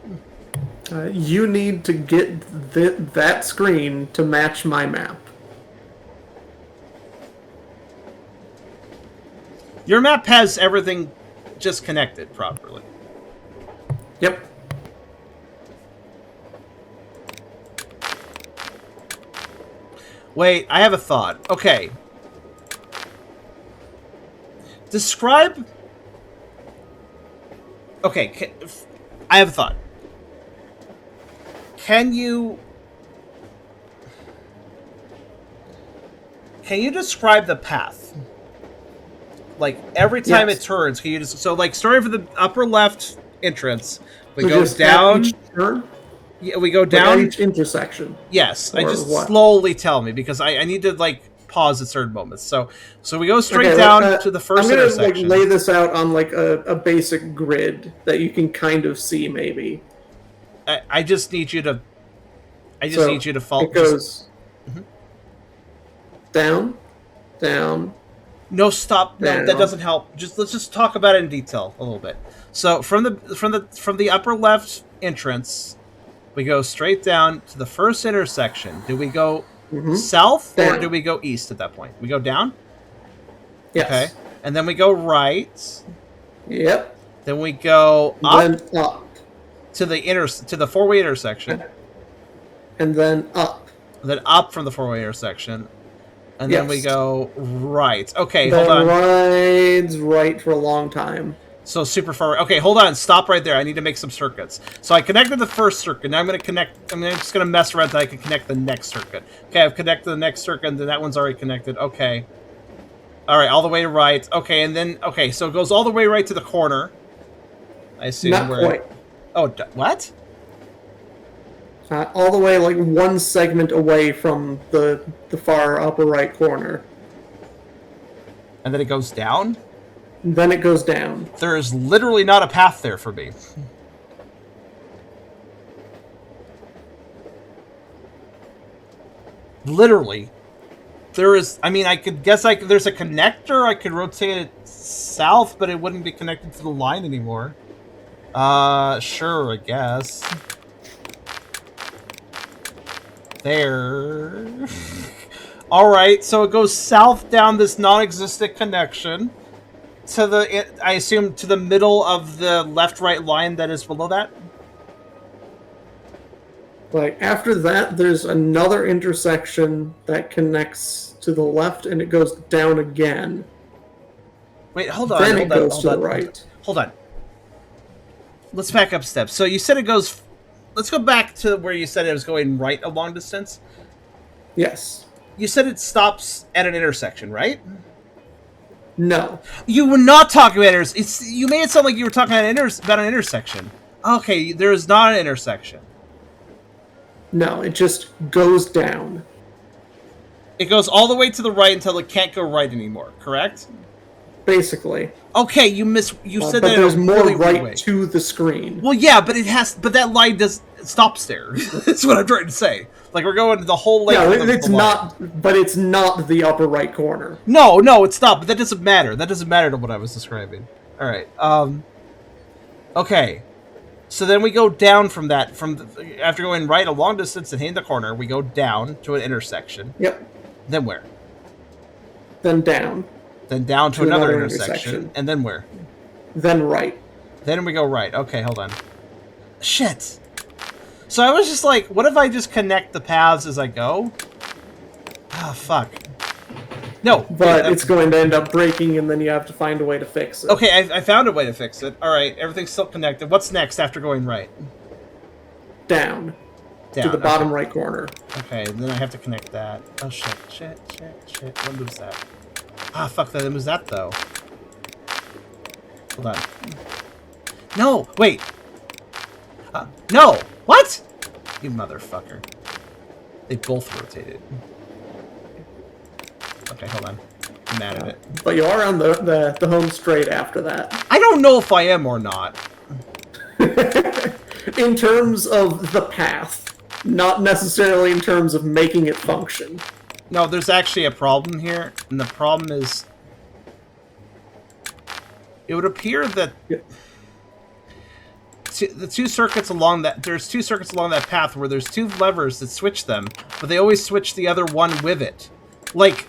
You need to get that screen to match my map. Your map has everything just connected properly. Yep. Wait, I have a thought. Okay. Describe... Okay, I have a thought. Can you describe the path? Like, every time it turns, can you just... So, like, starting from the upper left entrance, we go down... Each turn? Yeah, we go down... Like at each intersection? Yes, I just what? slowly tell me, because I need to, like, pause at certain moments. So we go straight down to the first intersection. I'm gonna, like, lay this out on, like, a basic grid that you can kind of see, maybe. I just need you to... need you to follow... It goes... Down, down... No, stop. No, down. that doesn't help. Let's just talk about it in detail a little bit. So from the upper left entrance, we go straight down to the first intersection. Do we go south or do we go east at that point? We go down? Yes. Okay. And then we go right. Yep. Then we go up, then up. To the four-way intersection. And then up. Then up from the four-way intersection. And then we go right. Okay, the hold on. Rides right for a long time. So super far. Okay, hold on. Stop right there. I need to make some circuits. So I connected the first circuit. Now I'm just going to mess around until I can connect the next circuit. Okay, I've connected the next circuit, and then that one's already connected. Okay. All right, all the way to right. Okay, and then, okay, so it goes all the way right to the corner. I assume. Not quite. Oh, what? All the way, like, one segment away from the far upper right corner. And then it goes down? Then it goes down. There is literally not a path there for me. Literally. There is... I mean, I could guess there's a connector. I could rotate it south, but it wouldn't be connected to the line anymore. Sure, I guess. There. Alright, so it goes south down this non-existent connection to the, I assume, to the middle of the left-right line that is below that? Like, after that, there's another intersection that connects to the left, and it goes down again. Wait, hold on. Then it goes to the right. Hold on. Let's back up steps. So you said it goes... Let's go back to where you said it was going right a long distance. Yes. You said it stops at an intersection, right? No. You were not talking about you made it sound like you were talking about an intersection. Okay, there is not an intersection. No, it just goes down. It goes all the way to the right until it can't go right anymore, correct? Basically. Okay, you said but that there's more really right way. to the screen. Well, yeah, but that line stops there. That's what I'm trying to say. Like, we're going the whole length. No, it's not. But it's not the upper right corner. No, it's not. But that doesn't matter. That doesn't matter to what I was describing. All right. Okay. So then we go down from that. After going right a long distance and hitting the corner, we go down to an intersection. Yep. Then where? Then down. Then down to another intersection. And then where? Then right. Then we go right. Okay, hold on. Shit. So I was just like, what if I just connect the paths as I go? Ah, fuck. No. But it's going to end up breaking, and then you have to find a way to fix it. Okay, I found a way to fix it. All right, everything's still connected. What's next after going right? Down. To the bottom right corner. Okay, and then I have to connect that. Oh, shit. What moves that? Ah, fuck that. It moves that, though. Hold on. No, wait. No. What? You motherfucker. They both rotated. Okay, hold on. I'm mad at it. But you are on the home straight after that. I don't know if I am or not. In terms of the path, not necessarily in terms of making it function. No, there's actually a problem here, and the problem is... It would appear that... Yeah. The two circuits along that... There's two circuits along that path where there's two levers that switch them, but they always switch the other one with it. Like...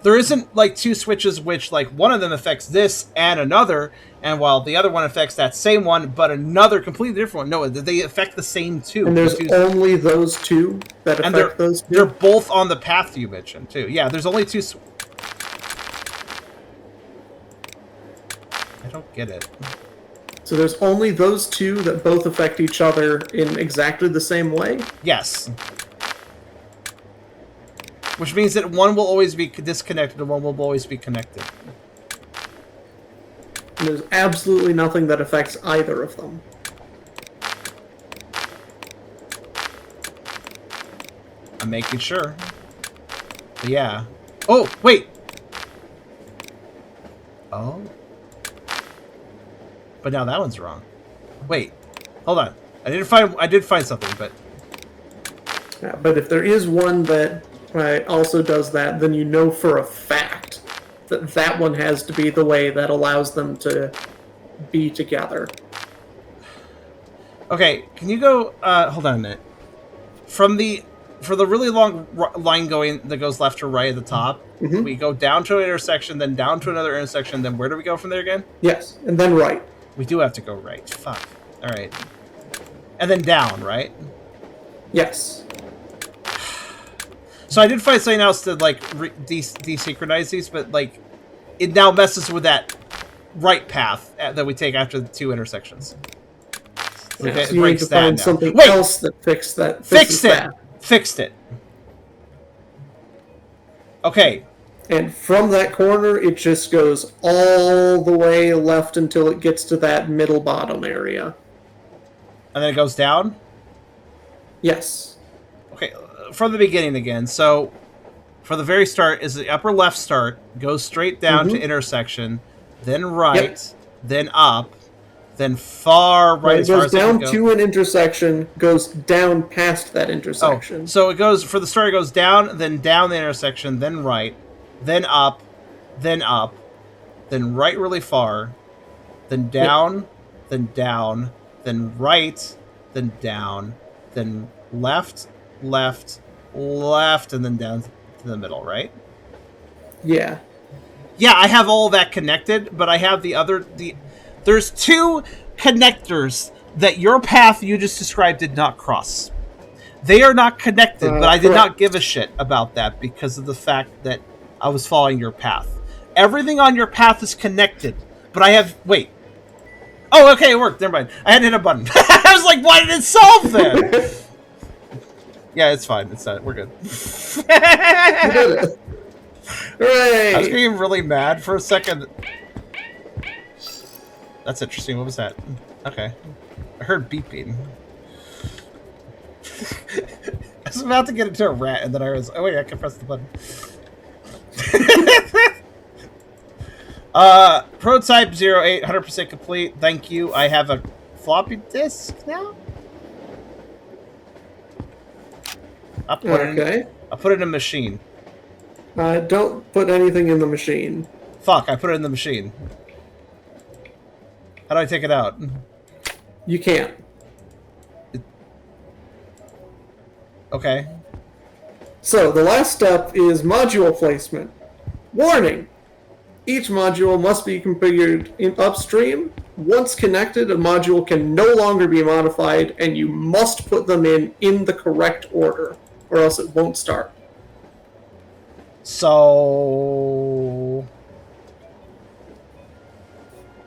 There isn't, like, two switches which, like, one of them affects this and another, and while the other one affects that same one, but another completely different one. No, they affect the same two. And there's only those two that affect those two? They're both on the path you mentioned, too. Yeah, there's only two... I don't get it. So there's only those two that both affect each other in exactly the same way? Yes. Which means that one will always be disconnected and one will always be connected. And there's absolutely nothing that affects either of them. I'm making sure. But yeah. Oh, wait! Oh? But now that one's wrong. Wait. Hold on. I did find something, but... Yeah, but if there is one that also does that, then you know for a fact that that one has to be the way that allows them to be together. Okay, can you go... hold on a minute. For the really long line going that goes left to right at the top, we go down to an intersection, then down to another intersection, then where do we go from there again? Yes, and then right. We do have to go right. Fuck. Alright. And then down, right? Yes. So I did find something else to, like, desynchronize these, but, like, it now messes with that right path that we take after the two intersections. So yeah, so you need to find something else that fixed that. Fixed it! Fixed it. Okay. And from that corner, it just goes all the way left until it gets to that middle bottom area. And then it goes down? Yes. Okay, from the beginning again. So, for the very start, is the upper left start, goes straight down to intersection, then right, then up, then far right. It goes down to an intersection, goes down past that intersection. Oh, so it goes, for the start, it goes down the intersection, then right, then up, then right really far, then down, then right, then down, then left, and then down to the middle, right? Yeah. Yeah, I have all that connected, but I have there's two connectors that your path you just described did not cross. They are not connected, but I did not give a shit about that because of the fact that I was following your path. Everything on your path is connected, but I have... Wait. Oh, okay, it worked. Never mind. I had to hit a button. I was like, why did it solve then? Yeah, it's fine. It's not. We're good. You did it. Hooray! I was getting really mad for a second. That's interesting. What was that? Okay. I heard beeping. I was about to get into a rat, and then I was... Oh, wait, I can press the button. Prototype 08, 100% complete. Thank you. I have a floppy disk now? I'll put it in a machine. Don't put anything in the machine. Fuck, I put it in the machine. How do I take it out? You can't. Okay. So, the last step is module placement. Warning! Each module must be configured in upstream. Once connected, a module can no longer be modified, and you must put them in the correct order, or else it won't start. So...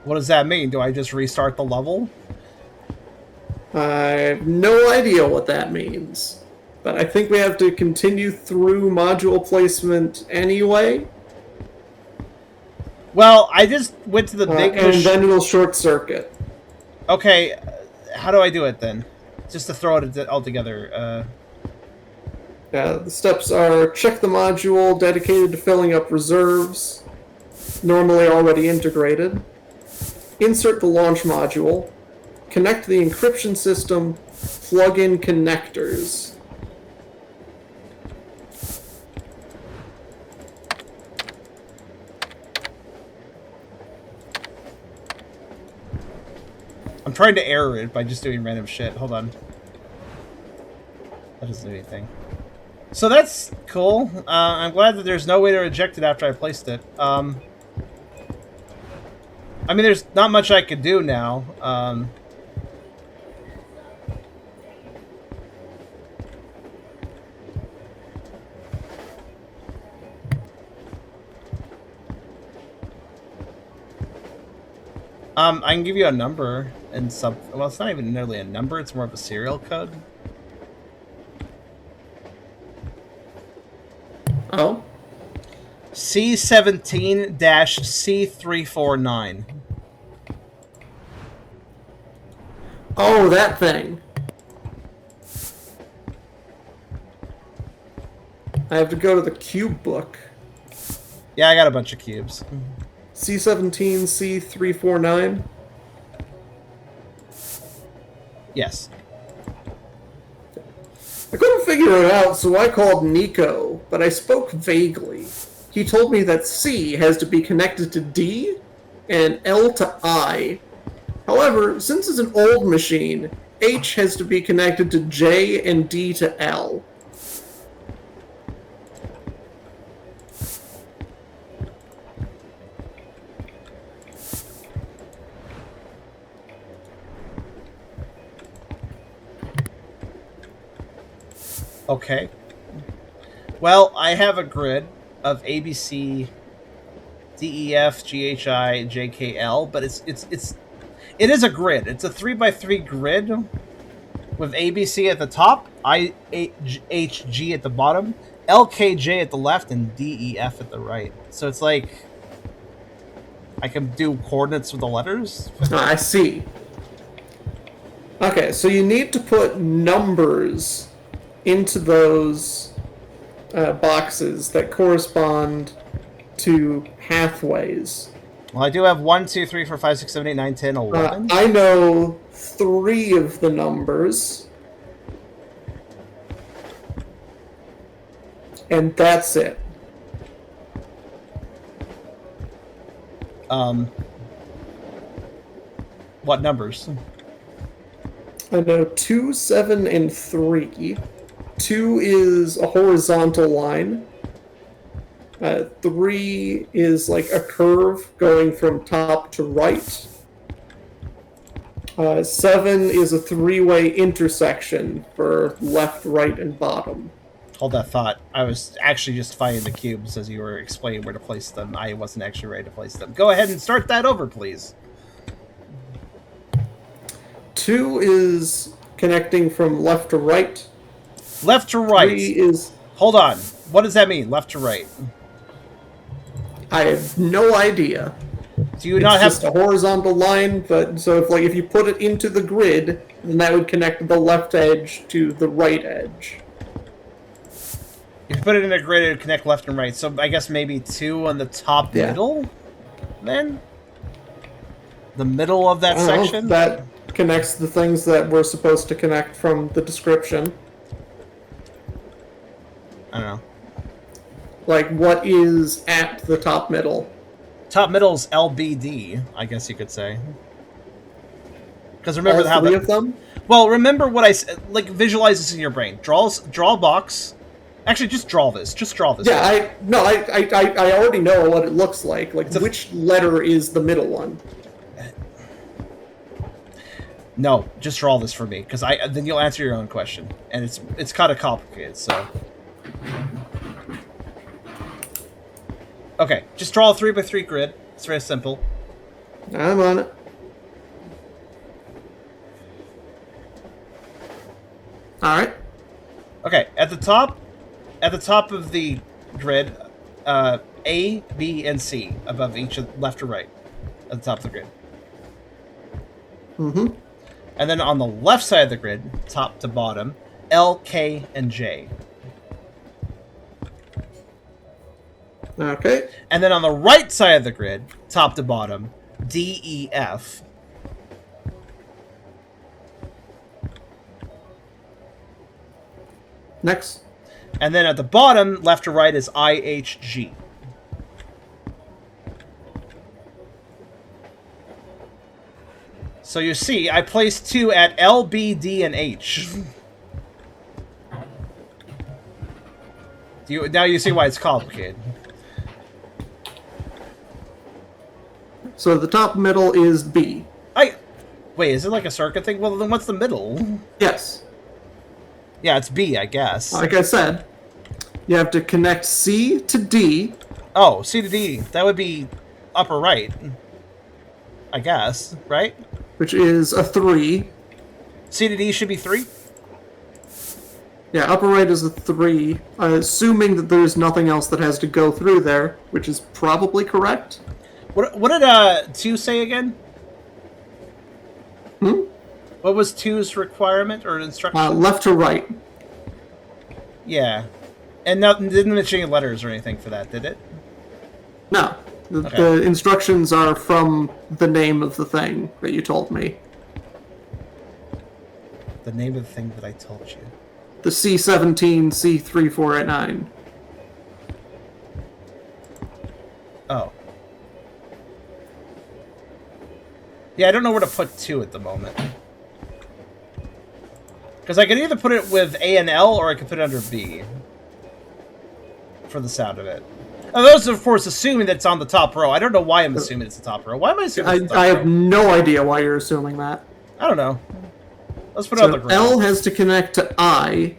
What does that mean? Do I just restart the level? I have no idea what that means. But I think we have to continue through module placement anyway. Well, I just went to the big... and then it'll short circuit. Okay, how do I do it then? just to throw it all together. The steps are check the module dedicated to filling up reserves, normally already integrated. Insert the launch module. Connect the encryption system. Plug in connectors. I'm trying to error it by just doing random shit. Hold on. That doesn't do anything. So that's cool. I'm glad that there's no way to reject it after I placed it. I mean, there's not much I could do now. I can give you a number and some. Well, it's not even nearly a number. It's more of a serial code. Oh. C17-C349. Oh, that thing. I have to go to the cube book. Yeah, I got a bunch of cubes. C17, C349. Yes. I couldn't figure it out, so I called Nico, but I spoke vaguely. He told me that C has to be connected to D and L to I. However, since it's an old machine, H has to be connected to J and D to L. Okay. Well, I have a grid of ABC, DEF, GHI, JKL, but it is a grid. It's a 3x3 grid with ABC at the top, IHG at the bottom, LKJ at the left, and DEF at the right. So it's like I can do coordinates with the letters. I see. Okay, so you need to put numbers into those boxes that correspond to pathways. Well, I do have 1, 2, 3, 4, 5, 6, 7, 8, 9, 10, 11. I know 3 of the numbers. And that's it. What numbers? I know 2, 7, and 3. 2 is a horizontal line. 3 is like a curve going from top to right. 7 is a 3-way intersection for left, right, and bottom. Hold that thought. I was actually just finding the cubes as you were explaining where to place them. I wasn't actually ready to place them. Go ahead and start that over, please. 2 is connecting from left to right. Left to right. 3 is... Hold on. What does that mean, left to right? I have no idea. Do you not have... It's just a horizontal line, but so if you put it into the grid, then that would connect the left edge to the right edge. If you put it in a grid, it would connect left and right. So I guess maybe 2 on the top middle, then? The middle of that section? That connects the things that we're supposed to connect from the description. I don't know. Like, what is at the top middle? Top middle is LBD, I guess you could say. Because remember All how three of them? Well, remember what I said. Like, visualize this in your brain. Draw a box. Actually, just draw this. Just draw this. Yeah, I already know what it looks like. Like, which letter is the middle one? No, just draw this for me, because then you'll answer your own question, and it's kind of complicated. So, okay, just draw a 3x3 grid. It's very simple. I'm on it. All right. Okay, at the top of the grid, A, B, and C above each left or right at the top of the grid. Mm-hmm. And then on the left side of the grid, top to bottom, L, K, and J. Okay. And then on the right side of the grid, top to bottom, D, E, F. Next. And then at the bottom, left to right, is I, H, G. So you see, I placed 2 at L, B, D, and H. Now you see why it's complicated. So the top middle is B. Wait, is it like a circuit thing? Well, then what's the middle? Yes. Yeah, it's B, I guess. Like I said, you have to connect C to D. Oh, C to D. That would be upper right. I guess, right? Which is a 3. C to D should be 3? Yeah, upper right is a 3, assuming that there's nothing else that has to go through there, which is probably correct. What did 2 say again? What was 2's requirement or instruction? Left to right. Yeah. And didn't mention any letters or anything for that, did it? No. The instructions are from the name of the thing that you told me. The name of the thing that I told you. The C17, C3489. Oh. Yeah, I don't know where to put 2 at the moment. Because I could either put it with A and L, or I could put it under B. For the sound of it. Now, those, of course, assuming that it's on the top row. I don't know why I'm assuming it's the top row. Why am I assuming it's the top I row? have no idea why you're assuming that. I don't know. Let's put it on the So ground. L has to connect to I.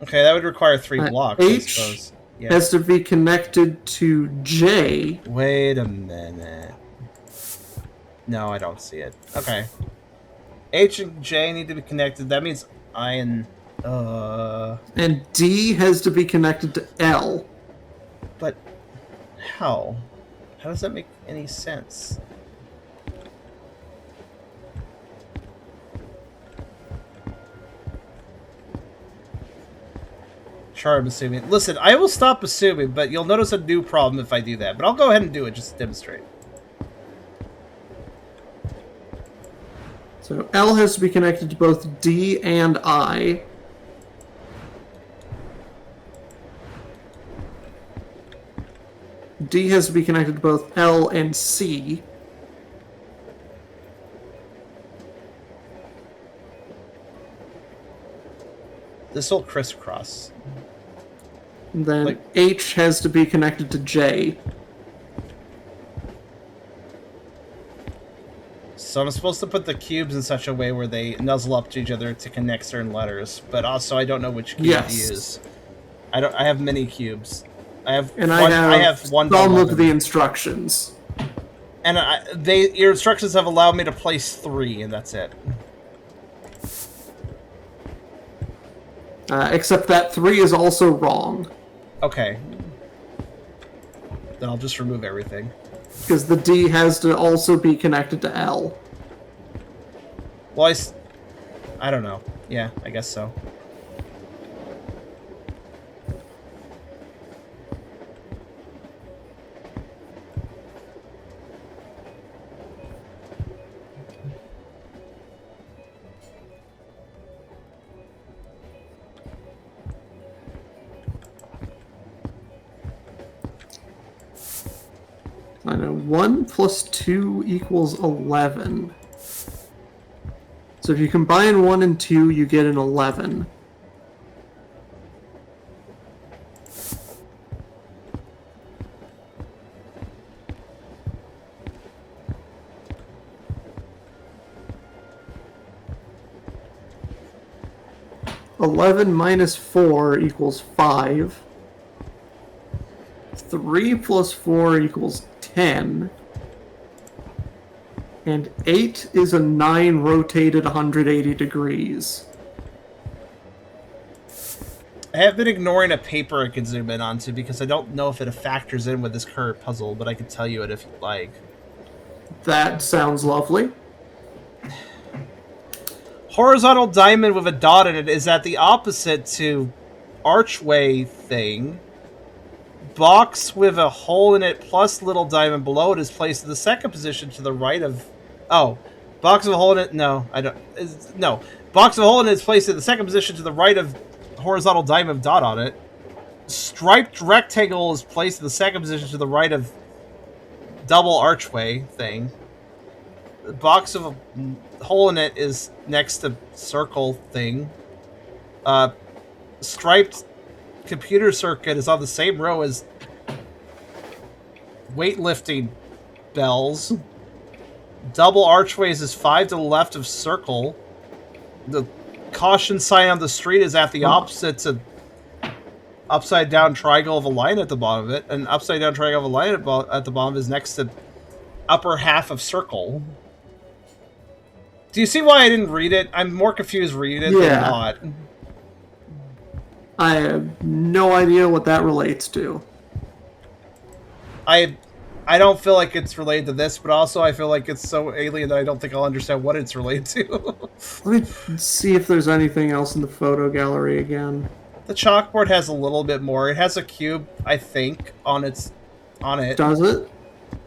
Okay, that would require 3 blocks, I H suppose. Yeah. has to be connected to J. Wait a minute. No, I don't see it. Okay. H and J need to be connected. That means I and... And D has to be connected to L. But... how? How does that make any sense? Sure, I'm assuming. Listen, I will stop assuming, but you'll notice a new problem if I do that. But I'll go ahead and do it just to demonstrate. So L has to be connected to both D and I. D has to be connected to both L and C. This will crisscross. And then Like- H has to be connected to J. So I'm supposed to put the cubes in such a way where they nuzzle up to each other to connect certain letters, but also I don't know which cube Yes. to use. I have many cubes. I have And one, I have one some to of 11. the instructions. And your instructions have allowed me to place 3, and that's it. Except that 3 is also wrong. Okay. Then I'll just remove everything. Because the D has to also be connected to L. Well, I don't know. Yeah, I guess so. I know 1 plus 2 equals 11. So if you combine 1 and 2, you get an 11. (11 minus 4 equals 5). 3 plus 4 equals 10. And 8 is a 9 rotated 180 degrees. I have been ignoring a paper I could zoom in onto because I don't know if it factors in with this current puzzle, but I can tell you it if you'd like. That sounds lovely. Horizontal diamond with a dot in it is at the opposite to archway thing. Box with a hole in it plus little diamond below it is placed in the second position to the right of... Oh. Box with a hole in it... No, I don't... No. Box with a hole in it is placed in the second position to the right of horizontal diamond with dot on it. Striped rectangle is placed in the second position to the right of double archway thing. The box of a hole in it is next to circle thing. Striped computer circuit is on the same row as weightlifting bells. Double archways is 5 to the left of circle. The caution sign on the street is at the opposite to upside down triangle of a line at the bottom of it. And upside down triangle of a line at the bottom is next to upper half of circle. Do you see why I didn't read it? I'm more confused reading it than not. I have no idea what that relates to. I don't feel like it's related to this, but also I feel like it's so alien that I don't think I'll understand what it's related to. Let me see if there's anything else in the photo gallery again. The chalkboard has a little bit more. It has a cube, I think, on it. Does it?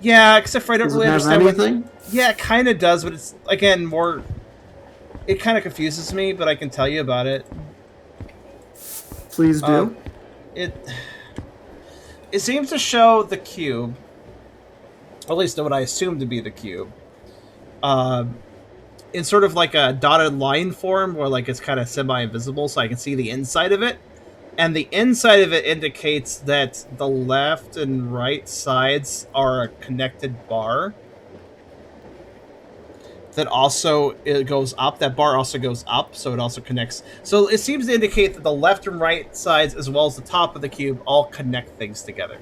Yeah, except for I don't really understand anything. Yeah, it kind of does, but it's again more. It kind of confuses me, but I can tell you about it. Please do. It seems to show the cube, or at least what I assume to be the cube, in sort of like a dotted line form, where like it's kind of semi-invisible, so I can see the inside of it. And the inside of it indicates that the left and right sides are a connected bar. That also it goes up. That bar also goes up, so it also connects. So it seems to indicate that the left and right sides, as well as the top of the cube, all connect things together.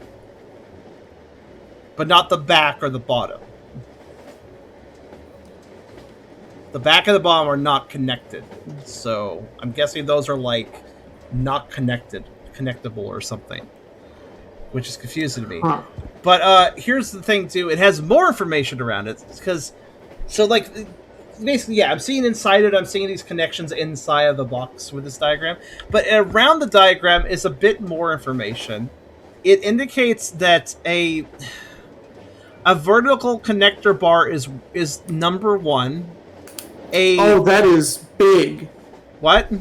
But not the back or the bottom. The back and the bottom are not connected. So I'm guessing those are like not connectable or something. Which is confusing to me. Huh. But here's the thing too, it has more information around it, because so like basically, yeah, I'm seeing inside it, I'm seeing these connections inside of the box with this diagram. But around the diagram is a bit more information. It indicates that a vertical connector bar is number 1. Oh, that is big. What?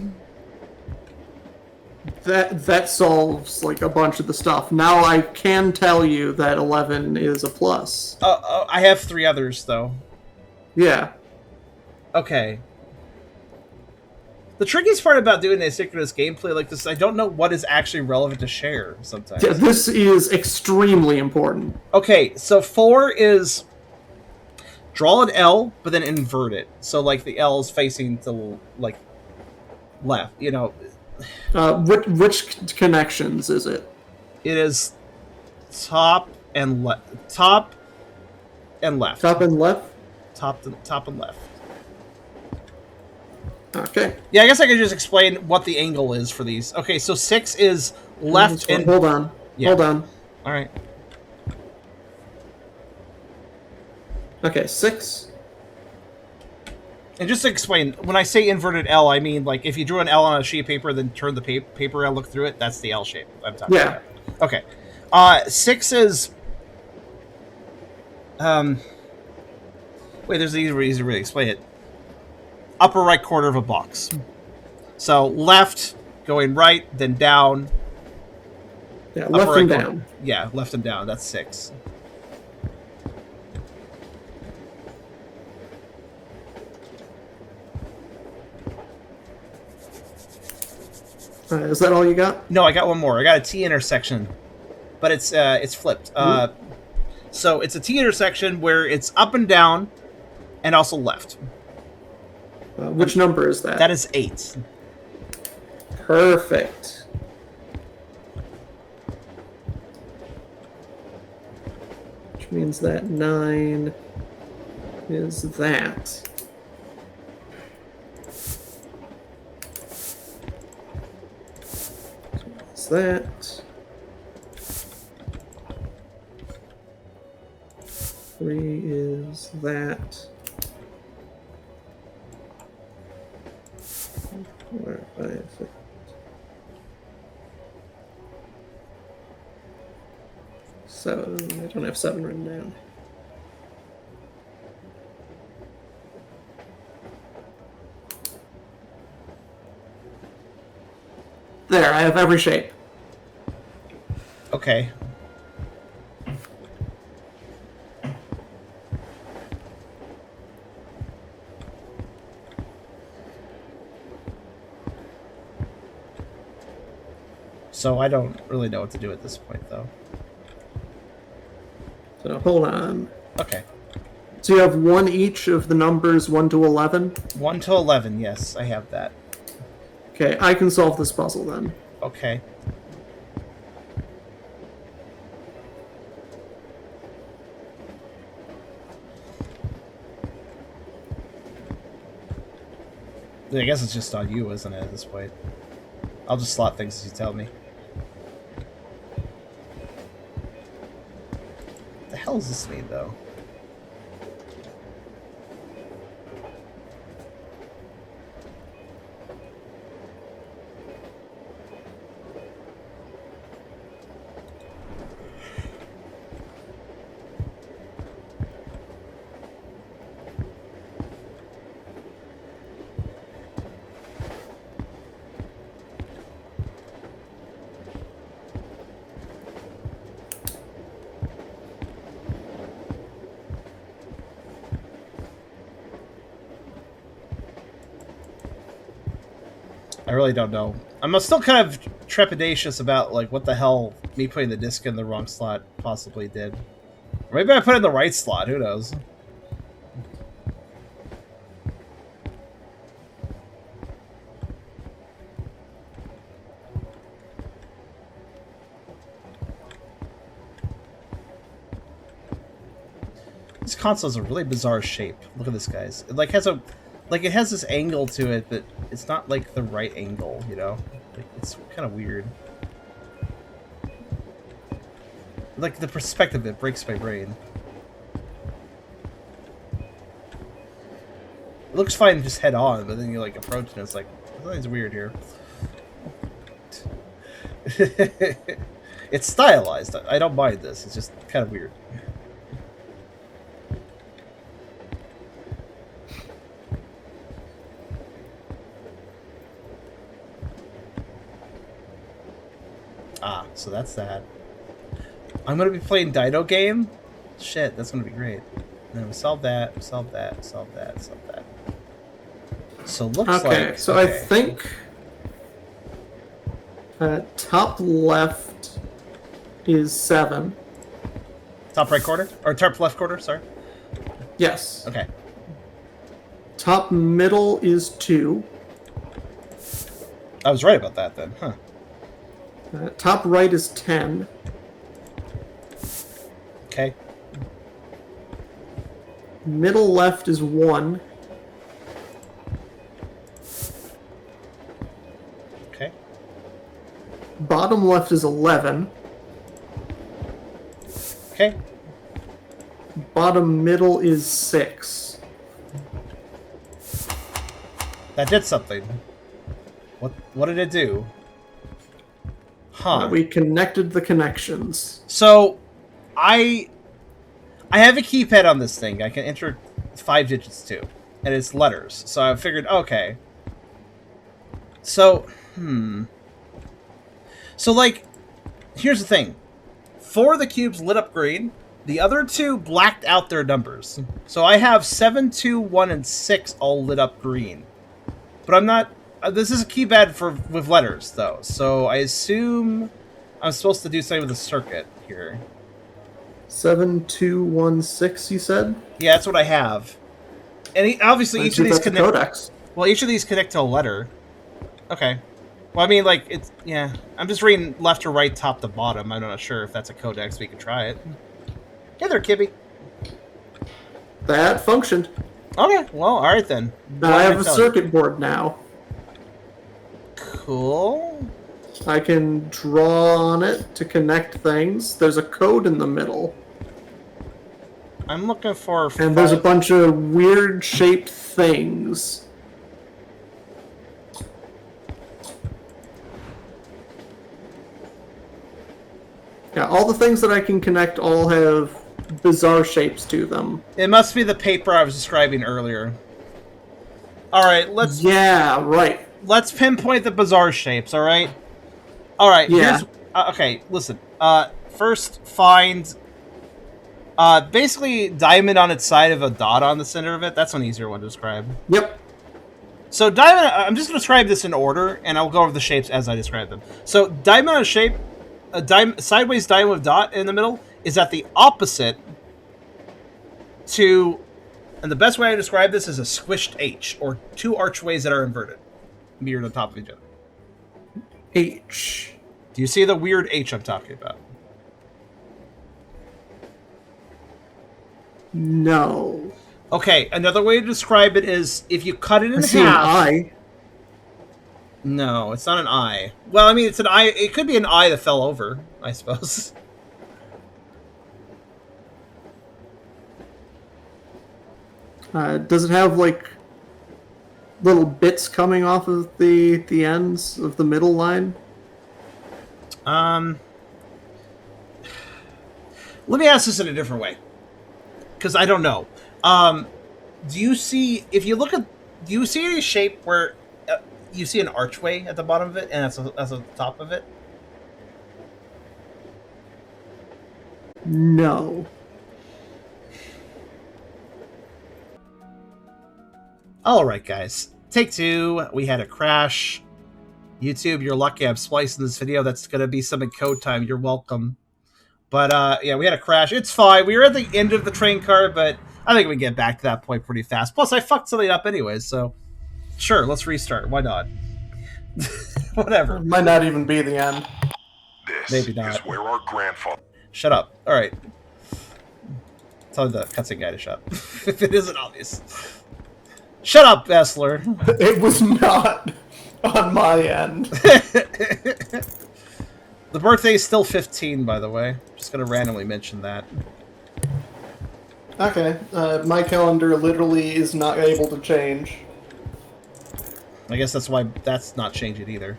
That solves like a bunch of the stuff. Now I can tell you that 11 is a plus. I have 3 others though. Yeah. Okay. The trickiest part about doing asynchronous gameplay like this, I don't know what is actually relevant to share sometimes. Yeah, this is extremely important. Okay, so 4 is draw an L, but then invert it. So like the L is facing to like left, you know. Which connections is it? It is top and left. Top and left. Top and left? Top and left. Okay. Yeah, I guess I could just explain what the angle is for these. Okay, so 6 is left and... Hold on. Yeah. Hold on. All right. Okay, 6. And just to explain, when I say inverted L, I mean like if you drew an L on a sheet of paper, then turn the paper and look through it, that's the L shape I'm talking about. Okay. 6 is... Wait, there's an easy way to really explain it. Upper right corner of a box. So left, going right, then down. Yeah, left right and corner. down. Yeah, left and down. That's 6. Is that all you got? No, I got one more. I got a T intersection, but it's flipped. So it's a T intersection where it's up and down, and also left. Which number is that? That is 8. Perfect. Which means that 9 is that. Is that. 3 is that. So I don't have 7 written down. There, I have every shape. Okay. So I don't really know what to do at this point, though. So hold on. Okay. So you have 1 each of the numbers 1 to 11? 1 to 11, yes, I have that. Okay, I can solve this puzzle then. Okay. I guess it's just on you, isn't it, at this point? I'll just slot things as you tell me. What the hell does this mean, though? I really don't know. I'm still kind of trepidatious about, like, what the hell me putting the disc in the wrong slot possibly did. Or maybe I put it in the right slot, who knows? This console is a really bizarre shape. Look at this, guys. It, like, has a... Like, it has this angle to it, but it's not, like, the right angle, you know? Like, it's kind of weird. Like, the perspective, it breaks my brain. It looks fine just head on, but then you, like, approach it and it's like, something's weird here. It's stylized. I don't mind this. It's just kind of weird. Ah, so that's that. I'm gonna be playing Dino Game? Shit, that's gonna be great. And then we solve that, solve that, solve that, solve that. So looks like... Okay, so okay. I think... top left is 7. Top right corner? Or top left corner, sorry. Yes. Okay. Top middle is 2. I was right about that then, huh. Top right is 10. Okay. Middle left is 1. Okay. Bottom left is 11. Okay. Bottom middle is 6. That did something. What did it do? Huh. We connected the connections. So, I have a keypad on this thing. I can enter 5 digits too, and it's letters. So I figured, okay. So, So, like, here's the thing. 4 of the cubes lit up green. The other 2 blacked out their numbers. So I have 7, 2, 1, and 6 all lit up green. But I'm not... this is a keypad with letters, though. So I assume I'm supposed to do something with the circuit here. 7216, you said? Yeah, that's what I have. And obviously each of these connect... codex. Well, each of these connect to a letter. Okay. Well, I mean, like, it's... Yeah. I'm just reading left to right, top to bottom. I'm not sure if that's a codex. We can try it. Hey there, Kibby. That functioned. Okay, well, alright then. Now I have a circuit board now. Cool. I can draw on it to connect things. There's a code in the middle. I'm looking for... And there's a bunch of weird shaped things. Yeah, all the things that I can connect all have bizarre shapes to them. It must be the paper I was describing earlier. All right, Yeah, right. Let's pinpoint the bizarre shapes. All right. All right. Yeah. Here's okay. Listen. First find basically diamond on its side of a dot on the center of it. That's an easier one to describe. Yep. So diamond. I'm just going to describe this in order, and I'll go over the shapes as I describe them. So diamond on a shape, sideways diamond with dot in the middle is at the opposite to, and the best way I describe this is a squished H, or two archways that are inverted, mirrored on top of each other. H. Do you see the weird H I'm talking about? No. Okay, another way to describe it is if you cut it in I half. see an I. No, it's not an I. Well, I mean, it's an I. It could be an I that fell over, I suppose. Does it have like little bits coming off of the ends of the middle line? Let me ask this in a different way, because I don't know. Do you see, if you look at, do you see any shape where you see an archway at the bottom of it and that's the top of it? No. All right, guys. Take two. We had a crash. YouTube, you're lucky I'm splicing this video. That's going to be some in code time. You're welcome. But, yeah, we had a crash. It's fine. We were at the end of the train car, but I think we can get back to that point pretty fast. Plus, I fucked something up anyways, so sure, let's restart. Why not? Whatever. It might not even be the end. This Maybe not. is where our grandfather... Shut up. All right. Tell the cutscene guy to shut up. If it isn't obvious. Shut up, Essler. It was not on my end. The birthday is still 15, by the way. Just gonna randomly mention that. Okay. My calendar literally is not able to change. I guess that's why that's not changing either.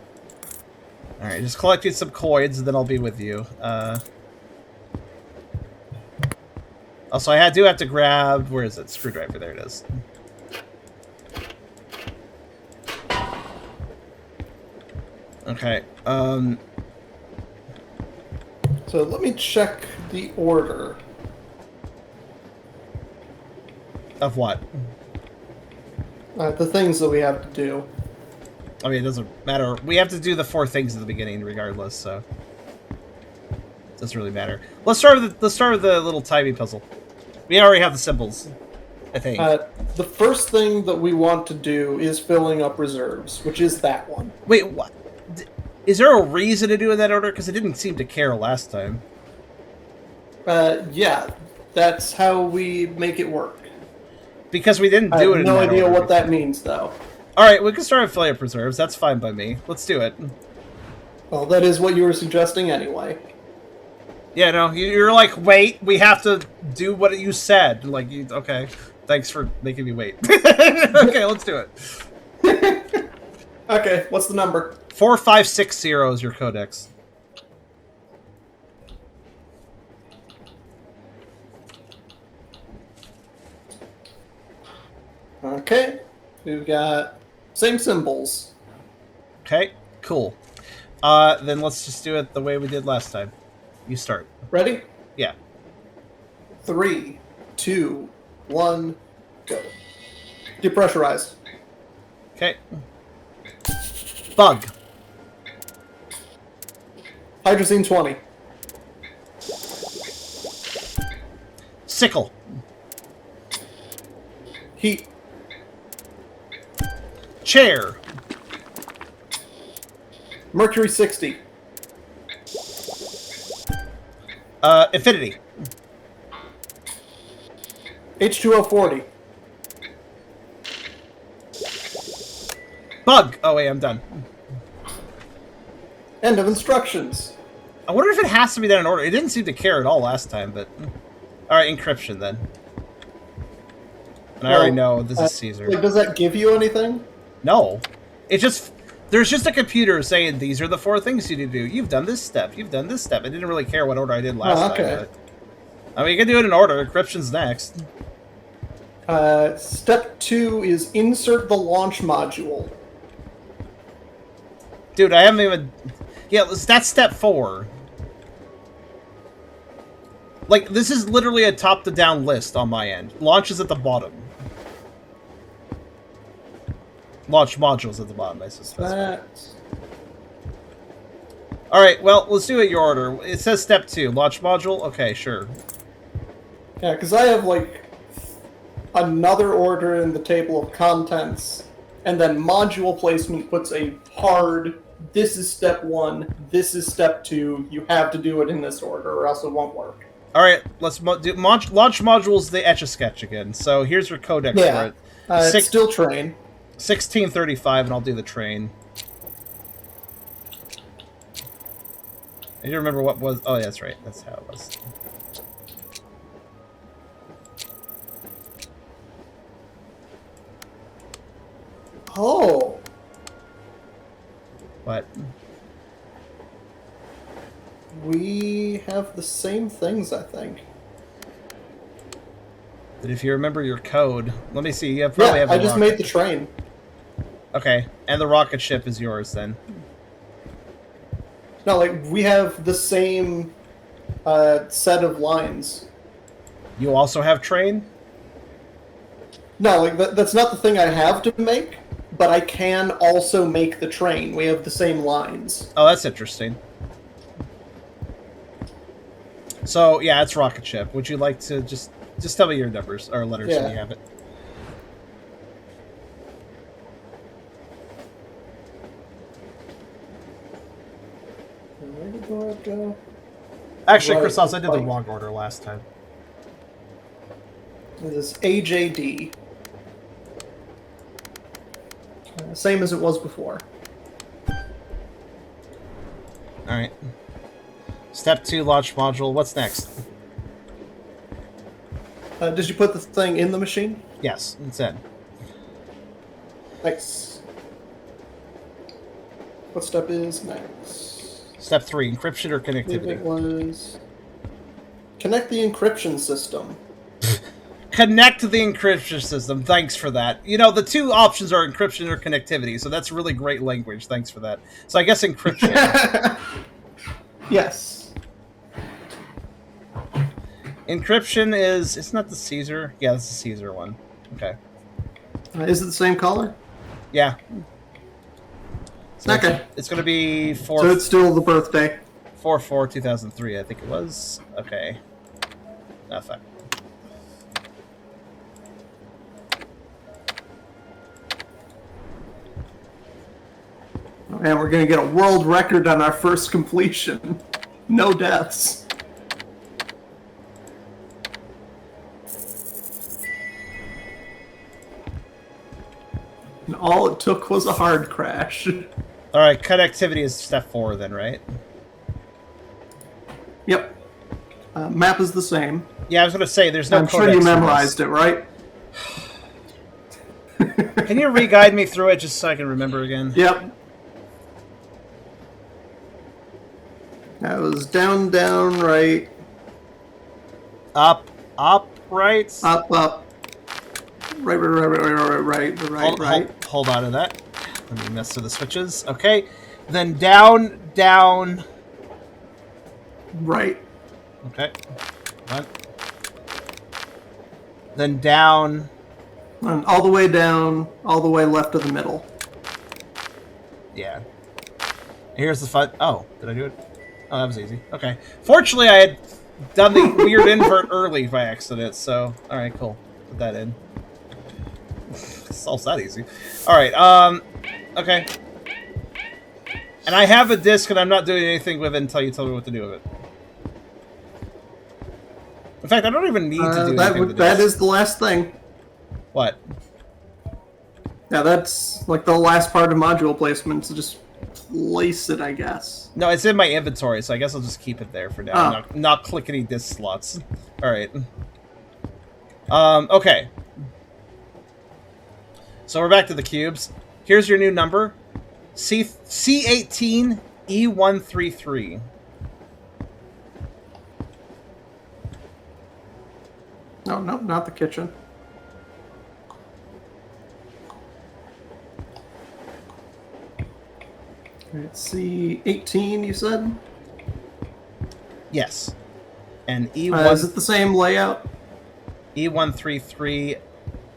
Alright, just collecting some coins, and then I'll be with you. Also, I do have to grab... Where is it? Screwdriver. There it is. Okay, So let me check the order. Of what? The things that we have to do. I mean, it doesn't matter. We have to do the 4 things at the beginning, regardless, so... It doesn't really matter. Let's start with the little timing puzzle. We already have the symbols, I think. The first thing that we want to do is filling up reserves, which is that one. Wait, what? Is there a reason to do it in that order? Because it didn't seem to care last time. Yeah, that's how we make it work. Because we didn't do it in that order. I have no idea what that means, though. Alright, we can start with filling up reserves. That's fine by me. Let's do it. Well, that is what you were suggesting anyway. Yeah, no, you're like, wait, we have to do what you said. Like, okay, thanks for making me wait. Okay, let's do it. Okay, what's the number? 4560 is your codex. Okay, we've got same symbols. Okay, cool. Then let's just do it the way we did last time. You start. Ready? Yeah. 3, 2, 1, go. Depressurize. Okay. Bug. Hydrazine 20. Sickle. Heat. Chair. Mercury 60. Affinity. H2O 40. Bug. Oh wait, I'm done. End of instructions. I wonder if it has to be done in order. It didn't seem to care at all last time, but... Alright, encryption then. And I already know this is Caesar. Like, does that give you anything? No. It just... There's just a computer saying, these are the 4 things you need to do. You've done this step. You've done this step. I didn't really care what order I did last time. But, I mean, you can do it in order. Encryption's next. Step 2 is insert the launch module. Dude, I haven't even... Yeah, that's step 4. Like, this is literally a top-to-down list on my end. Launch is at the bottom. Launch modules at the bottom, I suspect. Alright, well, let's do it your order. It says step 2. Launch module? Okay, sure. Yeah, because I have, like, another order in the table of contents, and then module placement puts a hard, this is step 1, this is step 2, you have to do it in this order, or else it won't work. Alright, let's do launch modules, the Etch-a-Sketch again. So here's your codec for it. It's still train. 1635, and I'll do the train. I do remember what was... Oh, yeah, that's right. That's how it was. Oh. What? We have the same things, I think. But if you remember your code... Let me see. You probably have I just made the train. Okay, and the rocket ship is yours, then. No, like, we have the same set of lines. You also have train? No, like, that's not the thing I have to make, but I can also make the train. We have the same lines. Oh, that's interesting. So, yeah, it's rocket ship. Would you like to just tell me your numbers, or letters when you have it? Where did it go? Actually, Chrysalis, I did the wrong order last time. This is AJD. Same as it was before. Alright. Step 2, launch module. What's next? Did you put the thing in the machine? Yes, it's in. Nice. What step is next? Step 3, encryption or connectivity? It was... Connect the encryption system. Connect the encryption system. Thanks for that. You know, the 2 options are encryption or connectivity, so that's really great language. Thanks for that. So I guess encryption. Yes. Encryption is... It's not the Caesar. Yeah, that's the Caesar one. Okay. Is it the same color? Yeah. So Okay. It's going to be 4... So it's still the birthday. 4/4/2003, I think it was. Okay. Ah, fuck. And we're going to get a world record on our first completion. No deaths. And all it took was a hard crash. Alright, connectivity is step 4 then, right? Yep. Map is the same. Yeah, I was going to say, there's no I'm sure you memorized it, right? Can you re-guide me through it just so I can remember again? Yep. That was down, down, right. Up, right? Up, up. Right. Hold on to that. Let me mess with the switches. Okay. Then down, down. Right. Okay. What? Then down. And all the way down, all the way left of the middle. Yeah. Here's the fun. Oh, did I do it? Oh, that was easy. Okay. Fortunately, I had done the weird invert early by accident, so... Alright, cool. Put that in. Solves that easy. Alright, okay. And I have a disc, and I'm not doing anything with it until you tell me what to do with it. In fact, I don't even need to do anything with the disc. That is the last thing. What? Yeah, that's like the last part of module placement, so just place it, I guess. No, it's in my inventory, so I guess I'll just keep it there for now. Not click any disk slots. Alright. Okay. So we're back to the cubes. Here's your new number. C18 E133. No, not the kitchen. Alright, C18, you said? Yes. And E1... is it the same layout? E133...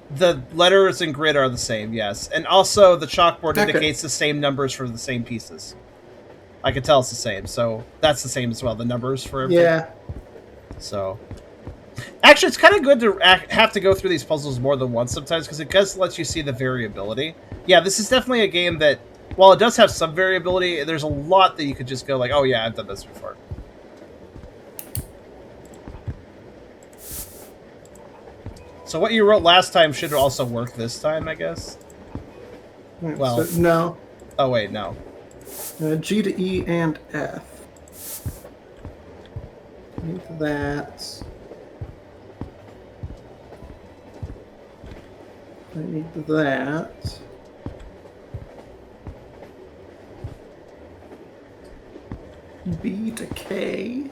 The letters and grid are the same, yes. And also, the chalkboard indicates the same numbers for the same pieces. I can tell it's the same, so that's the same as well, the numbers for everything. Yeah. So... Actually, it's kind of good to have to go through these puzzles more than once sometimes, because it does let you see the variability. Yeah, this is definitely a game that, while it does have some variability, there's a lot that you could just go like, oh yeah, I've done this before. So what you wrote last time should also work this time, I guess? Well... So, no. Oh wait, no. G to E and F. Need that. I need that. B to K.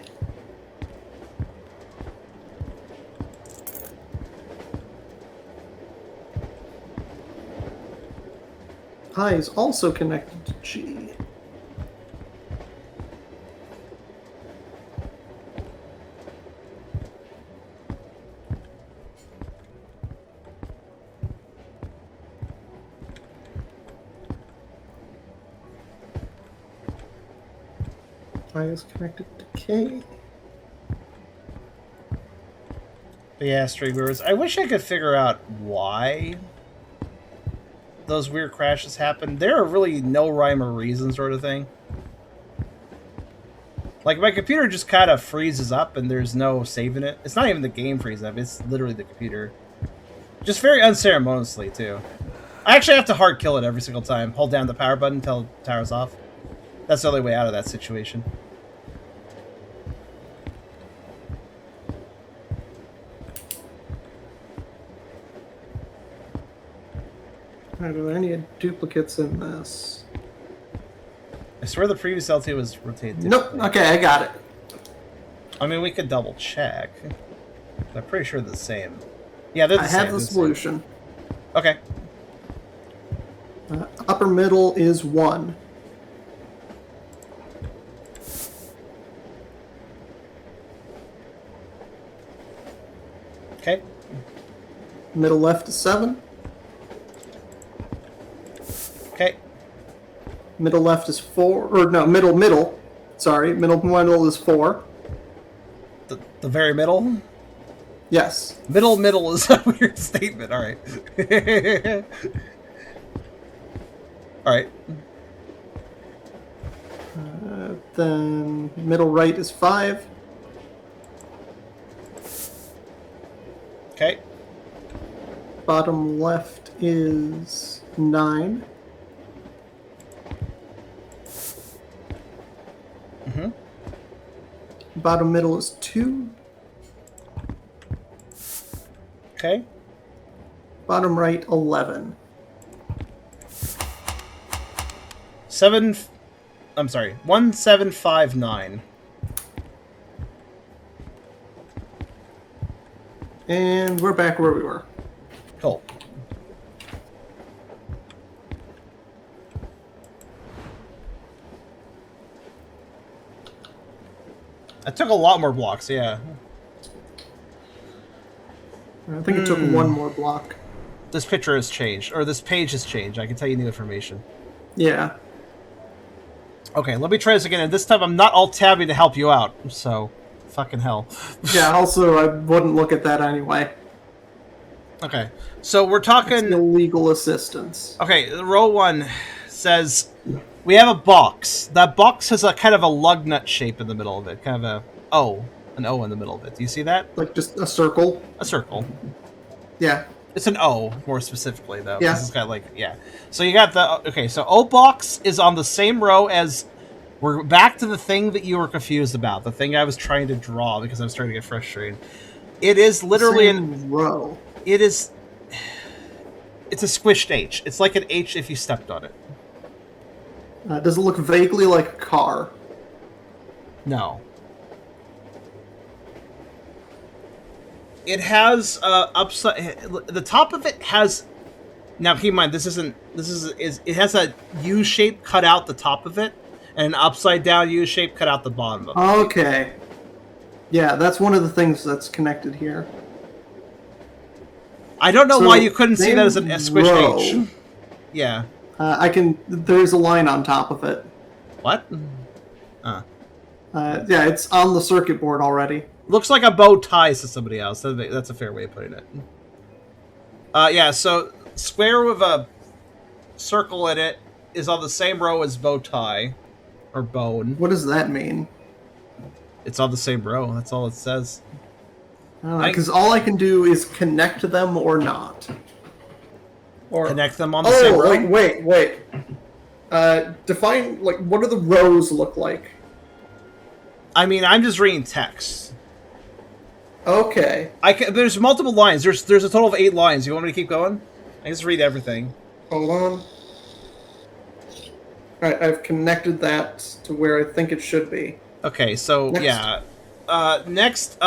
I is also connected to G. I is connected to K. But yeah, Street Viewers, I wish I could figure out why those weird crashes happen. There are really no rhyme or reason sort of thing. Like, my computer just kind of freezes up and there's no saving it. It's not even the game freezing up, it's literally the computer. Just very unceremoniously, too. I actually have to hard kill it every single time. Hold down the power button until the tower's off. That's the only way out of that situation. Are there any duplicates in this? I swear the previous LT was rotated. Nope. Okay, I got it. I mean, we could double check. I'm pretty sure they're the same. Yeah, they're the same. I have the solution. Okay. Upper middle is 1. Okay. Middle left is 7. Okay. Middle left is 4. Or no, middle. Sorry, middle is 4. The very middle? Yes. Middle is a weird statement. All right. All right. Then middle right is 5. Okay. Bottom left is 9. Mm-hmm. Bottom middle is 2. Okay. Bottom right 11. 1759. And we're back where we were. Cool. I took a lot more blocks, yeah. I think it took one more block. This picture has changed, or this page has changed. I can tell you new information. Yeah. Okay, let me try this again, and this time I'm not all tabby to help you out, so fucking hell. Yeah, also, I wouldn't look at that anyway. Okay, so we're talking... It's illegal assistance. Okay, row 1 says, we have a box. That box has a kind of a lug nut shape in the middle of it, kind of an O in the middle of it. Do you see that? Like just a circle? A circle. Yeah. It's an O, more specifically, though. Yeah. It's got, like, yeah. So you got the... Okay, so O box is on the same row as... We're back to the thing that you were confused about. The thing I was trying to draw because I was starting to get frustrated. It is literally an row. It is... It's a squished H. It's like an H if you stepped on it. Does it look vaguely like a car? No. It has upside. The top of it has. Now keep in mind, this isn't. It has a U shape cut out the top of it, and an upside down U shape cut out the bottom of it. Okay. Yeah, that's one of the things that's connected here. I don't know So, why you couldn't see that as a squish row. H. Yeah. I can. There's a line on top of it. What? Yeah, it's on the circuit board already. Looks like a bow ties to somebody else. That's a fair way of putting it. Yeah, so square with a circle in it is on the same row as bow tie. Or bone. What does that mean? It's on the same row. That's all it says. Because all I can do is connect them or not. Or connect them on the same row? Wait. Define, like, what do the rows look like? I mean, I'm just reading text. Okay. There's multiple lines. There's a total of 8 lines. You want me to keep going? I can just read everything. Hold on. Alright, I've connected that to where I think it should be. Okay, so, Next. yeah. Next,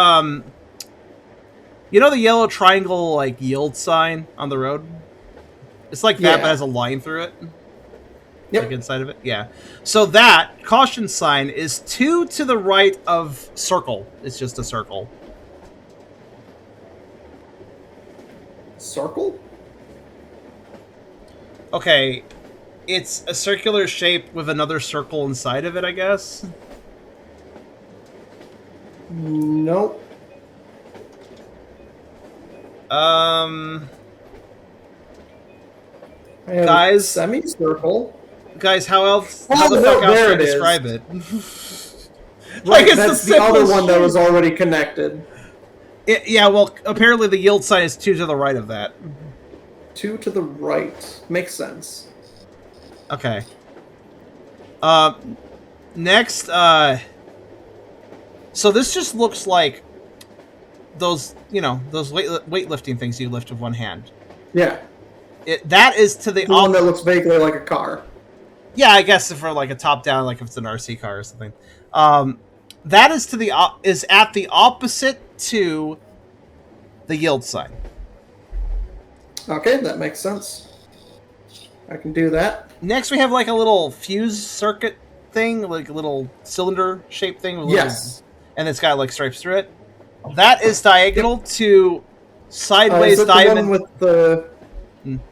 you know the yellow triangle, like, yield sign on the road? It's like that, Yeah. but has a line through it. Yep. Like inside of it? Yeah. So that caution sign is 2 to the right of circle. It's just a circle. Circle? Okay. It's a circular shape with another circle inside of it, I guess. Nope. Um... I have Guys? a semicircle. Guys, how the Oh, fuck no, else there do I it is. describe it? Right, it's that's the other one that was already connected. Yeah, well, apparently the yield sign is 2 to the right of that. 2 to the right. Makes sense. Okay. Next, so this just looks like those, those weightlifting things you lift with one hand. Yeah. That is to the one that looks vaguely like a car. Yeah, I guess for like a top down, like if it's an RC car or something. That is is at the opposite to the yield sign. Okay, that makes sense. I can do that. Next, we have like a little fuse circuit thing, like a little cylinder shaped thing. With Yes. And it's got like stripes through it. That is diagonal to sideways is it diamond.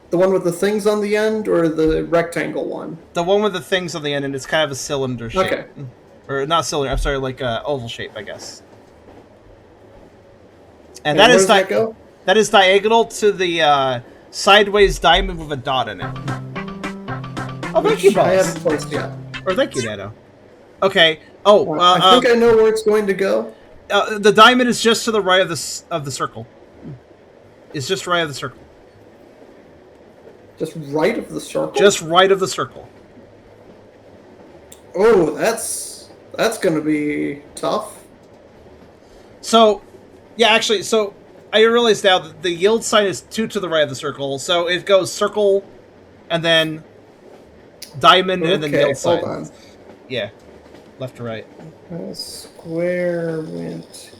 The one with the things on the end, or the rectangle one? The one with the things on the end, and it's kind of a cylinder shape. Okay. Or not cylinder, I'm sorry, like a oval shape, I guess. And Where does that go? that is diagonal to the sideways diamond with a dot in it. Oh, thank you, I boss. haven't placed yet. Or thank you, Nano. Okay. Oh, I think I know where it's going to go. the diamond is just to the right of the circle. It's just right of the circle. Just right of the circle? Just right of the circle. Oh, that's going to be tough. So, yeah, actually, so I realized now that the yield sign is 2 to the right of the circle. So it goes circle, and then diamond, and then yield sign. Hold on. Yeah, left to right. Square went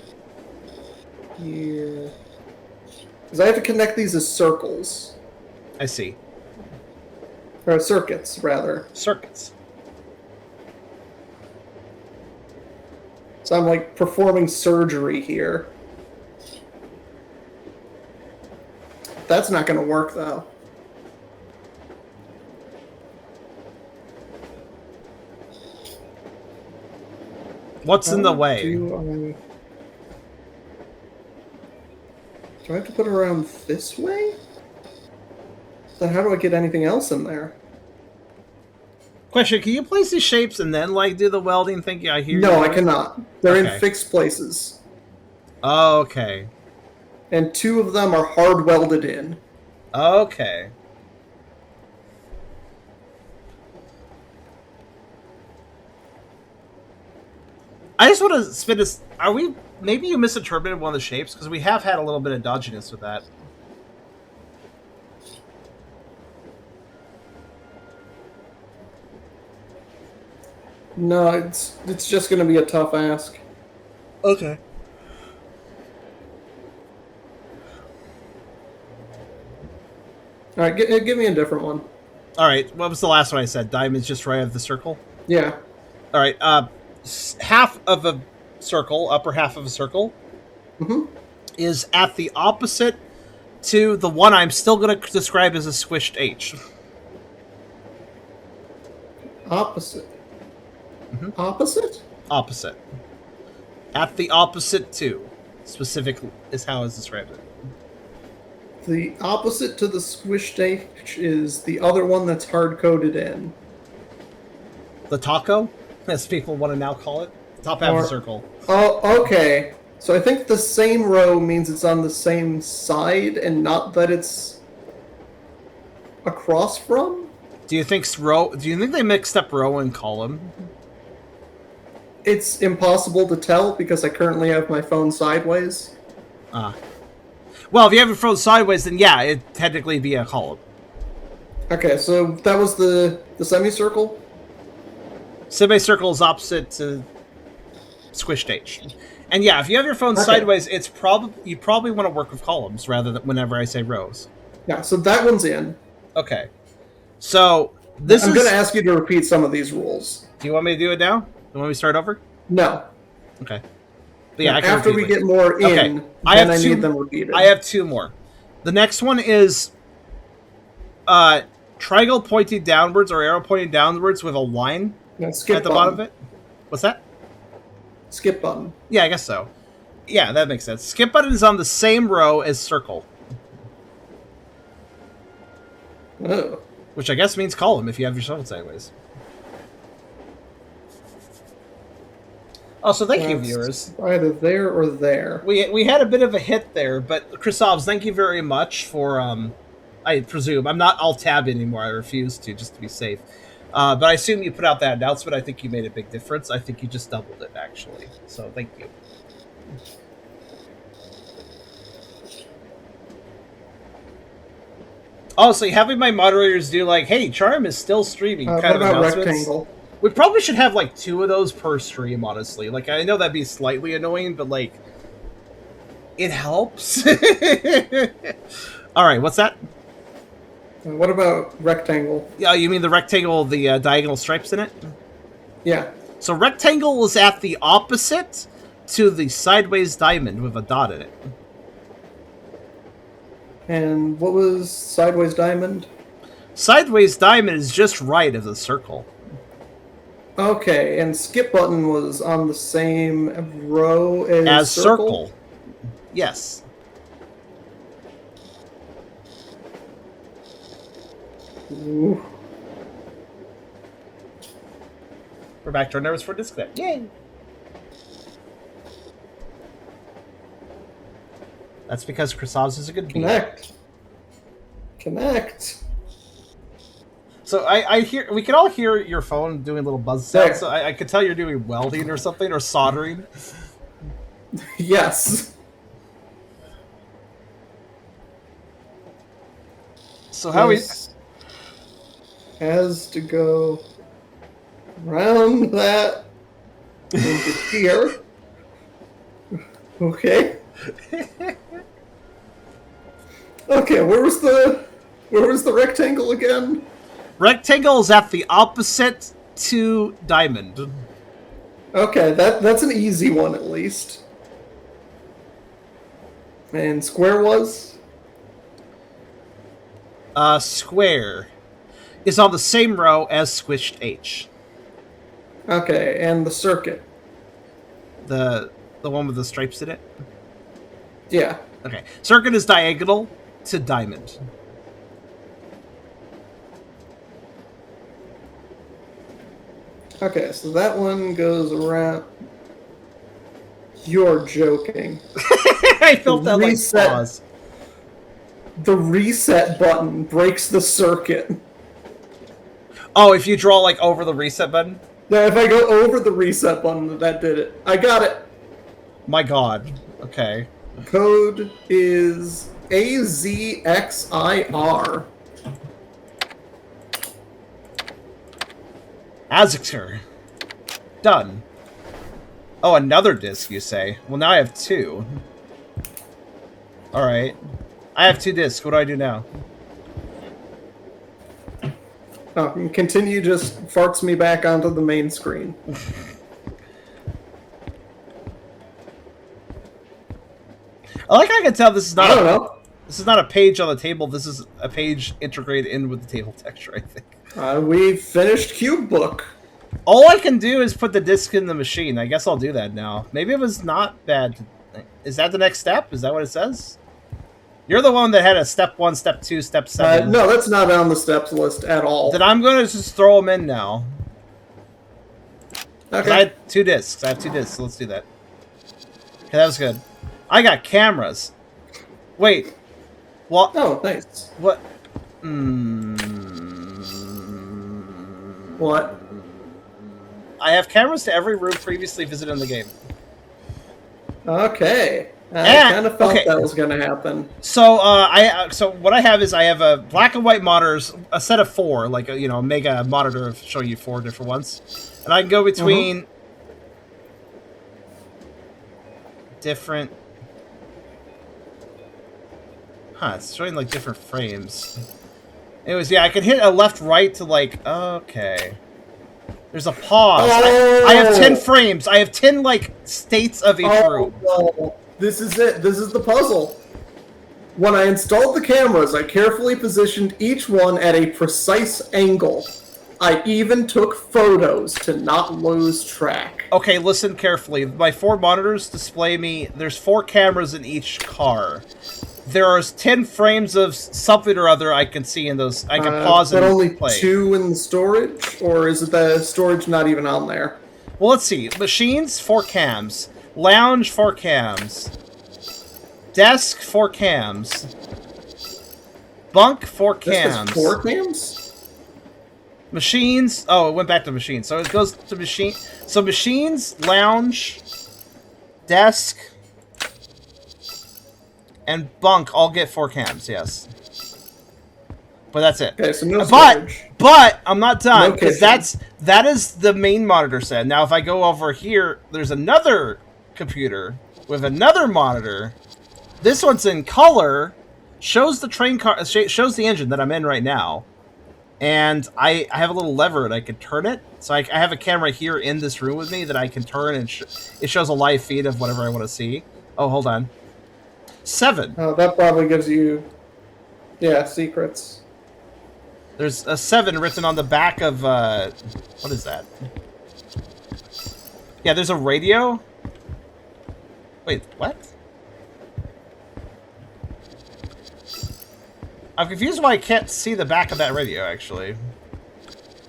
here. Because I have to connect these as circles. I see. Or circuits, rather. Circuits. So I'm like performing surgery here. That's not going to work, though. What's in the way? Do I have to put it around this way? Then how do I get anything else in there? Question, can you place these shapes and then, like, do the welding thing? Yeah, I hear No, you. I cannot. They're Okay. in fixed places. Oh, okay. And 2 of them are hard welded in. Okay. I just want to spin this. Are we... Maybe you misinterpreted one of the shapes, because we have had a little bit of dodginess with that. No, it's just going to be a tough ask. Okay. All right, give me a different one. All right. What was the last one I said? Diamond's just right of the circle. Yeah. All right. Half of a circle, upper half of a circle, is at the opposite to the one I'm still going to describe as a squished H. Opposite. Opposite? Opposite. At the opposite to. Specific is how I described it. The opposite to the squished H is the other one that's hard-coded in. The taco, as people want to now call it. Top half of the circle. Oh, okay. So I think the same row means it's on the same side and not that it's across from? Do you think they mixed up row and column? It's impossible to tell because I currently have my phone sideways. Well, if you have your phone sideways, then yeah, it'd technically be a column. Okay, so that was the semicircle? Semicircle is opposite to squished H. And yeah, if you have your phone sideways, you probably want to work with columns rather than whenever I say rows. Yeah, so that one's in. Okay. So I'm going to ask you to repeat some of these rules. Do you want me to do it now? Do you want me to start over? No. Okay. But yeah, after we get more in, then I need them repeated. I have two more. The next one is triangle pointing downwards or arrow pointing downwards with a line at the bottom of it. What's that? Skip button. Yeah, I guess so. Yeah, that makes sense. Skip button is on the same row as circle. Oh. Which I guess means column if you have your phone sideways. Also, thank you, viewers. Either there or there. We had a bit of a hit there, but Chrisovs, thank you very much for, I presume. I'm not alt-tab anymore. I refuse to, just to be safe. But I assume you put out that announcement. I think you made a big difference. I think you just doubled it, actually. So, thank you. Also, having my moderators do, like, hey, Charm is still streaming kind of announcements. Rectangle? We probably should have, like, 2 of those per stream, honestly. Like, I know that'd be slightly annoying, but, like, it helps. Alright, what's that? What about rectangle? Yeah, you mean the rectangle, the diagonal stripes in it? Yeah. So rectangle is at the opposite to the sideways diamond with a dot in it. And what was sideways diamond? Sideways diamond is just right of the circle. Okay, and skip button was on the same row as circle? Yes. Ooh. We're back to our nervous for disconnect. Yay! That's because Chrisovs is a good beat. Connect. So I hear, we can all hear your phone doing little buzz sounds. So I could tell you're doing welding or something, or soldering. Yes. So how has to go around that into here. Okay. Okay, where was the rectangle again? Rectangle is at the opposite to diamond. Okay, that's an easy one at least. And square was? Square is on the same row as squished H. Okay, and the circuit? The one with the stripes in it? Yeah. Okay. Circuit is diagonal to diamond. Okay, so that one goes around... You're joking. I felt that like pause. The reset button breaks the circuit. Oh, if you draw like over the reset button? Yeah, if I go over the reset button, that did it. I got it. My god. Okay. Code is AZXIR. Azixer. Done. Oh, another disc, you say? Well, now I have 2. Alright. I have 2 discs. What do I do now? Oh, continue just farts me back onto the main screen. I like how I can tell this is not I don't know. This is not a page on the table. This is a page integrated in with the table texture, I think. We finished Cube Book. All I can do is put the disc in the machine. I guess I'll do that now. Maybe it was not bad. Is that the next step? Is that what it says? You're the one that had a step 1, step 2, step 7. No, that's not on the steps list at all. Then I'm going to just throw them in now. Okay. I had 2 discs. I have 2 discs, so let's do that. Okay, that was good. I got cameras. Wait. What? Oh, nice. What? What? I have cameras to every room previously visited in the game. Okay. I kind of felt that was going to happen. So, so what I have is I have a black and white monitors, a set of 4, like a, a mega monitor of showing you 4 different ones, and I can go between different. It's showing like different frames. Anyways, yeah, I can hit a left, right to like. Okay. There's a pause. I have 10 frames. I have 10 like states of each room. Well, this is it. This is the puzzle. When I installed the cameras, I carefully positioned each one at a precise angle. I even took photos to not lose track. Okay, listen carefully. My 4 monitors display me. There's 4 cameras in each car. There are 10 frames of something or other I can see in those. I can pause and only play. 2 in the storage, or is it the storage not even on there? Well, let's see. Machines, 4 cams. Lounge, 4 cams. Desk, 4 cams. Bunk, 4 cams. 4 cams? Machines. Oh, it went back to machines. So it goes to machine. So machines, lounge, desk, and bunk all get 4 cams. Yes. But that's it. Okay, so no storage. But I'm not done because No that is the main monitor set. Now, if I go over here, there's another computer with another monitor. This one's in color, shows the train car, shows the engine that I'm in right now, and I have a little lever and I can turn it. So I have a camera here in this room with me that I can turn, and it shows a live feed of whatever I want to see. Oh, hold on. 7. Oh, that probably gives you, secrets. There's a 7 written on the back of, what is that? Yeah, there's a radio. Wait, what? I'm confused why I can't see the back of that radio, actually.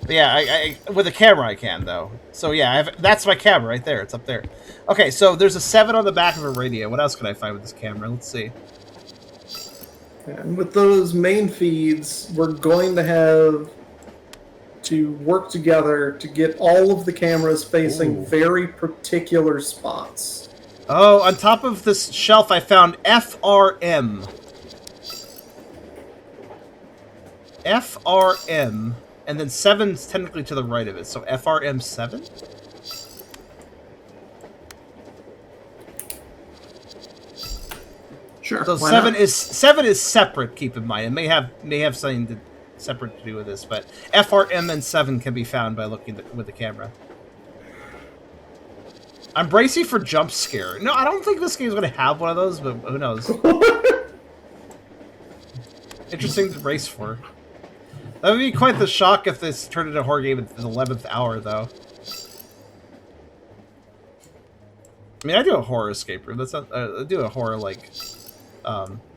But yeah, I with a camera I can, though. So yeah, that's my camera right there. It's up there. Okay, so there's a 7 on the back of a radio. What else can I find with this camera? Let's see. And with those main feeds, we're going to have to work together to get all of the cameras facing very particular spots. Oh, on top of this shelf I found FRM. FRM. And then 7's technically to the right of it, so FRM 7? Sure. So 7 is separate, keep in mind. It may have something separate to do with this, but FRM and 7 can be found by looking with the camera. I'm bracing for jump scare. No, I don't think this game's going to have one of those, but who knows. Interesting to brace for. That would be quite the shock if this turned into a horror game at the 11th hour, though. I mean, I do a horror escape room. That's not. I do a horror like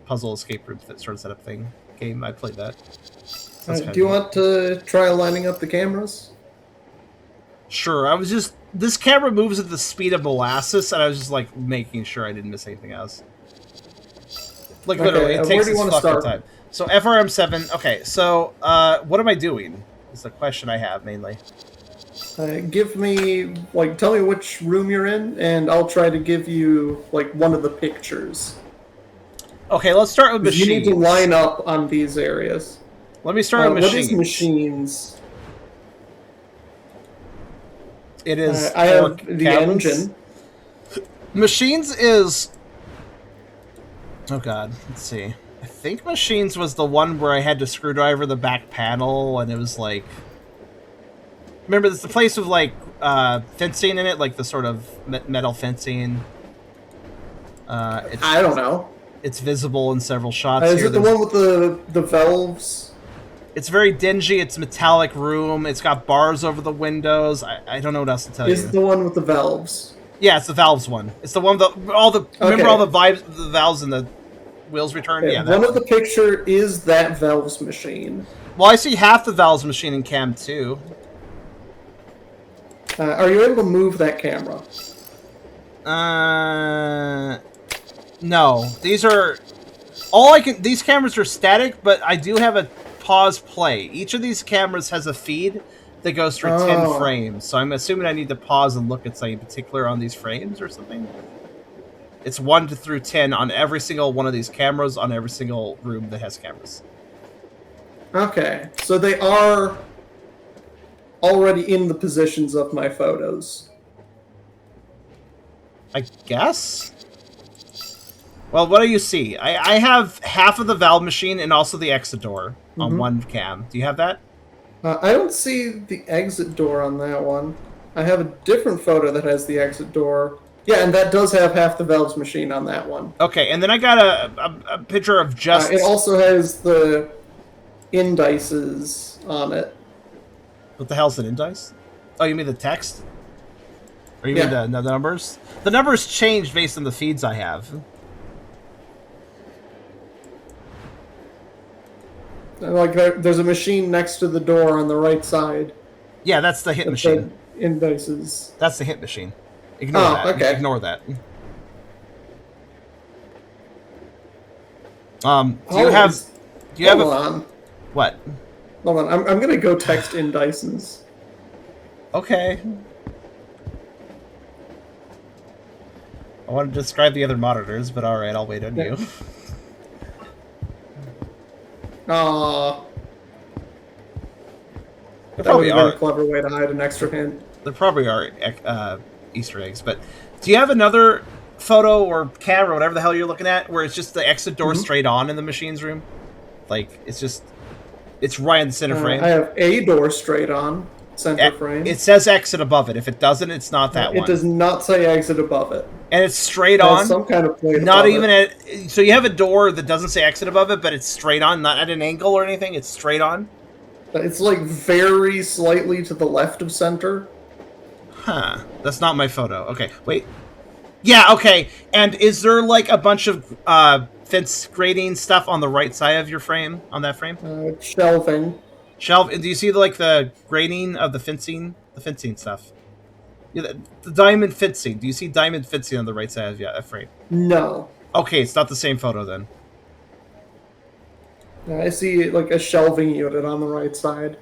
puzzle escape room that sort of setup thing game. I played that. Do you want to try lining up the cameras? Sure. I was just this camera moves at the speed of molasses, and I was just like making sure I didn't miss anything else. Like literally, it takes its fucking time. So FRM7. Okay, so what am I doing? Is the question I have mainly. Give me tell me which room you're in, and I'll try to give you one of the pictures. Okay, let's start with machines. You need to line up on these areas. Let me start with machines. What is machines? It is I 4 have the cabins. engine. Machines is... Oh god, let's see. I think Machines was the one where I had to screwdriver the back panel, and it was like... Remember, it's the place with, like, fencing in it, like the sort of metal fencing. I don't know. It's visible in several shots Is here. it the one with the valves? It's very dingy. It's a metallic room. It's got bars over the windows. I don't know what else to tell you. Is it the one with the valves? Yeah, it's the valves one. It's the one that remember all the valves and the wheels return. Yeah, one of the picture is that valves machine. Well, I see half the valves machine in cam 2. Are you able to move that camera? No. These are these cameras are static, but I do have a pause play. Each of these cameras has a feed that goes for 10 frames. So I'm assuming I need to pause and look at something particular on these frames or something. It's 1 through 10 on every single one of these cameras on every single room that has cameras. Okay, so they are already in the positions of my photos. I guess? Well, what do you see? I have half of the valve machine and also the exit door on one cam. Do you have that? I don't see the exit door on that one. I have a different photo that has the exit door. Yeah, and that does have half the valves machine on that one. Okay, and then I got a picture of just... it also has the indices on it. What the hell's an indice? Oh, you mean the text? Or you mean the numbers? The numbers change based on the feeds I have. Like, there's a machine next to the door on the right side. Yeah, that's the hit machine. Indices. That's the hit machine. Ignore that. Okay. Ignore that. Do you have Hold on. What? Hold on. I'm gonna go text indices. Okay. I want to describe the other monitors, but alright, I'll wait on you. Aww. That would be a very clever way to hide an extra hint. There probably are Easter eggs, but do you have another photo or camera, whatever the hell you're looking at, where it's just the exit door straight on in the machine's room? Like, it's right in the center frame? I have a door straight on, center frame. It says exit above it. If it doesn't, it's not that one. It does not say exit above it. And it's straight on? Some kind of plate not above even it. So you have a door that doesn't say exit above it, but it's straight on, not at an angle or anything? It's straight on? It's like very slightly to the left of center. Huh. That's not my photo. Okay, wait. Yeah, okay. And is there like a bunch of fence grating stuff on the right side of your frame, on that frame? Shelving. Do you see like the grating of the fencing stuff? Yeah, the diamond fencing. Do you see diamond fencing on the right side of that frame? No. Okay, it's not the same photo then. I see like a shelving unit on the right side.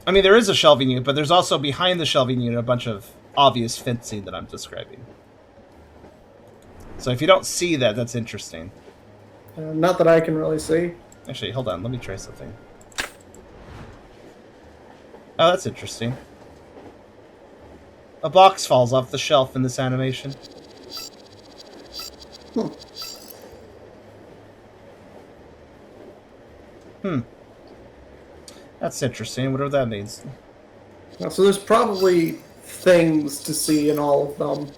I mean, there is a shelving unit, but there's also behind the shelving unit a bunch of obvious fencing that I'm describing. So if you don't see that, that's interesting. Not that I can really see. Actually, hold on. Let me try something. Oh, that's interesting. A box falls off the shelf in this animation. That's interesting, whatever that means. So there's probably things to see in all of them.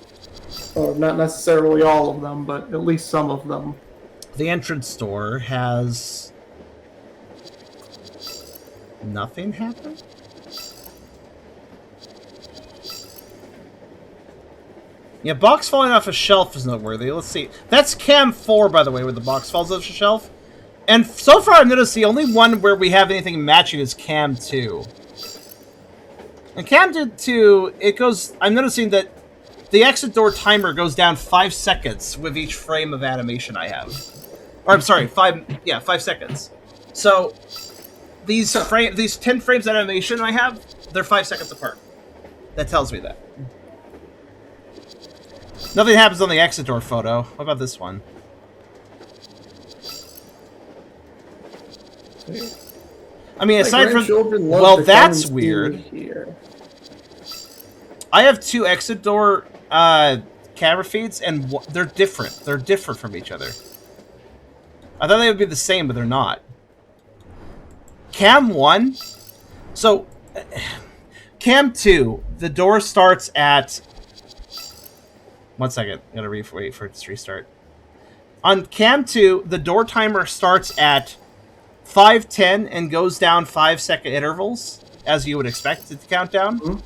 Or not necessarily all of them, but at least some of them. The entrance door has... nothing happen? Yeah, box falling off a shelf is noteworthy. Let's see. That's cam 4, by the way, where the box falls off a shelf. And so far, I've noticed the only one where we have anything matching is cam 2. And cam 2, it goes... I'm noticing that the exit door timer goes down 5 seconds with each frame of animation I have. Or, I'm sorry, 5 seconds. So, these 10 frames of animation I have, they're 5 seconds apart. That tells me that. Nothing happens on the exit door photo. What about this one? I mean, My aside from grandchildren love well, to come that's and see weird. me here. I have 2 exit door camera feeds, and they're different. They're different from each other. I thought they would be the same, but they're not. Cam 1. So, Cam 2, the door starts at... 1 second. Gotta wait for it to restart. On Cam 2, the door timer starts at 5:10 and goes down 5-second intervals, as you would expect it to count down,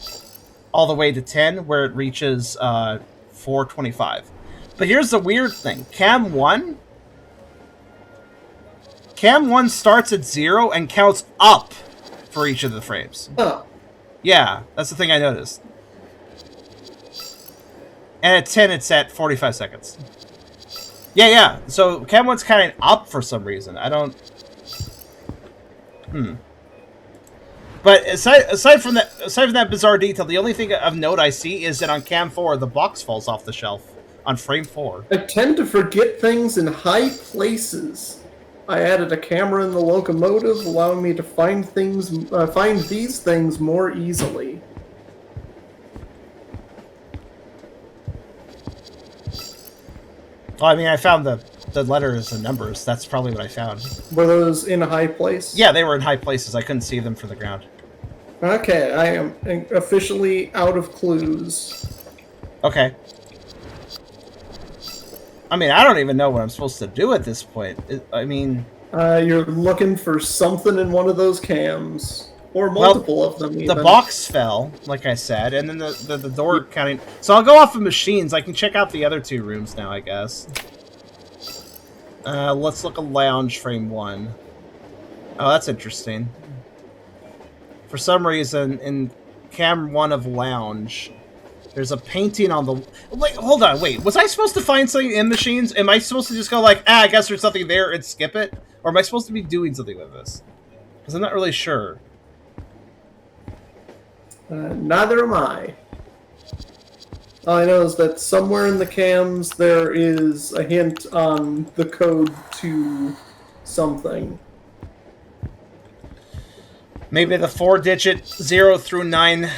all the way to 10, where it reaches 4:25. But here's the weird thing. Cam 1 starts at 0 and counts up for each of the frames. Huh. Yeah, that's the thing I noticed. And at 10, it's at 45 seconds. Yeah. So Cam 1's counting up for some reason. I don't... But aside from that bizarre detail, the only thing of note I see is that on Cam 4, the box falls off the shelf on frame 4. I tend to forget things in high places. I added a camera in the locomotive, allowing me to find these things more easily. Well, I mean, I found the letters and numbers. That's probably what I found. Were those in a high place? Yeah, they were in high places. I couldn't see them from the ground. Okay, I am officially out of clues. Okay. I mean, I don't even know what I'm supposed to do at this point. You're looking for something in one of those cams. Or multiple of them, even. The box fell, like I said, and then the door counting... So I'll go off of machines. I can check out the other 2 rooms now, I guess. Let's look at lounge frame 1. Oh, that's interesting. For some reason, in cam 1 of lounge, there's a painting on the... Wait, hold on, wait. Was I supposed to find something in machines? Am I supposed to just go like, I guess there's something there and skip it? Or am I supposed to be doing something with this? Because I'm not really sure. Neither am I. All I know is that somewhere in the cams there is a hint on the code to something. Maybe the 4-digit 0 through 9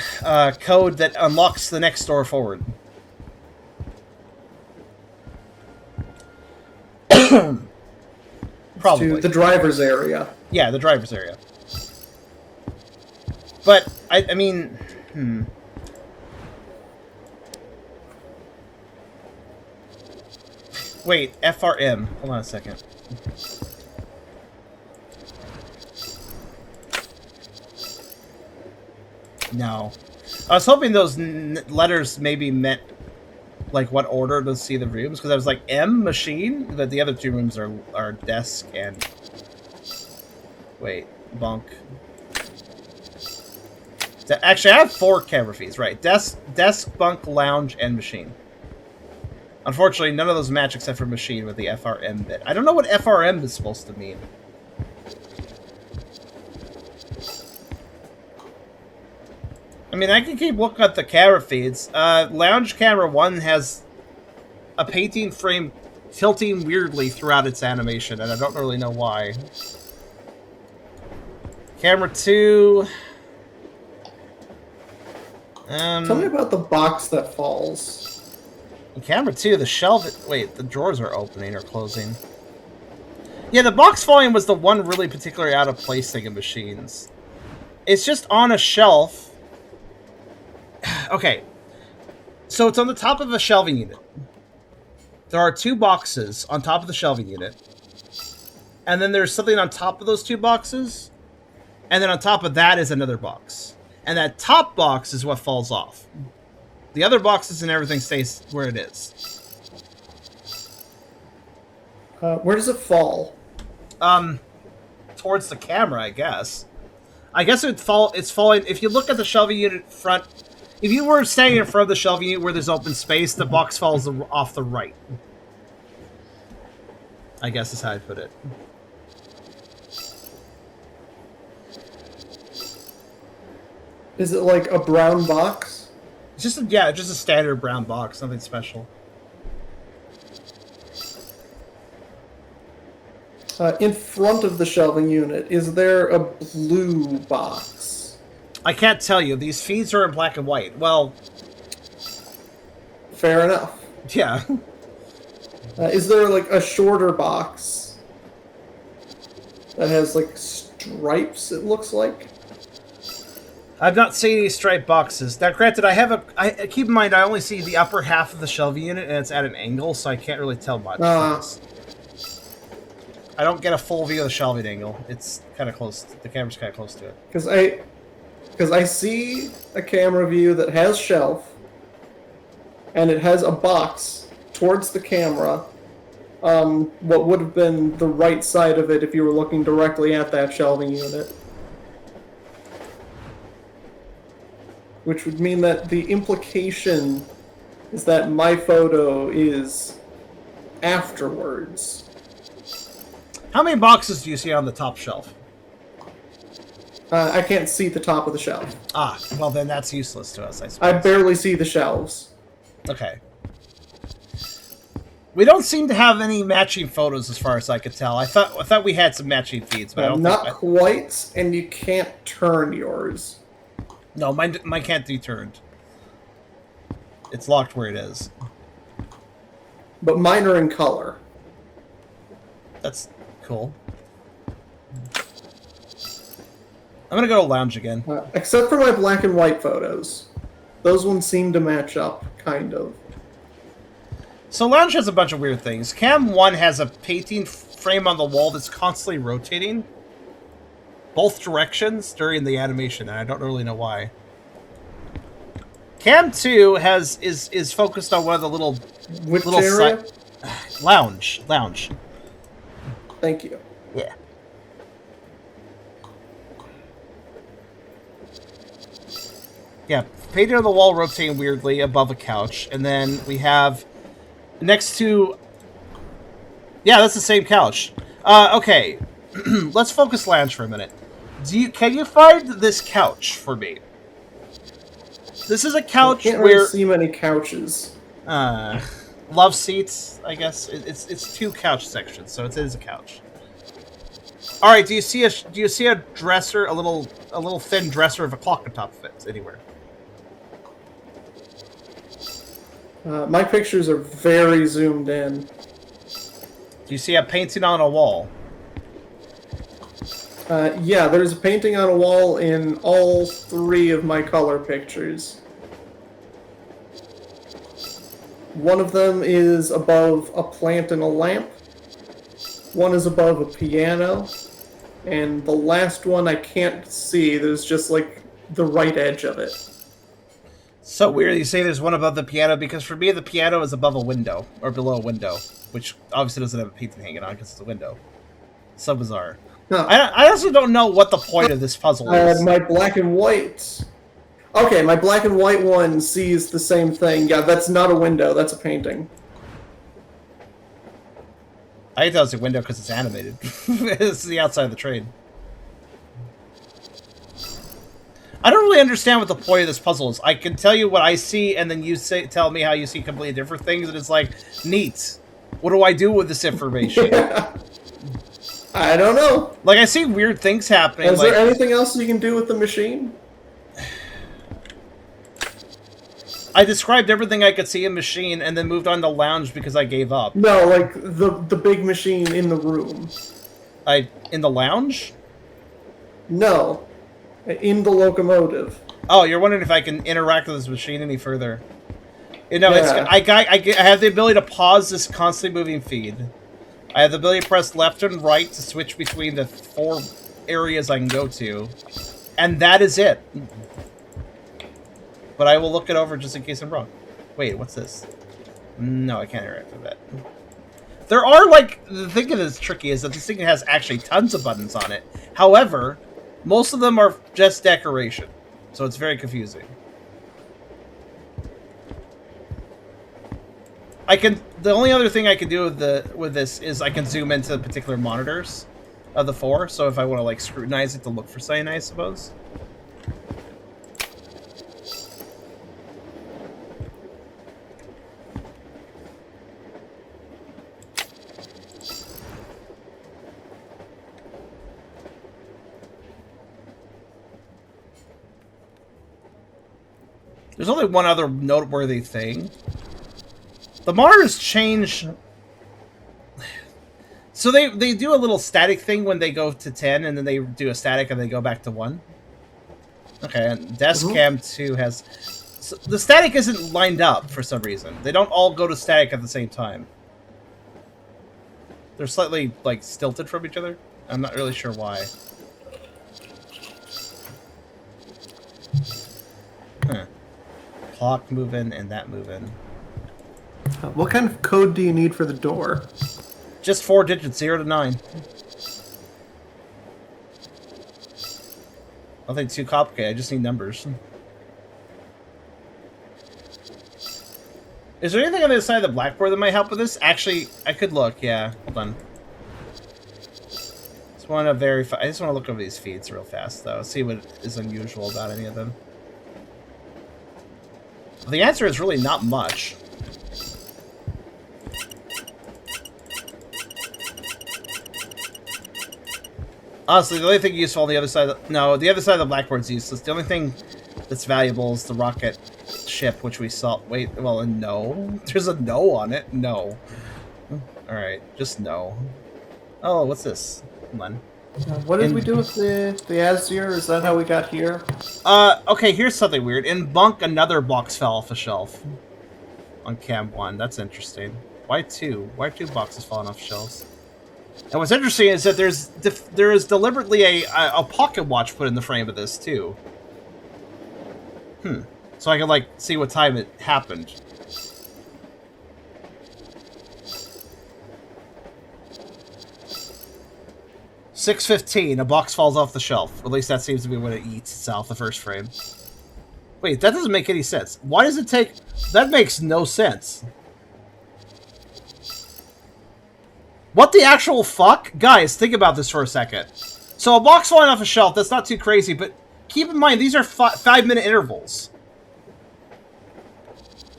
code that unlocks the next door forward. Probably. To the driver's area. Yeah, the driver's area. But, I mean... Wait, FRM. Hold on a second. No. I was hoping those letters maybe meant, like, what order to see the rooms, because I was like, M, machine, but the other 2 rooms are desk and... Wait, bunk. Actually, I have 4 camera feeds, right? Desk, bunk, lounge, and machine. Unfortunately, none of those match except for machine with the FRM bit. I don't know what FRM is supposed to mean. I mean, I can keep looking at the camera feeds. Lounge camera 1 has a painting frame tilting weirdly throughout its animation, and I don't really know why. Camera 2... Tell me about the box that falls. In camera 2, the shelf... Wait, the drawers are opening or closing. Yeah, the box falling was the one really particularly out of place thing in machines. It's just on a shelf. Okay. So it's on the top of a shelving unit. There are 2 boxes on top of the shelving unit. And then there's something on top of those 2 boxes. And then on top of that is another box. And that top box is what falls off. The other boxes and everything stays where it is. Where does it fall? Towards the camera, I guess. I guess it's falling... If you look at the shelving unit front... If you were standing in front of the shelving unit where there's open space, the box falls off the right. I guess is how I'd put it. Is it like a brown box? It's just just a standard brown box, nothing special. In front of the shelving unit, is there a blue box? I can't tell you. These feeds are in black and white. Well, fair enough. Yeah. Is there like a shorter box that has like stripes? It looks like. I've not seen any striped boxes. Now, granted, I keep in mind I only see the upper half of the shelving unit, and it's at an angle, so I can't really tell much. I don't get a full view of the shelving angle. It's kind of close. The camera's kind of close to it. Because I see a camera view that has shelf, and it has a box towards the camera. What would have been the right side of it if you were looking directly at that shelving unit. Which would mean that the implication is that my photo is afterwards. How many boxes do you see on the top shelf? I can't see the top of the shelf. Ah, well then that's useless to us, I suppose. I barely see the shelves. Okay. We don't seem to have any matching photos as far as I could tell. I thought we had some matching feeds, but I don't not think quite, and you can't turn yours. No, mine can't be turned. It's locked where it is. But mine are in color. That's cool. I'm gonna go to lounge again. Except for my black and white photos. Those ones seem to match up, kind of. So lounge has a bunch of weird things. Cam 1 has a painting frame on the wall that's constantly rotating. Both directions during the animation, and I don't really know why. Cam 2 is focused on one of the little... Which area? Lounge. Thank you. Yeah. Yeah, painting on the wall rotating weirdly above a couch, and then we have next to... Yeah, that's the same couch. Okay, let's focus lounge for a minute. Can you find this couch for me? This is a couch I can't where... really see many couches. Love seats, I guess. It's two couch sections, so it is a couch. All right, do you see a dresser, a little thin dresser of a clock on top of it anywhere? My pictures are very zoomed in. Do you see a painting on a wall? Yeah, there's a painting on a wall in all 3 of my color pictures. One of them is above a plant and a lamp. One is above a piano. And the last one I can't see. There's just like the right edge of it. So weird you say there's one above the piano, because for me the piano is above a window, or below a window, which obviously doesn't have a painting hanging on because it's a window. So bizarre. Huh. I also don't know what the point of this puzzle is. My black and white... Okay, my black and white one sees the same thing. Yeah, that's not a window, that's a painting. I thought it was a window because it's animated. It's the outside of the train. I don't really understand what the point of this puzzle is. I can tell you what I see, and then you tell me how you see completely different things, and it's like, neat. What do I do with this information? I don't know. Like, I see weird things happening. Is there anything else you can do with the machine? I described everything I could see in machine, and then moved on to lounge because I gave up. No, like the big machine in the room. In the lounge? No. In the locomotive. Oh, you're wondering if I can interact with this machine any further. You know, Yeah. I have the ability to pause this constantly moving feed. I have the ability to press left and right to switch between the 4 areas I can go to. And that is it. But I will look it over just in case I'm wrong. Wait, what's this? No, I can't interact with that. There are, like... The thing that is tricky is that this thing has actually tons of buttons on it. However... most of them are just decoration, so it's very confusing. The only other thing I can do with this is I can zoom into particular monitors of the 4. So if I want to like scrutinize it to look for something, I suppose. There's only one other noteworthy thing. The monitors change. So they do a little static thing when they go to 10, and then they do a static and they go back to 1. Okay, and Desk Cam 2 has... So the static isn't lined up for some reason. They don't all go to static at the same time. They're slightly, like, stilted from each other. I'm not really sure why. Huh. Clock moving and that moving. What kind of code do you need for the door? Just 4 digits, 0 to 9. Nothing too complicated, I just need numbers. Is there anything on the other side of the blackboard that might help with this? Actually, I could look, yeah. Hold on. Just want to verify. I just want to look over these feeds real fast, though. See what is unusual about any of them. Well, the answer is really not much. Honestly, the only thing useful on the other side of the other side of the blackboard's useless. The only thing that's valuable is the rocket ship, which we saw. Wait, well, a no. There's a no on it. No. Alright, just no. Oh, what's this? Come on. What did we do with the Azure? Is that how we got here? Okay, here's something weird. In Bunk, another box fell off a shelf. On Cam 1. That's interesting. Why 2? Why are 2 boxes falling off shelves? And what's interesting is that there is deliberately a pocket watch put in the frame of this, too. So I can, like, see what time it happened. $6:15, a box falls off the shelf. At least that seems to be when it eats itself, the first frame. Wait, that doesn't make any sense. Why does it take... That makes no sense. What the actual fuck? Guys, think about this for a second. So a box falling off a shelf, that's not too crazy, but keep in mind, these are 5-minute intervals.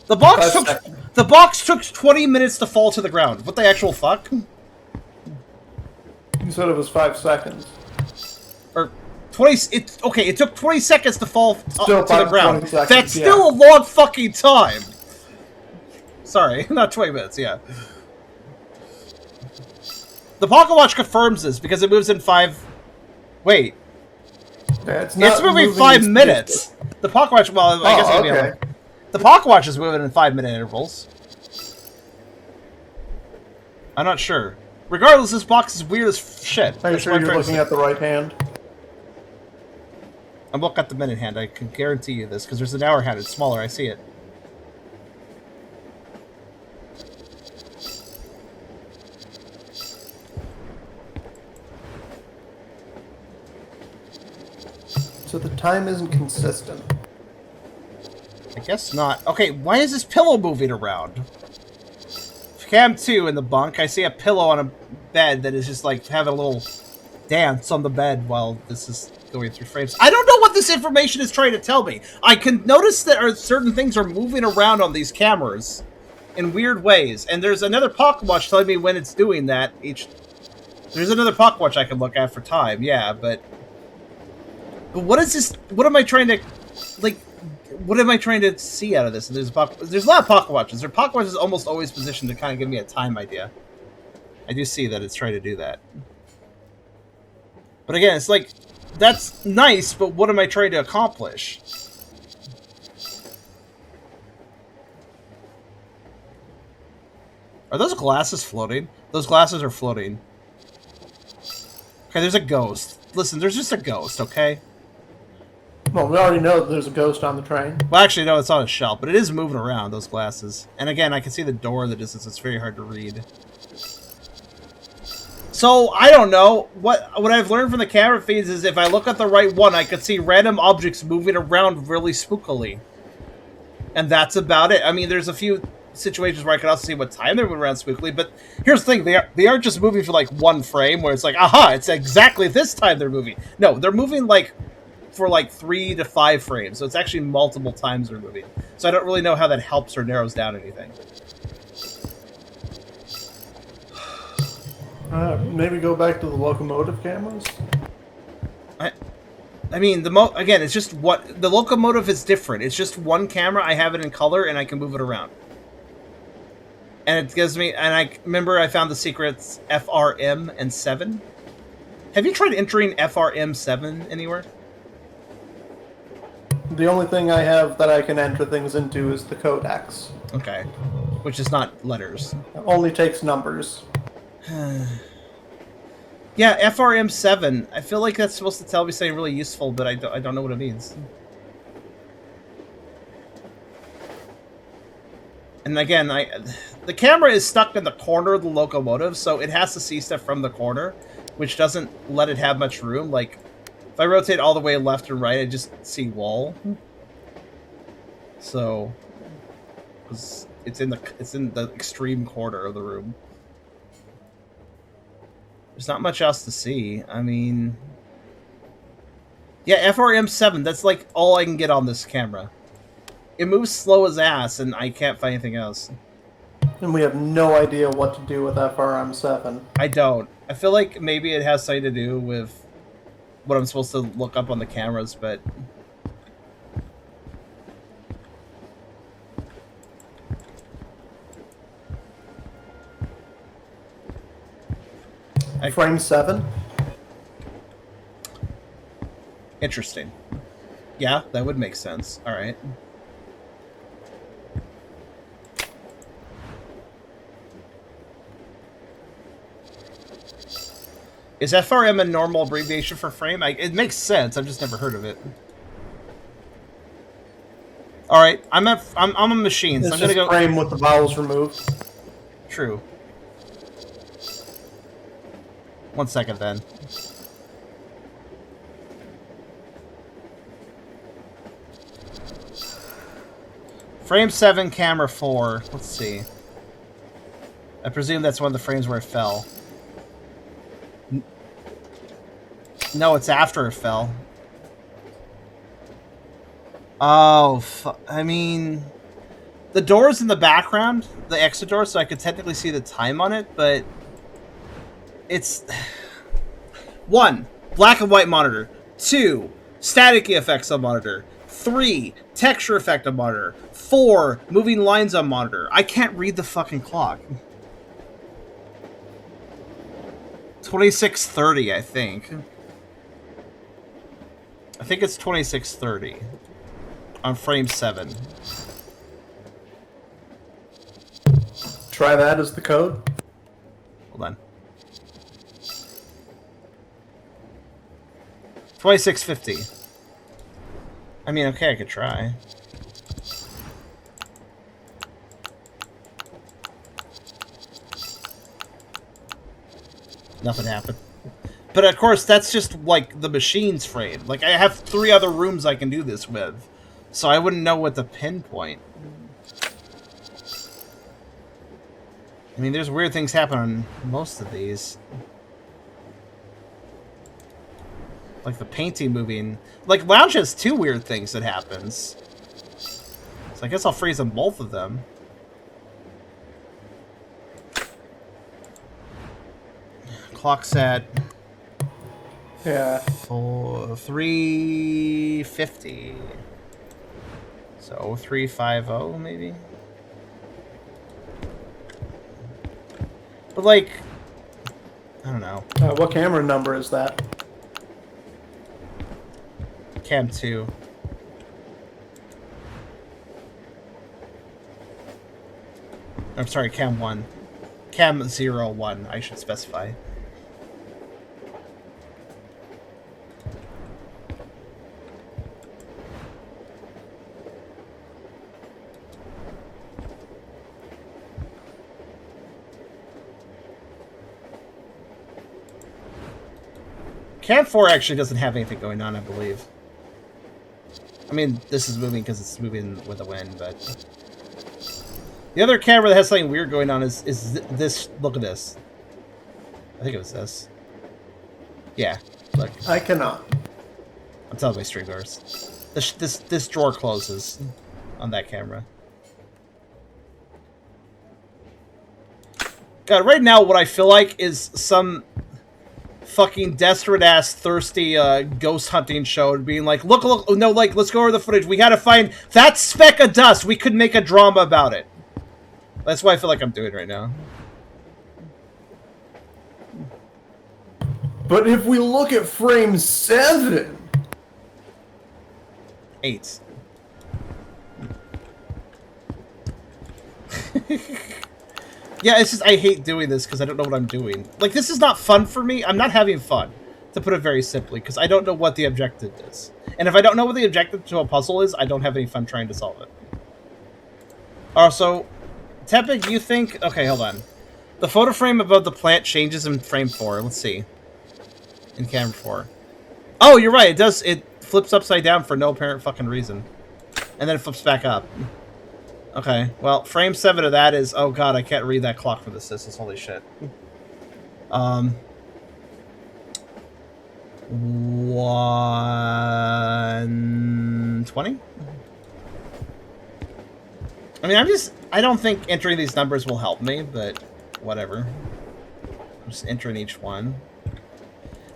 The box took 20 minutes to fall to the ground. What the actual fuck? You said it was 5 seconds. Or 20... it took 20 seconds to fall to the ground. Seconds, That's still a long fucking time. Sorry, not 20 minutes, yeah. The Pocket Watch confirms this because it moves in 5... Wait. Yeah, it's moving 5 minutes. The Pocket Watch... Well, I guess it would be... The Pocket Watch is moving in 5-minute intervals. I'm not sure. Regardless, this box is weird as shit. Are you sure you're looking at the right hand? I'm looking at the minute hand. I can guarantee you this, because there's an hour hand. It's smaller. I see it. So the time isn't consistent. I guess not. Okay, why is this pillow moving around? Cam 2 in the bunk, I see a pillow on a bed that is just like having a little dance on the bed while this is going through frames. I don't know what this information is trying to tell me. I can notice that certain things are moving around on these cameras in weird ways, and there's another Pocket Watch telling me when it's doing that. There's another Pocket Watch I can look at for time, yeah, but what is this? What am I trying to, like, what am I trying to see out of this? There's a lot of Pocket Watches. Their Pocket Watch is almost always positioned to kind of give me a time idea. I do see that it's trying to do that. But again, it's like, that's nice, but what am I trying to accomplish? Are those glasses floating? Those glasses are floating. Okay, there's a ghost. Listen, there's just a ghost, okay? Well, we already know that there's a ghost on the train. Well, actually, no, it's on a shelf, but it is moving around, those glasses. And again, I can see the door in the distance. It's very hard to read. So, I don't know. What I've learned from the camera feeds is if I look at the right one, I could see random objects moving around really spookily. And that's about it. I mean, there's a few situations where I can also see what time they're moving around spookily, but here's the thing. They aren't just moving for, like, one frame where it's like, aha, it's exactly this time they're moving. No, they're moving, like, for like 3 to 5 frames, so it's actually multiple times they're moving. So I don't really know how that helps or narrows down anything. Maybe go back to the locomotive cameras? I mean, again, it's just what the Locomotive is different. It's just one camera. I have it in color, and I can move it around. And it gives me, and I remember I found the secrets FRM and 7. Have you tried entering FRM 7 anywhere? The only thing I have that I can enter things into is the codex. Okay, which is not letters. It only takes numbers. Yeah, FRM 7. I feel like that's supposed to tell me something really useful, but I don't know what it means. And again, the camera is stuck in the corner of the Locomotive, so it has to see stuff from the corner, which doesn't let it have much room. Like, if I rotate all the way left and right, I just see wall. So, it's in the extreme corner of the room. There's not much else to see. I mean, yeah, FRM 7. That's like all I can get on this camera. It moves slow as ass, and I can't find anything else. And we have no idea what to do with FRM 7. I don't. I feel like maybe it has something to do with what I'm supposed to look up on the cameras, but... Frame 7? Interesting. Yeah, that would make sense. Alright. Is FRM a normal abbreviation for frame? It makes sense. I've just never heard of it. All right, I'm a machine, so I'm gonna go frame with the vowels removed. True. 1 second, then. Frame 7, camera 4. Let's see. I presume that's one of the frames where it fell. No, it's after it fell. Oh, I mean... The door's in the background, the exit door, so I could technically see the time on it, but... It's... 1. Black and white monitor. 2. Static effects on monitor. 3. Texture effect on monitor. 4. Moving lines on monitor. I can't read the fucking clock. 26:30, I think. I think it's 26:30 on frame 7. Try that as the code. Hold on. 26:50. I mean, okay, I could try. Nothing happened. But of course, that's just like the machine's frame. Like, I have 3 other rooms I can do this with, so I wouldn't know what to pinpoint. I mean, there's weird things happen on most of these. Like the painting moving. Like, Lounge has 2 weird things that happens. So I guess I'll freeze on both of them. Clock's at... Yeah. 3:50. So 3:50 maybe. But like, I don't know. What camera number is that? Cam 2. I'm sorry, Cam 1. Cam 01, I should specify. Cam 4 actually doesn't have anything going on, I believe. I mean, this is moving because it's moving with the wind, but... The other camera that has something weird going on is this. Look at this. I think it was this. Yeah, look. I cannot. I'm telling my stream viewers. This drawer closes on that camera. God, right now what I feel like is some fucking desperate ass thirsty ghost hunting show and being like, look, no, like, let's go over the footage. We gotta find that speck of dust. We could make a drama about it. That's what I feel like I'm doing right now. But if we look at frame 7... 8. Yeah, it's just, I hate doing this because I don't know what I'm doing. Like, this is not fun for me. I'm not having fun, to put it very simply, because I don't know what the objective is. And if I don't know what the objective to a puzzle is, I don't have any fun trying to solve it. Also, Tepig, you think... Okay, hold on. The photo frame above the plant changes in frame 4. Let's see. In camera 4. Oh, you're right. It does. It flips upside down for no apparent fucking reason. And then it flips back up. Okay, well, frame 7 of that is... Oh god, I can't read that clock for the systems. Holy shit. 120? I mean, I don't think entering these numbers will help me, but whatever. I'm just entering each one.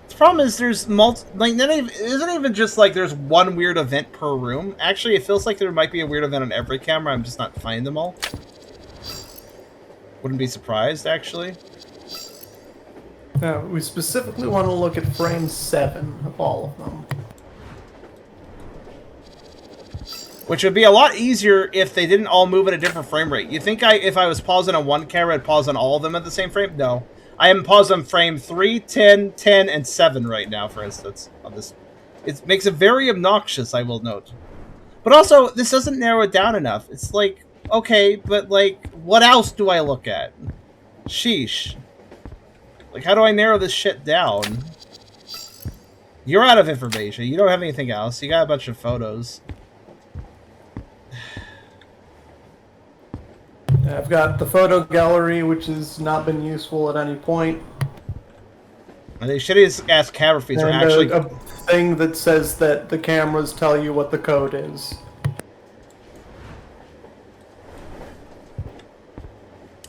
The problem is there's like, it isn't even just like there's one weird event per room. Actually, it feels like there might be a weird event on every camera. I'm just not finding them all. Wouldn't be surprised, actually. No, we specifically want to look at frame 7 of all of them. Which would be a lot easier if they didn't all move at a different frame rate. You think if I was pausing on one camera, I'd pause on all of them at the same frame? No. I am paused on frame 3, 10, 10, and 7 right now, for instance. On this, it makes it very obnoxious, I will note. But also, this doesn't narrow it down enough. It's like, okay, but like, what else do I look at? Sheesh. Like, how do I narrow this shit down? You're out of information. You don't have anything else. You got a bunch of photos. I've got the photo gallery, which has not been useful at any point. And they should have asked camera feeds are actually... a thing that says that the cameras tell you what the code is.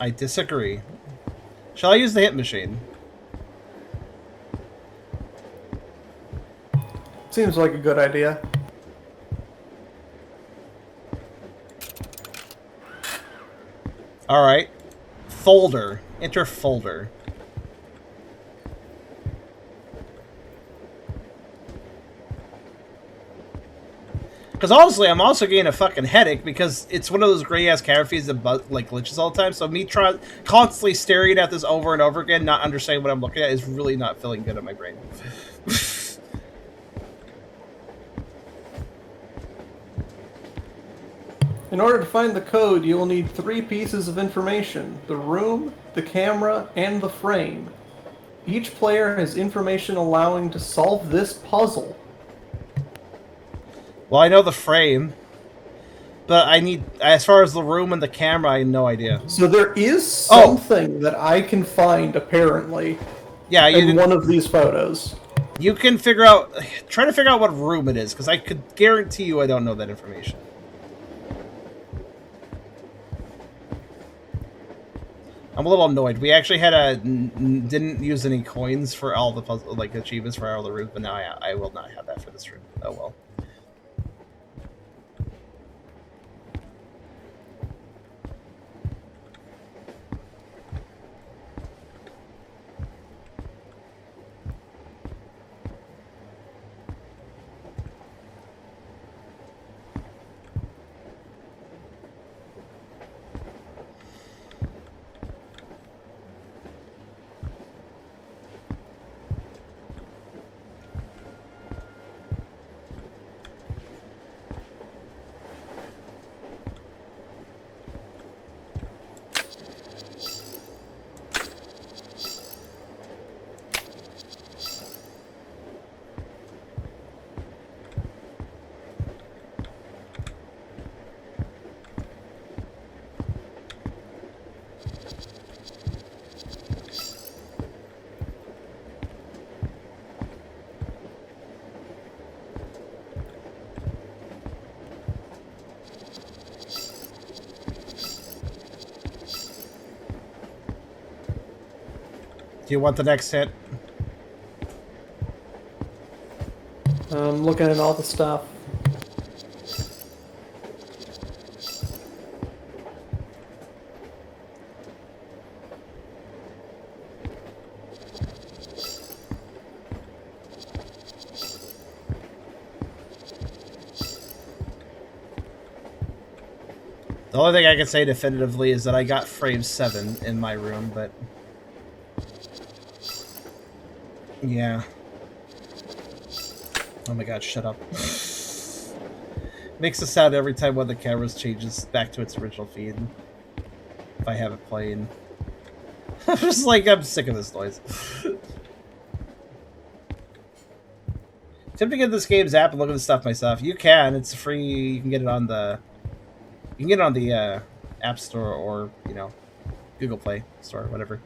I disagree. Shall I use the hit machine? Seems like a good idea. Alright. Folder. Enter folder. Because honestly, I'm also getting a fucking headache because it's one of those gray-ass camera feeds that like glitches all the time. So me constantly staring at this over and over again, not understanding what I'm looking at, is really not feeling good in my brain. In order to find the code, you will need 3 pieces of information: the room, the camera, and the frame. Each player has information allowing to solve this puzzle. Well, I know the frame, but I need, as far as the room and the camera, I have no idea. So there is something that I can find, apparently, in one of these photos. You can figure out, try to figure out what room it is, because I could guarantee you I don't know that information. I'm a little annoyed. We actually had didn't use any coins for all the puzzle, like achievements for all the rooms, but now I will not have that for this room. Oh well. Do you want the next hit? I'm looking at all the stuff. The only thing I can say definitively is that I got frame 7 in my room, but... yeah. Oh my god, shut up. Makes a sound every time one of the cameras changes back to its original feed. If I have it playing. I'm just like, I'm sick of this noise. Attempt to get this game's app and look at the stuff myself. You can, it's free, you can get it on the... you can get it on the App Store or, you know, Google Play Store, whatever.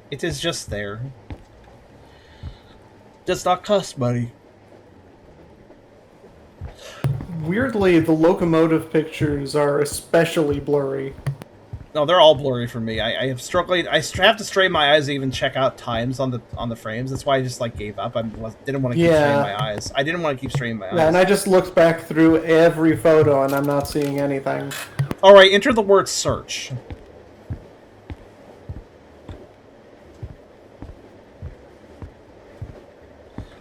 It is just there. Does not cost money. Weirdly, the Locomotive pictures are especially blurry. No, they're all blurry for me. I have struggling. I have to strain my eyes to even check out times on the frames. That's why I just like gave up. I didn't want to keep straining my eyes. I didn't want to keep straining my eyes. Yeah, and I just looked back through every photo, and I'm not seeing anything. All right, enter the word search.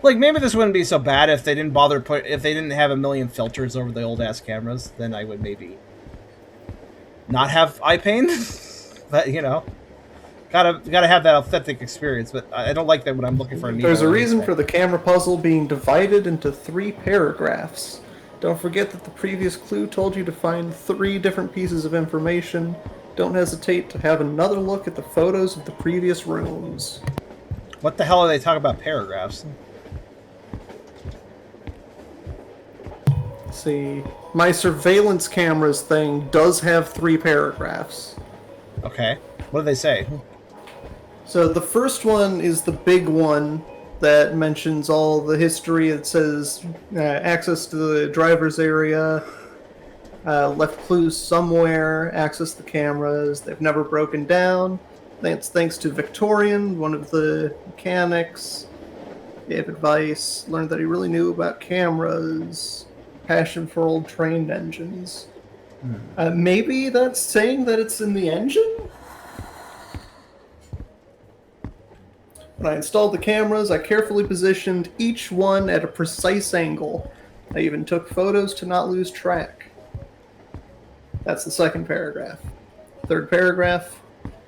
Like, maybe this wouldn't be so bad if they didn't if they didn't have a million filters over the old ass cameras. Then I would maybe not have eye pain. But you know, gotta have that authentic experience. But I don't like that when I'm looking for a. There's a reason for the camera puzzle being divided into 3 paragraphs. Don't forget that the previous clue told you to find 3 different pieces of information. Don't hesitate to have another look at the photos of the previous rooms. What the hell are they talking about paragraphs? See, my surveillance cameras thing does have 3 paragraphs. Okay. What do they say? So the first one is the big one that mentions all the history. It says access to the driver's area, left clues somewhere, access the cameras, they've never broken down. That's thanks to Victorian, one of the mechanics. Gave advice, learned that he really knew about cameras, passion for old train engines. Maybe that's saying that it's in the engine? When I installed the cameras, I carefully positioned each one at a precise angle. I even took photos to not lose track. That's the second paragraph. Third paragraph.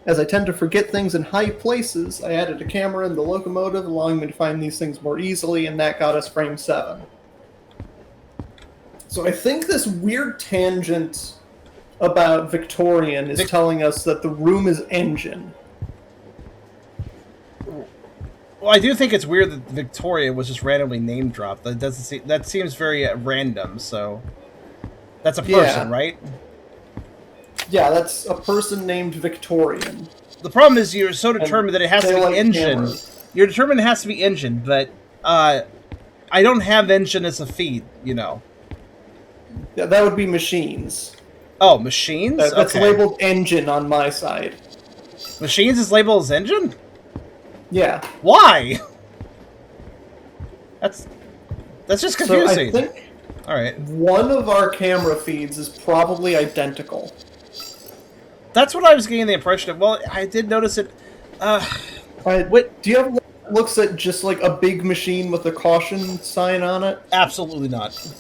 As I tend to forget things in high places, I added a camera in the Locomotive, allowing me to find these things more easily, and that got us frame 7. So I think this weird tangent about Victorian is telling us that the room is engine. Well, I do think it's weird that Victoria was just randomly name dropped. That doesn't seem, that seems very random. So that's a person, right? Yeah, that's a person named Victorian. The problem is you're so determined that it has to be like engine. Cameras. You're determined it has to be engine, but I don't have engine as a feed, you know. Yeah, that would be machines. Oh, machines? That's okay. labeled engine on my side. Machines is labeled as engine? Yeah. Why? That's just confusing. So I think all right. one of our camera feeds is probably identical. That's what I was getting the impression of. Well, I did notice it. Wait, do you have looks at just like a big machine with a caution sign on it? Absolutely not.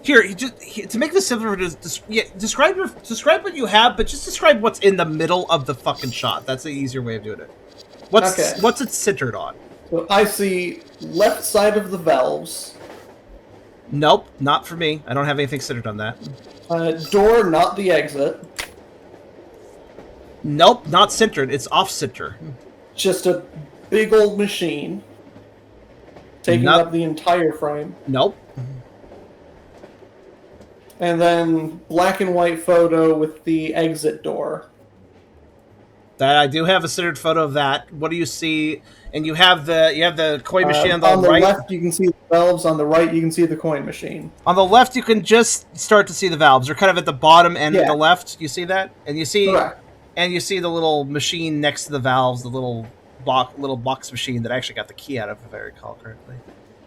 Here, to make this simpler, describe what you have, but just describe what's in the middle of the fucking shot. That's the easier way of doing it. What's it centered on? So I see left side of the valves. Nope, not for me. I don't have anything centered on that. Door, not the exit. Nope, not centered. It's off center. Just a big old machine taking up the entire frame. Nope. And then black and white photo with the exit door. That I do have a centered photo of that. What do you see? And you have the coin machine on the right. On the left, you can see the valves. On the right, you can see the coin machine. On the left, you can just start to see the valves. They're kind of at the bottom end of the left. You see that? And you see, Correct. And you see the little machine next to the valves. The little little box machine that I actually got the key out of, if I recall correctly.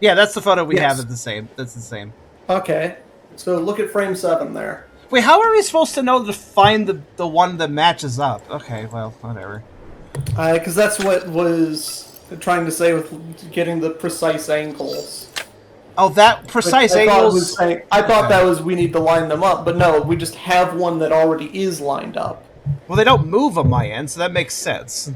Yeah, that's the photo we have. It's the same. That's the same. Okay, so look at frame 7 there. Wait, how are we supposed to know to find the one that matches up? Okay, well, whatever. Because that's what was trying to say with getting the precise angles. Oh, that precise angles. I thought that was we need to line them up, but no, we just have one that already is lined up. Well, they don't move on my end, so that makes sense.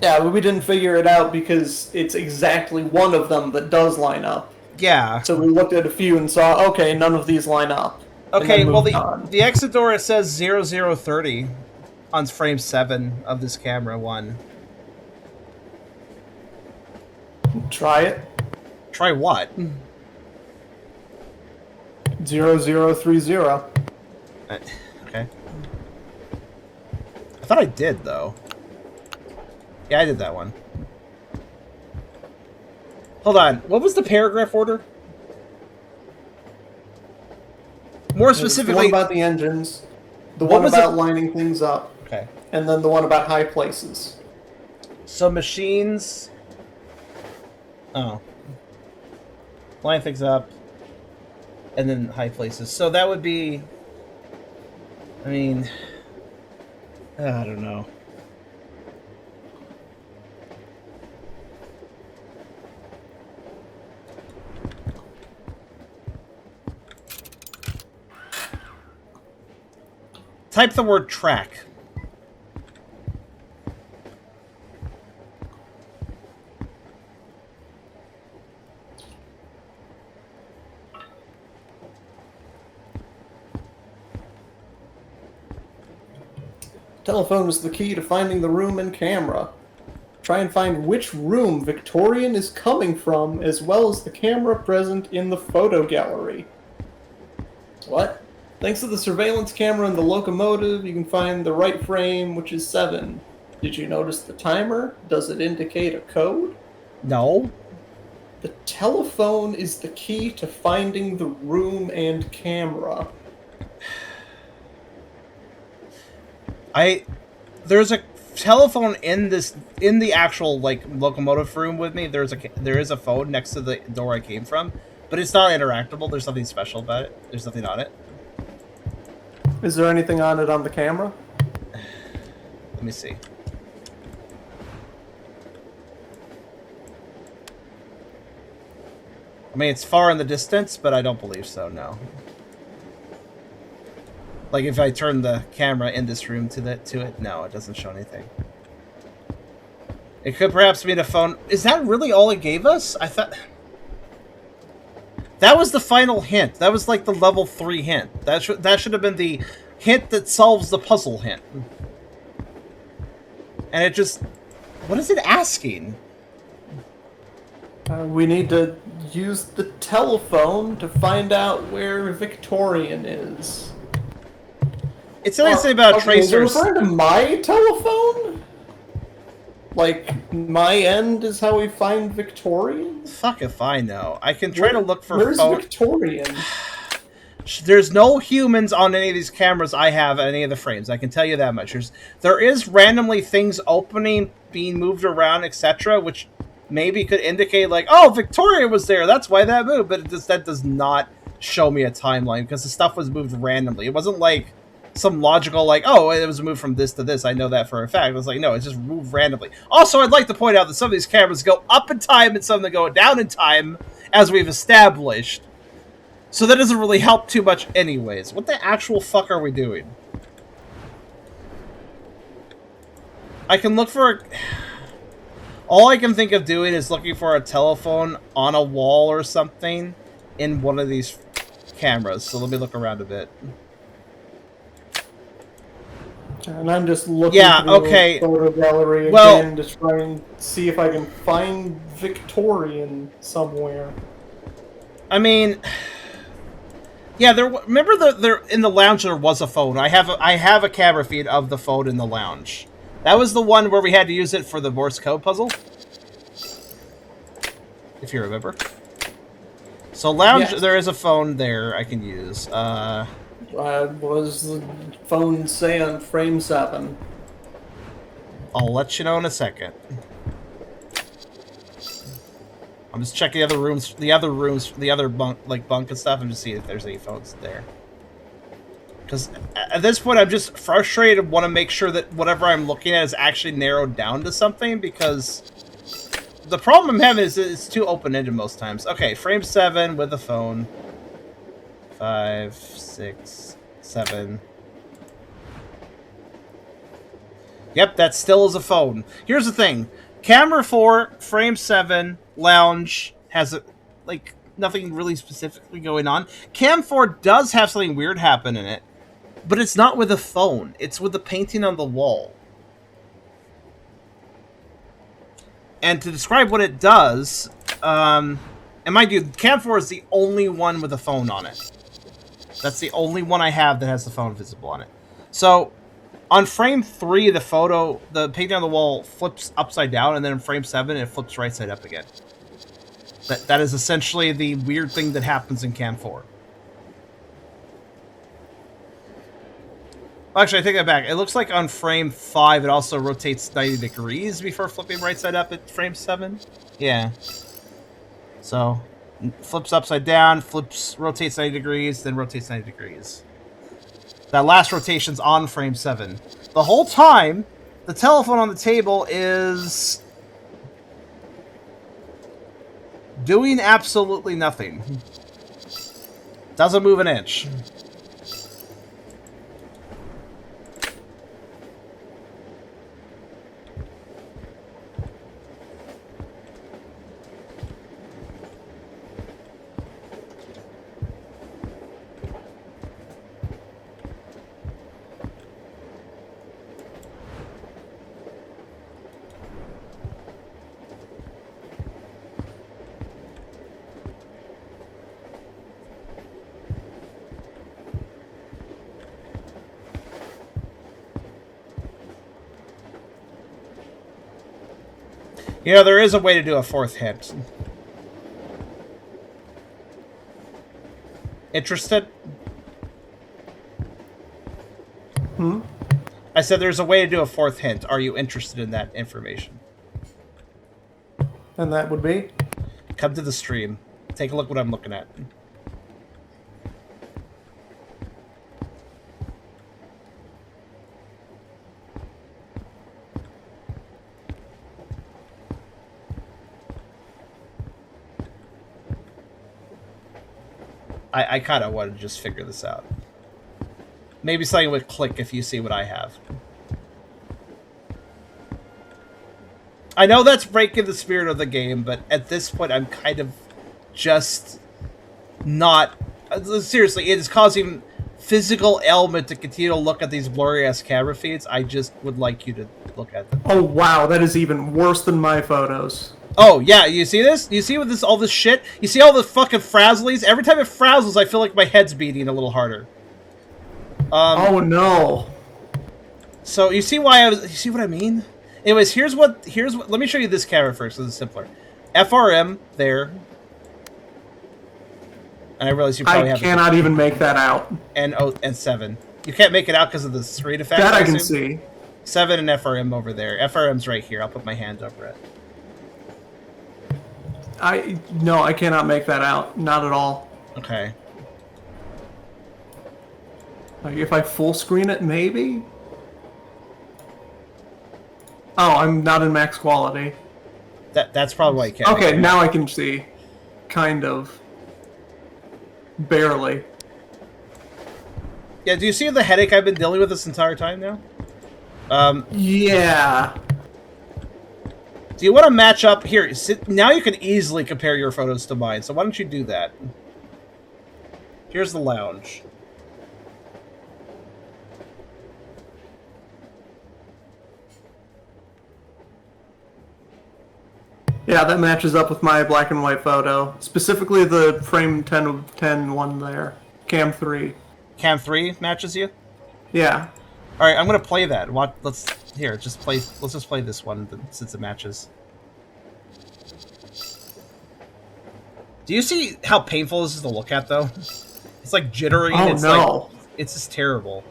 Yeah, but we didn't figure it out because it's exactly one of them that does line up. Yeah. So we looked at a few and saw, okay, none of these line up. Okay, well, the exit door, it says 0030 on frame 7 of this camera 1. Try it. Try what? 0030. Okay. I thought I did, though. Yeah, I did that one. Hold on. What was the paragraph order? More specifically... The one about the engines, the one about lining things up, okay, and then the one about high places. So machines... Oh. Line things up, and then high places. So that would be... I mean... I don't know. Type the word track. Telephone is the key to finding the room and camera. Try and find which room Victorian is coming from, as well as the camera present in the photo gallery. What? Thanks to the surveillance camera in the locomotive, you can find the right frame, which is 7. Did you notice the timer? Does it indicate a code? No. The telephone is the key to finding the room and camera. There's a telephone in the actual like locomotive room with me. There is a phone next to the door I came from, but it's not interactable. There's nothing special about it. There's nothing on it. Is there anything on it on the camera? Let me see. I mean, it's far in the distance, but I don't believe so, no. Like, if I turn the camera in this room to it, no, it doesn't show anything. It could perhaps be the phone. Is that really all it gave us? I thought... That was the final hint. That was like the level 3 hint. That should have been the hint that solves the puzzle hint. And it just... What is it asking? We need to use the telephone to find out where Victorian is. It's something about tracers. Is it referring to my telephone? Like, my end is how we find Victorian? Fuck if I know. I can try to look for... Where's Victorian? There's no humans on any of these cameras I have at any of the frames. I can tell you that much. There is randomly things opening, being moved around, etc., which maybe could indicate, like, oh, Victoria was there, that's why that moved. But that does not show me a timeline, because the stuff was moved randomly. It wasn't like some logical, like, oh, it was moved from this to this. I know that for a fact. It was like, no, it's just moved randomly. Also, I'd like to point out that some of these cameras go up in time and some of them go down in time, as we've established. So that doesn't really help too much anyways. What the actual fuck are we doing? I can look for... All I can think of doing is looking for a telephone on a wall or something in one of these cameras. So let me look around a bit. And I'm just looking through the photo gallery again to try and see if I can find Victorian somewhere. I mean, yeah, remember there in the lounge there was a phone. I have a camera feed of the phone in the lounge. That was the one where we had to use it for the Morse code puzzle, if you remember. So lounge, yes. There is a phone there I can use. What does the phone say on frame 7? I'll let you know in a second. I'm just checking the other bunk and stuff, and just see if there's any phones there. Because at this point, I'm just frustrated. Want to make sure that whatever I'm looking at is actually narrowed down to something. Because the problem I'm having is that it's too open-ended most times. Okay, frame 7 with a phone. 5, 6, 7. Yep, that still is a phone. Here's the thing. Camera 4, frame 7, lounge, has nothing really specifically going on. Cam 4 does have something weird happen in it, but it's not with a phone. It's with the painting on the wall. And to describe what it does, and mind you, Cam 4 is the only one with a phone on it. That's the only one I have that has the phone visible on it. So, on frame 3, the painting on the wall flips upside down, and then in frame 7, it flips right side up again. That is essentially the weird thing that happens in Cam 4. Actually, I take that back. It looks like on frame 5, it also rotates 90 degrees before flipping right side up at frame 7. Yeah. So, flips upside down, rotates 90 degrees, then rotates 90 degrees. That last rotation's on frame 7. The whole time, the telephone on the table is doing absolutely nothing. Doesn't move an inch. You know, there is a way to do a fourth hint. Interested? I said there's a way to do a fourth hint. Are you interested in that information? And that would be? Come to the stream. Take a look what I'm looking at. I kind of want to just figure this out. Maybe something would click if you see what I have. I know that's breaking the spirit of the game, but at this point I'm kind of just not... Seriously, it is causing physical ailment to continue to look at these blurry-ass camera feeds. I just would like you to look at them. Oh, wow, that is even worse than my photos. Oh, yeah, you see this? You see with all this shit? You see all the fucking frazzlies? Every time it frazzles, I feel like my head's beating a little harder. Oh, no. So, you see you see what I mean? Anyways, here's what, let me show you this camera first, so it's simpler. FRM, there. And I realize you probably have... I cannot even make that out. And 7. You can't make it out because of the screen effect? That I can see. 7 and FRM over there. FRM's right here. I'll put my hand over it. No, I cannot make that out. Not at all. Okay. Like, if I full screen it, maybe? Oh, I'm not in max quality. That's probably why you can't. Okay, now I can see. Kind of. Barely. Yeah, do you see the headache I've been dealing with this entire time now? Yeah. Do you want to match up? Here, now you can easily compare your photos to mine, so why don't you do that? Here's the lounge. Yeah, that matches up with my black and white photo. Specifically the frame 10 of 10 one there. Cam 3. Cam 3 matches you? Yeah. Alright, I'm gonna play that. Let's just play this one since it matches. Do you see how painful this is to look at, though? It's like jittering. Oh, it's no. It's just terrible.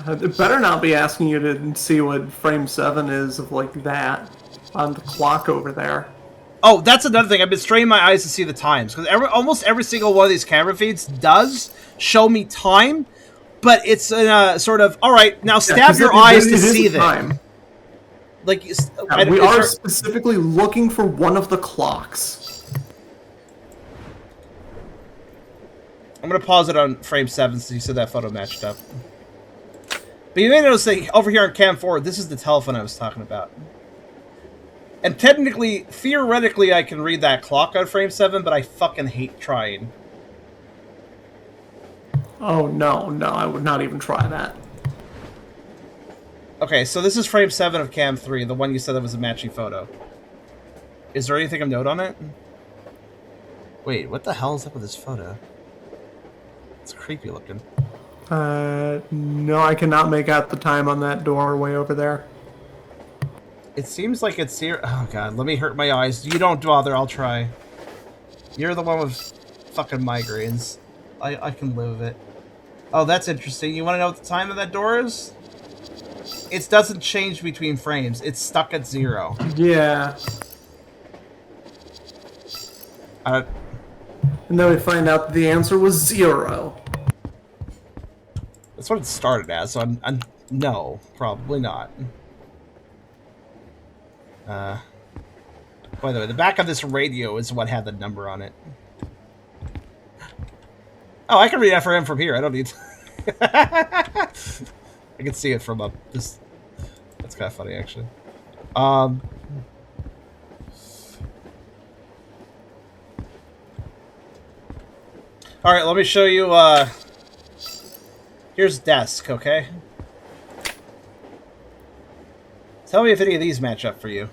It better not be asking you to see what frame 7 is of like that on the clock over there. Oh, that's another thing. I've been straining my eyes to see the times because almost every single one of these camera feeds does show me time, but it's in a sort of all right. Now stab your eyes to see them. Like we are specifically looking for one of the clocks. I'm gonna pause it on frame 7 so you said that photo matched up. But you may notice that over here on cam 4, this is the telephone I was talking about. And technically, theoretically, I can read that clock on frame 7, but I fucking hate trying. Oh, no, I would not even try that. Okay, so this is frame 7 of cam 3, the one you said that was a matching photo. Is there anything of note on it? Wait, what the hell is up with this photo? It's creepy looking. No, I cannot make out the time on that doorway over there. It seems like it's here. Oh god, let me hurt my eyes. You don't bother, I'll try. You're the one with fucking migraines. I can live with it. Oh, that's interesting. You want to know what the time of that door is? It doesn't change between frames. It's stuck at 0. Yeah. And then we find out the answer was 0. That's what it started as, so I'm no, probably not. By the way, the back of this radio is what had the number on it. Oh, I can read FM from here. I don't need to... I can see it from up this. That's kind of funny, actually. All right, let me show you. Here's desk, okay? Tell me if any of these match up for you.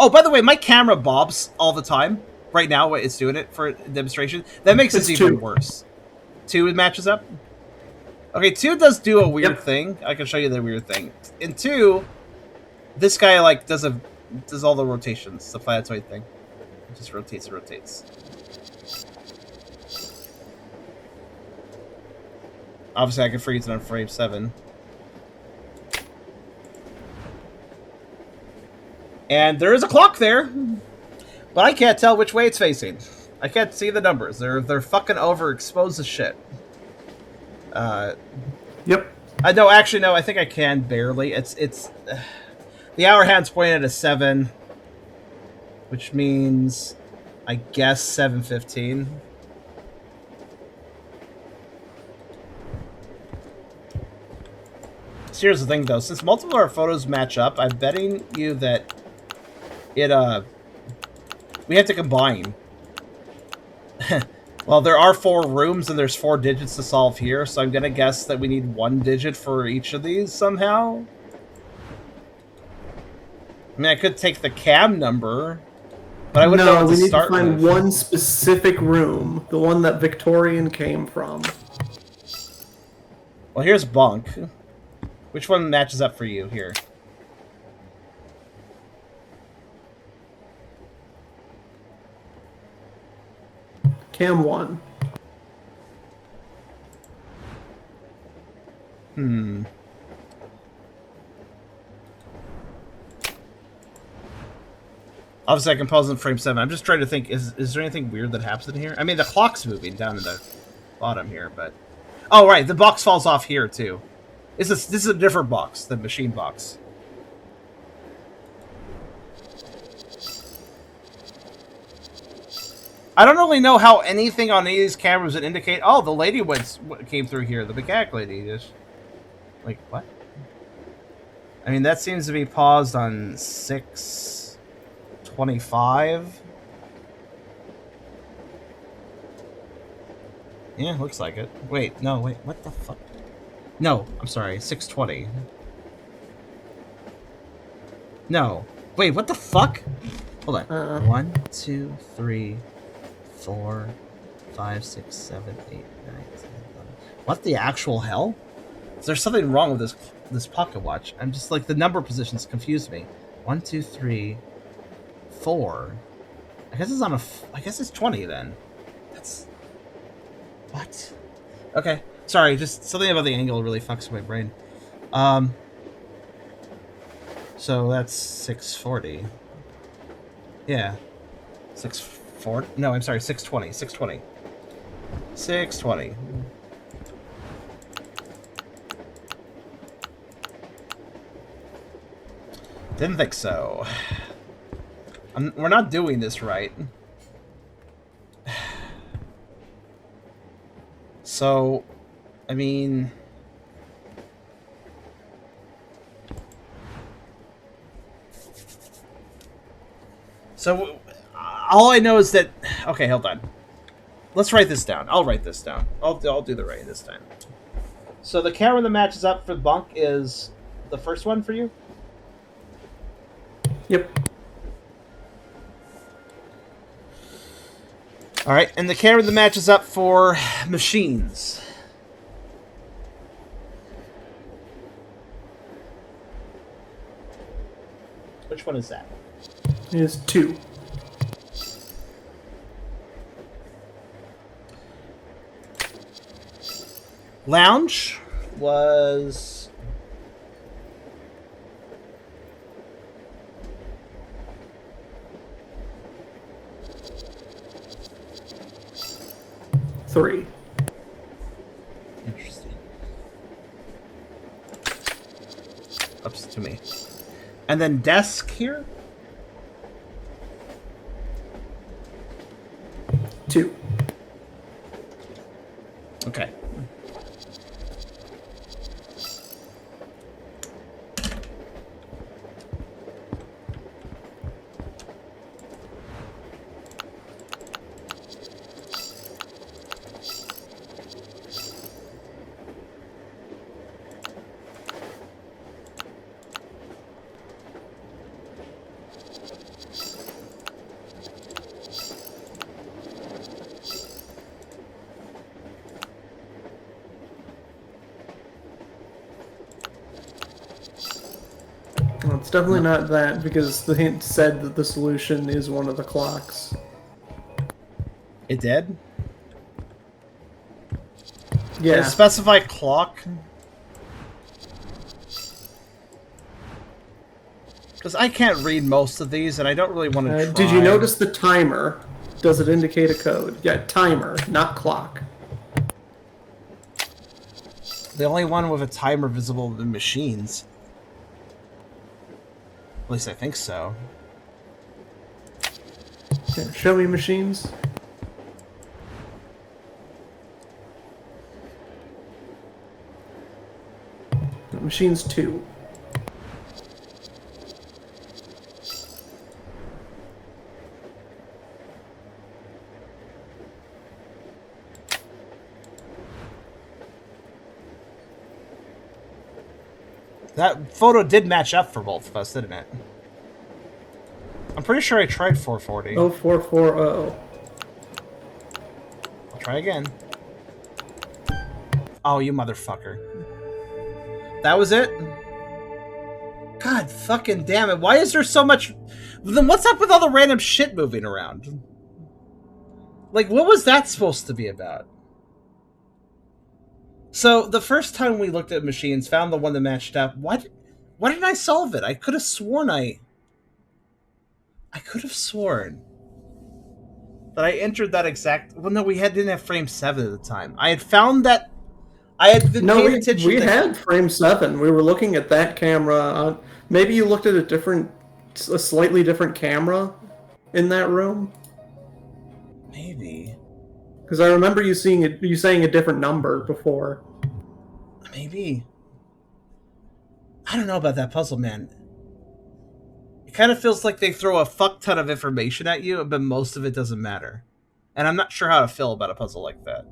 Oh, by the way, my camera bobs all the time. Right now, it's doing it for demonstration. That makes this even worse. 2 matches up? Okay, 2 does do a weird thing. I can show you the weird thing. In 2, this guy, like, does all the rotations. The planetoid thing. It just rotates and rotates. Obviously, I can freeze it on frame 7. And there is a clock there, but I can't tell which way it's facing. I can't see the numbers. They're fucking overexposed as shit. Yep. No, actually, no. I think I can barely. It's the hour hand's pointing at a 7, which means, I guess 7:15. So here's the thing, though. Since multiple of our photos match up, I'm betting you that we have to combine. Well, there are 4 rooms and there's 4 digits to solve here, so I'm gonna guess that we need 1 digit for each of these somehow. I mean, I could take the cam number, but I wouldn't know what to start with. No, we need to find one specific room, the one that Victorian came from. Well, here's bunk. Which one matches up for you here? Cam 1. Obviously, I can pause in frame 7. I'm just trying to think, is there anything weird that happens in here? I mean, the clock's moving down in the bottom here, but... Oh, right, the box falls off here, too. This is a different box, the machine box. I don't really know how anything on any of these cameras would indicate, oh, the lady came through here, the mechanic lady. Just, like, what? I mean, that seems to be paused on 6:25. Yeah, looks like it. Wait, no, wait, what the fuck? No, I'm sorry, 6:20. No. Wait, what the fuck? Hold on. 1, 2, 3, 4, 5, 6, 7, 8, 9, 10, 11. What the actual hell? Is there something wrong with this pocket watch? I'm just like, the number positions confuse me. 1, 2, 3, 4. I guess it's on I guess it's 20 then. That's... What? Okay. Sorry, just something about the angle really fucks my brain. So that's 640. Yeah. 640? No, I'm sorry, 620. 620. 620. Didn't think so. We're not doing this right. So, I mean... So, all I know is that... Okay, hold on. Let's write this down. I'll write this down. I'll do the writing this time. So the camera that matches up for the bunk is the first one for you? Yep. All right, and the camera that matches up for machines. Which one is that? It is 2. Lounge was... Three. Interesting. Ups to me. And then desk here? 2. Okay. Well, it's definitely not that, because the hint said that the solution is one of the clocks. It did? Yeah. Did it specify clock? Because I can't read most of these, and I don't really want to try. Did you notice the timer? Does it indicate a code? Yeah, timer, not clock. The only one with a timer visible in machines. At least I think so. Yeah, show me machines. Machines 2. That photo did match up for both of us, didn't it? I'm pretty sure I tried 440. 0440. I'll try again. Oh, you motherfucker. That was it? God fucking damn it. Why is there so much... Then what's up with all the random shit moving around? Like, what was that supposed to be about? So, the first time we looked at machines, found the one that matched up. Why didn't I solve it? I could have sworn I could have sworn that I entered that exact... Well, no, didn't have frame 7 at the time. I had found that... I had been paying attention. We had frame 7. We were looking at that camera. Maybe you looked at a slightly different camera in that room. Maybe. Because I remember you saying a different number before. Maybe. I don't know about that puzzle, man. It kind of feels like they throw a fuck ton of information at you, but most of it doesn't matter. And I'm not sure how to feel about a puzzle like that.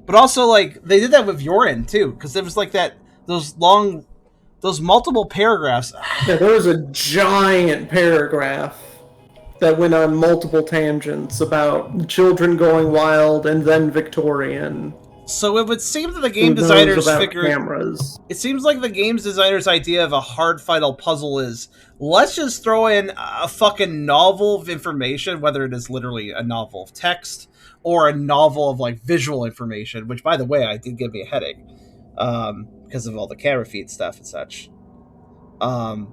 But also, like, they did that with your end, too. Because it was like those multiple paragraphs. Yeah, there was a giant paragraph that went on multiple tangents about children going wild and then Victorian. So it would seem that the game Who knows designers about figured... cameras? It seems like the game's designer's idea of a hard final puzzle is, let's just throw in a fucking novel of information, whether it is literally a novel of text or a novel of like visual information, which, by the way, I did give me a headache because of all the camera feed stuff and such. I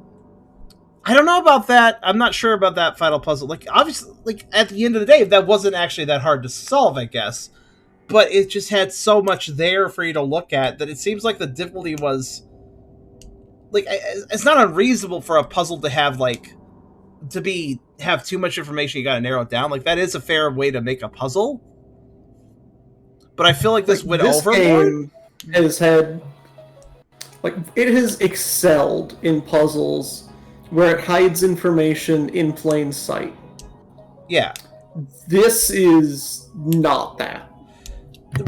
don't know about that. I'm not sure about that final puzzle. Like, obviously, like at the end of the day, that wasn't actually that hard to solve, I guess. But it just had so much there for you to look at that it seems like the difficulty was... Like, it's not unreasonable for a puzzle to have, like... have too much information, you gotta narrow it down. Like, that is a fair way to make a puzzle. But I feel like this went overboard. Game has had... Like, it has excelled in puzzles where it hides information in plain sight. Yeah. This is not that.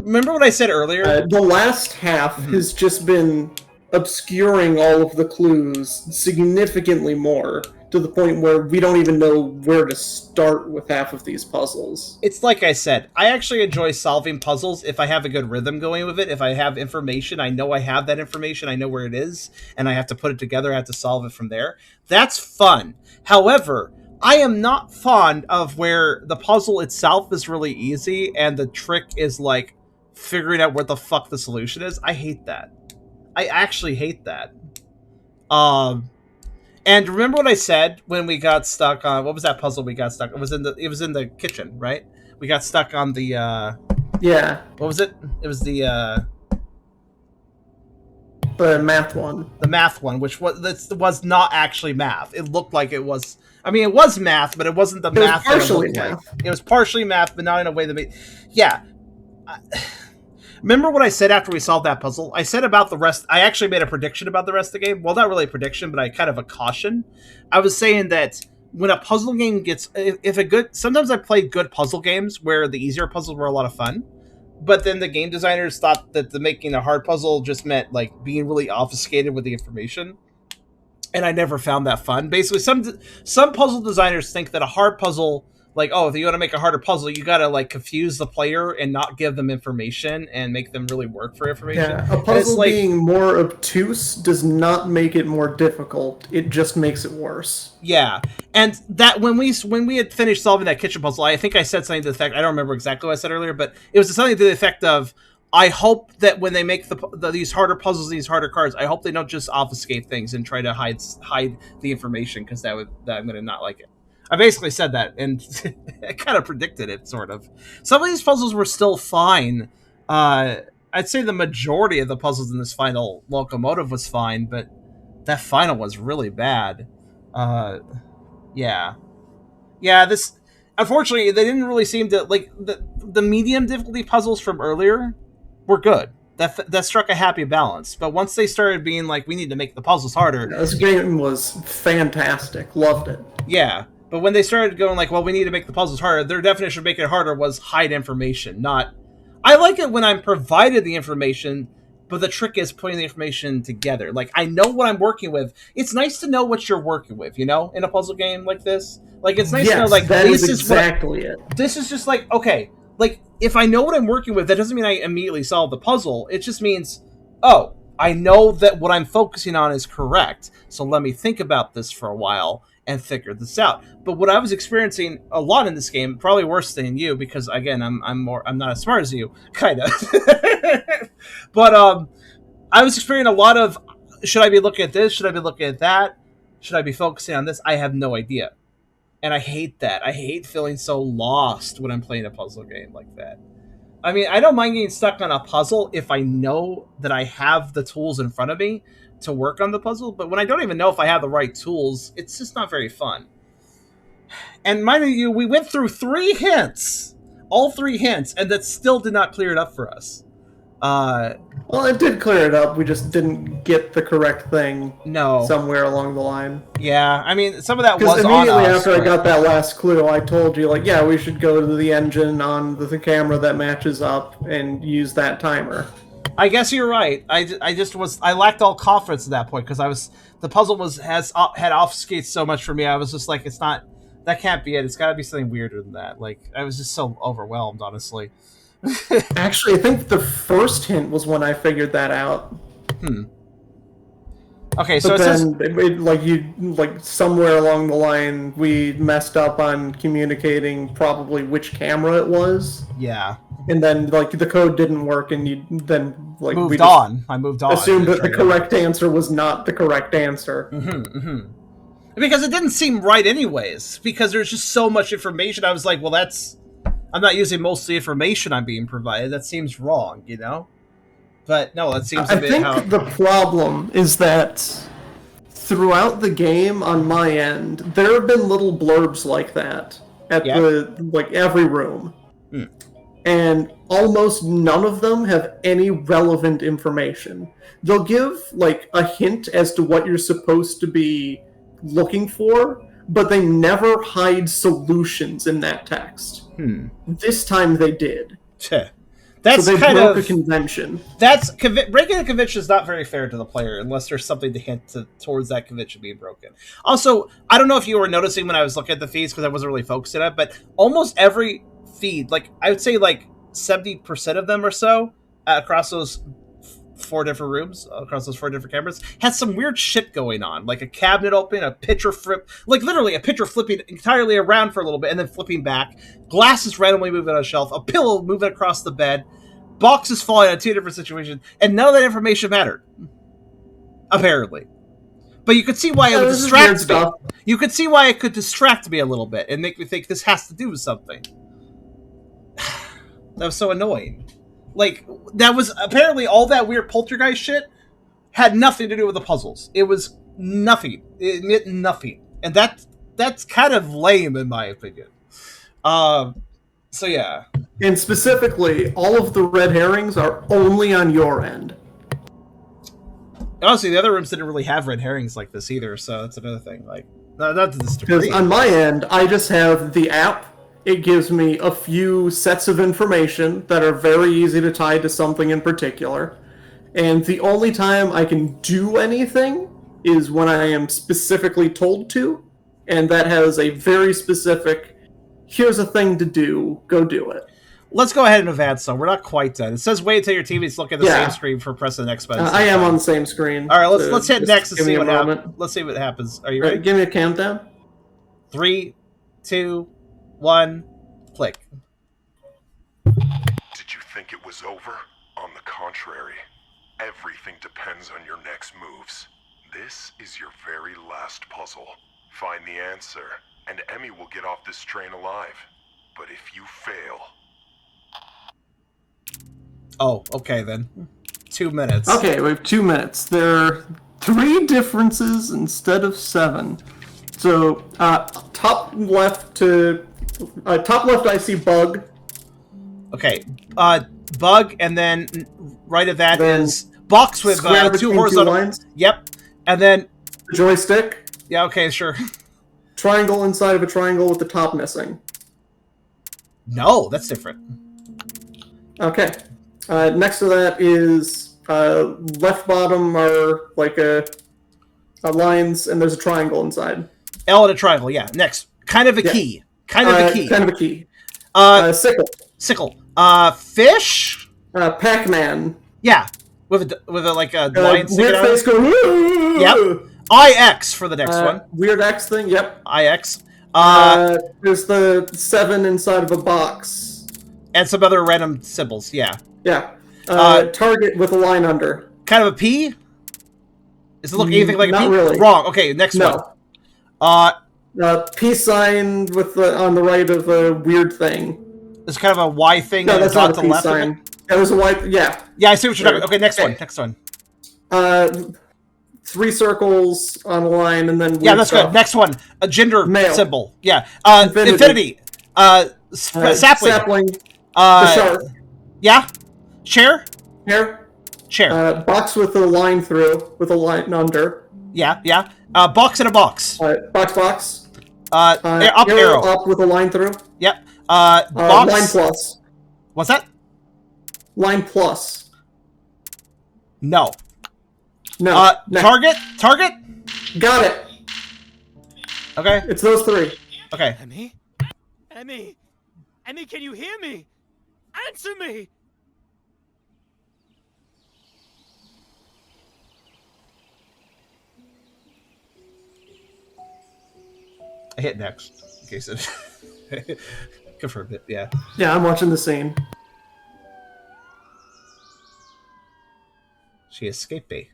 Remember what I said earlier? The last half has just been obscuring all of the clues significantly more, to the point where we don't even know where to start with half of these puzzles. It's like I said, I actually enjoy solving puzzles if I have a good rhythm going with it. If I have information, I know I have that information, I know where it is, and I have to put it together, I have to solve it from there. That's fun. However, I am not fond of where the puzzle itself is really easy and the trick is like figuring out what the fuck the solution is. I hate that. I actually hate that. And remember what I said when we got stuck on... What was that puzzle we got stuck? It was in the kitchen, right? We got stuck on the... Yeah. What was it? It was the math one. The math one, which was not actually math. It looked like it was... I mean, it was math, but it wasn't the math that it looked like. It was partially math, but not in a way that made... Yeah. Remember what I said after we solved that puzzle? I said about the rest... I actually made a prediction about the rest of the game. Well, not really a prediction, but I kind of a caution. I was saying that when a puzzle game gets... Sometimes I play good puzzle games where the easier puzzles were a lot of fun. But then the game designers thought that making a hard puzzle just meant like being really obfuscated with the information. And I never found that fun. Basically, some puzzle designers think that a hard puzzle... Like, oh, if you want to make a harder puzzle, you gotta, like, confuse the player and not give them information and make them really work for information. Yeah, a puzzle being more obtuse does not make it more difficult. It just makes it worse. Yeah, and that when we had finished solving that kitchen puzzle, I think I said something to the effect, I don't remember exactly what I said earlier, but it was something to the effect of, I hope that when they make these harder puzzles, these harder cards, I hope they don't just obfuscate things and try to hide the information, because that I'm going to not like it. I basically said that, and I kind of predicted it, sort of. Some of these puzzles were still fine. I'd say the majority of the puzzles in this final Locomotive was fine, but that final was really bad. Yeah. Yeah, this... Unfortunately, they didn't really seem to... Like, the medium difficulty puzzles from earlier were good. That struck a happy balance. But once they started being like, we need to make the puzzles harder... This game was fantastic. Loved it. Yeah. But when they started going like, well, we need to make the puzzles harder, their definition of making it harder was hide information, not... I like it when I'm provided the information, but the trick is putting the information together. Like, I know what I'm working with. It's nice to know what you're working with, you know, in a puzzle game like this. Like, it's nice to know, like, this is exactly it. This is just like, okay, like, if I know what I'm working with, that doesn't mean I immediately solve the puzzle. It just means, oh, I know that what I'm focusing on is correct, so let me think about this for a while and figure this out. But what I was experiencing a lot in this game, probably worse than you, because again, I'm not as smart as you, kind of. But I was experiencing a lot of, should I be looking at this? Should I be looking at that? Should I be focusing on this? I have no idea. And I hate that. I hate feeling so lost when I'm playing a puzzle game like that. I mean, I don't mind getting stuck on a puzzle if I know that I have the tools in front of me to work on the puzzle, but when I don't even know if I have the right tools, it's just not very fun. And mind you, we went through 3 hints, all 3 hints, and that still did not clear it up for us. Well, it did clear it up. We just didn't get the correct thing. No. Somewhere along the line. Yeah, I mean, some of that was on us. Because immediately after I got that last clue, I told you, like, yeah, we should go to the engine on the camera that matches up and use that timer. I guess you're right. I lacked all confidence at that point, because the puzzle had obfuscated so much for me. I was just like, that can't be it. It's got to be something weirder than that. Like, I was just so overwhelmed, honestly. Actually, I think the first hint was when I figured that out. Okay, so But it says... then, somewhere along the line, we messed up on communicating probably which camera it was. Yeah. And then, the code didn't work, and I moved we on. I moved on. assumed that the correct answer was not the correct answer. Because it didn't seem right anyways, because there's just so much information. I was like, well, I'm not using most of the information I'm being provided. That seems wrong, you know? But no, that seems a bit I think the problem is that throughout the game on my end, there have been little blurbs like that at every room. And almost none of them have any relevant information. They'll give, a hint as to what you're supposed to be looking for, but they never hide solutions in that text. This time they did. That's so they kind broke of a convention. Breaking a convention is not very fair to the player unless there's something to hint towards that convention being broken. Also, I don't know if you were noticing when I was looking at the feeds because I wasn't really focusing on it, but almost every feed, I would say 70% of them or so across those 4 different rooms, across those 4 different cameras, has some weird shit going on, like a cabinet opening, a picture flip, literally a picture flipping entirely around for a little bit and then flipping back, glasses randomly moving on a shelf, a pillow moving across the bed, boxes falling in 2 different situations, and none of that information mattered, apparently. But you could see why it would distract me. You could see why it could distract me a little bit and make me think this has to do with something. That was so annoying. That was apparently all that weird poltergeist shit had nothing to do with the puzzles. It was nothing. It meant nothing. And that's kind of lame in my opinion. So yeah. And specifically, all of the red herrings are only on your end. Honestly, the other rooms didn't really have red herrings like this either, so that's another thing. Not to this degree. Because on my end, I just have the app. It gives me a few sets of information that are very easy to tie to something in particular. And the only time I can do anything is when I am specifically told to. And that has a very specific, here's a thing to do, go do it. Let's go ahead and advance, though. We're not quite done. It says wait until your teammates look at the same screen for pressing the next button. I am on the same screen. All right, let's hit next and see what happens. Let's see what happens. Are you ready? Give me a countdown. 3, 2, 1, click. Did you think it was over? On the contrary, everything depends on your next moves. This is your very last puzzle. Find the answer, and Emmy will get off this train alive. But if you fail... Oh, okay then. 2 minutes. Okay, we have 2 minutes. There are 3 differences instead of 7. So, top left I see bug. Okay, bug, and then right of that is box with 2 horizontal lines. Yep, and then joystick. Yeah, okay, sure. Triangle inside of a triangle with the top missing. No, that's different. Okay. Next to that is left bottom are a lines, and there's a triangle inside. L and a triangle, yeah. Next, kind of a key. Kind of a key. Kind of a key. Sickle. Sickle. Fish. Pac-Man. Yeah, with a line sticking weird out. Face going. Yep. IX for the next one. Weird X thing. Yep. IX. There's the 7 inside of a box. And some other random symbols. Yeah. Yeah. Target with a line under. Kind of a P. Does it look anything like a P? Not really. Wrong. Okay, next one. Peace sign with on the right of a weird thing. It's kind of a Y thing. No, that's not a the peace left sign. That was a Y. Yeah. Yeah, I see what you're talking about. Okay, next one. Next one. 3 circles on a line, and then weird that's stuff. good. Next one. A gender symbol. Yeah. Infinity. Sapling. The shark. Yeah. Chair. Chair. Box with a line through, with a line under. Yeah. Box in a box. Box. Up arrow. Up with a line through. Yep. Box. Line plus. What's that? Line plus. No. No. Target. Got it. Okay. It's those 3. Okay. Emmy, can you hear me? Answer me! I hit next. In case it confirmed it. Yeah. Yeah, I'm watching the scene. She escaped me.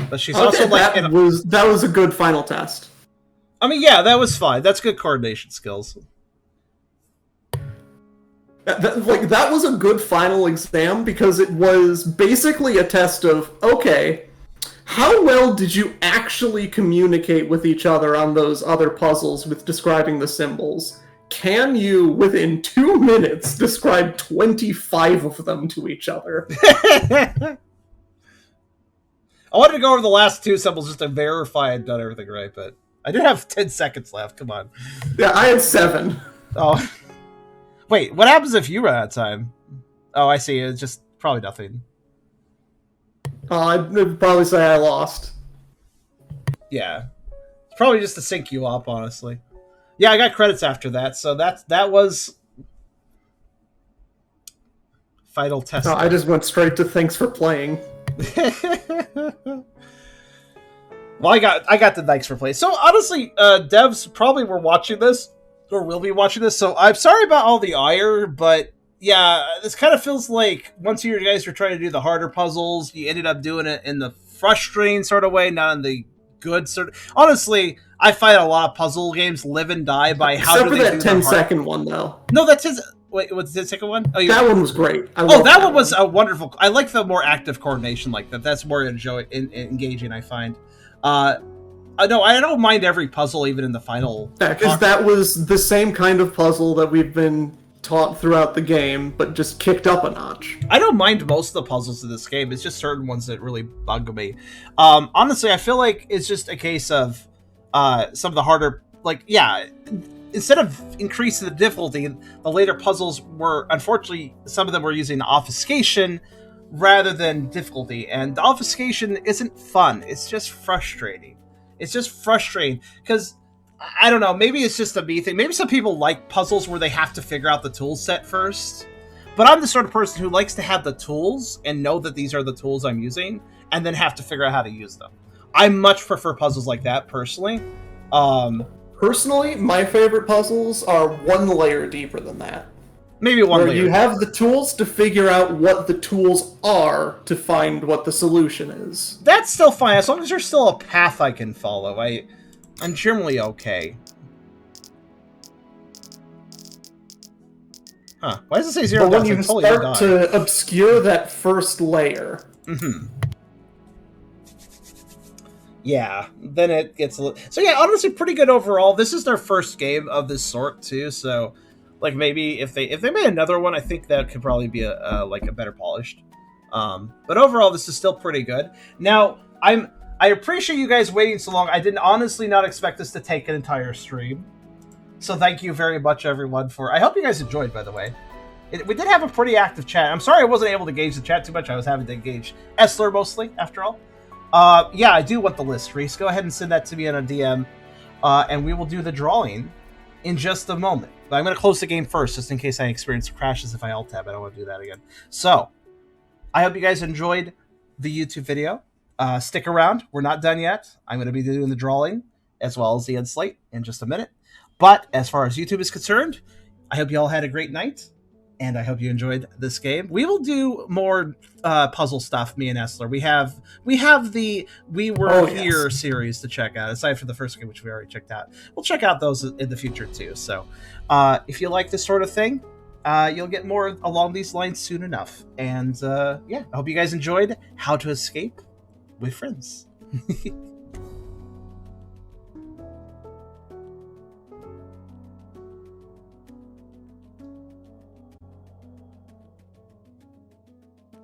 But she's Okay, also like that was a good final test. I mean, yeah, that was fine. That's good coordination skills. That was a good final exam because it was basically a test of, okay, how well did you actually communicate with each other on those other puzzles with describing the symbols? Can you, within 2 minutes, describe 25 of them to each other? I wanted to go over the last 2 symbols just to verify I'd done everything right, but I did have 10 seconds left. Come on. Yeah, I had 7. Oh. Wait, what happens if you run out of time? Oh, I see. It's just probably nothing. I'd probably say I lost. Yeah. It's probably just to sync you up, honestly. Yeah, I got credits after that, so that was final test. No, I just went straight to thanks for playing. Well, I got the thanks for playing. So honestly, devs probably were watching this or will be watching this. So I'm sorry about all the ire, but yeah, this kind of feels like once you guys were trying to do the harder puzzles, you ended up doing it in the frustrating sort of way, not in the good sort of. Honestly, I find a lot of puzzle games live and die by how Except do for they that do 10-second one, though. No, that's his. Wait, what's the second one? Oh, that one was great. Oh, that one was a wonderful. I like the more active coordination like that. That's more engaging, I find. No, I don't mind every puzzle, even in the final. Yeah, because that was the same kind of puzzle that we've been taught throughout the game, but just kicked up a notch. I don't mind most of the puzzles in this game. It's just certain ones that really bug me. Honestly, I feel like it's just a case of some of the harder, like, yeah, instead of increasing the difficulty, the later puzzles were, unfortunately, some of them were using obfuscation rather than difficulty. And the obfuscation isn't fun. It's just frustrating. It's just frustrating because, I don't know, maybe it's just a me thing. Maybe some people like puzzles where they have to figure out the tool set first. But I'm the sort of person who likes to have the tools and know that these are the tools I'm using and then have to figure out how to use them. I much prefer puzzles like that, personally. Personally, my favorite puzzles are one layer deeper than that. Maybe one where layer. You have the tools to figure out what the tools are to find what the solution is. That's still fine, as long as there's still a path I can follow. I'm generally okay. Huh. Why does it say 0 But when deaths? you start to obscure that first layer... Mm-hmm. Yeah, then it gets a little... So yeah, honestly, pretty good overall. This is their first game of this sort, too, so... Like, maybe if they made another one, I think that could probably be a better polished. But overall, this is still pretty good. Now, I appreciate you guys waiting so long. I didn't honestly not expect this to take an entire stream. So thank you very much, everyone, for... I hope you guys enjoyed, by the way. We did have a pretty active chat. I'm sorry I wasn't able to gauge the chat too much. I was having to engage Essler mostly, after all. Yeah, I do want the list, Reese. Go ahead and send that to me on a DM. And we will do the drawing in just a moment. But I'm going to close the game first, just in case I experience crashes if I alt-tab. I don't want to do that again. So, I hope you guys enjoyed the YouTube video. Stick around. We're not done yet. I'm going to be doing the drawing, as well as the end slate, in just a minute. But, as far as YouTube is concerned, I hope you all had a great night. And I hope you enjoyed this game. We will do more puzzle stuff, me and Essler. We have the We Were Here series to check out, aside from the first game, which we already checked out. We'll check out those in the future, too. So, if you like this sort of thing, you'll get more along these lines soon enough. And, yeah, I hope you guys enjoyed How to Escape with Friends.